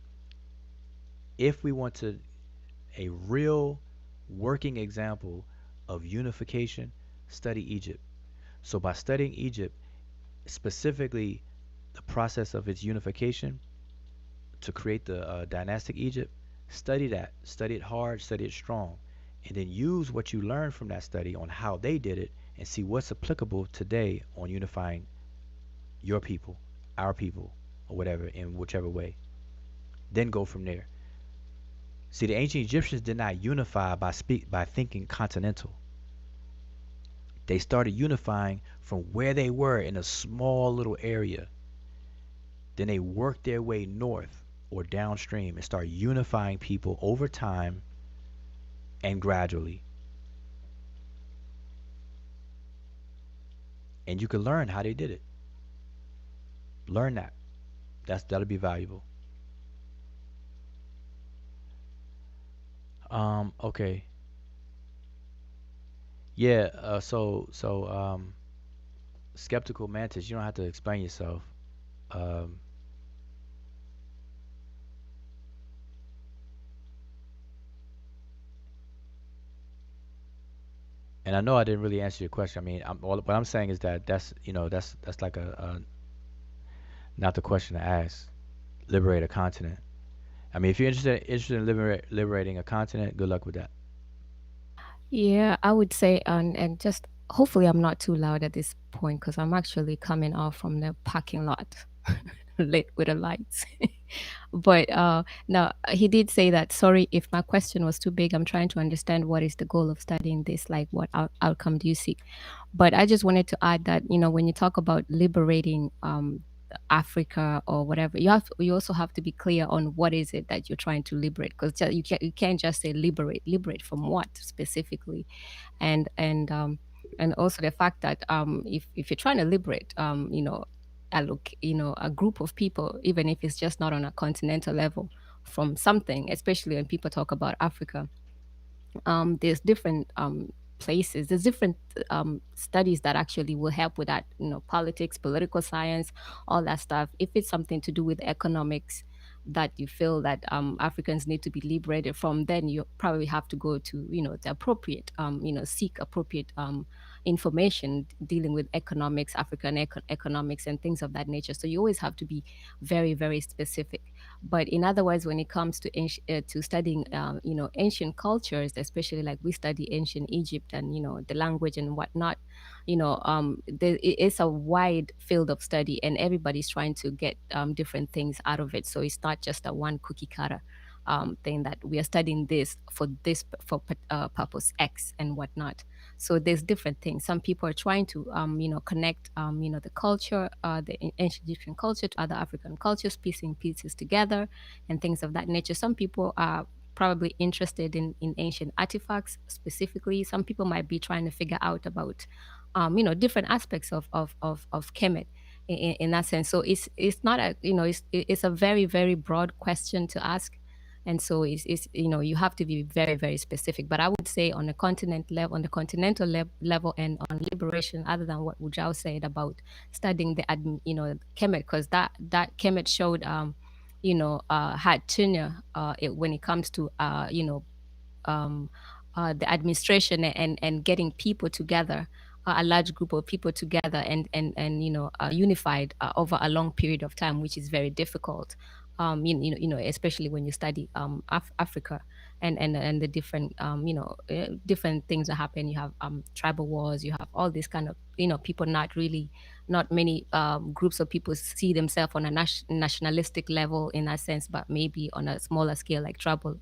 if we want a real working example of unification, study Egypt. So by studying Egypt, specifically the process of its unification to create the dynastic Egypt, study that, study it hard, study it strong, and then use what you learned from that study on how they did it and see what's applicable today on unifying your people, our people, or whatever, in whichever way. Then go from there. See, the ancient Egyptians did not unify by thinking continental. They started unifying from where they were in a small little area. Then they worked their way north or downstream and start unifying people over time and gradually. And you can learn how they did it. Learn that. That'll be valuable. Okay. Yeah, skeptical mantis, you don't have to explain yourself. Um, and I know I didn't really answer your question. I mean, what I'm saying is that that's like a not the question to ask. Liberate a continent. I mean, if you're interested in liberating a continent, good luck with that. Yeah, I would say, and just hopefully I'm not too loud at this point because I'm actually coming off from the parking lot lit with the lights. But no, he did say that. Sorry if my question was too big. I'm trying to understand what is the goal of studying this. Like, what outcome do you seek? But I just wanted to add that when you talk about liberating Africa or whatever, you also have to be clear on what is it that you're trying to liberate, because you can't just say liberate from what specifically. And also the fact that if you're trying to liberate a group of people, even if it's just not on a continental level, from something, especially when people talk about Africa, there's different places, there's different studies that actually will help with that, politics, political science, all that stuff. If it's something to do with economics that you feel that Africans need to be liberated from, then you probably have to go to the appropriate seek appropriate information dealing with economics, African economics and things of that nature. So you always have to be very, very specific. But in other words, when it comes to to studying, ancient cultures, especially like we study ancient Egypt and the language and whatnot, it's a wide field of study, and everybody's trying to get different things out of it. So it's not just a one cookie cutter thing that we are studying this for purpose X and whatnot. So there's different things. Some people are trying to connect the culture, the ancient Egyptian culture to other African cultures, piecing pieces together and things of that nature. Some people are probably interested in ancient artifacts specifically. Some people might be trying to figure out about different aspects of kemet in that sense. So it's not a it's a very, very broad question to ask. And so it's you have to be very, very specific. But I would say on the on the continental level, and on liberation, other than what Wujao said about studying the kemet, because that kemet showed had tenure when it comes to um, the administration, and getting people together, a large group of people together, and unified over a long period of time, which is very difficult. Especially when you study Africa, and the different different things that happen. You have tribal wars. You have all these kind of people not many groups of people see themselves on a nationalistic level in that sense, but maybe on a smaller scale, like tribal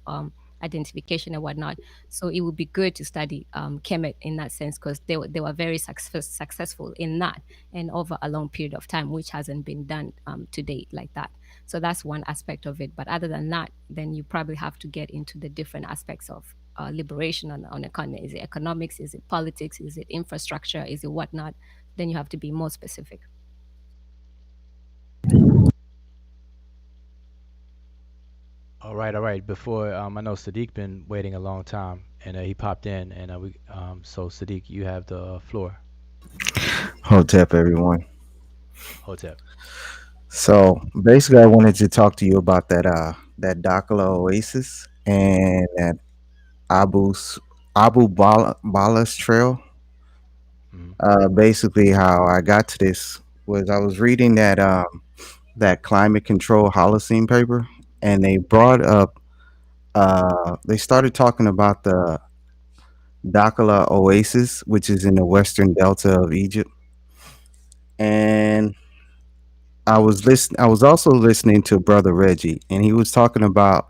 identification and whatnot. So it would be good to study Kemet in that sense, because they were very successful in that, and over a long period of time, which hasn't been done to date like that. So that's one aspect of it. But other than that, then you probably have to get into the different aspects of liberation on a continent. Is it economics? Is it politics? Is it infrastructure? Is it whatnot? Then you have to be more specific. All right, all right. Before I know Sadiq been waiting a long time, and he popped in, and so Sadiq, you have the floor. Hotep, everyone. Hotep. So basically, I wanted to talk to you about that Dakala Oasis and that Abu Balas Trail. Mhm. Basically, how I got to this was I was reading that climate control Holocene paper, and they brought up they started talking about the Dakala Oasis, which is in the western delta of Egypt, and I was also listening to Brother Reggie, and he was talking about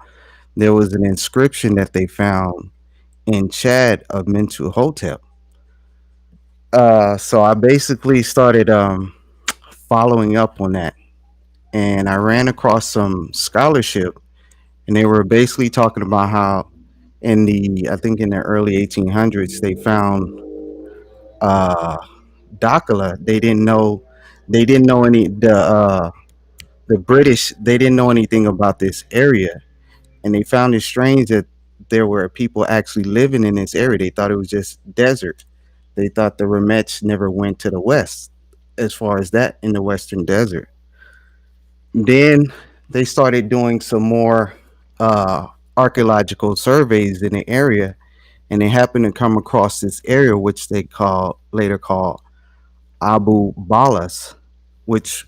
there was an inscription that they found in Chad of Mentu Hotep. So I basically started following up on that, and I ran across some scholarship, and they were basically talking about how in the I think in the early 1800s they found uh Dakala. They didn't know any the British, they didn't know anything about this area, and they found it strange that there were people actually living in this area. They thought it was just desert. They thought the Remets never went to the west as far as that in the western desert. Then they started doing some more uh, archaeological surveys in the area, and they happened to come across this area which they call later called Abu Balas, which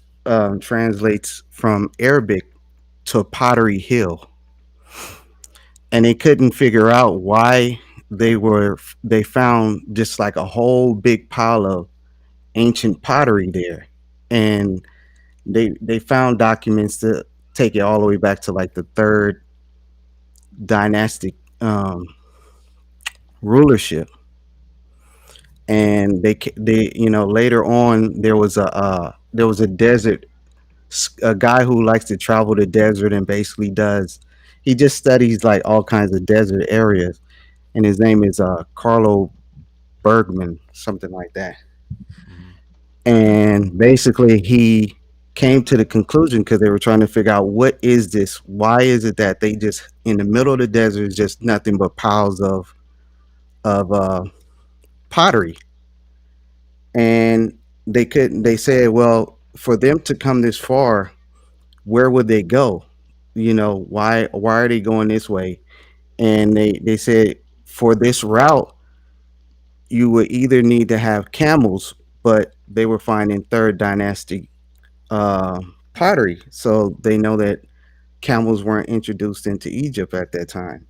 translates from Arabic to Pottery Hill, and they couldn't figure out why they found just like a whole big pile of ancient pottery there, and they found documents to take it all the way back to like the third dynastic rulership. And they later on there was a desert, a guy who likes to travel the desert and basically does, he just studies like all kinds of desert areas, and his name is Carlo Bergman, something like that. Hmm. And basically he came to the conclusion because they were trying to figure out what is this, why is it that they just in the middle of the desert is just nothing but piles of pottery. And they said, well, for them to come this far, where would they go? Why are they going this way? And they said for this route you would either need to have camels, but they were finding third dynastic uh, pottery, so they know that camels weren't introduced into Egypt at that time.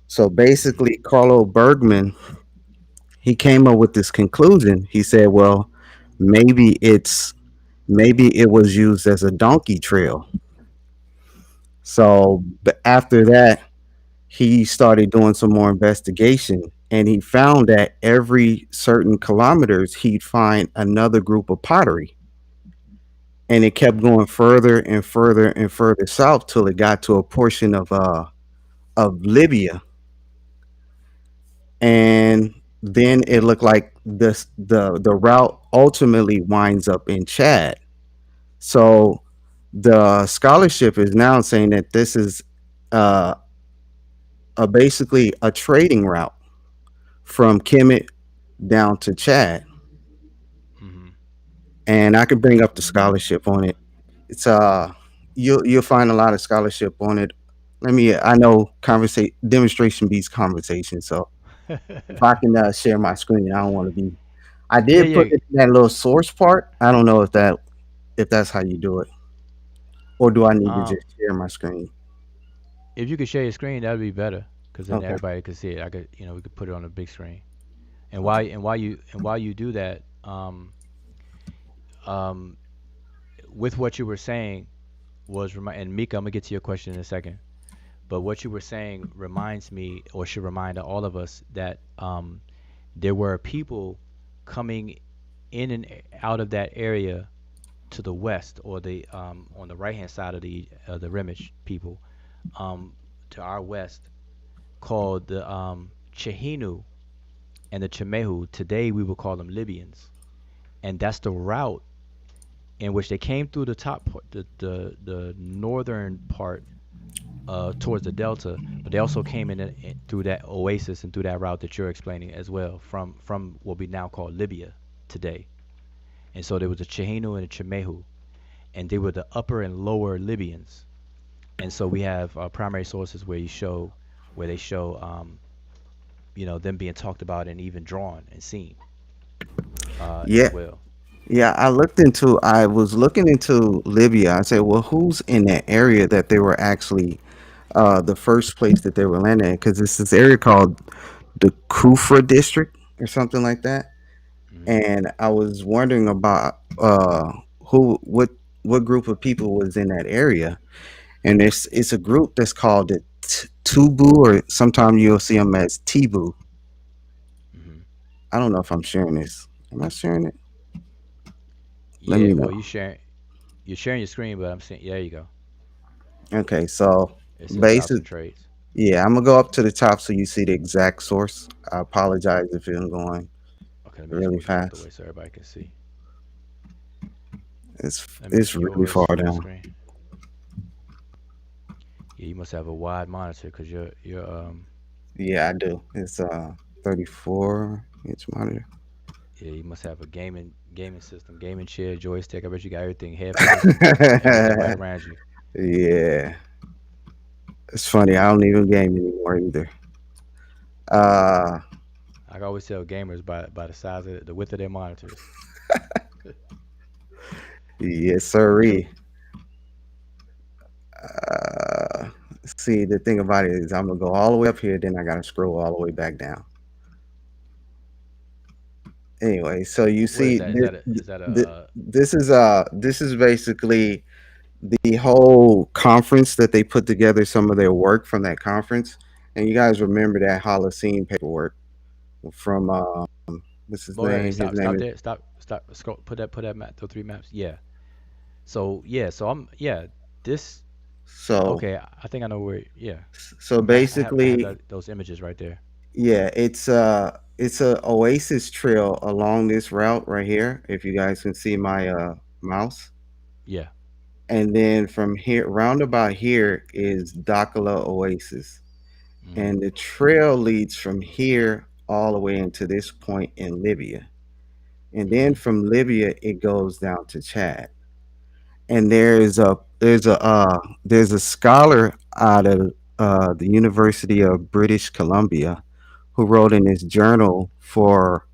So Hmm. basically, Carlo Bergman, he came up with this conclusion. He said, "Well, maybe it's maybe it was used as a donkey trail." So after that, he started doing some more investigation, and he found that every certain kilometers he'd find another group of pottery, and it kept going further and further and further south till it got to a portion of Libya, and then it looked like the route ultimately winds up in Chad. So the scholarship is now saying that this is uh, basically a trading route from Kemet down to Chad, Hmm. and I could bring up the scholarship on it. It's you'll find a lot of scholarship on it. I know conversation demonstration beats conversation, so if I can share my screen, I don't want to be. I Yeah, did put yeah. it in that little source part. I don't know if that's how you do it, or do I need to Um, just share my screen? if you could share your screen, that would be better, because then Okay. everybody could see it. I could, we could put it on a big screen. And while you do that, um, with what you were saying and Mika, I'm gonna get to your question in a second. But what you were saying reminds me, or should remind all of us, that there were people coming in and out of that area to the west, or the on the right hand side of the Remish people, um, to our west, called the Chehinu and the Chemehu. Today we would call them Libyans, and that's the route in which they came through the top part, the northern part, towards the delta, but they also came in through that oasis and through that route that you're explaining as well, from what we now call Libya today. And so there was a Chehinu and a Chemehu, and they were the upper and lower Libyans. And so we have primary sources where they show them being talked about and even drawn and seen as Yeah, well. yeah. I was looking into Libya. I said, well, who's in that area that they were actually the first place that they were landing? Because it's this area called the Kufra district or something like that. Hmm. And I was wondering about who what group of people was in that area. And it's a group that's called the Tubu, or sometimes you'll see them as Tibu. Hmm. I don't know if I'm sharing this. Am I sharing it? Let Yeah, me well, know. you're sharing your screen, but I'm saying, yeah, there you go. Okay, so It says routes basic and trades. Yeah, I'm gonna go up to the top so you see the exact source. I apologize if I'm going Okay, let me just really move you out the way fast. so everybody can see. Let me It's see really far yours, full down. screen. Yeah, you must have a wide monitor because your. Yeah, I do. It's 34 inch monitor. Yeah, you must have a gaming system, gaming chair, joystick. I bet you got everything, headphones, everything right around you. Yeah, it's funny. I don't even game anymore either. Uh, I can always tell gamers by the size of the width of their monitors. yes, sirree. See, the thing about it is, I'm gonna go all the way up here, then I gotta scroll all the way back down. Anyway, so you What is see, that? Is that a this is basically the whole conference that they put together. Some of their work from that conference, and you guys remember that Holocene paperwork from what's his wait, wait, name? His stop, name stop is there, stop, scroll, put that map, those three maps. Yeah. So yeah, so I'm yeah this so okay. I think I know where. Yeah, so I have basically, those images right there. yeah, it's a oasis trail along this route right here. If you guys can see my mouse, Yeah. and then from here, roundabout here is Dakala Oasis, Hmm. and the trail leads from here all the way into this point in Libya, and then Hmm. from Libya it goes down to Chad. And there's a scholar out of the University of British Columbia who wrote in his journal for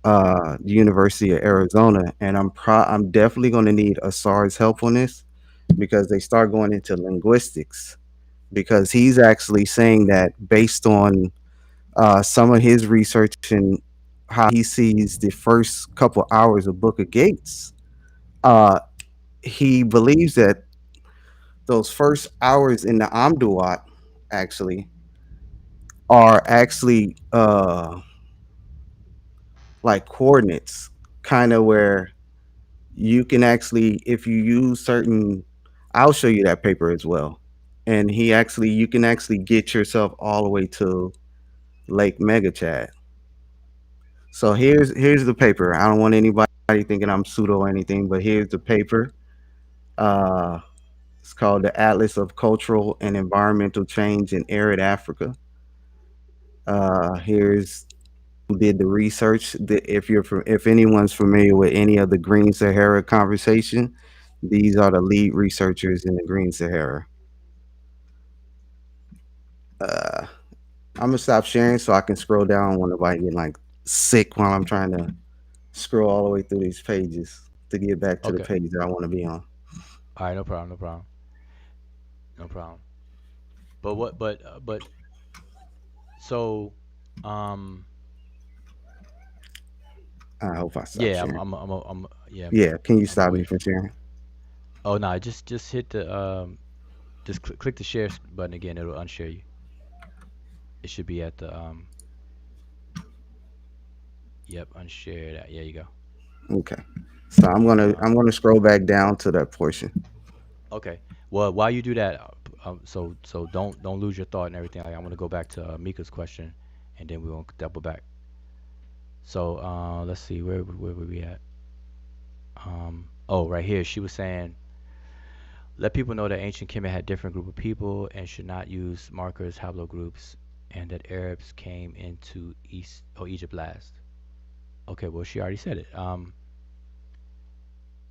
the University of Arizona, and I'm definitely going to need Asar's help on this because they start going into linguistics, because he's actually saying that based on some of his research and how he sees the first couple hours of Book of Gates, uh, he believes that those first hours in the Amduat actually are actually like coordinates, kind of where you can actually, if you use certain, I'll show you that paper as well. And you can actually get yourself all the way to Lake Megachad. So here's the paper. I don't want anybody thinking I'm pseudo or anything, but here's the paper. Uh, it's called the Atlas of Cultural and Environmental Change in Arid Africa. Here's who did the research. If anyone's familiar with any of the Green Sahara conversation, these are the lead researchers in the Green Sahara. Uh, I'm gonna stop sharing so I can scroll down when nobody get like sick while I'm trying to scroll all the way through these pages to get back to the Okay. page that I want to be on. All right. No problem. No problem. No problem. But what? But so, um, I hope I stop yeah. sharing. Yeah. Yeah, can you I'm gonna stop me wait. from sharing? Oh no, just hit the just click the share button again. It'll unshare you. It should be at the Yep, unshare that. Yeah, you go. Okay. So I'm Um, gonna scroll back down to that portion. okay. Well, while you do that, so don't lose your thought and everything. Like, I'm gonna go back to Mika's question, and then we will double back. So let's see where were we at? Oh, right here. She was saying, let people know that ancient Kemet had different group of people and should not use markers, haplogroups, and that Arabs came into Egypt last. Okay, well she already said it.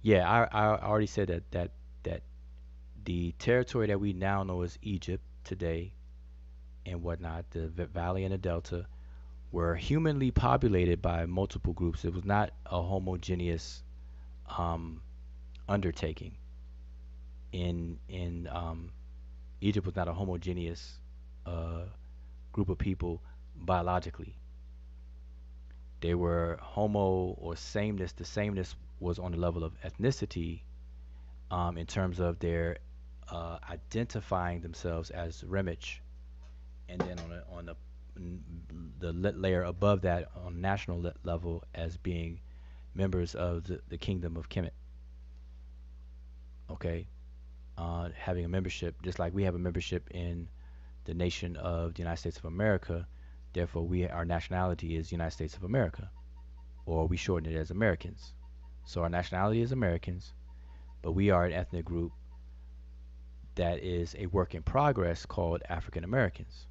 Yeah, I already said that the territory that we now know as Egypt today and whatnot, the valley and the delta, were humanly populated by multiple groups. It was not a homogeneous um, undertaking. In Egypt was not a homogeneous uh, group of people biologically. They were homo or sameness. The sameness was on the level of ethnicity, in terms of their identifying themselves as Remich, and then on the layer above that, on national level, as being members of the kingdom of Kemet. Okay, having a membership, just like we have a membership in the nation of the United States of America. Therefore, our nationality is United States of America, or we shorten it as Americans. So our nationality is Americans, but we are an ethnic group that is a work in progress called African Americans.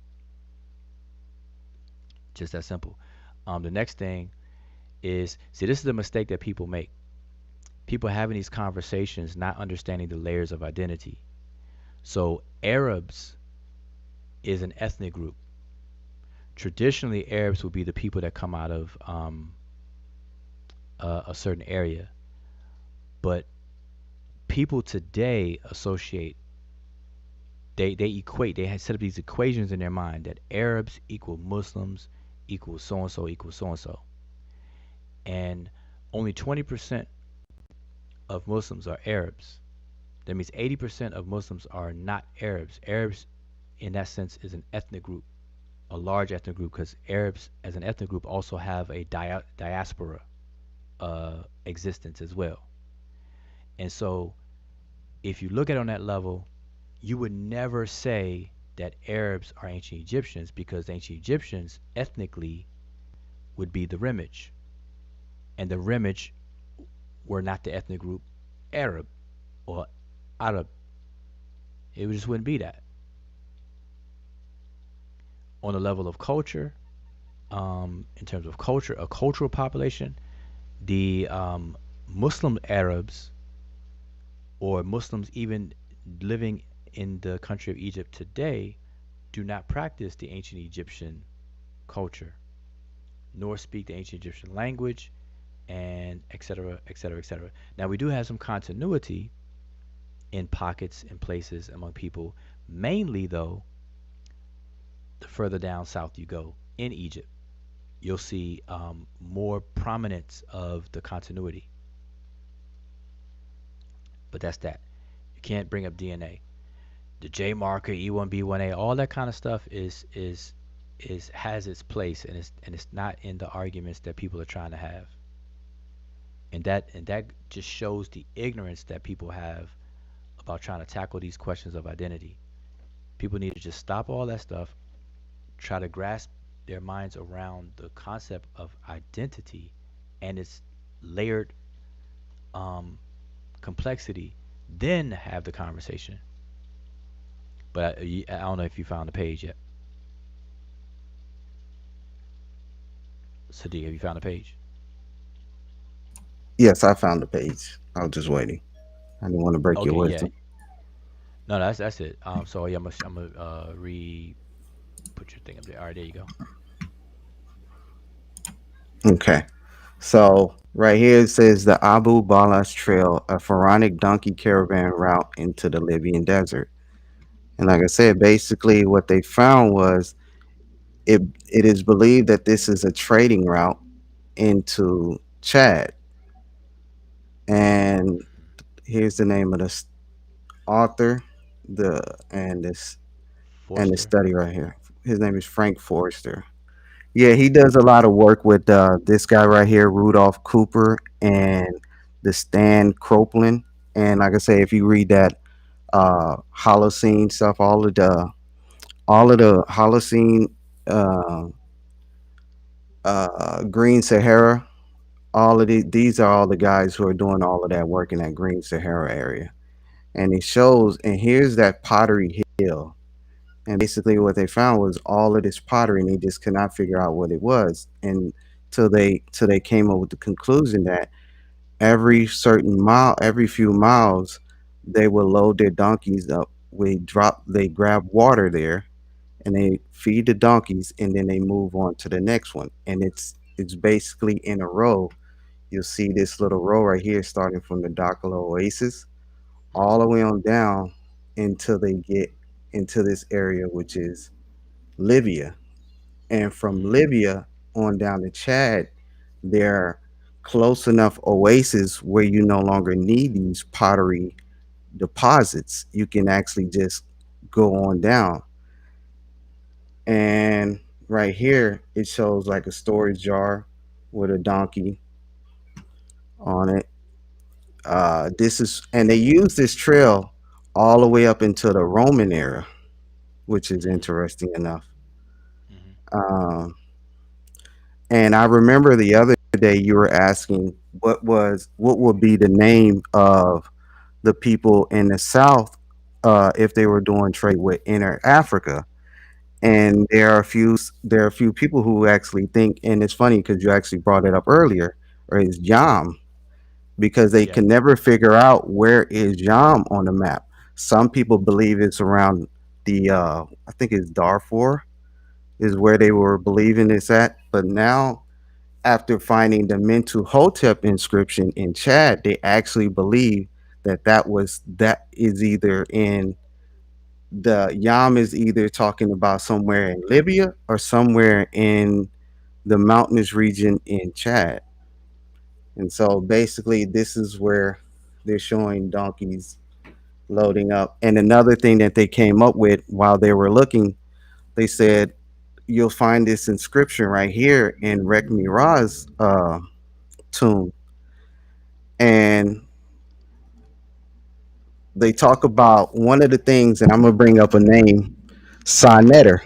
Just that simple. The next thing is, see, this is a mistake that people make. People having these conversations, not understanding the layers of identity. So Arabs is an ethnic group. Traditionally, Arabs would be the people that come out of a certain area, but people today associate, they equate, they have set up these equations in their mind that Arabs equal Muslims equal so and so equal so and so, and only 20% of Muslims are Arabs. That means 80% of Muslims are not Arabs. Arabs, in that sense, is an ethnic group, a large ethnic group, because Arabs, as an ethnic group, also have a diaspora existence as well. And so, if you look at it on that level, you would never say that Arabs are ancient Egyptians, because the ancient Egyptians ethnically would be the Rimage, and the Rimage were not the ethnic group Arab or Arab. It just wouldn't be that. On the level of culture, in terms of culture, a cultural population, the Muslim Arabs, or Muslims even living in the country of Egypt today, do not practice the ancient Egyptian culture, nor speak the ancient Egyptian language, and etc., etc., etc. Now, we do have some continuity in pockets and places among people, mainly though, the further down south you go in Egypt, you'll see more prominence of the continuity. But that's that. You can't bring up DNA. The J marker, E1B1A, all that kind of stuff is has its place, and it's not in the arguments that people are trying to have. And that just shows the ignorance that people have about trying to tackle these questions of identity. People need to just stop all that stuff, try to grasp their minds around the concept of identity and its layered complexity, then have the conversation. But I don't know if you found the page yet. Sadiq, have you found the page? Yes, I found the page. I was just waiting. I didn't want to break your Okay, yeah. wisdom. No, that's it. So yeah, I'm gonna re put your thing up there. All right, there you go. Okay. So right here it says the Abu Balas Trail, a pharaonic donkey caravan route into the Libyan desert. And like I said, basically what they found was it is believed that this is a trading route into Chad. And here's the name of the author, the and the Forster. study right here. His name is Frank Forster. Yeah, he does a lot of work with this guy right here, Rudolph Cooper, and the Stan Copeland. And like I say, if you read that Holocene stuff, all of the Holocene, uh, Green Sahara, all of these are all the guys who are doing all of that work in that Green Sahara area. And it shows, and here's that pottery hill. And basically, what they found was all of this pottery, and they just could not figure out what it was. And till they came up with the conclusion that every certain mile, every few miles, they would load their donkeys up. They grab water there, and they feed the donkeys, and then they move on to the next one. And it's basically in a row. You'll see this little row right here, starting from the Dakala Oasis all the way on down until they get into this area, which is Libya. And from Mm-hmm. Libya on down to Chad, there are close enough oases where you no longer need these pottery deposits. You can actually just go on down. And right here, it shows like a storage jar with a donkey on it. And they use this trail all the way up into the Roman era, which is Mhm. interesting enough. Mhm. Um, and I remember the other day you were asking what would be the name of the people in the South if they were doing trade with Inner Africa. And there are a few people who actually think, and it's funny because you actually brought it up earlier, or is Yam, because they Yep. can never figure out where is Yam on the map. Some people believe it's around the I think it's Darfur is where they were believing it's at, but now after finding the Mentu Hotep inscription in Chad, they actually believe that is either in the Yam is either talking about somewhere in Libya or somewhere in the mountainous region in Chad. And so basically, this is where they're showing donkeys loading up. And another thing that they came up with while they were looking, they said, you'll find this inscription right here in Rek Mira's tomb. And they talk about one of the things, and I'm going to bring up a name, Sonetter.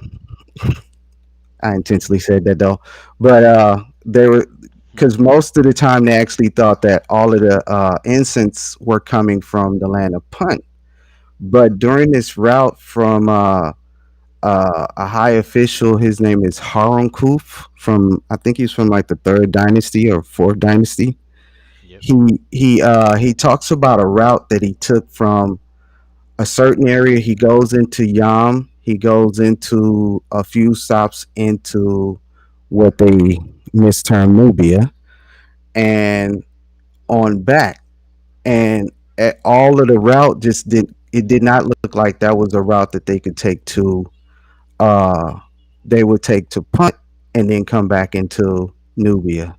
I intentionally said that though. But they were, because most of the time they actually thought that all of the incense were coming from the land of Punt. But during this route from a high official, his name is Harun Kuf from, I think he's from like the third dynasty or fourth dynasty. Yep. He talks about a route that he took from a certain area. He goes into Yam. He goes into a few stops into what they misterm Nubia and on back. And at all of the route just did not look like that was a route that they could take to uh they would take to Punt and then come back into Nubia.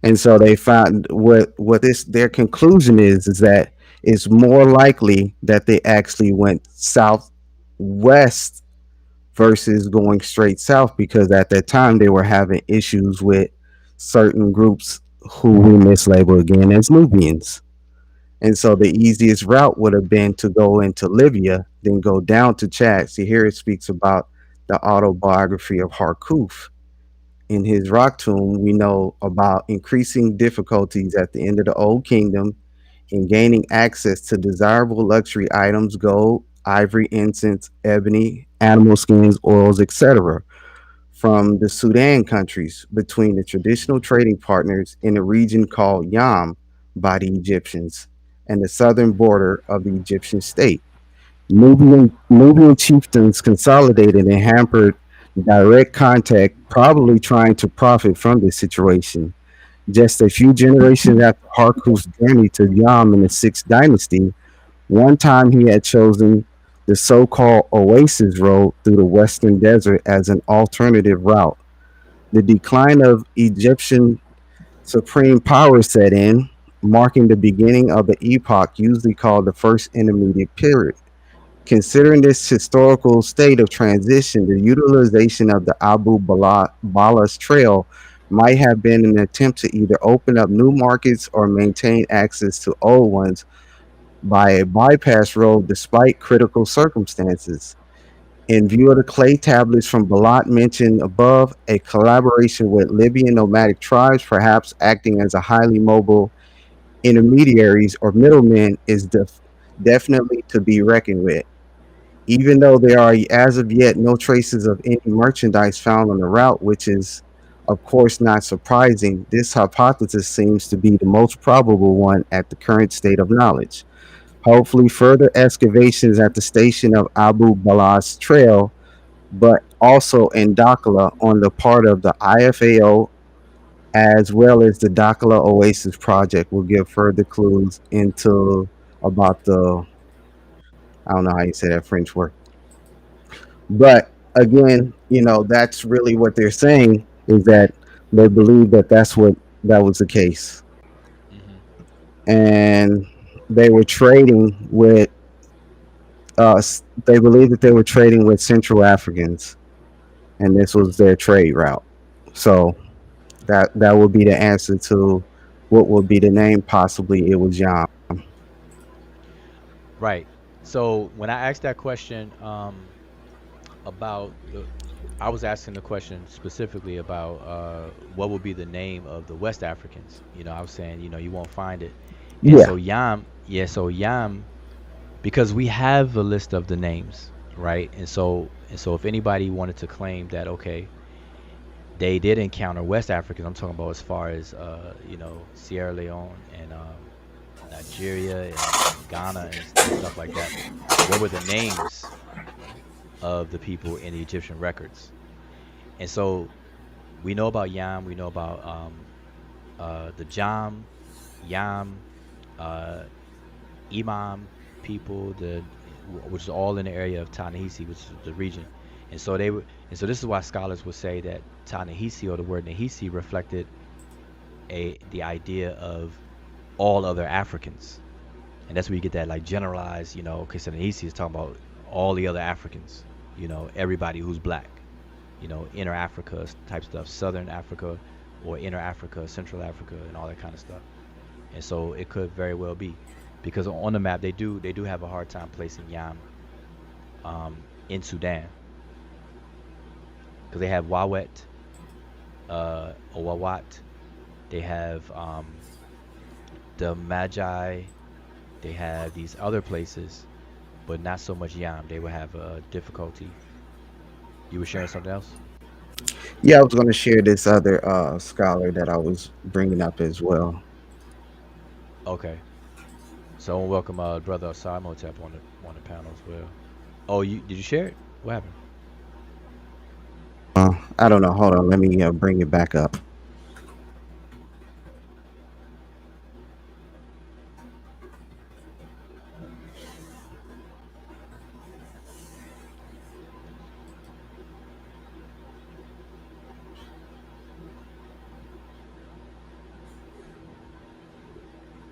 And so they found what this their conclusion is that it's more likely that they actually went southwest versus going straight south, because at that time they were having issues with certain groups who we mislabel again as Nubians. And so the easiest route would have been to go into Libya, then go down to Chad. See, here it speaks about the autobiography of Harkuf. In his rock tomb, we know about increasing difficulties at the end of the Old Kingdom in gaining access to desirable luxury items, gold, ivory, incense, ebony, animal skins, oils, etc., from the Sudan countries between the traditional trading partners in a region called Yam by the Egyptians and the southern border of the Egyptian state. Nubian chieftains consolidated and hampered direct contact, probably trying to profit from this situation. Just a few generations after Harkuf's journey to Yam in the sixth dynasty, one time he had chosen the so called Oasis Road through the Western Desert as an alternative route. The decline of Egyptian supreme power set in, marking the beginning of the epoch usually called the First Intermediate Period. Considering this historical state of transition, the utilization of the Bala's trail might have been an attempt to either open up new markets or maintain access to old ones by a bypass road despite critical circumstances. In view of the clay tablets from Balat mentioned above, a collaboration with Libyan nomadic tribes, perhaps acting as a highly mobile intermediaries or middlemen, is definitely to be reckoned with. Even though there are, as of yet, no traces of any merchandise found on the route, which is, of course, not surprising, this hypothesis seems to be the most probable one at the current state of knowledge. Hopefully, further excavations at the station of Abu Balas Trail, but also in Dakla on the part of the IFAO, as well as the Dakla Oasis project, will give further clues into about the, I don't know how you say that French word. But again, that's really what they're saying, is that they believe that that was the case. Mhm. And they were trading with they believe that they were trading with Central Africans, and this was their trade route. So that would be the answer to what would be the name. Possibly it was Yam. Right. So when I asked that question, about the I was asking the question specifically about what would be the name of the West Africans. I was saying, you won't find it. And Yeah. so Yam, yeah, so Yam, because we have a list of the names, right? And so if anybody wanted to claim that, okay, they did encounter West Africans, I'm talking about as far as Sierra Leone and Nigeria and Ghana and stuff like that. What were the names of the people in the Egyptian records? And so we know about Yam, we know about the Jam, Yam, uh, Imam people, which is all in the area of Ta-Nehisi, which is the region. And so this is why scholars would say that Ta-Nehisi, or the word Nehisi, reflected the idea of all other Africans. And that's where you get that like generalized, okay, so Nehisi is talking about all the other Africans, everybody who's black, inner Africa type stuff, southern Africa or inner Africa, central Africa, and all that kind of stuff. And so it could very well be, because on the map they do have a hard time placing Yam in Sudan, because they have Wawet, Owawat, they have the Magi, they have these other places, but not so much Yam. They would have difficulty. You were sharing something else? Yeah, I was going to share this other scholar that I was bringing up as well. Okay. So I wanna welcome brother Simotep on the panel as well. Oh, you did you share it? What happened? I don't know. Hold on. Let me bring it back up.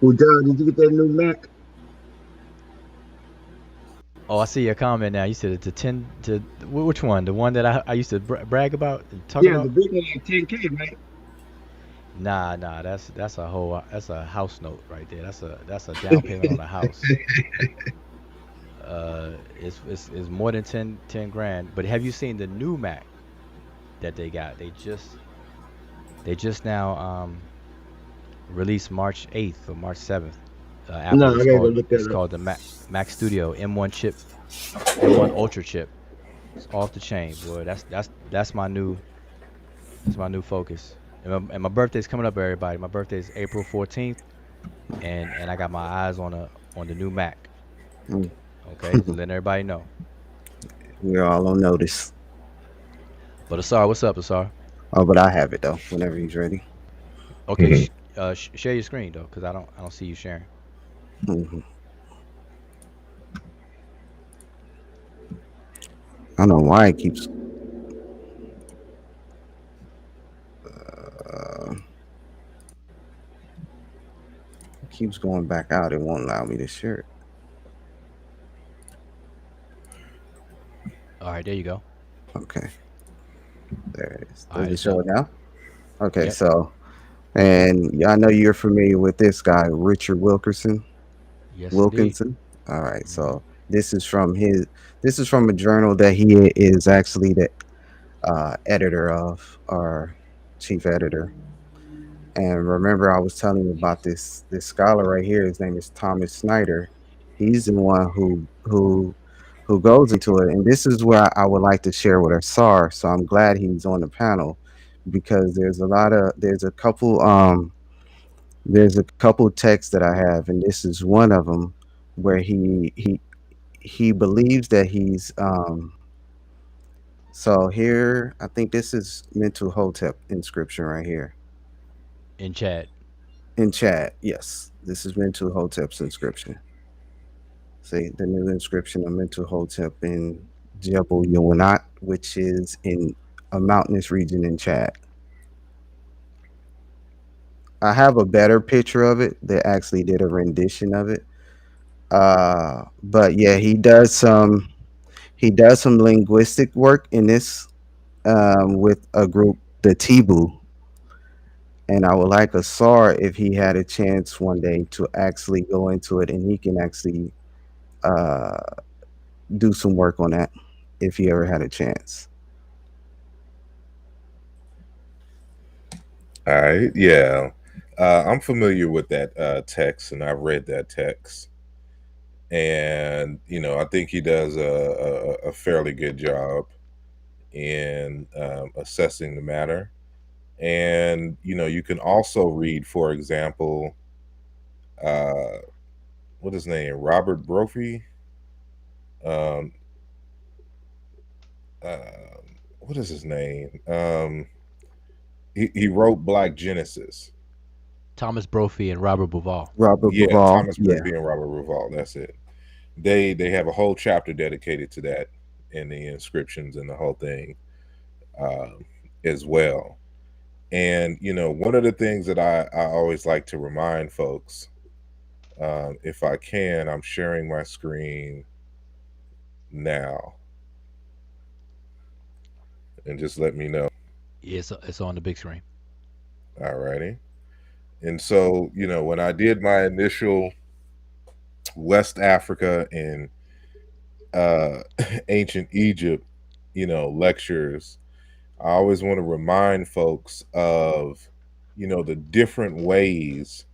Well, John, did you get that new Mac? Oh, I see your comment now. You said it's the 10 to which one? The one that I used to brag about and talk Yeah, the about? big one like 10K, right? Nah, that's a house note right there. That's a down payment on a house. It's more than 10 grand. But have you seen the new Mac that they got? They just now released March 8th or March 7th. No, Apple. I It's gotta go called look it's that up. called the Mac Studio M1 chip, M1 Ultra chip. It's off the chain, boy. That's my new focus. And my birthday's coming up, everybody. My birthday is April 14th, and I got my eyes on the new Mac. Mm. Okay, just letting everybody know. We're all on notice. But Asar, what's up, Asar? Oh, but I have it though. Whenever he's ready. Okay, share your screen though, cause I don't see you sharing. Mhm. I don't know why uh, it keeps going back out. It won't allow me to share it. All right, there you go. Okay, there it is. All Does right, it it's show up. it now? Okay, Yep. so and yeah, I know you're familiar with this guy, Richard Yes, indeed. Wilkinson. All right, Hmm. so this is from a journal that he is actually the editor of, or chief editor. And remember, I was telling you about this scholar right here. His name is Thomas Snyder. He's the one who goes into it, and this is where I would like to share with Asar. So I'm glad he's on the panel because there's a couple texts that I have, and this is one of them where he believes that he's so here I think this is Mental Hotep inscription right here In chat. in chat. Yes, this is Mental Hotep's inscription. See the new inscription of Mental Hotep in Jebel Yawanaat, which is in a mountainous region in Chad. I have a better picture of it. They actually did a rendition of it. But yeah, he does some linguistic work in this with a group, the Tibu. And I would like Asar, if he had a chance one day, to actually go into it and he can actually uh, do some work on that if you ever had a chance. All right, yeah. I'm familiar with that text, and I've read that text. And, I think he does a fairly good job in assessing the matter. And, you can also read, for example, what is his name? Robert Brophy. Um, uh, what is his name? He wrote Black Genesis. Thomas Brophy and Robert Bauval. Robert Yeah, Bauval, Thomas yeah. Brophy and Robert Bauval. That's it. They have a whole chapter dedicated to that in the inscriptions and the whole thing as well. And one of the things that I always like to remind folks, if I can, I'm sharing my screen now, and just let me know. Yeah, it's on the big screen. Alrighty. And so, when I did my initial West Africa and ancient Egypt, lectures, I always want to remind folks of, the different ways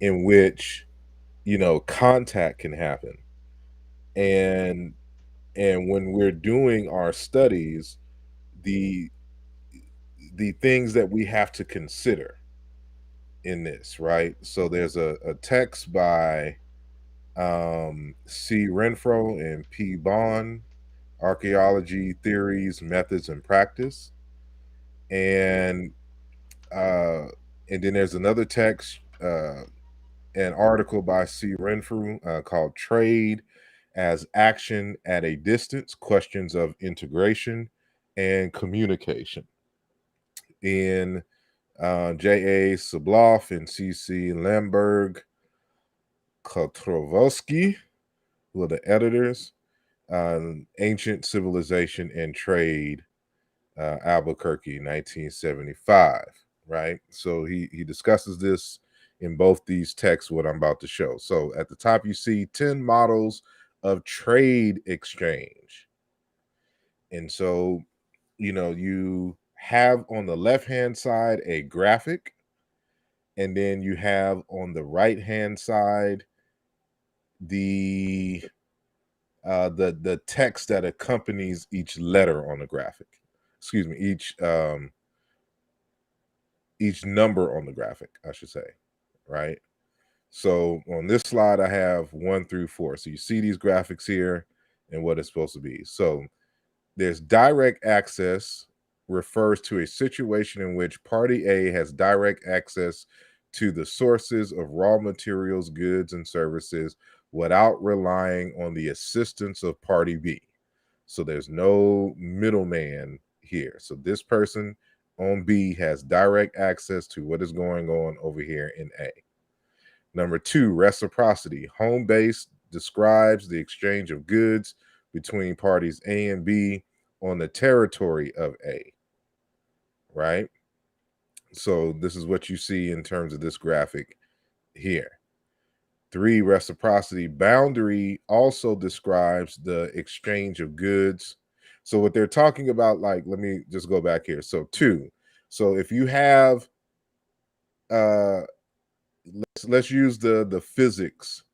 in which, contact can happen. And when we're doing our studies, the things that we have to consider in this, right? So there's a text by C. Renfro and P. Bond, Archaeology, Theories, Methods, and Practice. And then there's another text, an article by C. Renfrew called Trade as Action at a Distance, Questions of Integration and Communication. In J.A. Sabloff and C.C. Lemberg Kotrovsky, who are the editors, Ancient Civilization and Trade, Albuquerque, 1975, right? So he discusses this in both these texts, what I'm about to show. So at the top, you see 10 models of trade exchange. And so, you have on the left-hand side a graphic, and then you have on the right-hand side the text that accompanies each letter on the graphic. Excuse me, each number on the graphic, I should say, right? So on this slide, I have 1 through 4. So you see these graphics here and what it's supposed to be. So there's direct access, refers to a situation in which party A has direct access to the sources of raw materials, goods, and services without relying on the assistance of party B. So there's no middleman here. So this person on B has direct access to what is going on over here in A. Number 2, reciprocity. Home base describes the exchange of goods between parties A and B on the territory of A, right? So this is what you see in terms of this graphic here. 3, reciprocity. Boundary also describes the exchange of goods. So what they're talking about, like, let me just go back here. So 2. So if you have, let's use the physics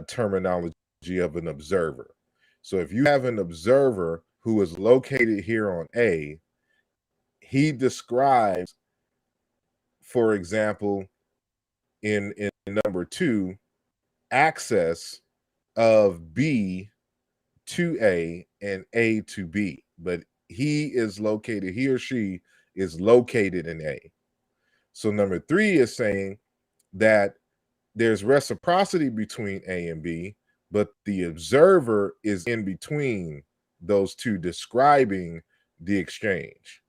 terminology of an observer. So if you have an observer who is located here on A, he describes, for example, in number 2, access of B to A and A to B, but he or she is located in A. So number 3 is saying that there's reciprocity between A and B, but the observer is in between those two, describing the exchange,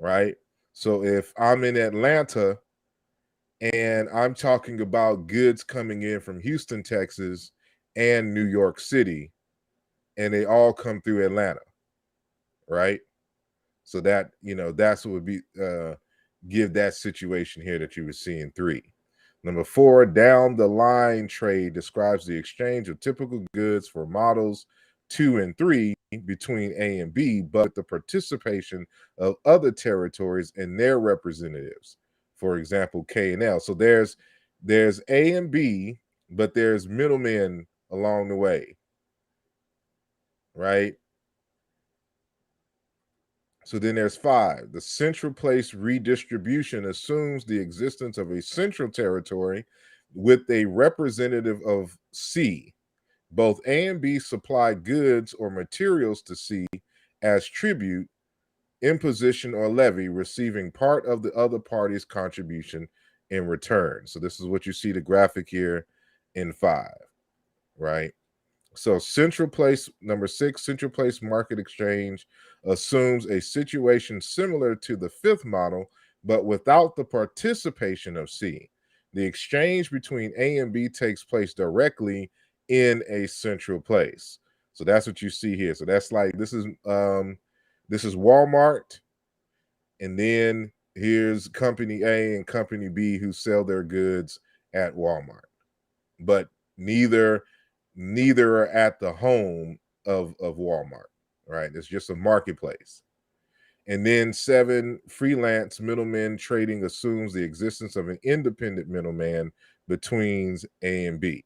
right? So if I'm in Atlanta and I'm talking about goods coming in from Houston, Texas, and New York City, and they all come through Atlanta, right? So that, that's what would be give that situation here that you were seeing 3. Number 4, down the line trade describes the exchange of typical goods for models 2 and 3 between A and B, but the participation of other territories and their representatives. For example, K and L. So there's A and B, but there's middlemen along the way, right? So then there's 5. The central place redistribution assumes the existence of a central territory with a representative of C. Both A and B supply goods or materials to C as tribute, imposition, or levy, receiving part of the other party's contribution in return. So this is what you see the graphic here in 5, right? So central place, number 6, central place market exchange assumes a situation similar to the 5th model, but without the participation of C. The exchange between A and B takes place directly in a central place. So that's what you see here. So that's like, this is Walmart, and then here's company A and company B who sell their goods at Walmart, but neither are at the home of Walmart, right? It's just a marketplace. And then 7, freelance middlemen trading assumes the existence of an independent middleman between A and B.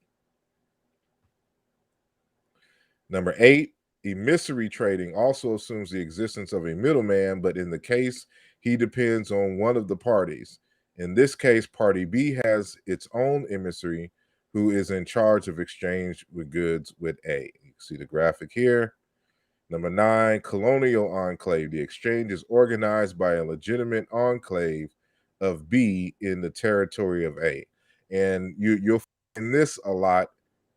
Number 8, emissary trading also assumes the existence of a middleman, but in the case, he depends on one of the parties. In this case, party B has its own emissary who is in charge of exchange with goods with A. You can see the graphic here. Number 9, colonial enclave. The exchange is organized by a legitimate enclave of B in the territory of A. And you'll find this a lot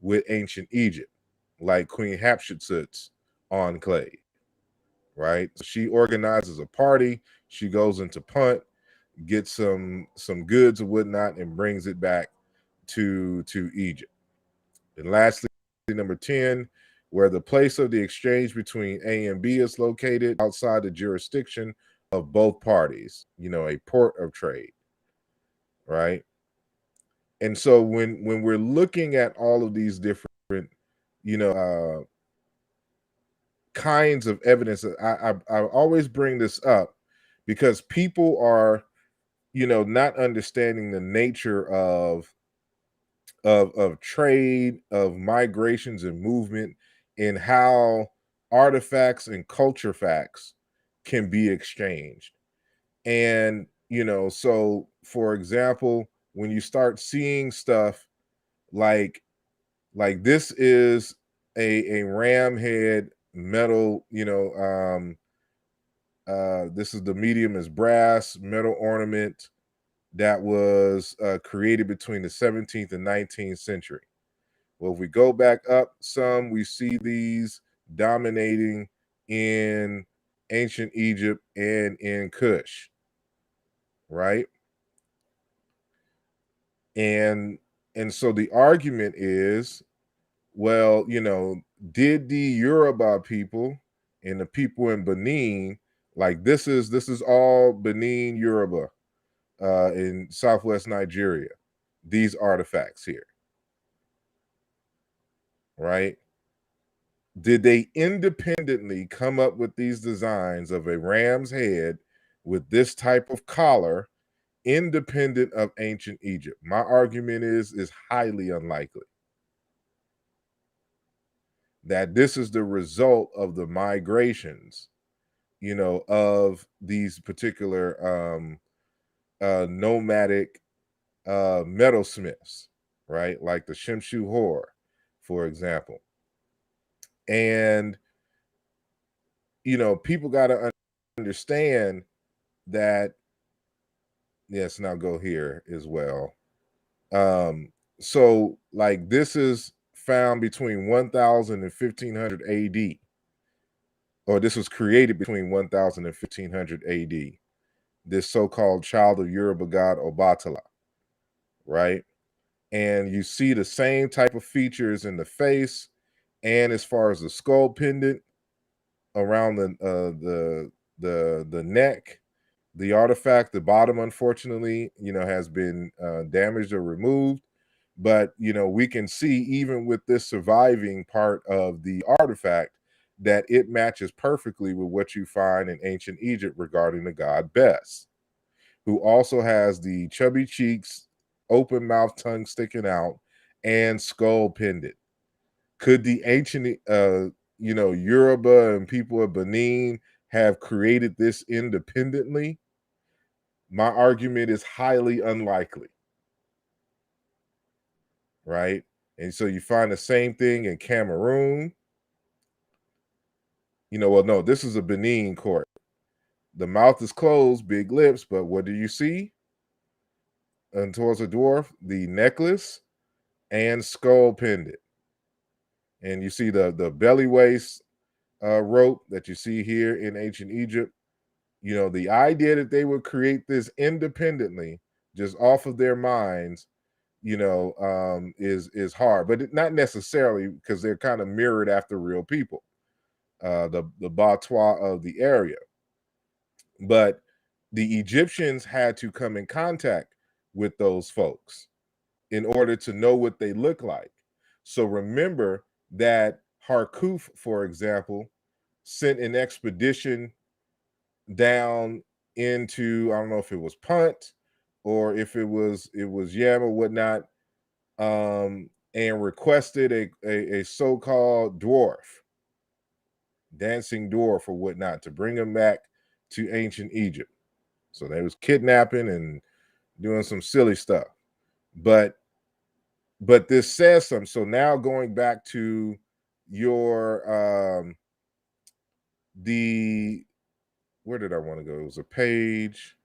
with ancient Egypt, like Queen Hatshepsut's enclave, right? So she organizes a party, she goes into punt, gets some goods and whatnot, and brings it back to Egypt. And lastly, number 10, where the place of the exchange between A and B is located outside the jurisdiction of both parties, a port of trade, right? And so when we're looking at all of these different, kinds of evidence, I always bring this up because people are, not understanding the nature of trade, of migrations and movement, and how artifacts and culture facts can be exchanged. And so for example, when you start seeing stuff like this is a ram head metal, this is the medium is brass metal ornament that was created between the 17th and 19th century. Well, if we go back up some, we see these dominating in ancient Egypt and in Kush, right? And so the argument is, well, did the Yoruba people and the people in Benin, like this is all Benin Yoruba in Southwest Nigeria, these artifacts here, right? Did they independently come up with these designs of a ram's head with this type of collar, independent of ancient Egypt? My argument is highly unlikely. That this is the result of the migrations, of these particular nomadic metalsmiths, right? Like the Shemshu Hor, for example. And, people got to understand that, yes, now go here as well. So like this is found between 1000 and 1500 AD, or this was created between 1000 and 1500 AD, this so-called child of Yoruba god Obatala, right? And you see the same type of features in the face, and as far as the skull pendant around the neck. The artifact, the bottom, unfortunately, has been damaged or removed. But, we can see even with this surviving part of the artifact that it matches perfectly with what you find in ancient Egypt regarding the god Bes, who also has the chubby cheeks, open mouth, tongue sticking out, and skull pendant. Could the ancient, Yoruba and people of Benin have created this independently? My argument is highly unlikely, right? And so you find the same thing in Cameroon. Well, no, this is a Benin court. The mouth is closed, big lips, but what do you see? And towards the dwarf, the necklace and skull pendant. And you see the belly waist rope that you see here in ancient Egypt. The idea that they would create this independently, just off of their minds, is hard, but not necessarily, because they're kind of mirrored after real people, the Batois of the area. But the Egyptians had to come in contact with those folks in order to know what they look like. So remember that Harkuf, for example, sent an expedition down into, I don't know if it was Punt or if it was Yam or whatnot, and requested a so-called dwarf, dancing dwarf or whatnot, to bring him back to ancient Egypt. So they was kidnapping and doing some silly stuff. But this says something. So now going back to your where did I want to go? It was a page.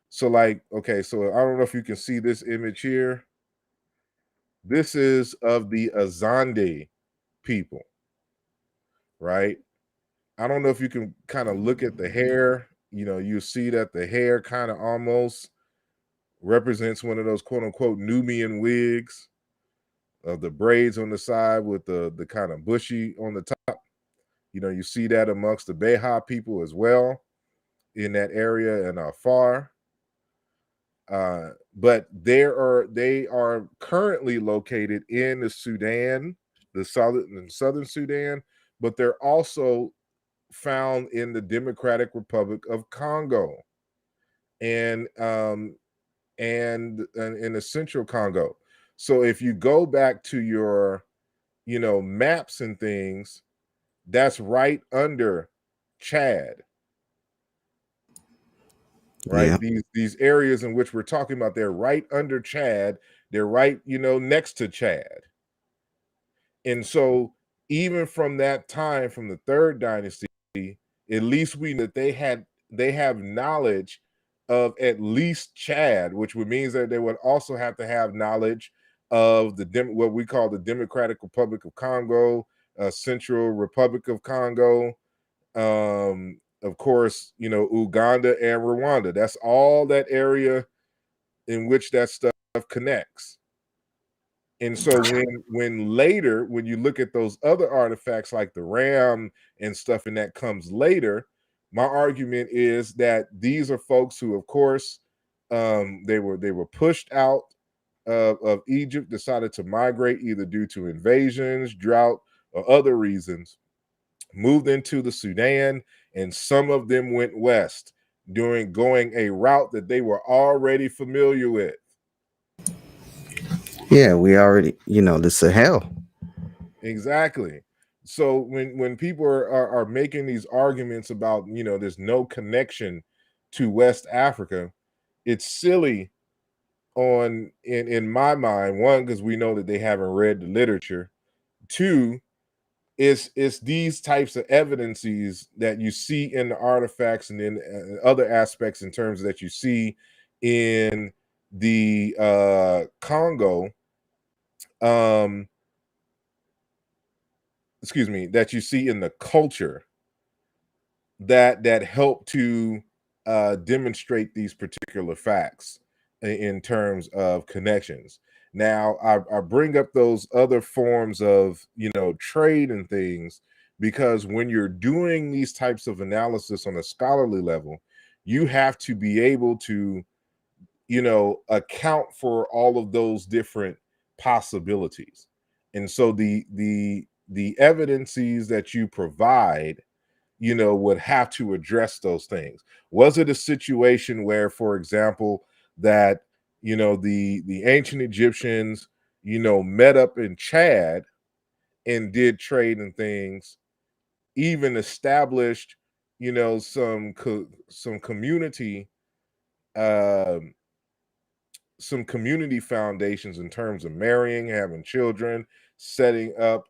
So okay, so I don't know if you can see this image here. This is of the Azande people, right? I don't know if you can kind of look at the hair. You see that the hair kind of almost represents one of those quote unquote Nubian wigs, of the braids on the side with the kind of bushy on the top. You see that amongst the Beha people as well in that area and Afar. But they are currently located in the Sudan, the southern Sudan, but they're also found in the Democratic Republic of Congo and in the Central Congo. So if you go back to your maps and things, that's right under Chad. Right? Yeah. These areas in which we're talking about, they're right under Chad. They're right, next to Chad. And so even from that time, from the third dynasty, at least we know that they have knowledge of at least Chad, which would mean that they would also have to have knowledge of what we call the Democratic Republic of Congo, Central Republic of Congo, of course, Uganda and Rwanda. That's all that area in which that stuff connects. And so when later, when you look at those other artifacts like the ram and stuff, and that comes later, my argument is that these are folks who, of course, they were pushed out of Egypt, decided to migrate either due to invasions, drought, or other reasons, moved into the Sudan, and some of them went west going a route that they were already familiar with. Yeah, we already, the Sahel. Exactly. So when people are making these arguments about, there's no connection to West Africa, it's silly in my mind. One, because we know that they haven't read the literature. Two, it's these types of evidences that you see in the artifacts and in other aspects in terms of that you see in the Congo, that you see in the culture that help to demonstrate these particular facts in terms of connections. Now, I bring up those other forms of, trade and things, because when you're doing these types of analysis on a scholarly level, you have to be able to, account for all of those different possibilities. And so the the evidences that you provide, you know, would have to address those things. Was it a situation where, for example, that, you know, the ancient Egyptians, you know, met up in Chad and did trade and things, even established, you know, some community, um some community foundations in terms of marrying, having children, setting up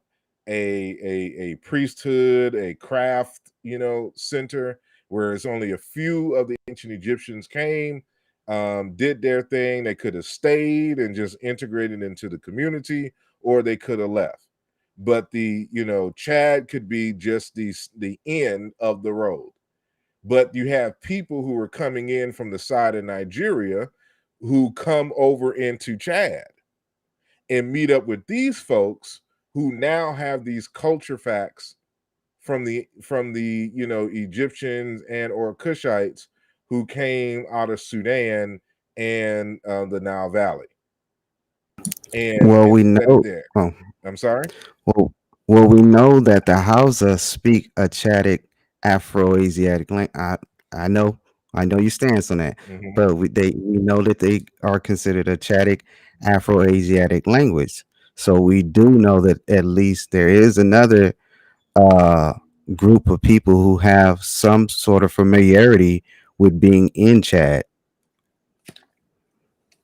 a priesthood, a craft, you know, center, whereas only a few of the ancient Egyptians came, did their thing. They could have stayed and just integrated into the community, or they could have left. But the, you know, Chad could be just the end of the road. But you have people who are coming in from the side of Nigeria who come over into Chad and meet up with these folks who now have these culture facts from the you know, Egyptians and or Cushites who came out of Sudan and the Nile Valley and Well, we set it know. there. Oh, I'm sorry. well, well, we know that the Hausa speak a Chadic Afro-Asiatic language. I know, I know your stance on that, Mhm. but we know that they are considered a Chadic Afro-Asiatic language. So we do know that at least there is another uh, group of people who have some sort of familiarity with being in Chad.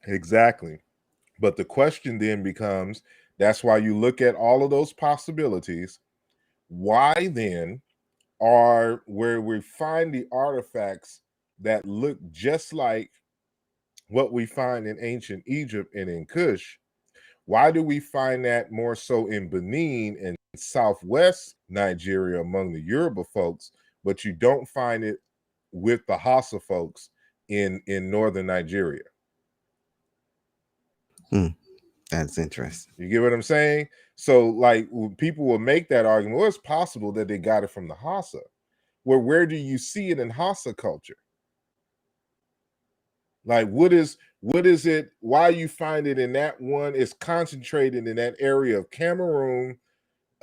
Exactly. But the question then becomes, that's why you look at all of those possibilities. Why then are where we find the artifacts that look just like what we find in ancient Egypt and in Kush? Why do we find that more so in Benin and southwest Nigeria among the Yoruba folks, but you don't find it with the Hausa folks in northern Nigeria? Hmm, that's interesting. You get what I'm saying? So, like, people will make that argument. Well, it's possible that they got it from the Hausa. Well, where do you see it in Hausa culture? Like, what is it? Why you find it in that one? It's concentrated in that area of Cameroon,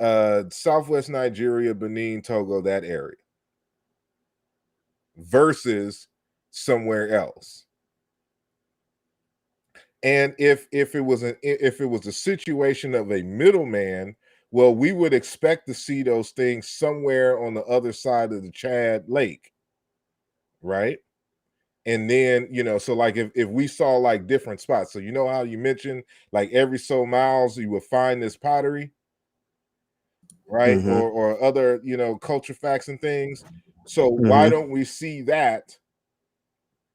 Southwest Nigeria, Benin, Togo, that area, versus somewhere else. And if it was a situation of a middleman, well, we would expect to see those things somewhere on the other side of the Chad Lake, right? And then, you know, so like if we saw like different spots, so you know how you mentioned like every so miles you would find this pottery, right? Mm-hmm. Or other, you know, culture facts and things. So why Mm-hmm. don't we see that,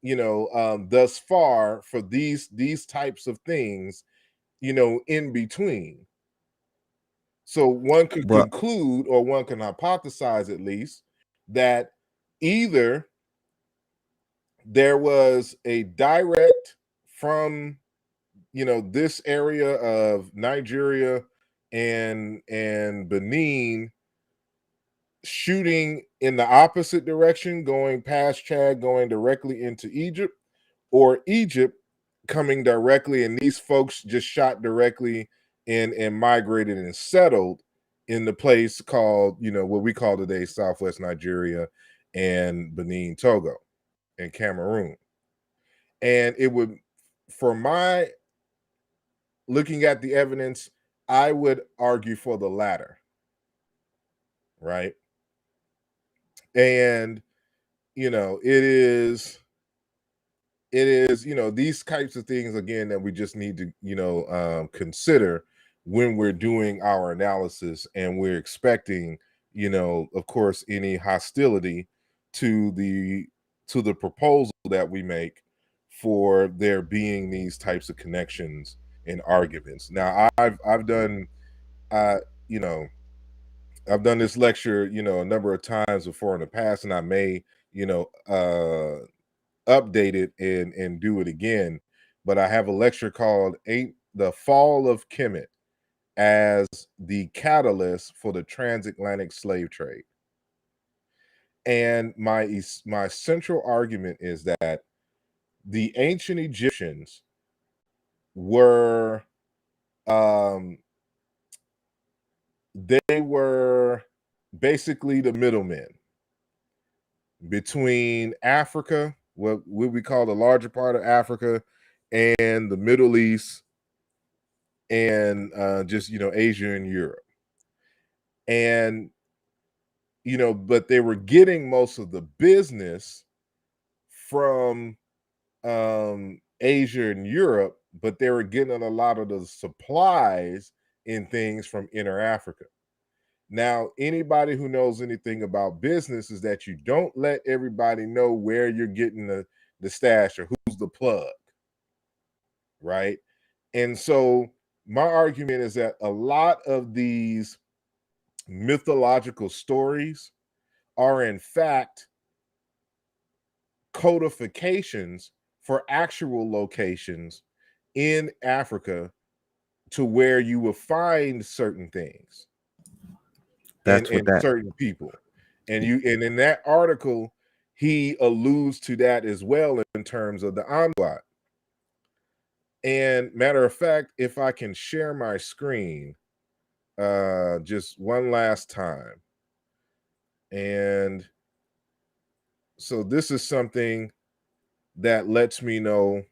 you know, thus far for these types of things, you know, in between? So one could Well, conclude, or one can hypothesize at least, that either there was a direct from, you know, this area of Nigeria and Benin shooting in the opposite direction, going past Chad, going directly into Egypt, or Egypt coming directly, and these folks just shot directly and migrated and settled in the place called, you know, what we call today Southwest Nigeria and Benin, Togo, and Cameroon. And it would, for my looking at the evidence, I would argue for the latter, right? And you know, it is, you know, these types of things again that we just need to, you know, consider when we're doing our analysis, and we're expecting, you know, of course, any hostility to the proposal that we make for there being these types of connections and arguments. Now, I've done, uh, you know, I've done this lecture, you know, a number of times before in the past, and I may, you know, update it and do it again. But I have a lecture called "Ain't the Fall of Kemet as the Catalyst for the Transatlantic Slave Trade." And my central argument is that the ancient Egyptians were, um, they were basically the middlemen between Africa, what we call the larger part of Africa, and the Middle East, and just Asia and Europe. And but they were getting most of the business from Asia and Europe, but they were getting a lot of the supplies and things from inner Africa. Now, anybody who knows anything about business is that you don't let everybody know where you're getting the stash or who's the plug, right? And so my argument is that a lot of these mythological stories are in fact codifications for actual locations in Africa to where you will find certain things and certain people. And in that article, he alludes to that as well in terms of the Anwat. And matter of fact, if I can share my screen just one last time. And so this is something that lets me know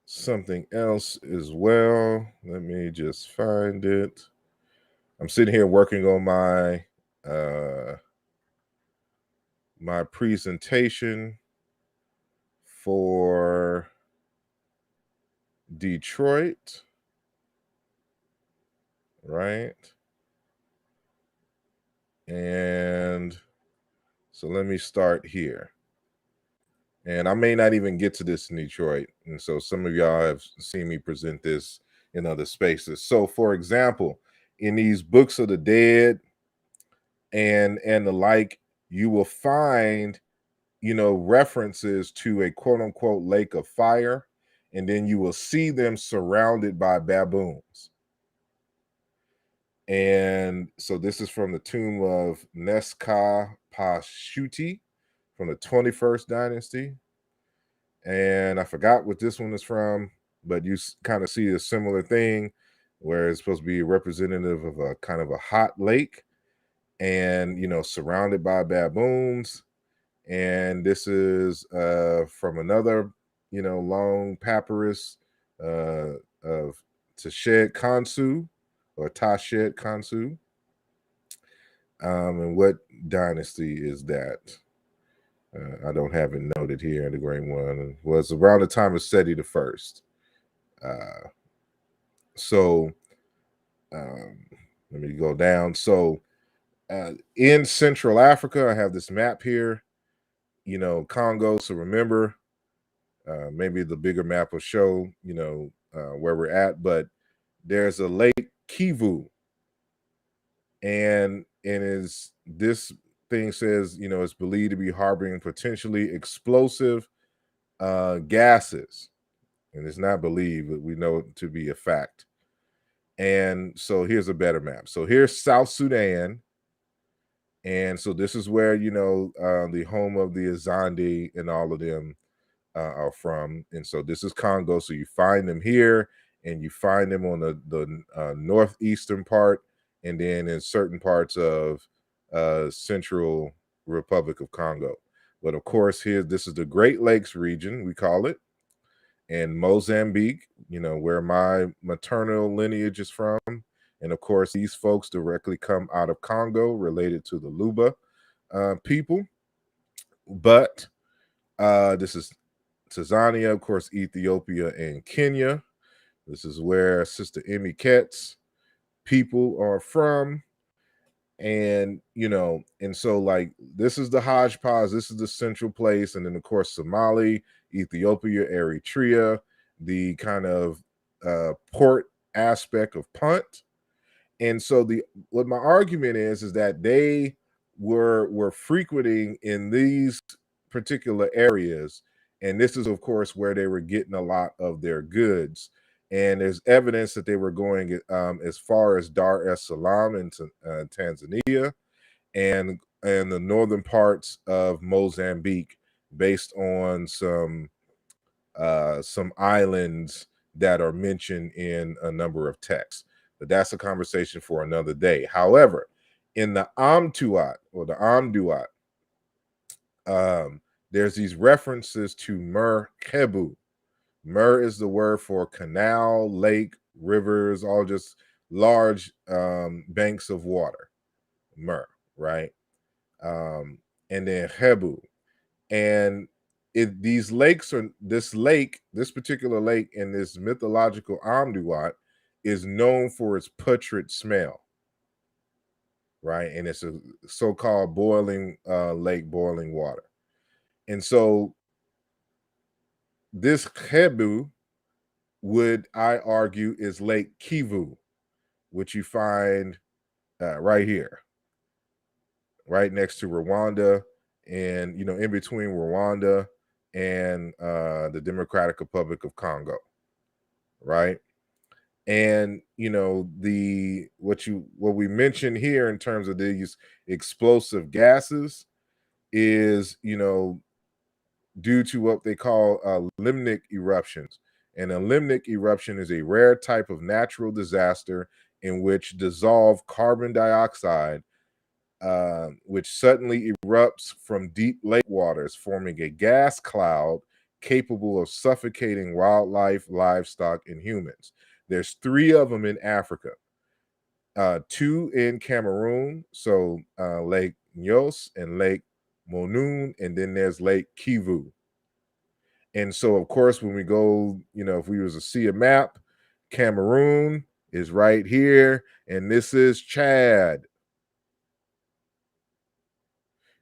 something else as well. Let me just find it. I'm sitting here working on my my presentation for Detroit, right? And so let me start here. And I may not even get to this in Detroit. And so some of y'all have seen me present this in other spaces. So for example, in these books of the dead and the like, you will find, references to a quote unquote lake of fire. And then you will see them surrounded by baboons. And so this is from the tomb of Neska Pashuti from the 21st dynasty. And I forgot what this one is from, but you kind of see a similar thing where it's supposed to be representative of a kind of a hot lake and, surrounded by baboons. And this is from another, long papyrus of Tashed Kansu or Tashed Kansu. And what dynasty is that? I don't have it noted here in the Great One. It was around the time of Seti the First. So let me go down. So in Central Africa, I have this map here, Congo. So remember, maybe the bigger map will show, where we're at. But there's a Lake Kivu. And this thing says, it's believed to be harboring potentially explosive gases. And it's not believed, but we know it to be a fact. And so here's a better map. So here's South Sudan. And so this is where, the home of the Azandi and all of them are from. And so this is Congo. So you find them here and you find them on the northeastern part. And then in certain parts of Central Republic of Congo. But of course, this is the Great Lakes region, we call it. And Mozambique, where my maternal lineage is from. And of course, these folks directly come out of Congo, related to the Luba people. But this is Tanzania, of course, Ethiopia and Kenya. This is where Sister Emmy Ket's people are from. And, and so like, this is the hodgepodge, this is the central place. And then of course, Somali, Ethiopia, Eritrea, the kind of port aspect of Punt. And so what my argument is that they were frequenting in these particular areas. And this is, of course, where they were getting a lot of their goods. And there's evidence that they were going as far as Dar es Salaam in Tanzania and the northern parts of Mozambique, based on some islands that are mentioned in a number of texts. But that's a conversation for another day. However, in the Amtuat or the Amduat, there's these references to Mer Kebu. Mer is the word for canal, lake, rivers, all just large banks of water. Mer, right? And then Hebu. And these lakes are this particular lake in this mythological Amduat is known for its putrid smell, right? And it's a so-called boiling lake, boiling water. And so this Hebu would, I argue, is Lake Kivu, which you find right here, right next to Rwanda, and in between Rwanda and the Democratic Republic of Congo, right? And what we mentioned here in terms of these explosive gases is due to what they call limnic eruptions. And a limnic eruption is a rare type of natural disaster in which dissolved carbon dioxide, which suddenly erupts from deep lake waters, forming a gas cloud capable of suffocating wildlife, livestock, and humans. There's 3 of them in Africa, 2 in Cameroon, so Lake Nyos and Lake Monoun, and then there's Lake Kivu. And so, of course, when we go, if we was to see a map, Cameroon is right here, and this is Chad.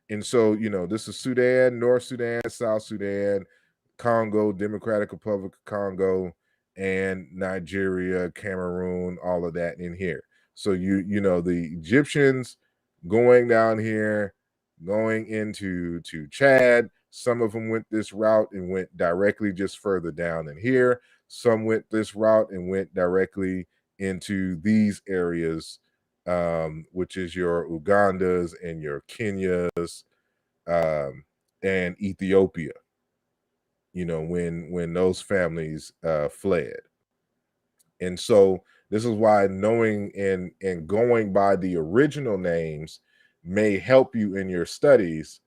And so, this is Sudan, North Sudan, South Sudan, Congo, Democratic Republic of Congo, and Nigeria, Cameroon, all of that in here. So the Egyptians going down here, going into Chad. Some of them went this route and went directly just further down in here. Some went this route and went directly into these areas, which is your Ugandas and your Kenyas, and Ethiopia, when those families fled. And so this is why knowing and going by the original names may help you in your studies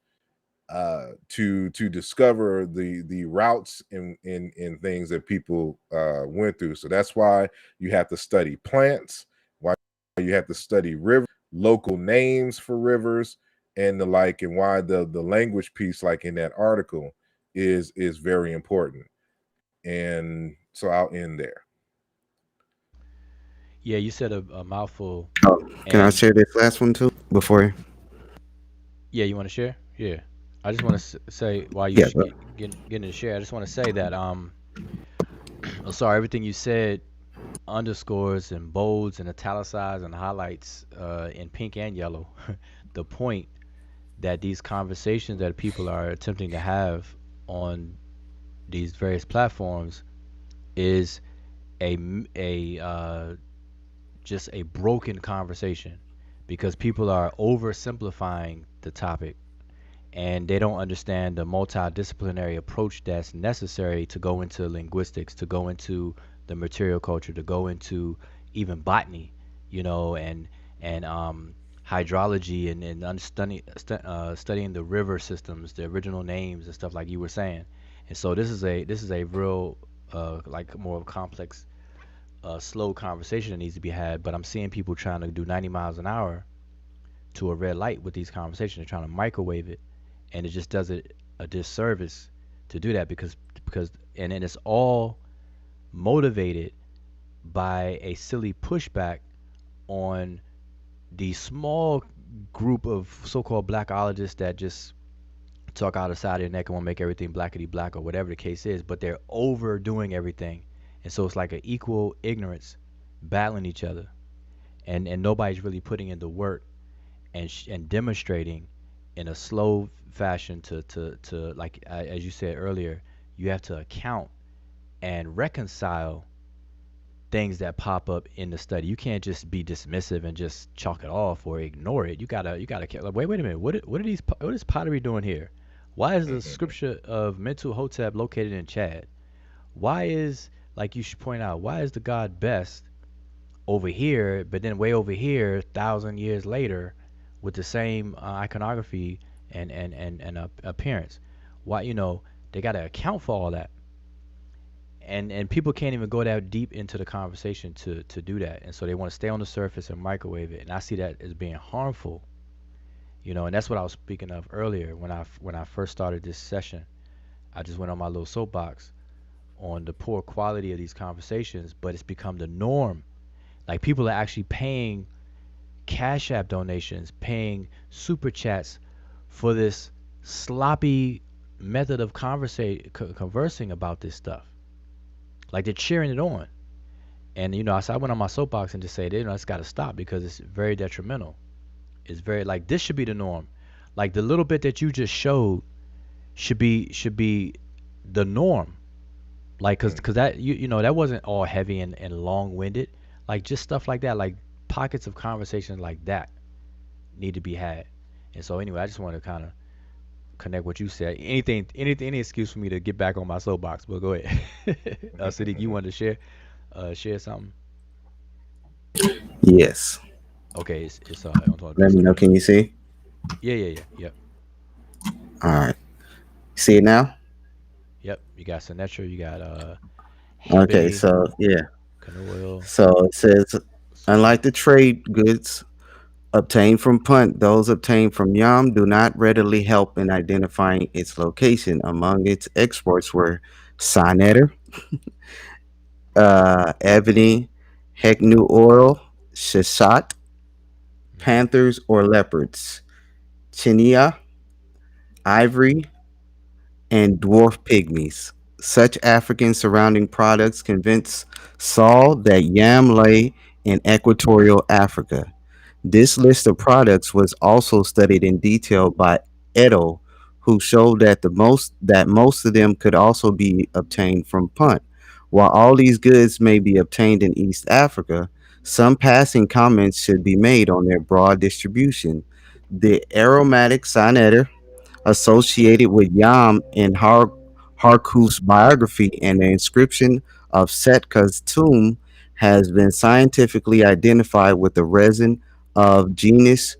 to discover the routes in things that people went through. So that's why you have to study plants, why you have to study rivers, local names for rivers, and the like, and why the language piece, like in that article, is very important. And so I'll end there. Yeah, you said a mouthful. Oh, can I And share this last one too before? yeah, you want to share? Yeah. I just want to say while you Yeah, getting to share, I just want to say that oh, sorry, everything you said underscores and bolds and italicizes and highlights in pink and yellow the point that these conversations that people are attempting to have on these various platforms is a just a broken conversation because people are oversimplifying the topic and they don't understand the multidisciplinary approach that's necessary to go into linguistics, to go into the material culture, to go into even botany, and hydrology and studying the river systems, the original names and stuff like you were saying. And so this is a real like more of a complex, slow conversation that needs to be had. But I'm seeing people trying to do 90 miles an hour to a red light with these conversations. They're trying to microwave it, and it just does it a disservice to do that because and then it's all motivated by a silly pushback on the small group of so-called blackologists that just talk out of the side of their neck and want to make everything blackety black or whatever the case is, but they're overdoing everything, and so it's like an equal ignorance battling each other, and nobody's really putting in the work and demonstrating in a slow fashion to like as you said earlier, you have to account and reconcile things that pop up in the study. You can't just be dismissive and just chalk it off or ignore it. You gotta like, wait a minute. What is pottery doing here? Why is the scripture of Mentu Hotep located in Chad? Why is like you should point out, why is the God best over here, but then way over here, 1,000 years later, with the same iconography and appearance? Why, they got to account for all that, and people can't even go that deep into the conversation to do that, and so they want to stay on the surface and microwave it, and I see that as being harmful. And that's what I was speaking of earlier when I first started this session. I just went on my little soapbox on the poor quality of these conversations, but it's become the norm. Like people are actually paying Cash App donations, paying super chats for this sloppy method of conversing about this stuff. Like they're cheering it on. And so I went on my soapbox and just said, it's got to stop because it's very detrimental. It's very like this should be the norm. Like the little bit that you just showed should be the norm. Like cause that that wasn't all heavy and long winded. Like just stuff like that, like pockets of conversation like that need to be had. And so anyway, I just want to kind of connect what you said. Anything, any excuse for me to get back on my soapbox. But go ahead. Sadiq, you wanted to share something? Yes. Okay, it's all right. I'm talking Let peace. me Go know. ahead. Can you see? Yeah. Yep. All right. See it now? Yep. You got Sinetro, you got Okay. Hebony, So yeah. canoe oil. So it says, So unlike the trade goods obtained from Punt, those obtained from Yam do not readily help in identifying its location. Among its exports were cyanide, ebony, hegnu oil, shishat, mhm. panthers or leopards, chinia, ivory, and dwarf pygmies. Such African surrounding products convinced Saul that yam lay in equatorial Africa. This list of products was also studied in detail by Edo, who showed that most of them could also be obtained from Punt. While all these goods may be obtained in East Africa, some passing comments should be made on their broad distribution. The aromatic cyanide associated with Yam in Harku's biography and the inscription of Setka's tomb has been scientifically identified with the resin of genus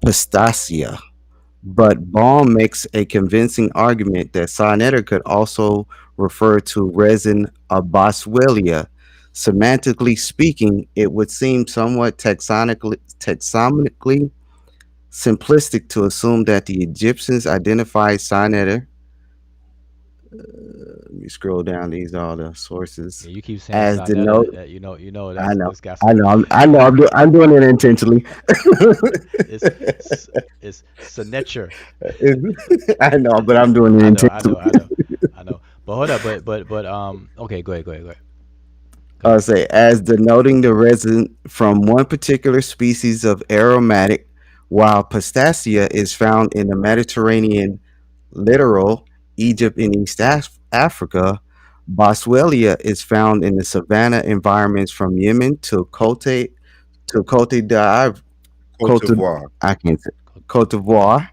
Pistacia. But Baum makes a convincing argument that cyanide could also refer to resin of Boswellia. Semantically speaking, it would seem somewhat taxonomically simplistic to assume that the Egyptians identified cyanide. Let me scroll down. These are all the sources Yeah, you keep saying as Sonetta. denote. That I know, that's got I some. know, I'm doing it intentionally. it's it's Sonetcher. I know, but I'm doing it I know, I know, intentionally. I know, I know. But hold up, but. Okay, go ahead. Say as denoting the resin from one particular species of aromatic, while Pistacia is found in the Mediterranean littoral, Egypt and East Africa. Boswellia is found in the savanna environments from Yemen to Cote Cote, d'Ivoire. I can't say, Cote, Cote d'Ivoire.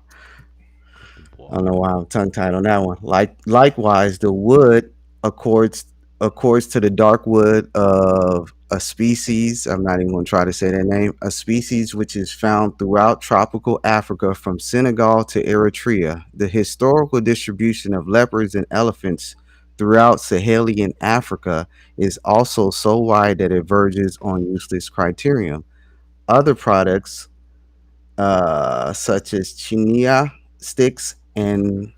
Cote I don't d'Ivoire. know why I'm tongue tied on that one. Likewise, the wood accords accords to the dark wood of a species. I'm not even going to try to say that name. A species which is found throughout tropical Africa from Senegal to Eritrea. The historical distribution of leopards and elephants throughout Sahelian Africa is also so wide that it verges on useless criterion. Other products such as chinia sticks and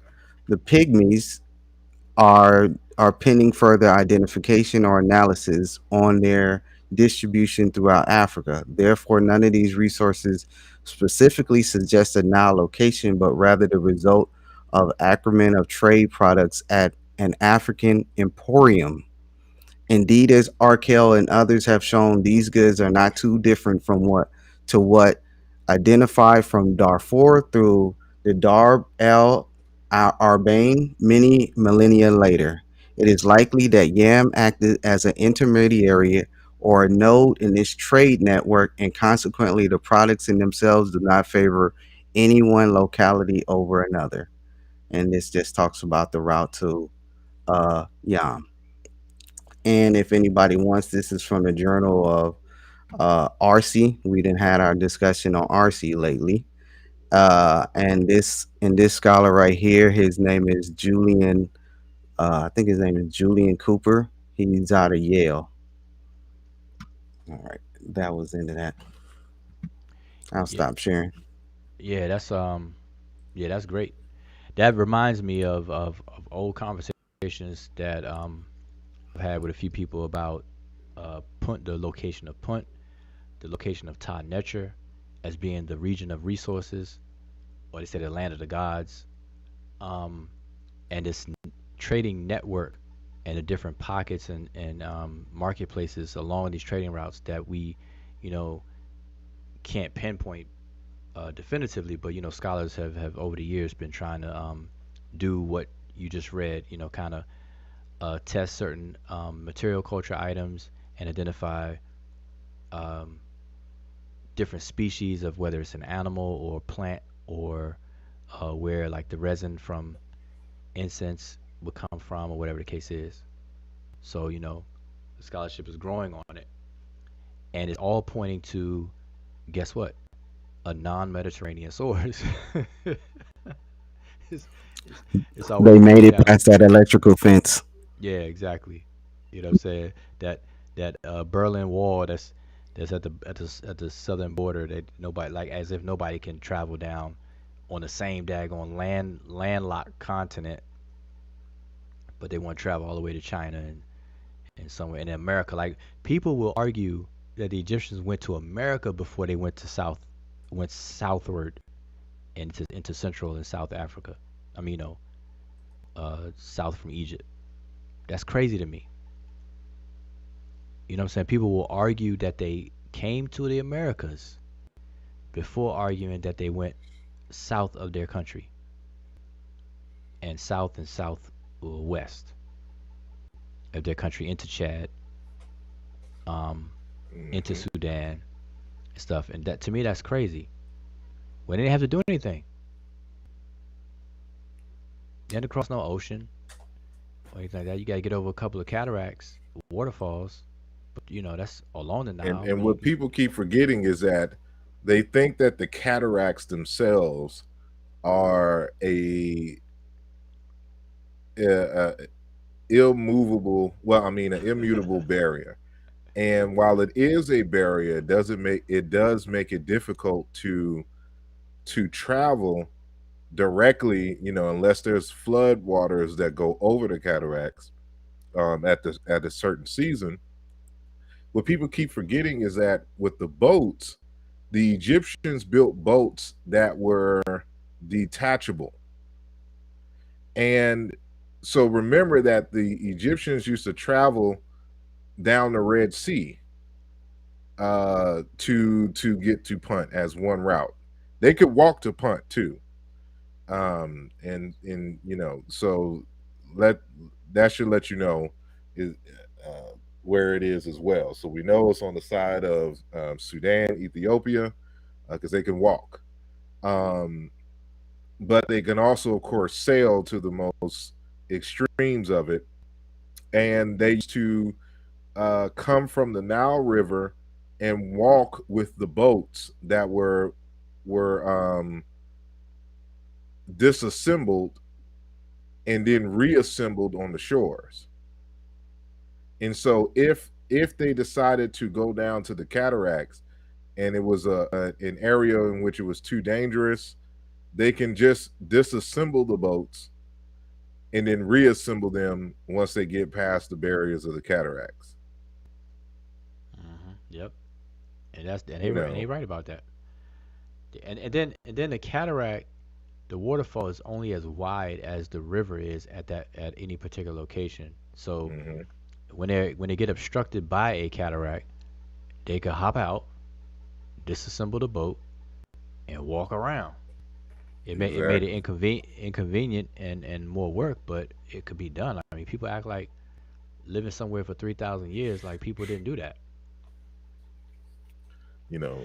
the pygmies are are pending further identification or analysis on their distribution throughout Africa. Therefore, none of these resources specifically suggest a Nile location, but rather the result of acrement of trade products at an African emporium. Indeed, as Arkell and others have shown, these goods are not too different from what identified from Darfur through the Darb el Arbain many millennia later. It is likely that Yam acted as an intermediary or a node in this trade network, and consequently, the products in themselves do not favor any one locality over another. And this just talks about the route to Yam. And if anybody wants, this is from the Journal of RC. We didn't had our discussion on RC lately. And this scholar right here, his name is Julian. I think his name is Julian Cooper. He's out of Yale. All right, that was into that. I'll Yeah, stop sharing. yeah, yeah, that's great. That reminds me of old conversations that I've had with a few people about Punt, the location of Punt, the location of Netcher as being the region of resources, or they say the land of the gods, um, and this trading network and the different pockets and marketplaces along these trading routes that we, you know, can't pinpoint definitively, but scholars have over the years been trying to do what you just read, kind of test certain material culture items and identify um, different species of whether it's an animal or plant or where like the resin from incense would come from or whatever the case is. So, the scholarship is growing on it. And it's all pointing to, guess what? A non Mediterranean source. it's, it's always They a good made it challenge. past that electrical fence. Yeah, exactly. You know what I'm saying? That Berlin Wall that's at the southern border that nobody, like, as if nobody can travel down on the same daggone landlocked continent, but they want to travel all the way to China and somewhere in America. Like, people will argue that the Egyptians went to America before they went southward into Central and South Africa. I mean, south from Egypt. That's crazy to me. You know what I'm saying? People will argue that they came to the Americas before arguing that they went south of their country and south west of their country into Chad, um, into Hmm. Sudan and stuff. And that, to me, that's crazy. When they didn't have to do anything, you had to cross no ocean or anything like that. You got to get over a couple of cataracts, waterfalls. But that's along the And Nile. and what people keep forgetting is that they think that the cataracts themselves are a immovable, well, I mean, an immutable barrier. And while it is a barrier, it does make it difficult to travel directly, unless there's flood waters that go over the cataracts at a certain season. What people keep forgetting is that with the boats, the Egyptians built boats that were detachable. And so remember that the Egyptians used to travel down the Red Sea to get to Punt as one route. They could walk to Punt too. And so let that should let you know is where it is as well. So we know it's on the side of Sudan, Ethiopia, because they can walk. Um, but they can also, of course, sail to the most extremes of it, and they used to come from the Nile River and walk with the boats that were disassembled and then reassembled on the shores. And so if they decided to go down to the cataracts and it was an area in which it was too dangerous, they can just disassemble the boats and then reassemble them once they get past the barriers of the cataracts. Yep. And You they know, right about that. And then the cataract, the waterfall is only as wide as the river is at any particular location. So hmm when they get obstructed by a cataract, they could hop out, disassemble the boat, and walk around. It made it exactly. inconvenient and more work, but it could be done. I mean, people act like living somewhere for 3,000 years, like people didn't do that.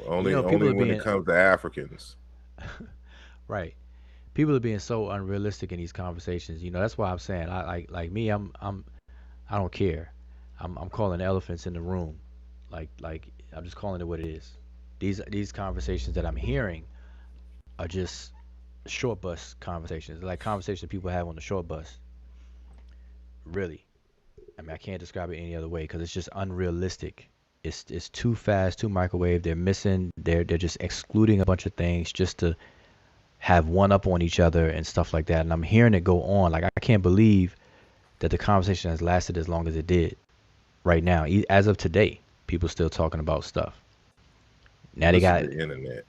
Only People are when it being comes to Africans. right. People are being so unrealistic in these conversations. That's why I'm saying I like me. I don't care. I'm calling elephants in the room. Like I'm just calling it what it is. These conversations that I'm hearing are just short bus conversations, like conversations people have on the short bus. Really, I mean, I can't describe it any other way because it's just unrealistic. It's too fast, too microwave. They're missing. They're just excluding a bunch of things just to have one up on each other and stuff like that. And I'm hearing it go on. Like I can't believe that the conversation has lasted as long as it did right now. As of today, people still talking about stuff. Now they This is got. the internet,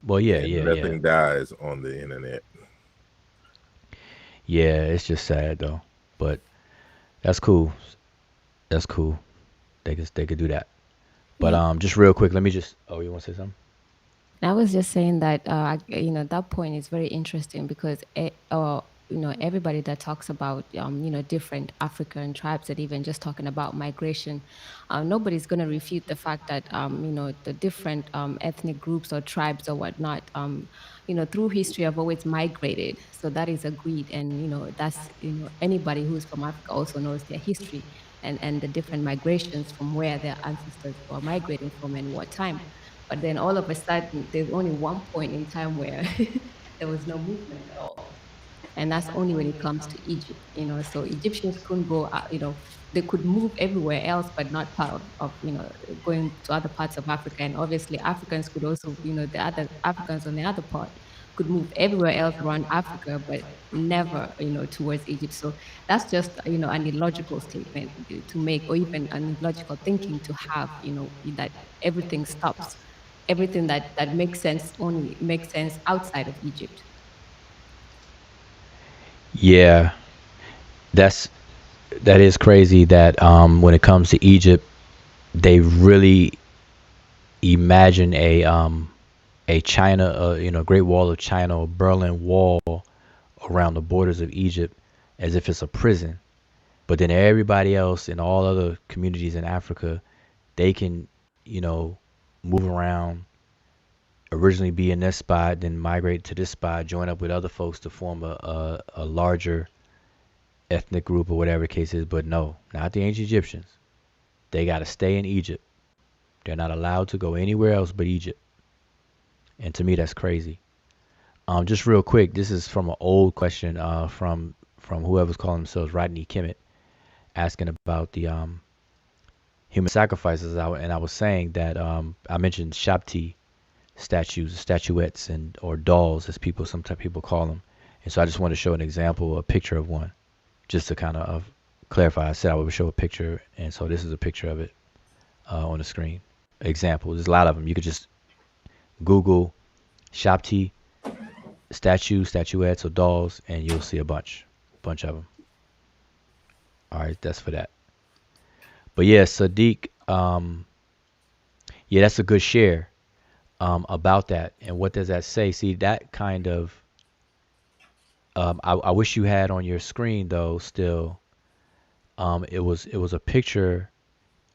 Well, yeah, and yeah, yeah, nothing dies on the internet. yeah. It's just sad though, but that's cool. That's cool. They could do that. But Yeah. just real quick, let me just. Oh, you want to say something? I was just saying that that point is very interesting because everybody that talks about different African tribes and even just talking about migration, nobody's going to refute the fact that the different ethnic groups or tribes or whatnot through history have always migrated. So that is agreed, and that's anybody who's from Africa also knows their history and the different migrations from where their ancestors were migrating from and what time. But then all of a sudden, there's only one point in time where there was no movement at all. And that's only when it comes to Egypt, So Egyptians couldn't go, they could move everywhere else, but not part of going to other parts of Africa. And obviously, Africans could also, the other Africans on the other part could move everywhere else around Africa, but never, towards Egypt. So that's just, an illogical statement to make, or even an illogical thinking to have, that everything stops. Everything that makes sense only makes sense outside of Egypt. Yeah, that's that is crazy. That when it comes to Egypt, they really imagine a China, Great Wall of China or Berlin Wall around the borders of Egypt as if it's a prison. But then everybody else in all other communities in Africa, they can, you know, move around, originally be in this spot, then migrate to this spot, join up with other folks to form a larger ethnic group or whatever the case is. But no, not the ancient Egyptians. They got to stay in Egypt. They're not allowed to go anywhere else but Egypt. And to me, that's crazy. Just real quick, this is from an old question from whoever's calling themselves Rodney Kemet, asking about the human sacrifices. And I was saying that I mentioned Shabti statues, statuettes, and or dolls, as sometimes people call them. And so I just want to show an example, a picture of one, just to kind of clarify. I said I would show a picture, and so this is a picture of it on the screen. Example. There's a lot of them. You could just Google Shabti statuettes, or dolls, and you'll see a bunch of them. All right, that's for that. But yeah, Sadiq, yeah, that's a good share about that. And what does that say? See, that kind of, I wish you had on your screen though. Still, it was a picture.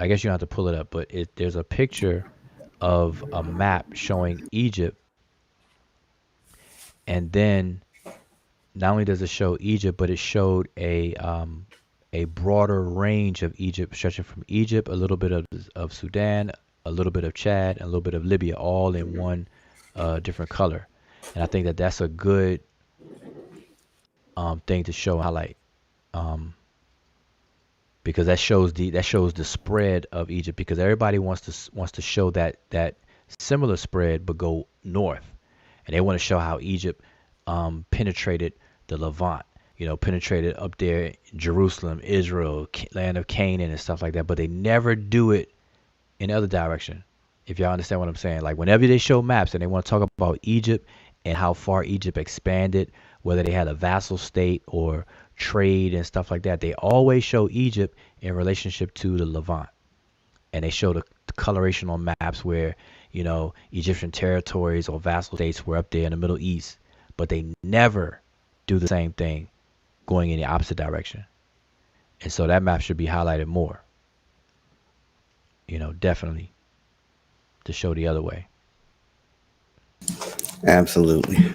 I guess you don't have to pull it up, but there's a picture of a map showing Egypt, and then not only does it show Egypt, but it showed a broader range of Egypt, stretching from Egypt, a little bit of Sudan, a little bit of Chad, and a little bit of Libya, all in one different color. And I think that that's a good thing to show and highlight, um, because that shows the spread of Egypt. Because everybody wants to show that similar spread, but go north, and they want to show how Egypt penetrated the Levant, penetrated up there, Jerusalem, Israel, land of Canaan, and stuff like that. But they never do it in the other direction. If y'all understand what I'm saying, like whenever they show maps and they want to talk about Egypt and how far Egypt expanded, whether they had a vassal state or trade and stuff like that, they always show Egypt in relationship to the Levant, and they show the coloration on maps where Egyptian territories or vassal states were up there in the Middle East, but they never do the same thing going in the opposite direction. And so that map should be highlighted more, definitely, to show the other way. Absolutely.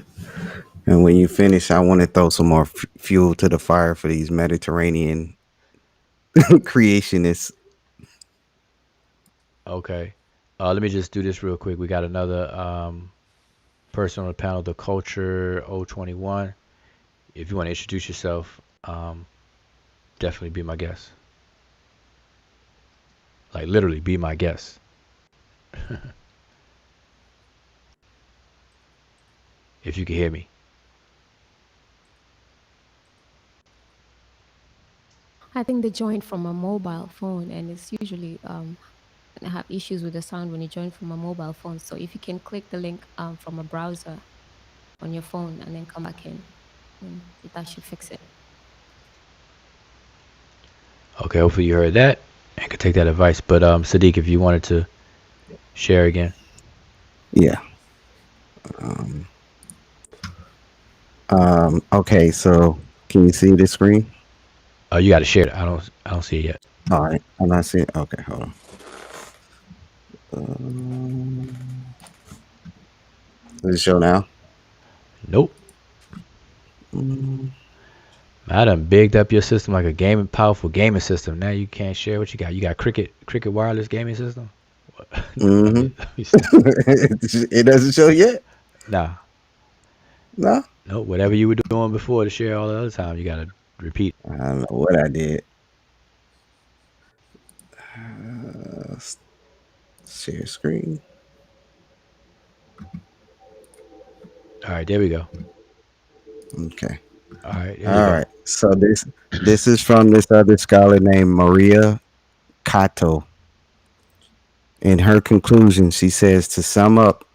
And when you finish, I want to throw some more fuel to the fire for these Mediterranean creationists. Okay. Let me just do this real quick. We got another person on the panel, the Culture 021. If you want to introduce yourself, definitely be my guest. Like literally, be my guest. If you can hear me. I think they joined from a mobile phone, and it's usually have issues with the sound when you join from a mobile phone. So if you can click the link from a browser on your phone and then come back in, that should fix it. Okay, hopefully you heard that and could take that advice. But Sadiq, if you wanted to share again. Yeah. Okay, so can you see the screen? You got to share it. I don't see it yet. All right, I'm not seeing. Okay, hold on. Does it show now? Nope. I done bigged up your system like a powerful gaming system. Now you can't share what you got. You got Cricket wireless gaming system. Mm-hmm. It doesn't show yet. Nah. No. No. Whatever you were doing before to share all the other time, you gotta repeat. I don't know what I did. Share screen. All right, there we go. Okay. All right, there All you go. right. So this is from this other scholar named Maria Cato. In her conclusion, she says, to sum up,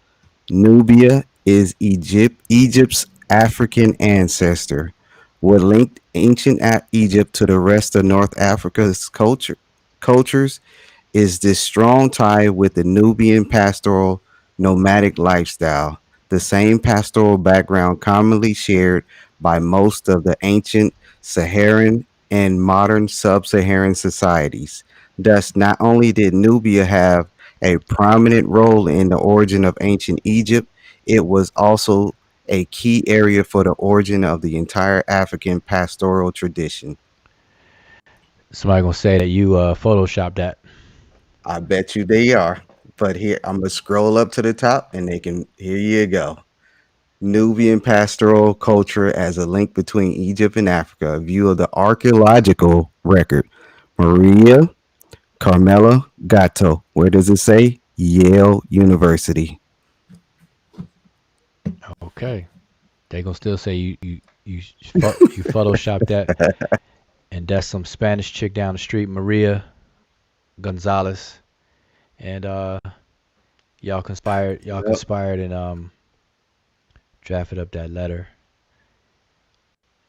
Nubia is Egypt's African ancestor. What linked ancient Egypt to the rest of North Africa's cultures is this strong tie with the Nubian pastoral nomadic lifestyle, the same pastoral background commonly shared by most of the ancient Saharan and modern sub-Saharan societies. Thus, not only did Nubia have a prominent role in the origin of ancient Egypt, it was also a key area for the origin of the entire African pastoral tradition. Somebody gonna say that you photoshopped that. I bet you they are. But here, I'm going to scroll up to the top and here you go. Nubian pastoral culture as a link between Egypt and Africa, a view of the archaeological record. Maria Carmela Gatto. Where does it say? Yale University. Okay. They gonna still say you photoshopped that, and that's some Spanish chick down the street, Maria Gonzalez, and y'all conspired and drafted up that letter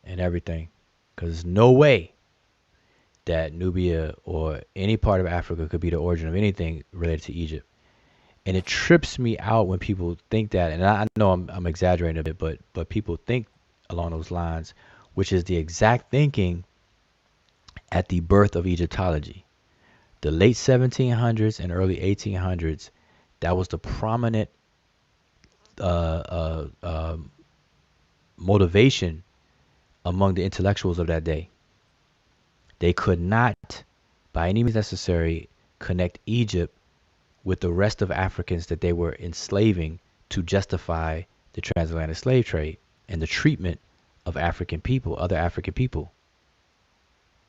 and everything, because there's no way that Nubia or any part of Africa could be the origin of anything related to Egypt. And it trips me out when people think that, and I know I'm exaggerating a bit, but people think along those lines, which is the exact thinking at the birth of Egyptology. The late 1700s and early 1800s, that was the prominent motivation among the intellectuals of that day. They could not, by any means necessary, connect Egypt with the rest of Africans that they were enslaving to justify the transatlantic slave trade and the treatment of African people, other African people.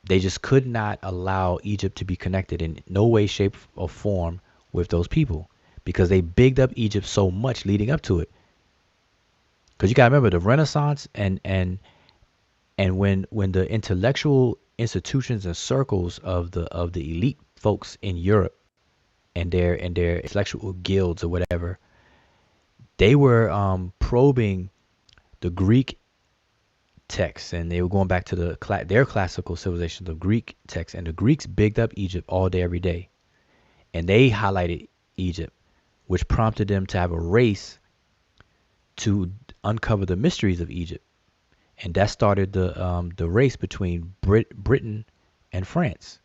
They just could not allow Egypt to be connected in no way, shape, or form with those people because they bigged up Egypt so much leading up to it. Because you gotta remember the Renaissance and when the intellectual institutions and circles of the elite folks in Europe and their intellectual guilds or whatever, they were probing the Greek texts, and they were going back to their classical civilization, the Greek texts, and the Greeks bigged up Egypt all day, every day, and they highlighted Egypt, which prompted them to have a race to uncover the mysteries of Egypt, and that started the race between Britain and France.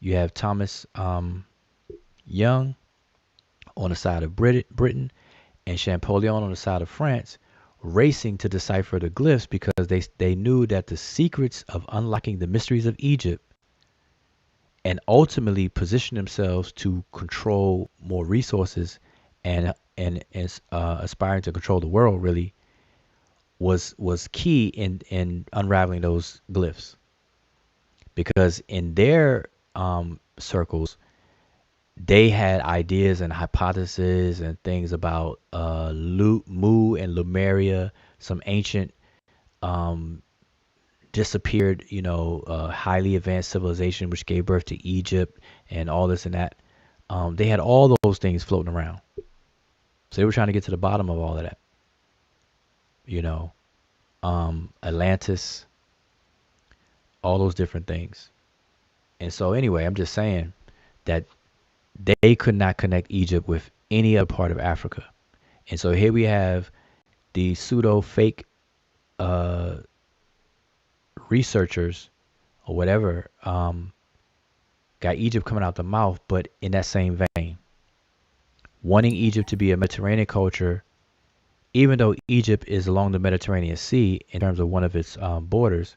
You have Thomas Young on the side of Britain and Champollion on the side of France, racing to decipher the glyphs because they knew that the secrets of unlocking the mysteries of Egypt and ultimately position themselves to control more resources and aspiring to control the world really was key in unraveling those glyphs, because in their circles they had ideas and hypotheses and things about Mu and Lemuria, some ancient um, disappeared, highly advanced civilization which gave birth to Egypt and all this and that. They had all those things floating around. So they were trying to get to the bottom of all of that. You know, Atlantis, all those different things. And so anyway, I'm just saying that they could not connect Egypt with any other part of Africa. And so here we have the pseudo fake uh, researchers or whatever, got Egypt coming out the mouth, but in that same vein, wanting Egypt to be a Mediterranean culture, even though Egypt is along the Mediterranean Sea in terms of one of its borders,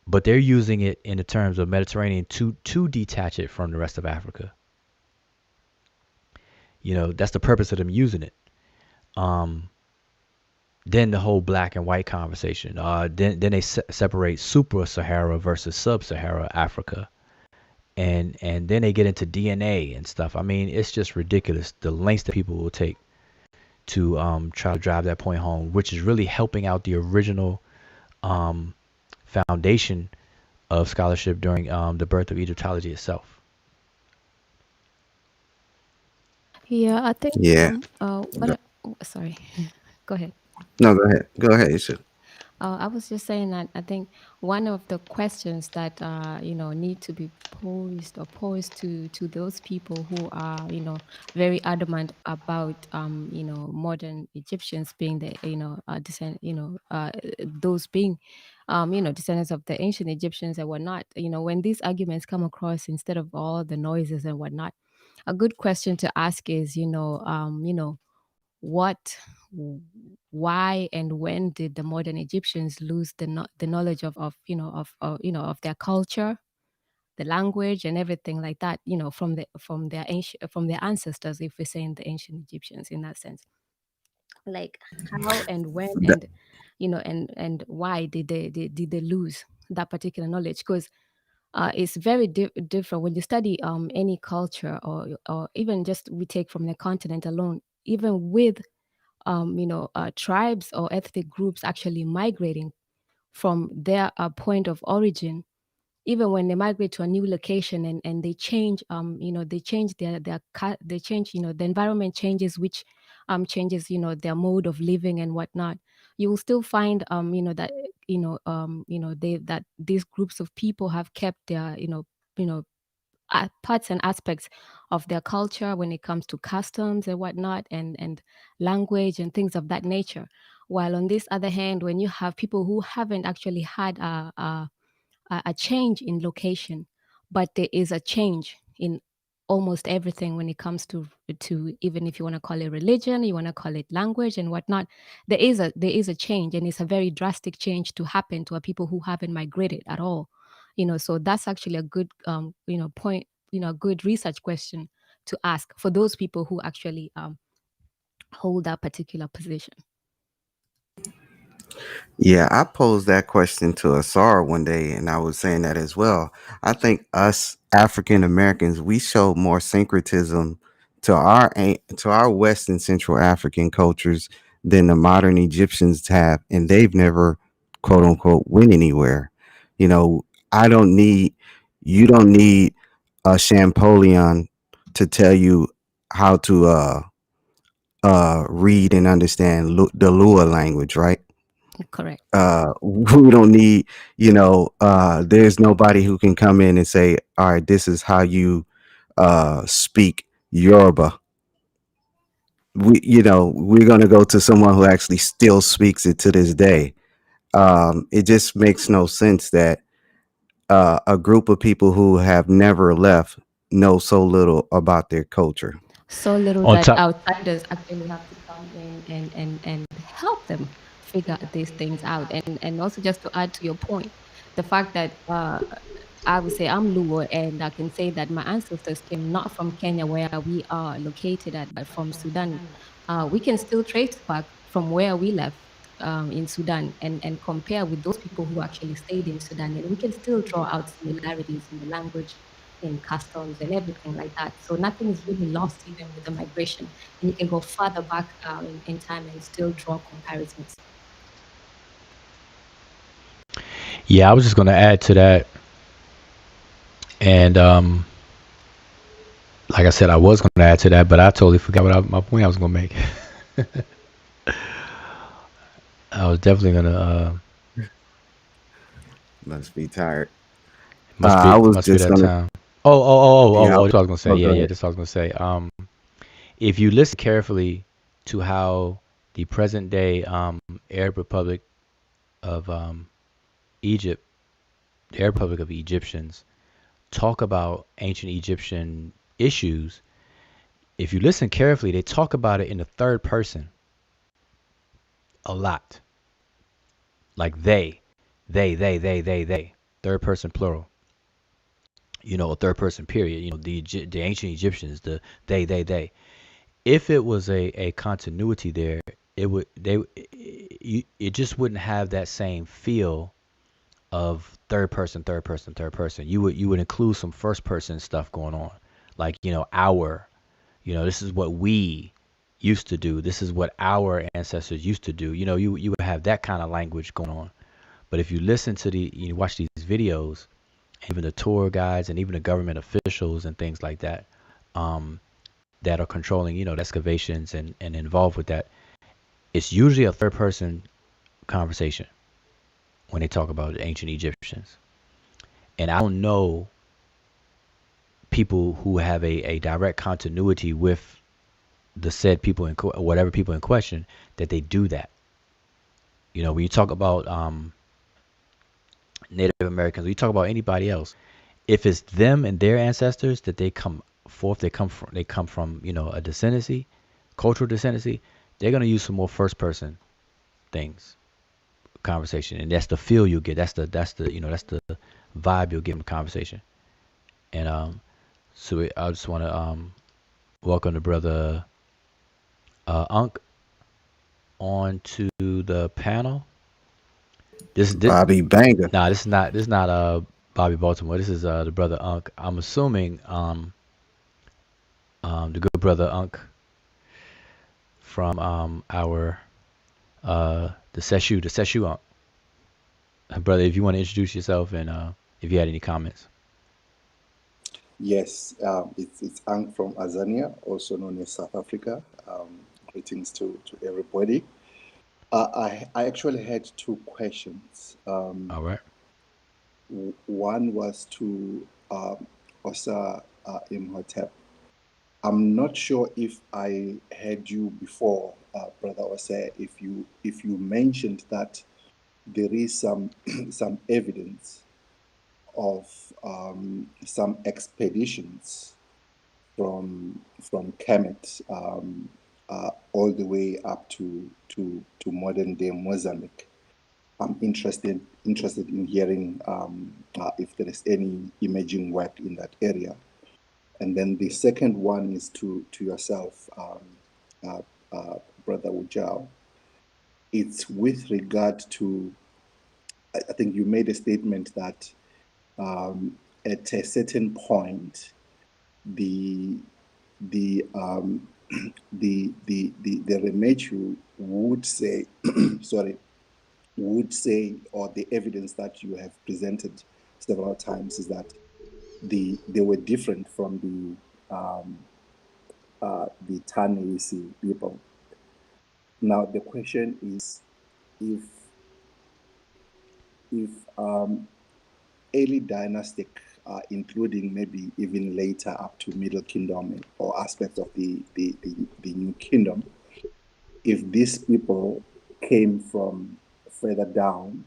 but they're using it in the terms of Mediterranean to detach it from the rest of Africa. That's the purpose of them using it. Then the whole black and white conversation. Then they separate supra-Sahara versus sub-Sahara Africa. And then they get into DNA and stuff. I mean, it's just ridiculous the lengths that people will take to try to drive that point home, which is really helping out the original foundation of scholarship during the birth of Egyptology itself. Yeah, I think Yeah. sorry. Go ahead. No, go ahead. Go ahead. You should. I was just saying that I think one of the questions that need to be posed to those people who are very adamant about modern Egyptians being the those being descendants of the ancient Egyptians and whatnot. When these arguments come across, instead of all the noises and whatnot, a good question to ask is what, why, and when did the modern Egyptians lose the knowledge of their culture, the language, and everything like that, from their ancestors, if we're saying the ancient Egyptians in that sense, like how and when That- and why did they lose that particular knowledge? Because it's very different when you study any culture, or even just we take from the continent alone, even with tribes or ethnic groups actually migrating from their point of origin. Even when they migrate to a new location and they change, they change they change, the environment changes, which changes, their mode of living and whatnot. You will still find, that that these groups of people have kept their, parts and aspects of their culture when it comes to customs and whatnot, and language and things of that nature. While on this other hand, when you have people who haven't actually had a change in location, but there is a change in almost everything when it comes to even if you want to call it religion, you want to call it language and whatnot, there is a change, and it's a very drastic change to happen to a people who haven't migrated at all. So that's actually a good point, a good research question to ask for those people who actually hold that particular position. Yeah, I posed that question to Asar one day, and I was saying that as well. I think us African Americans, we show more syncretism to our West and Central African cultures than the modern Egyptians have, and they've never, quote unquote, went anywhere. You know, I don't need you don't need a Champollion to tell you how to read and understand the Lua language, right? Correct. We don't need, there's nobody who can come in and say, all right, this is how you speak Yoruba. We're going to go to someone who actually still speaks it to this day. It just makes no sense that a group of people who have never left know so little about their culture. So little On that top, outsiders actually have to come in and help them figure these things out. And also, just to add to your point, the fact that I would say I'm Luo, and I can say that my ancestors came not from Kenya, where we are located at, but from Sudan. We can still trace back from where we left in Sudan and compare with those people who actually stayed in Sudan, and we can still draw out similarities in the language, in customs, and everything like that. So nothing is really lost even with the migration, and you can go further back in time and still draw comparisons. Yeah, I was just going to add to that. And like I said, I was going to add to that, but I totally forgot my point I was going to make. I was definitely going to. Must be tired. Must I be was must be just that gonna. time. Yeah. This is what I was going to say. Oh, Yeah, go yeah. ahead. This is what I was going to say. If you listen carefully to how the present day Arab Republic of Egypt, the Arab Republic of Egyptians, talk about ancient Egyptian issues, if you listen carefully, they talk about it in the third person a lot. Like they. Third person plural. A third person period. The ancient Egyptians, the they. If it was a continuity there, it just wouldn't have that same feel of third person. You would include some first person stuff going on, like this is what we used to do. This is what our ancestors used to do. You would have that kind of language going on. But if you listen to you watch these videos, even the tour guides and even the government officials and things like that, that are controlling, the excavations and involved with that, it's usually a third person conversation when they talk about ancient Egyptians. And I don't know people who have a direct continuity with the said people whatever people in question, that they do that. When you talk about Native Americans, when you talk about anybody else, if it's them and their ancestors that they come forth, they come from a descendancy, cultural descendancy, they're gonna use some more first person things, conversation, and that's the feel you get. That's the vibe you'll get from the conversation. And so I just want to welcome the brother Ankh onto the panel. This Bobby Banger. nah, this is not Bobby Baltimore. This is the brother Ankh. I'm assuming the good brother Ankh from our the Seshu Ankh. Brother, if you want to introduce yourself and if you had any comments. Yes, it's Ankh from Azania, also known as South Africa. Greetings to everybody. I actually had two questions. All right. One was to Osa Imhotep. I'm not sure if I heard you before, Brother Osa, if you mentioned that there is some some evidence of some expeditions from Kemet all the way up to modern day Mozambique. I'm interested in hearing if there is any imaging work in that area. And then the second one is to yourself, Brother Ujao. It's with regard to, I think you made a statement that at a certain point, the the Remechu would say, or the evidence that you have presented several times is that they were different from the Tanisi people. Now the question is, if early dynastic, including maybe even later up to Middle Kingdom or aspects of the New Kingdom, if these people came from further down,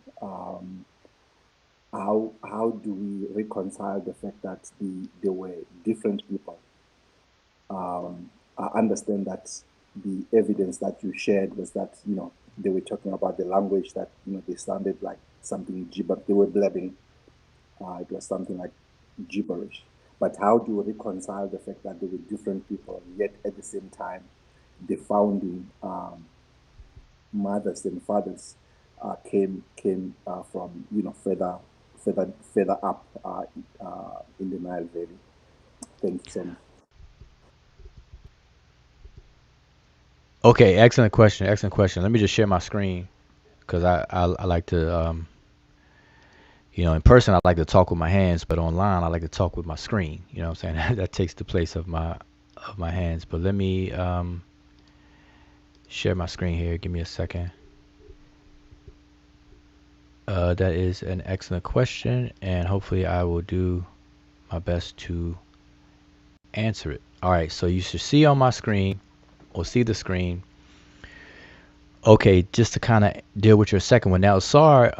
how do we reconcile the fact that they were different people? I understand that the evidence that you shared was that they were talking about the language, that they sounded like something G, but they were blabbing. It was something like gibberish. But how do you reconcile the fact that they were different people, yet at the same time, the founding mothers and fathers came from further up in the Nile Valley. Thank you so much. Okay, excellent question. Excellent question. Let me just share my screen because I like to in person I like to talk with my hands, but online I like to talk with my screen. You know what I'm saying? That takes the place of my hands. But let me share my screen here. Give me a second. That is an excellent question, and hopefully I will do my best to answer it. All right, so you should see on my screen, or see the screen. Okay, just to kind of deal with your second one. Now, Sar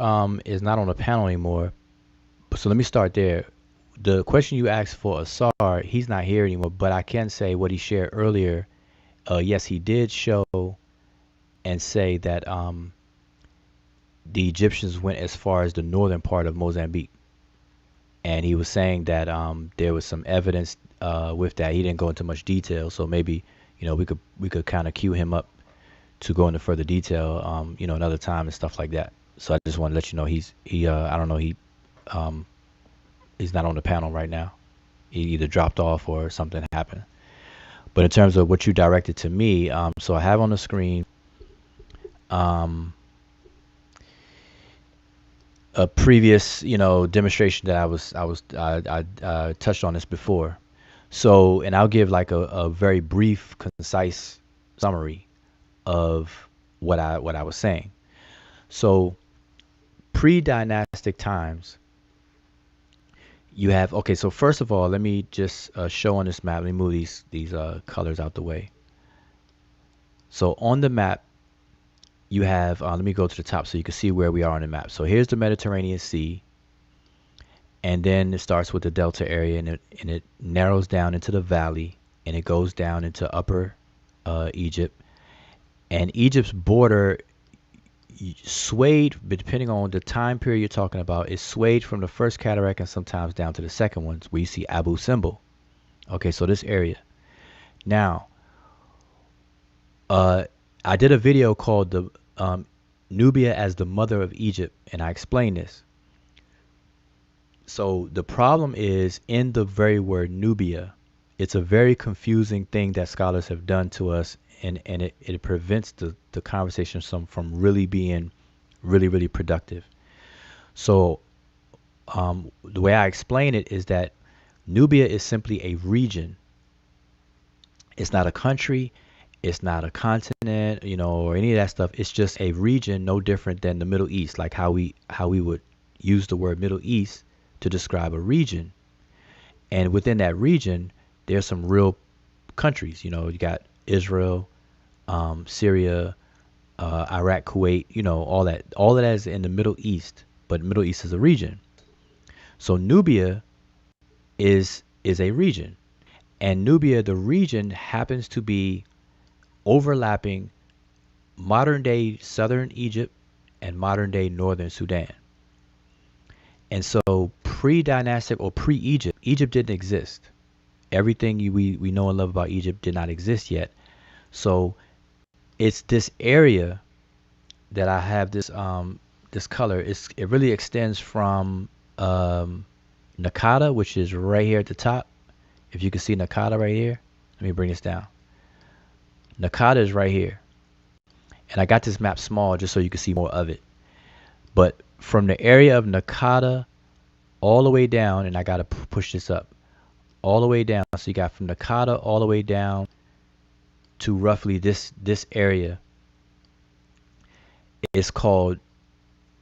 is not on the panel anymore, so let me start there. The question you asked for Asar, he's not here anymore, but I can say what he shared earlier. Yes, he did show and say that the Egyptians went as far as the northern part of Mozambique. And he was saying that there was some evidence with that. He didn't go into much detail, so maybe we could kind of cue him up to go into further detail, another time and stuff like that. So I just want to let you know I don't know, he's not on the panel right now. He either dropped off or something happened. But in terms of what you directed to me, so I have on the screen a previous demonstration that I touched on this before. So, and I'll give like a very brief, concise summary of what I was saying. So, pre-dynastic times, you have, okay, so first of all, let me just show on this map. Let me move these colors out the way. So on the map, you have, let me go to the top so you can see where we are on the map. So here's the Mediterranean Sea, and then it starts with the Delta area, and it narrows down into the valley, and it goes down into upper Egypt. And Egypt's border swayed, depending on the time period you're talking about, is swayed from the first cataract and sometimes down to the second ones, where you see Abu Simbel. Okay, so this area. Now, I did a video called the Nubia as the Mother of Egypt, and I explained this. So the problem is in the very word Nubia. It's a very confusing thing that scholars have done to us, and it prevents the conversation from really being really productive. So the way I explain it is that Nubia is simply a region. It's not a country. It's not a continent, or any of that stuff. It's just a region, no different than the Middle East, like how we would use the word Middle East to describe a region. And within that region, there's some real countries. You got Israel, Syria, Iraq, Kuwait, all that. All of that is in the Middle East, but Middle East is a region. So Nubia is a region. And Nubia, the region, happens to be overlapping modern day southern Egypt and modern day northern Sudan. And so pre-dynastic or pre-Egypt, Egypt didn't exist. Everything we know and love about Egypt did not exist yet. So it's this area that I have this color. It really extends from Nakada, which is right here at the top. If you can see Nakada right here, let me bring this down. Nakada is right here. And I got this map small just so you can see more of it. But from the area of Nakada all the way down, and I got to push this up, all the way down. So you got from Nakada all the way down to roughly this area. It's called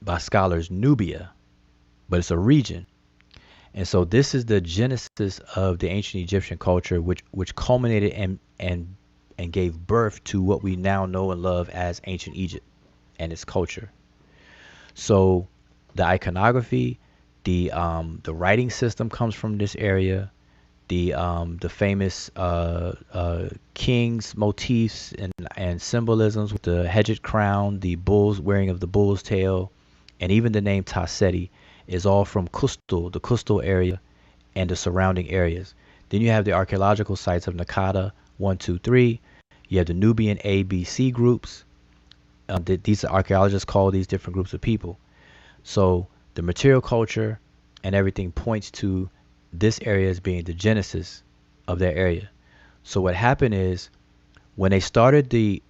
by scholars Nubia, but it's a region. And so this is the genesis of the ancient Egyptian culture, which culminated and gave birth to what we now know and love as ancient Egypt and its culture. So the iconography, the writing system comes from this area. The famous kings motifs and symbolisms with the hedged crown, the bulls wearing of the bull's tail, and even the name Taseti is all from the coastal area and the surrounding areas. Then you have the archaeological sites of Nakada 1, 2, 3. You have the Nubian A, B, C groups. These archaeologists call these different groups of people. So the material culture and everything points to this area as being the genesis of that area. So what happened is when they started the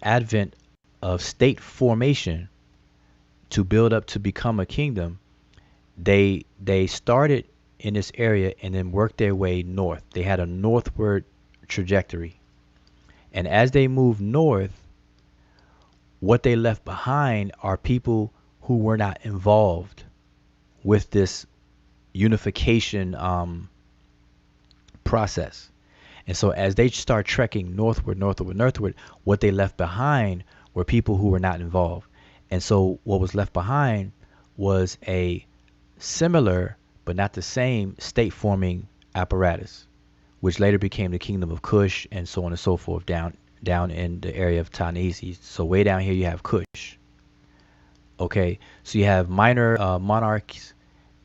advent of state formation to build up to become a kingdom, they started in this area and then worked their way north. They had a northward trajectory. And as they moved north, what they left behind are people who were not involved with this unification process. And so as they start trekking northward, what they left behind were people who were not involved. And so what was left behind was a similar but not the same state forming apparatus, which later became the kingdom of Kush and so on and so forth down in the area of Ta-Nehisi. So way down here you have Kush. Okay, so you have minor monarchs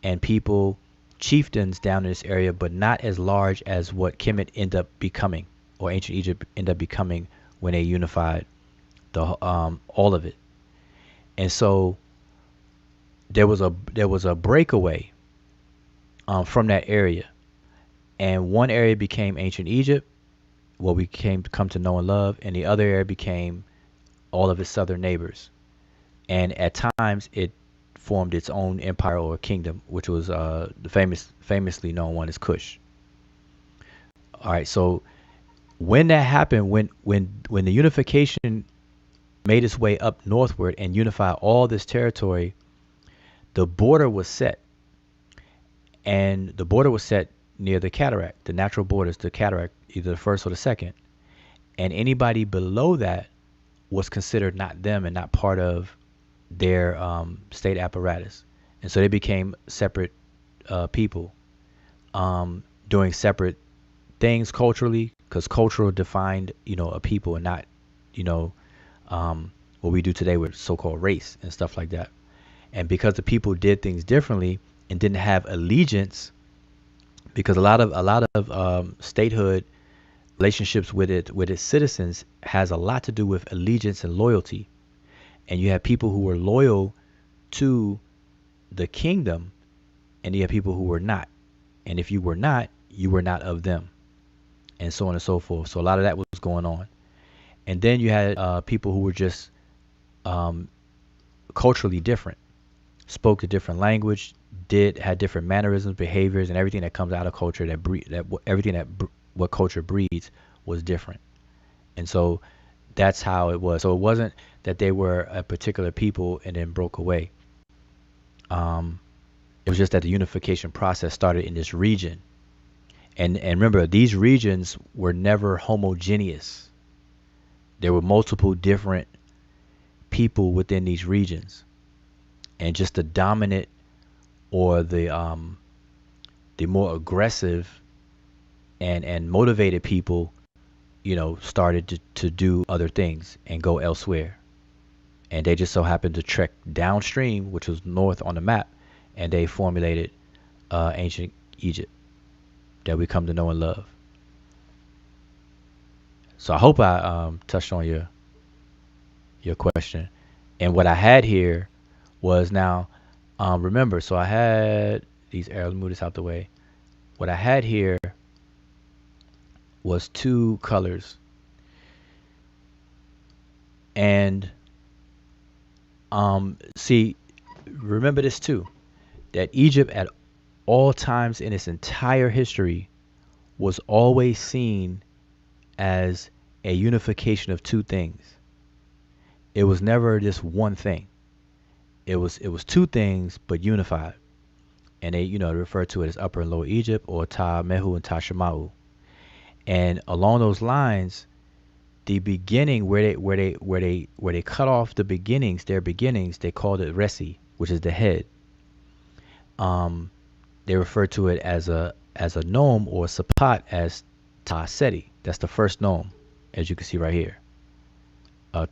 and people, chieftains down in this area, but not as large as what Kemet ended up becoming, or ancient Egypt ended up becoming when they unified the all of it. And so there was a breakaway from that area, and one area became ancient Egypt, what we come to know and love, and the other area became all of its southern neighbors. And at times it formed its own empire or kingdom, which was the famously known one as Kush. All right, so when that happened, when the unification made its way up northward and unified all this territory, the border was set. And the border was set near the cataract, the natural borders, the cataract, either the first or the second. And anybody below that was considered not them and not part of their state apparatus. And so they became separate people doing separate things culturally, because cultural defined, a people and not, what we do today with so-called race and stuff like that. And because the people did things differently and didn't have allegiance, because a lot of statehood relationships with its citizens has a lot to do with allegiance and loyalty. And you have people who were loyal to the kingdom, and you have people who were not. And if you were not of them, and so on and so forth. So a lot of that was going on. And then you had people who were just culturally different, spoke a different language, had different mannerisms, behaviors, and everything that comes out of culture what culture breeds was different. And so that's how it was. So it wasn't that they were a particular people and then broke away. It was just that the unification process started in this region. And remember, these regions were never homogeneous. There were multiple different people within these regions. And just the dominant or the more aggressive and motivated people, started to do other things and go elsewhere. And they just so happened to trek downstream, which was north on the map, and they formulated ancient Egypt that we come to know and love. So I hope I touched on your question. And what I had here was now, remember, so I had these arrows, let me move this out the way. What I had here was two colors. And see, remember this too, that Egypt at all times in its entire history was always seen as a unification of two things. It was never just one thing. It was two things, but unified. And they, refer to it as Upper and Lower Egypt, or Ta Mehu and Ta Shemau. And along those lines, the beginning where they cut off the beginnings, their beginnings, they called it Resi, which is the head. They refer to it as a nome or sapat as Ta Seti. That's the first nome, as you can see right here.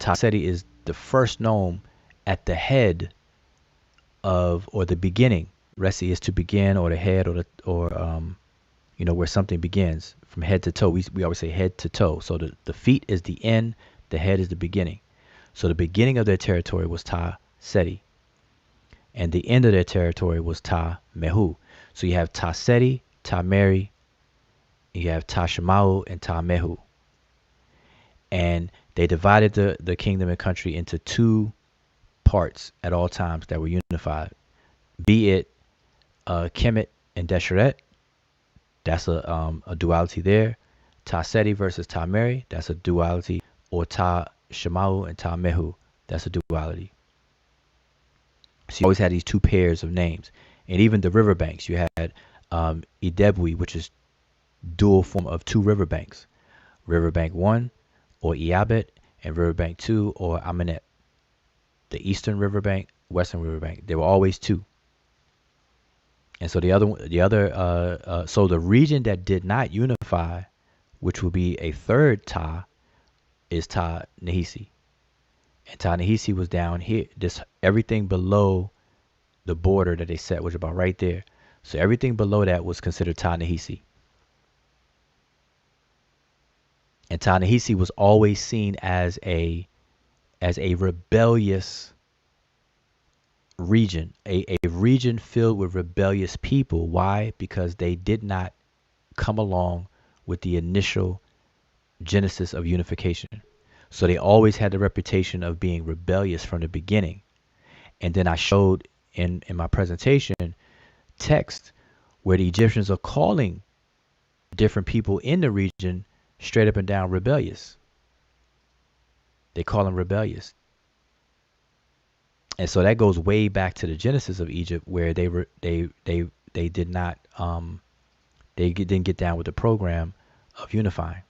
Ta Seti is the first nome at the head of, or the beginning, Resi is to begin, or the head, or where something begins from head to toe. We always say head to toe. So the feet is the end, the head is the beginning. So the beginning of their territory was Ta Seti, and the end of their territory was Ta Mehu. So you have Ta Seti, Ta Meri, you have Ta Shemau, and Ta Mehu. And they divided the kingdom and country into two parts at all times that were unified, be it Kemet and Deshret. That's a duality there. Ta Seti versus Ta Meri, that's a duality. Or Ta Shemau and Ta Mehu, that's a duality. So you always had these two pairs of names. And even the riverbanks, you had Idebwi, which is dual form of two riverbanks. Riverbank 1 or Iabet, and Riverbank 2 or Amenet. The eastern riverbank, western riverbank. There were always two. And so so the region that did not unify, which would be a third Ta, is Ta Nehisi. And Ta Nehisi was down here. Everything below the border that they set was about right there. So everything below that was considered Ta Nehisi. And Ta Nehisi was always seen as a rebellious region, a region filled with rebellious people. Why? Because they did not come along with the initial genesis of unification. So they always had the reputation of being rebellious from the beginning. And then I showed in my presentation text where the Egyptians are calling different people in the region straight up and down rebellious. They call them rebellious. And so that goes way back to the genesis of Egypt, where they did not didn't get down with the program of unifying.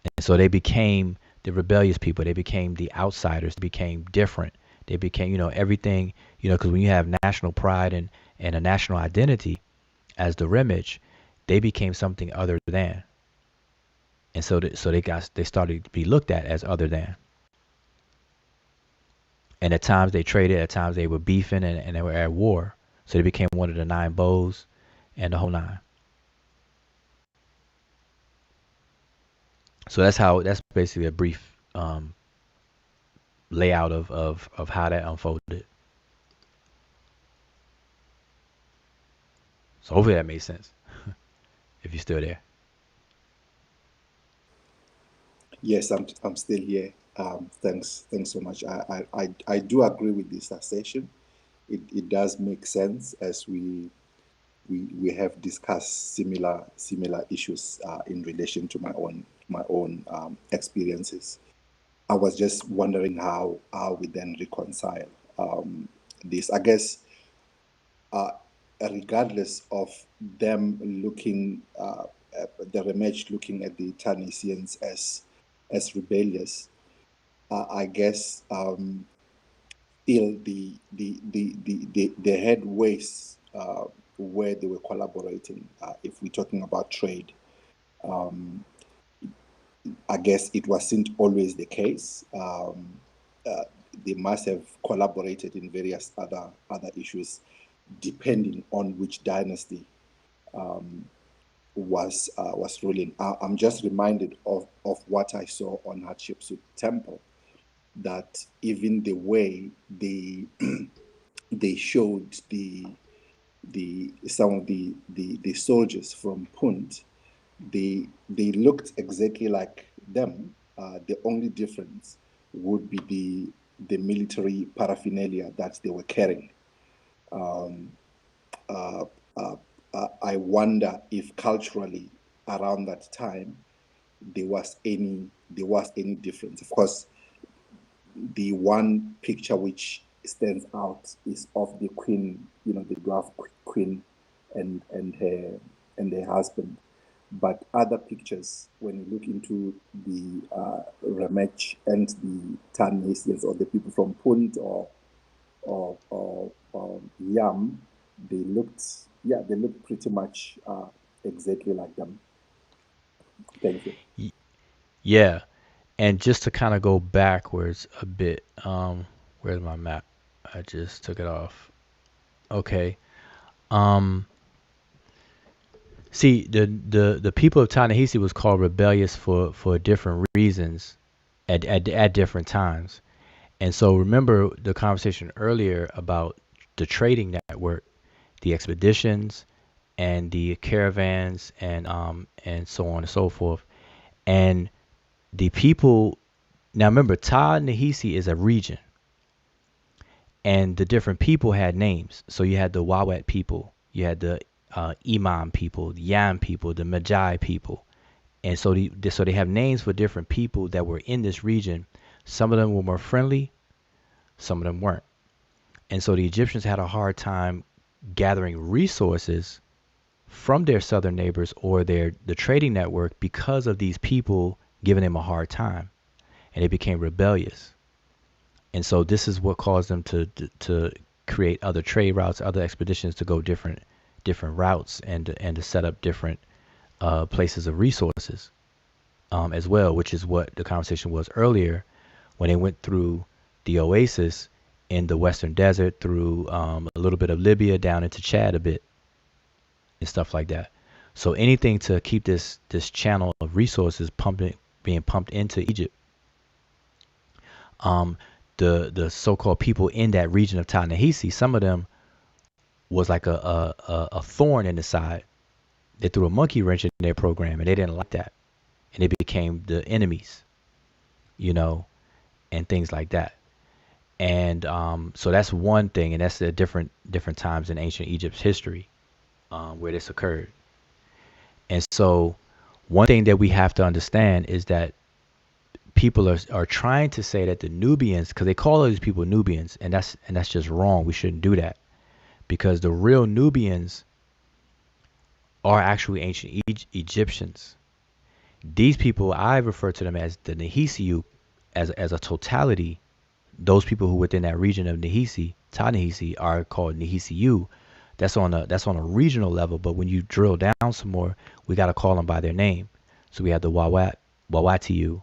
And so they became the rebellious people. They became the outsiders. They became different. They became, everything, because when you have national pride and a national identity as the remage, they became something other than. And so they started to be looked at as other than. And at times they traded, at times they were beefing, and they were at war. So they became one of the 9 bows and the whole 9. So that's basically a brief layout of how that unfolded. So hopefully that made sense. If you're still there. Yes, I'm still here. Thanks so much. I do agree with this assertion. It does make sense, as we have discussed similar issues in relation to my own experiences. I was just wondering how we then reconcile this. I guess regardless of them looking, the Remech looking at the Tanisians as rebellious, I guess still they had ways where they were collaborating. If we're talking about trade, I guess it wasn't always the case. They must have collaborated in various other issues, depending on which dynasty was ruling. I'm just reminded of what I saw on Hatshepsut Temple, that even the way they they showed some of the soldiers from Punt, they looked exactly like them. The only difference would be the military paraphernalia that they were carrying. I wonder if culturally around that time there was any difference. Of course, the one picture which stands out is of the queen, the dwarf queen and her husband. But other pictures, when you look into the Remech and the Tanesians, or the people from Punt or Yam, they looked pretty much exactly like them. Thank you. Yeah. And just to kind of go backwards a bit, where's my map? I just took it off. Okay. Um. See, the people of Ta-Nehisi was called rebellious for different reasons at different times. And so remember the conversation earlier about the trading network, the expeditions, and the caravans, and so on and so forth. And the people, now remember, Ta-Nehisi is a region, and the different people had names. So you had the Wawat people, you had the Imam people, the Yam people, the Magi people, and so so they have names for different people that were in this region. Some of them were more friendly, some of them weren't. And so the Egyptians had a hard time gathering resources from their southern neighbors or the trading network because of these people giving them a hard time, and they became rebellious. And so this is what caused them to create other trade routes, other expeditions to go different routes, and to set up different places of resources as well, which is what the conversation was earlier when they went through the oasis in the Western Desert, through a little bit of Libya down into Chad a bit, and stuff like that. So anything to keep this channel of resources being pumped into Egypt. The so-called people in that region of Ta-Nehisi, some of them was like a thorn in the side. They threw a monkey wrench in their program, and they didn't like that, and they became the enemies, and things like that. And so that's one thing, and that's the different times in ancient Egypt's history where this occurred. And so one thing that we have to understand is that people are trying to say that the Nubians, because they call these people Nubians, and that's just wrong. We shouldn't do that, because the real Nubians are actually ancient Egyptians. These people, I refer to them as the Nehisiu, as a totality. Those people who within that region of Nehisi, Ta-Nehisi, are called Nehisiu. That's on a regional level, but when you drill down some more, we got to call them by their name. So we have the Wawatiu,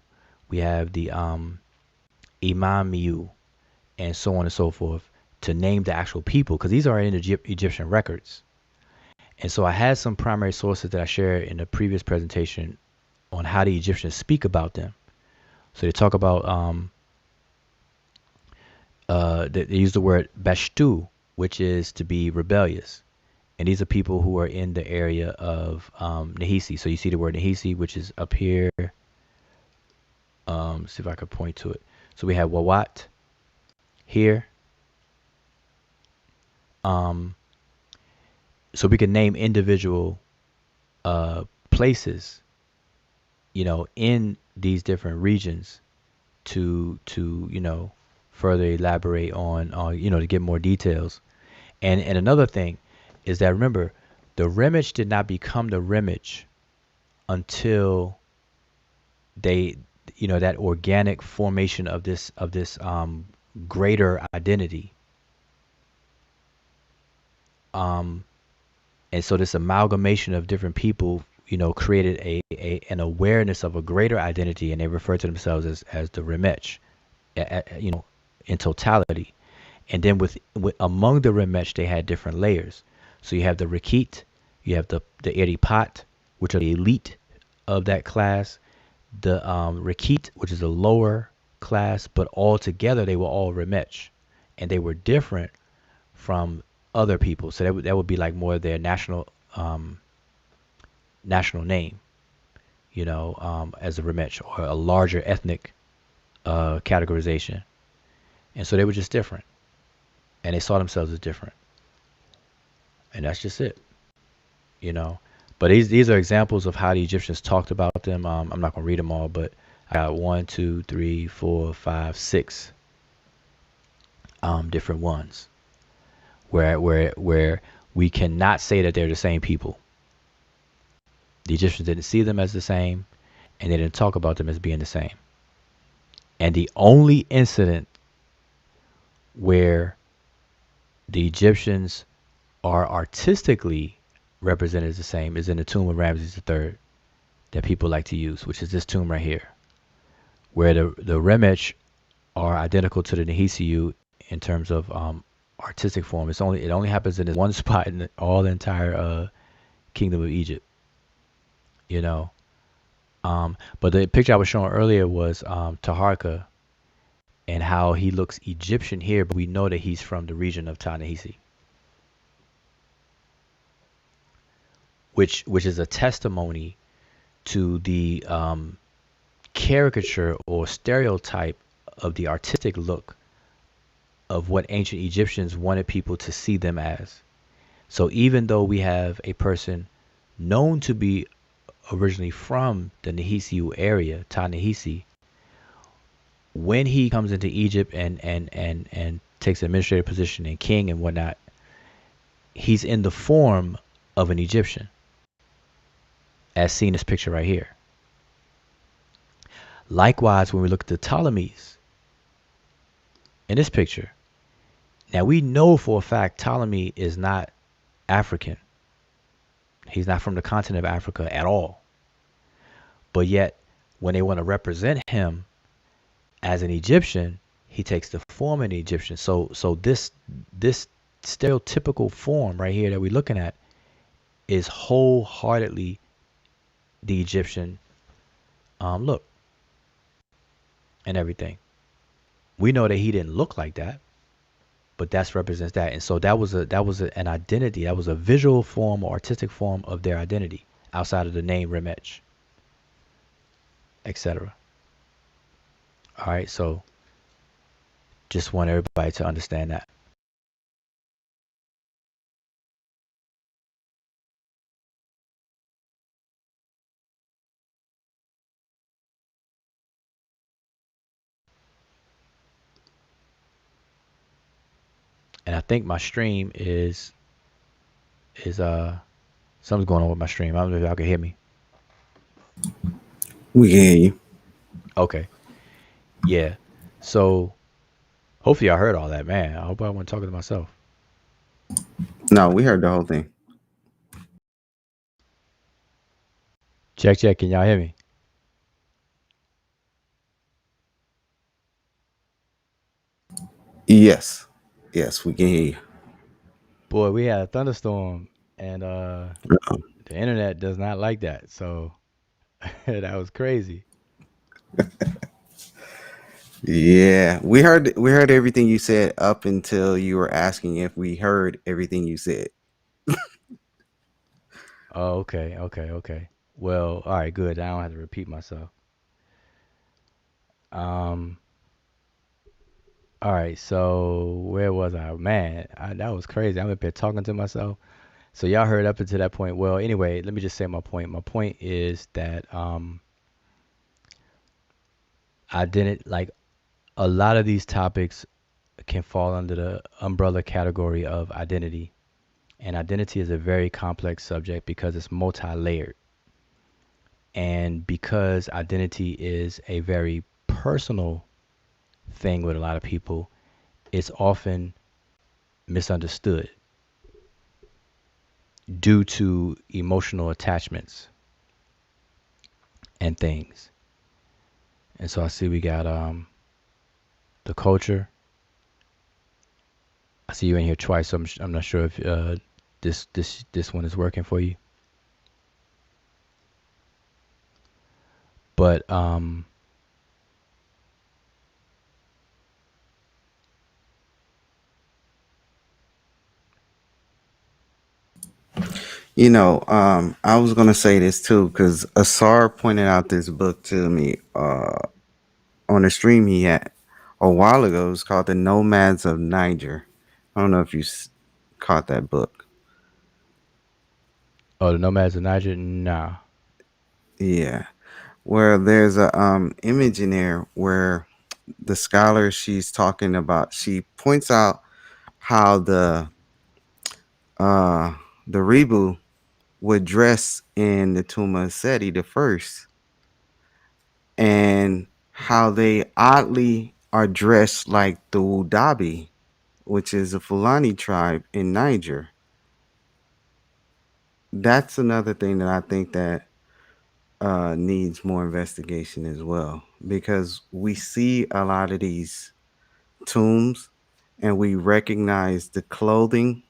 we have the Imamiu, and so on and so forth, to name the actual people, because these are in Egyptian records. And so I had some primary sources that I shared in the previous presentation on how the Egyptians speak about them. So they talk about they use the word bashtu, which is to be rebellious. And these are people who are in the area of Nehisi. So you see the word Nehisi, which is up here. See if I could point to it. So we have Wawat here. So we can name individual places, in these different regions to further elaborate on, to get more details. And another thing is that, remember, the Remich did not become the Remich until they, that organic formation of this greater identity. And so this amalgamation of different people, created an awareness of a greater identity, and they refer to themselves as the Remech, in totality. And then with among the Remech, they had different layers. So you have the Rekit, you have the Eripat, which are the elite of that class, the Rekit, which is a lower class, but all together they were all Remech, and they were different from other people. So that would be like more of their national name, as a Remech, or a larger ethnic categorization. And so they were just different, and they saw themselves as different, and that's just it, But these are examples of how the Egyptians talked about them. I'm not gonna read them all, but I got 1, 2, 3, 4, 5, 6 different ones where we cannot say that they're the same people. The Egyptians didn't see them as the same, and they didn't talk about them as being the same. And the only incident where the Egyptians are artistically represented as the same is in the tomb of Ramses III that people like to use, which is this tomb right here, where the Remech are identical to the Nehisiu in terms of artistic form. It only happens in this one spot in all the entire kingdom of Egypt. You know, but the picture I was showing earlier was Taharka and how he looks Egyptian here, but we know that he's from the region of Ta-Nehisi, which is a testimony to the caricature or stereotype of the artistic look of what ancient Egyptians wanted people to see them as. So even though we have a person known to be originally from the Nehisiu area, Ta-Nehisi, when he comes into Egypt and takes an administrative position and king and whatnot, he's in the form of an Egyptian, as seen in this picture right here. Likewise, when we look at the Ptolemies in this picture, now we know for a fact Ptolemy is not African. He's not from the continent of Africa at all. But yet, when they want to represent him as an Egyptian, he takes the form of an Egyptian. So this stereotypical form right here that we're looking at is wholeheartedly the Egyptian look and everything. We know that he didn't look like that, but that represents that. And so that was an identity. That was a visual form or artistic form of their identity outside of the name Remech, etc. All right, so just want everybody to understand that. And I think my stream is something's going on with my stream. I don't know if y'all can hear me. We can hear you. Okay. Yeah. So hopefully y'all heard all that, man. I hope I wasn't talking to myself. No, we heard the whole thing. Check. Can y'all hear me? Yes. Yes, we can hear you. Boy, we had a thunderstorm and Uh-oh. the internet does not like that. So that was crazy. Yeah, we heard everything you said up until you were asking if we heard everything you said. Oh, okay. Well, all right, good. I don't have to repeat myself. Um, all right. So where was I? Man, that was crazy. I'm up here talking to myself. So y'all heard up until that point. Well, anyway, let me just say my point. My point is that I didn't like a lot of these topics can fall under the umbrella category of identity. And identity is a very complex subject because it's multi-layered. And because identity is a very personal thing with a lot of people, it's often misunderstood due to emotional attachments and things. And so I see we got the culture. I see you in here twice, so I'm not sure if this one is working for you. But I was gonna say this too because Asar pointed out this book to me on a stream he had a while ago. It's called The Nomads of Niger. I don't know if you caught that book. oh, the Nomads of Niger, nah. Yeah, where there's a image in there where the scholar she's talking about, she points out how uh the Rebu would dress in the Tuma Seti the first, and how they oddly are dressed like the Wudabi, which is a Fulani tribe in Niger. That's another thing that I think that needs more investigation as well, because we see a lot of these tombs and we recognize the clothing,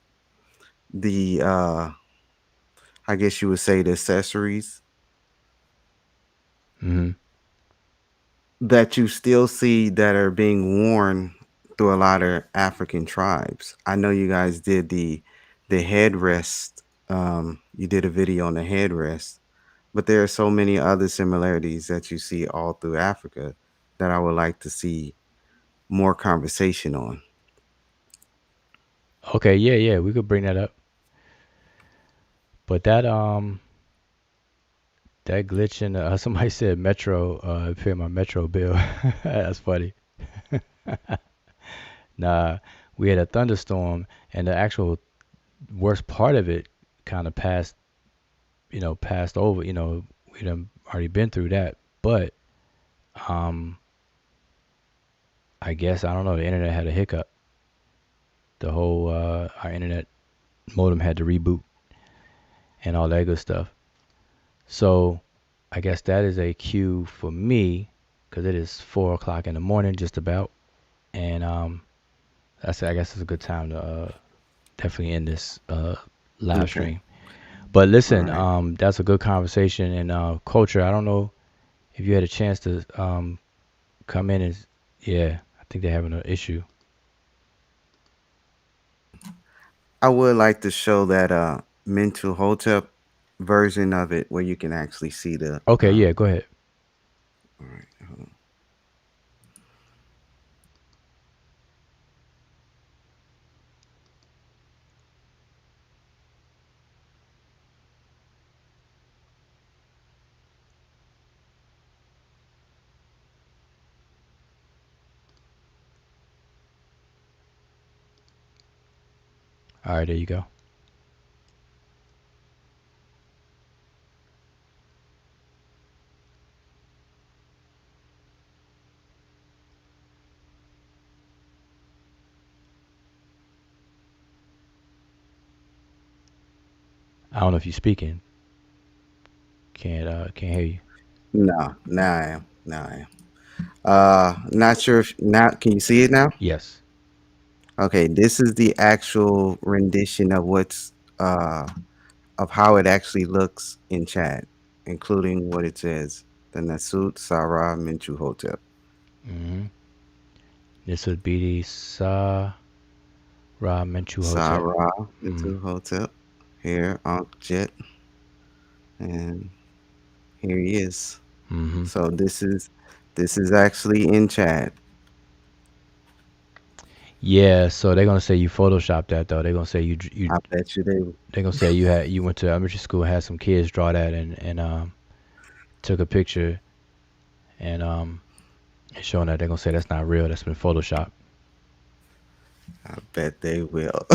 the I guess you would say the accessories Hmm. that you still see that are being worn through a lot of African tribes. I know you guys did the headrest. You did a video on the headrest, but there are so many other similarities that you see all through Africa that I would like to see more conversation on. Okay, yeah, yeah, we could bring that up. But that glitch in somebody said Metro pay my Metro bill. That's funny. Nah, we had a thunderstorm, and the actual worst part of it kind of passed over. We done already been through that. But um, I guess I don't know. The internet had a hiccup. The whole our internet modem had to reboot and all that good stuff. So I guess that is a cue for me because it is 4 o'clock in the morning, just about, and I guess it's a good time to definitely end this live Okay. stream. But All listen, right. that's a good conversation and culture. I don't know if you had a chance to come in and yeah, I think they're having an issue. I would like to show that mental hotep version of it where you can actually see the Okay, yeah, go ahead. all right, hold on. All right, there you go. I don't know if you're speaking. Can't hear you. No, now I am. Now I am. Not sure if now can you see it now? Yes. Okay, this is the actual rendition of what's of how it actually looks in chat, including what it says. The Nasut Sarah Minchu Hotep. Hmm. This would be the Sa Ra Menchu Hotep. Sarah Mm-hmm. Minchu Hotep. Here, Ankh Jet, and here he is. Mm-hmm. So this is actually in chat. Yeah, so they're gonna say you photoshopped that though. They're gonna say you I bet you they they're gonna say you went to elementary school, had some kids draw that and took a picture and showing that. They're gonna say that's not real. That's been photoshopped. I bet they will.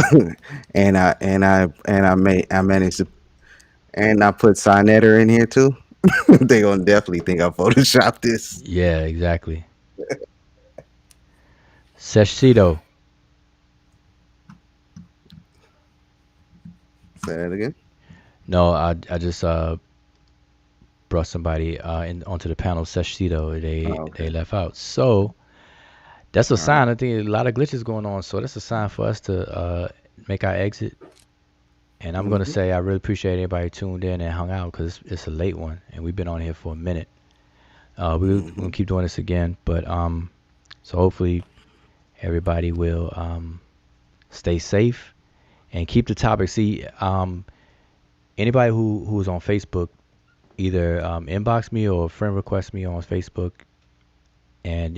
I managed to and I put Signetter in here too. They gonna definitely think I photoshopped this. Yeah, exactly. Seshito. Say that again. No, I just brought somebody in onto the panel. Seshito. They Oh, they okay. left out. So that's a All right. sign. I think a lot of glitches going on. So that's a sign for us to make our exit. And I'm gonna Mm-hmm. say I really appreciate everybody tuned in and hung out because it's a late one and we've been on here for a minute. We're Mm-hmm. gonna keep doing this again, but so hopefully everybody will stay safe and keep the topic. See, anybody who's on Facebook, either inbox me or friend request me on Facebook, and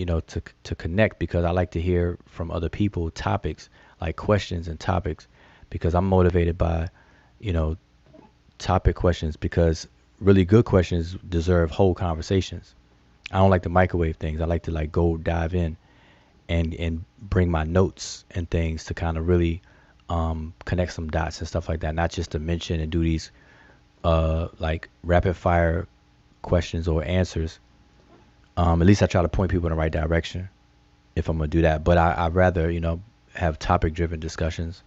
to connect because I like to hear from other people topics like questions and topics because I'm motivated by you know topic questions because really good questions deserve whole conversations. I don't like to microwave things. I like to like go dive in and bring my notes and things to kind of really connect some dots and stuff like that. Not just to mention and do these like rapid fire questions or answers. At least I try to point people in the right direction if I'm gonna do that. But I'd rather have topic driven discussions.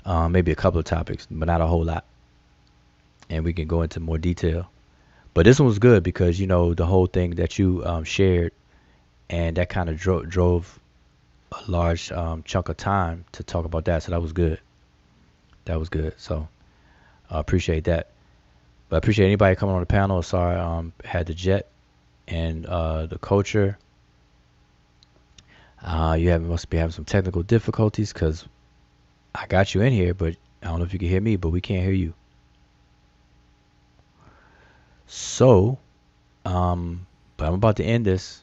Maybe a couple of topics, but not a whole lot, and we can go into more detail. But this one was good because the whole thing that you shared and that kind of drove a large chunk of time to talk about that. So that was good. That was good. So I appreciate that. But I appreciate anybody coming on the panel. Sorry, had the jet and the culture. Must be having some technical difficulties because I got you in here, but I don't know if you can hear me, but we can't hear you. So, but I'm about to end this,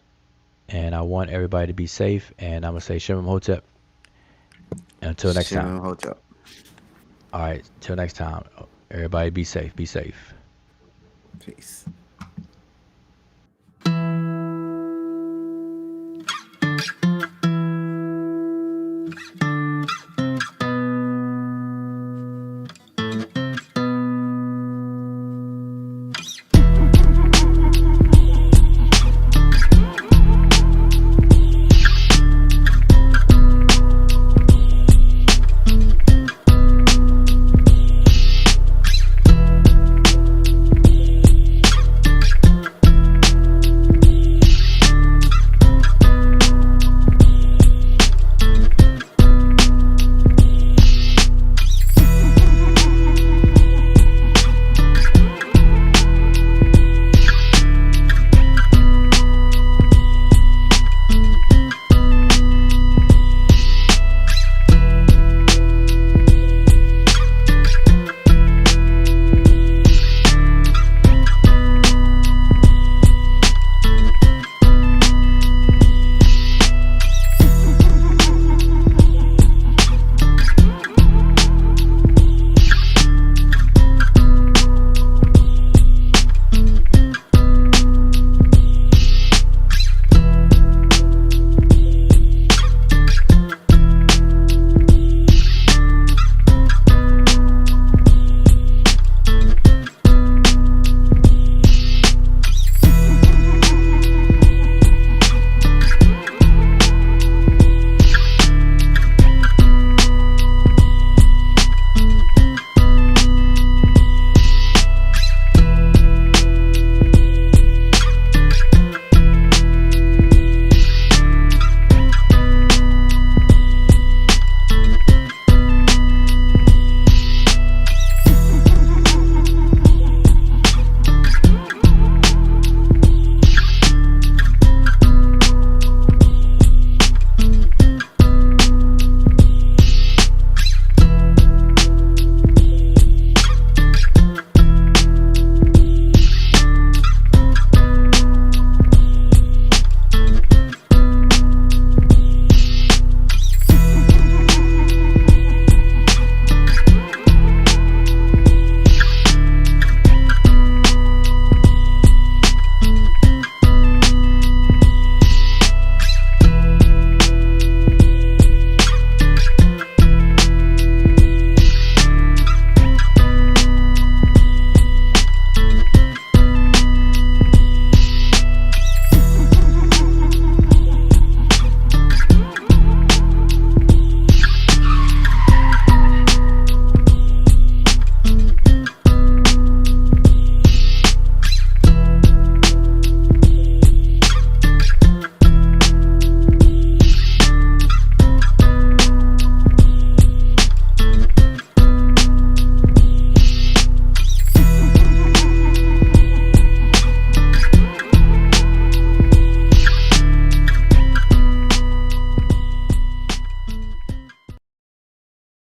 and I want everybody to be safe. And I'm gonna say Shem Hotep. Until next time. Hotep. All right. Till next time. Everybody be safe. Be safe. Peace.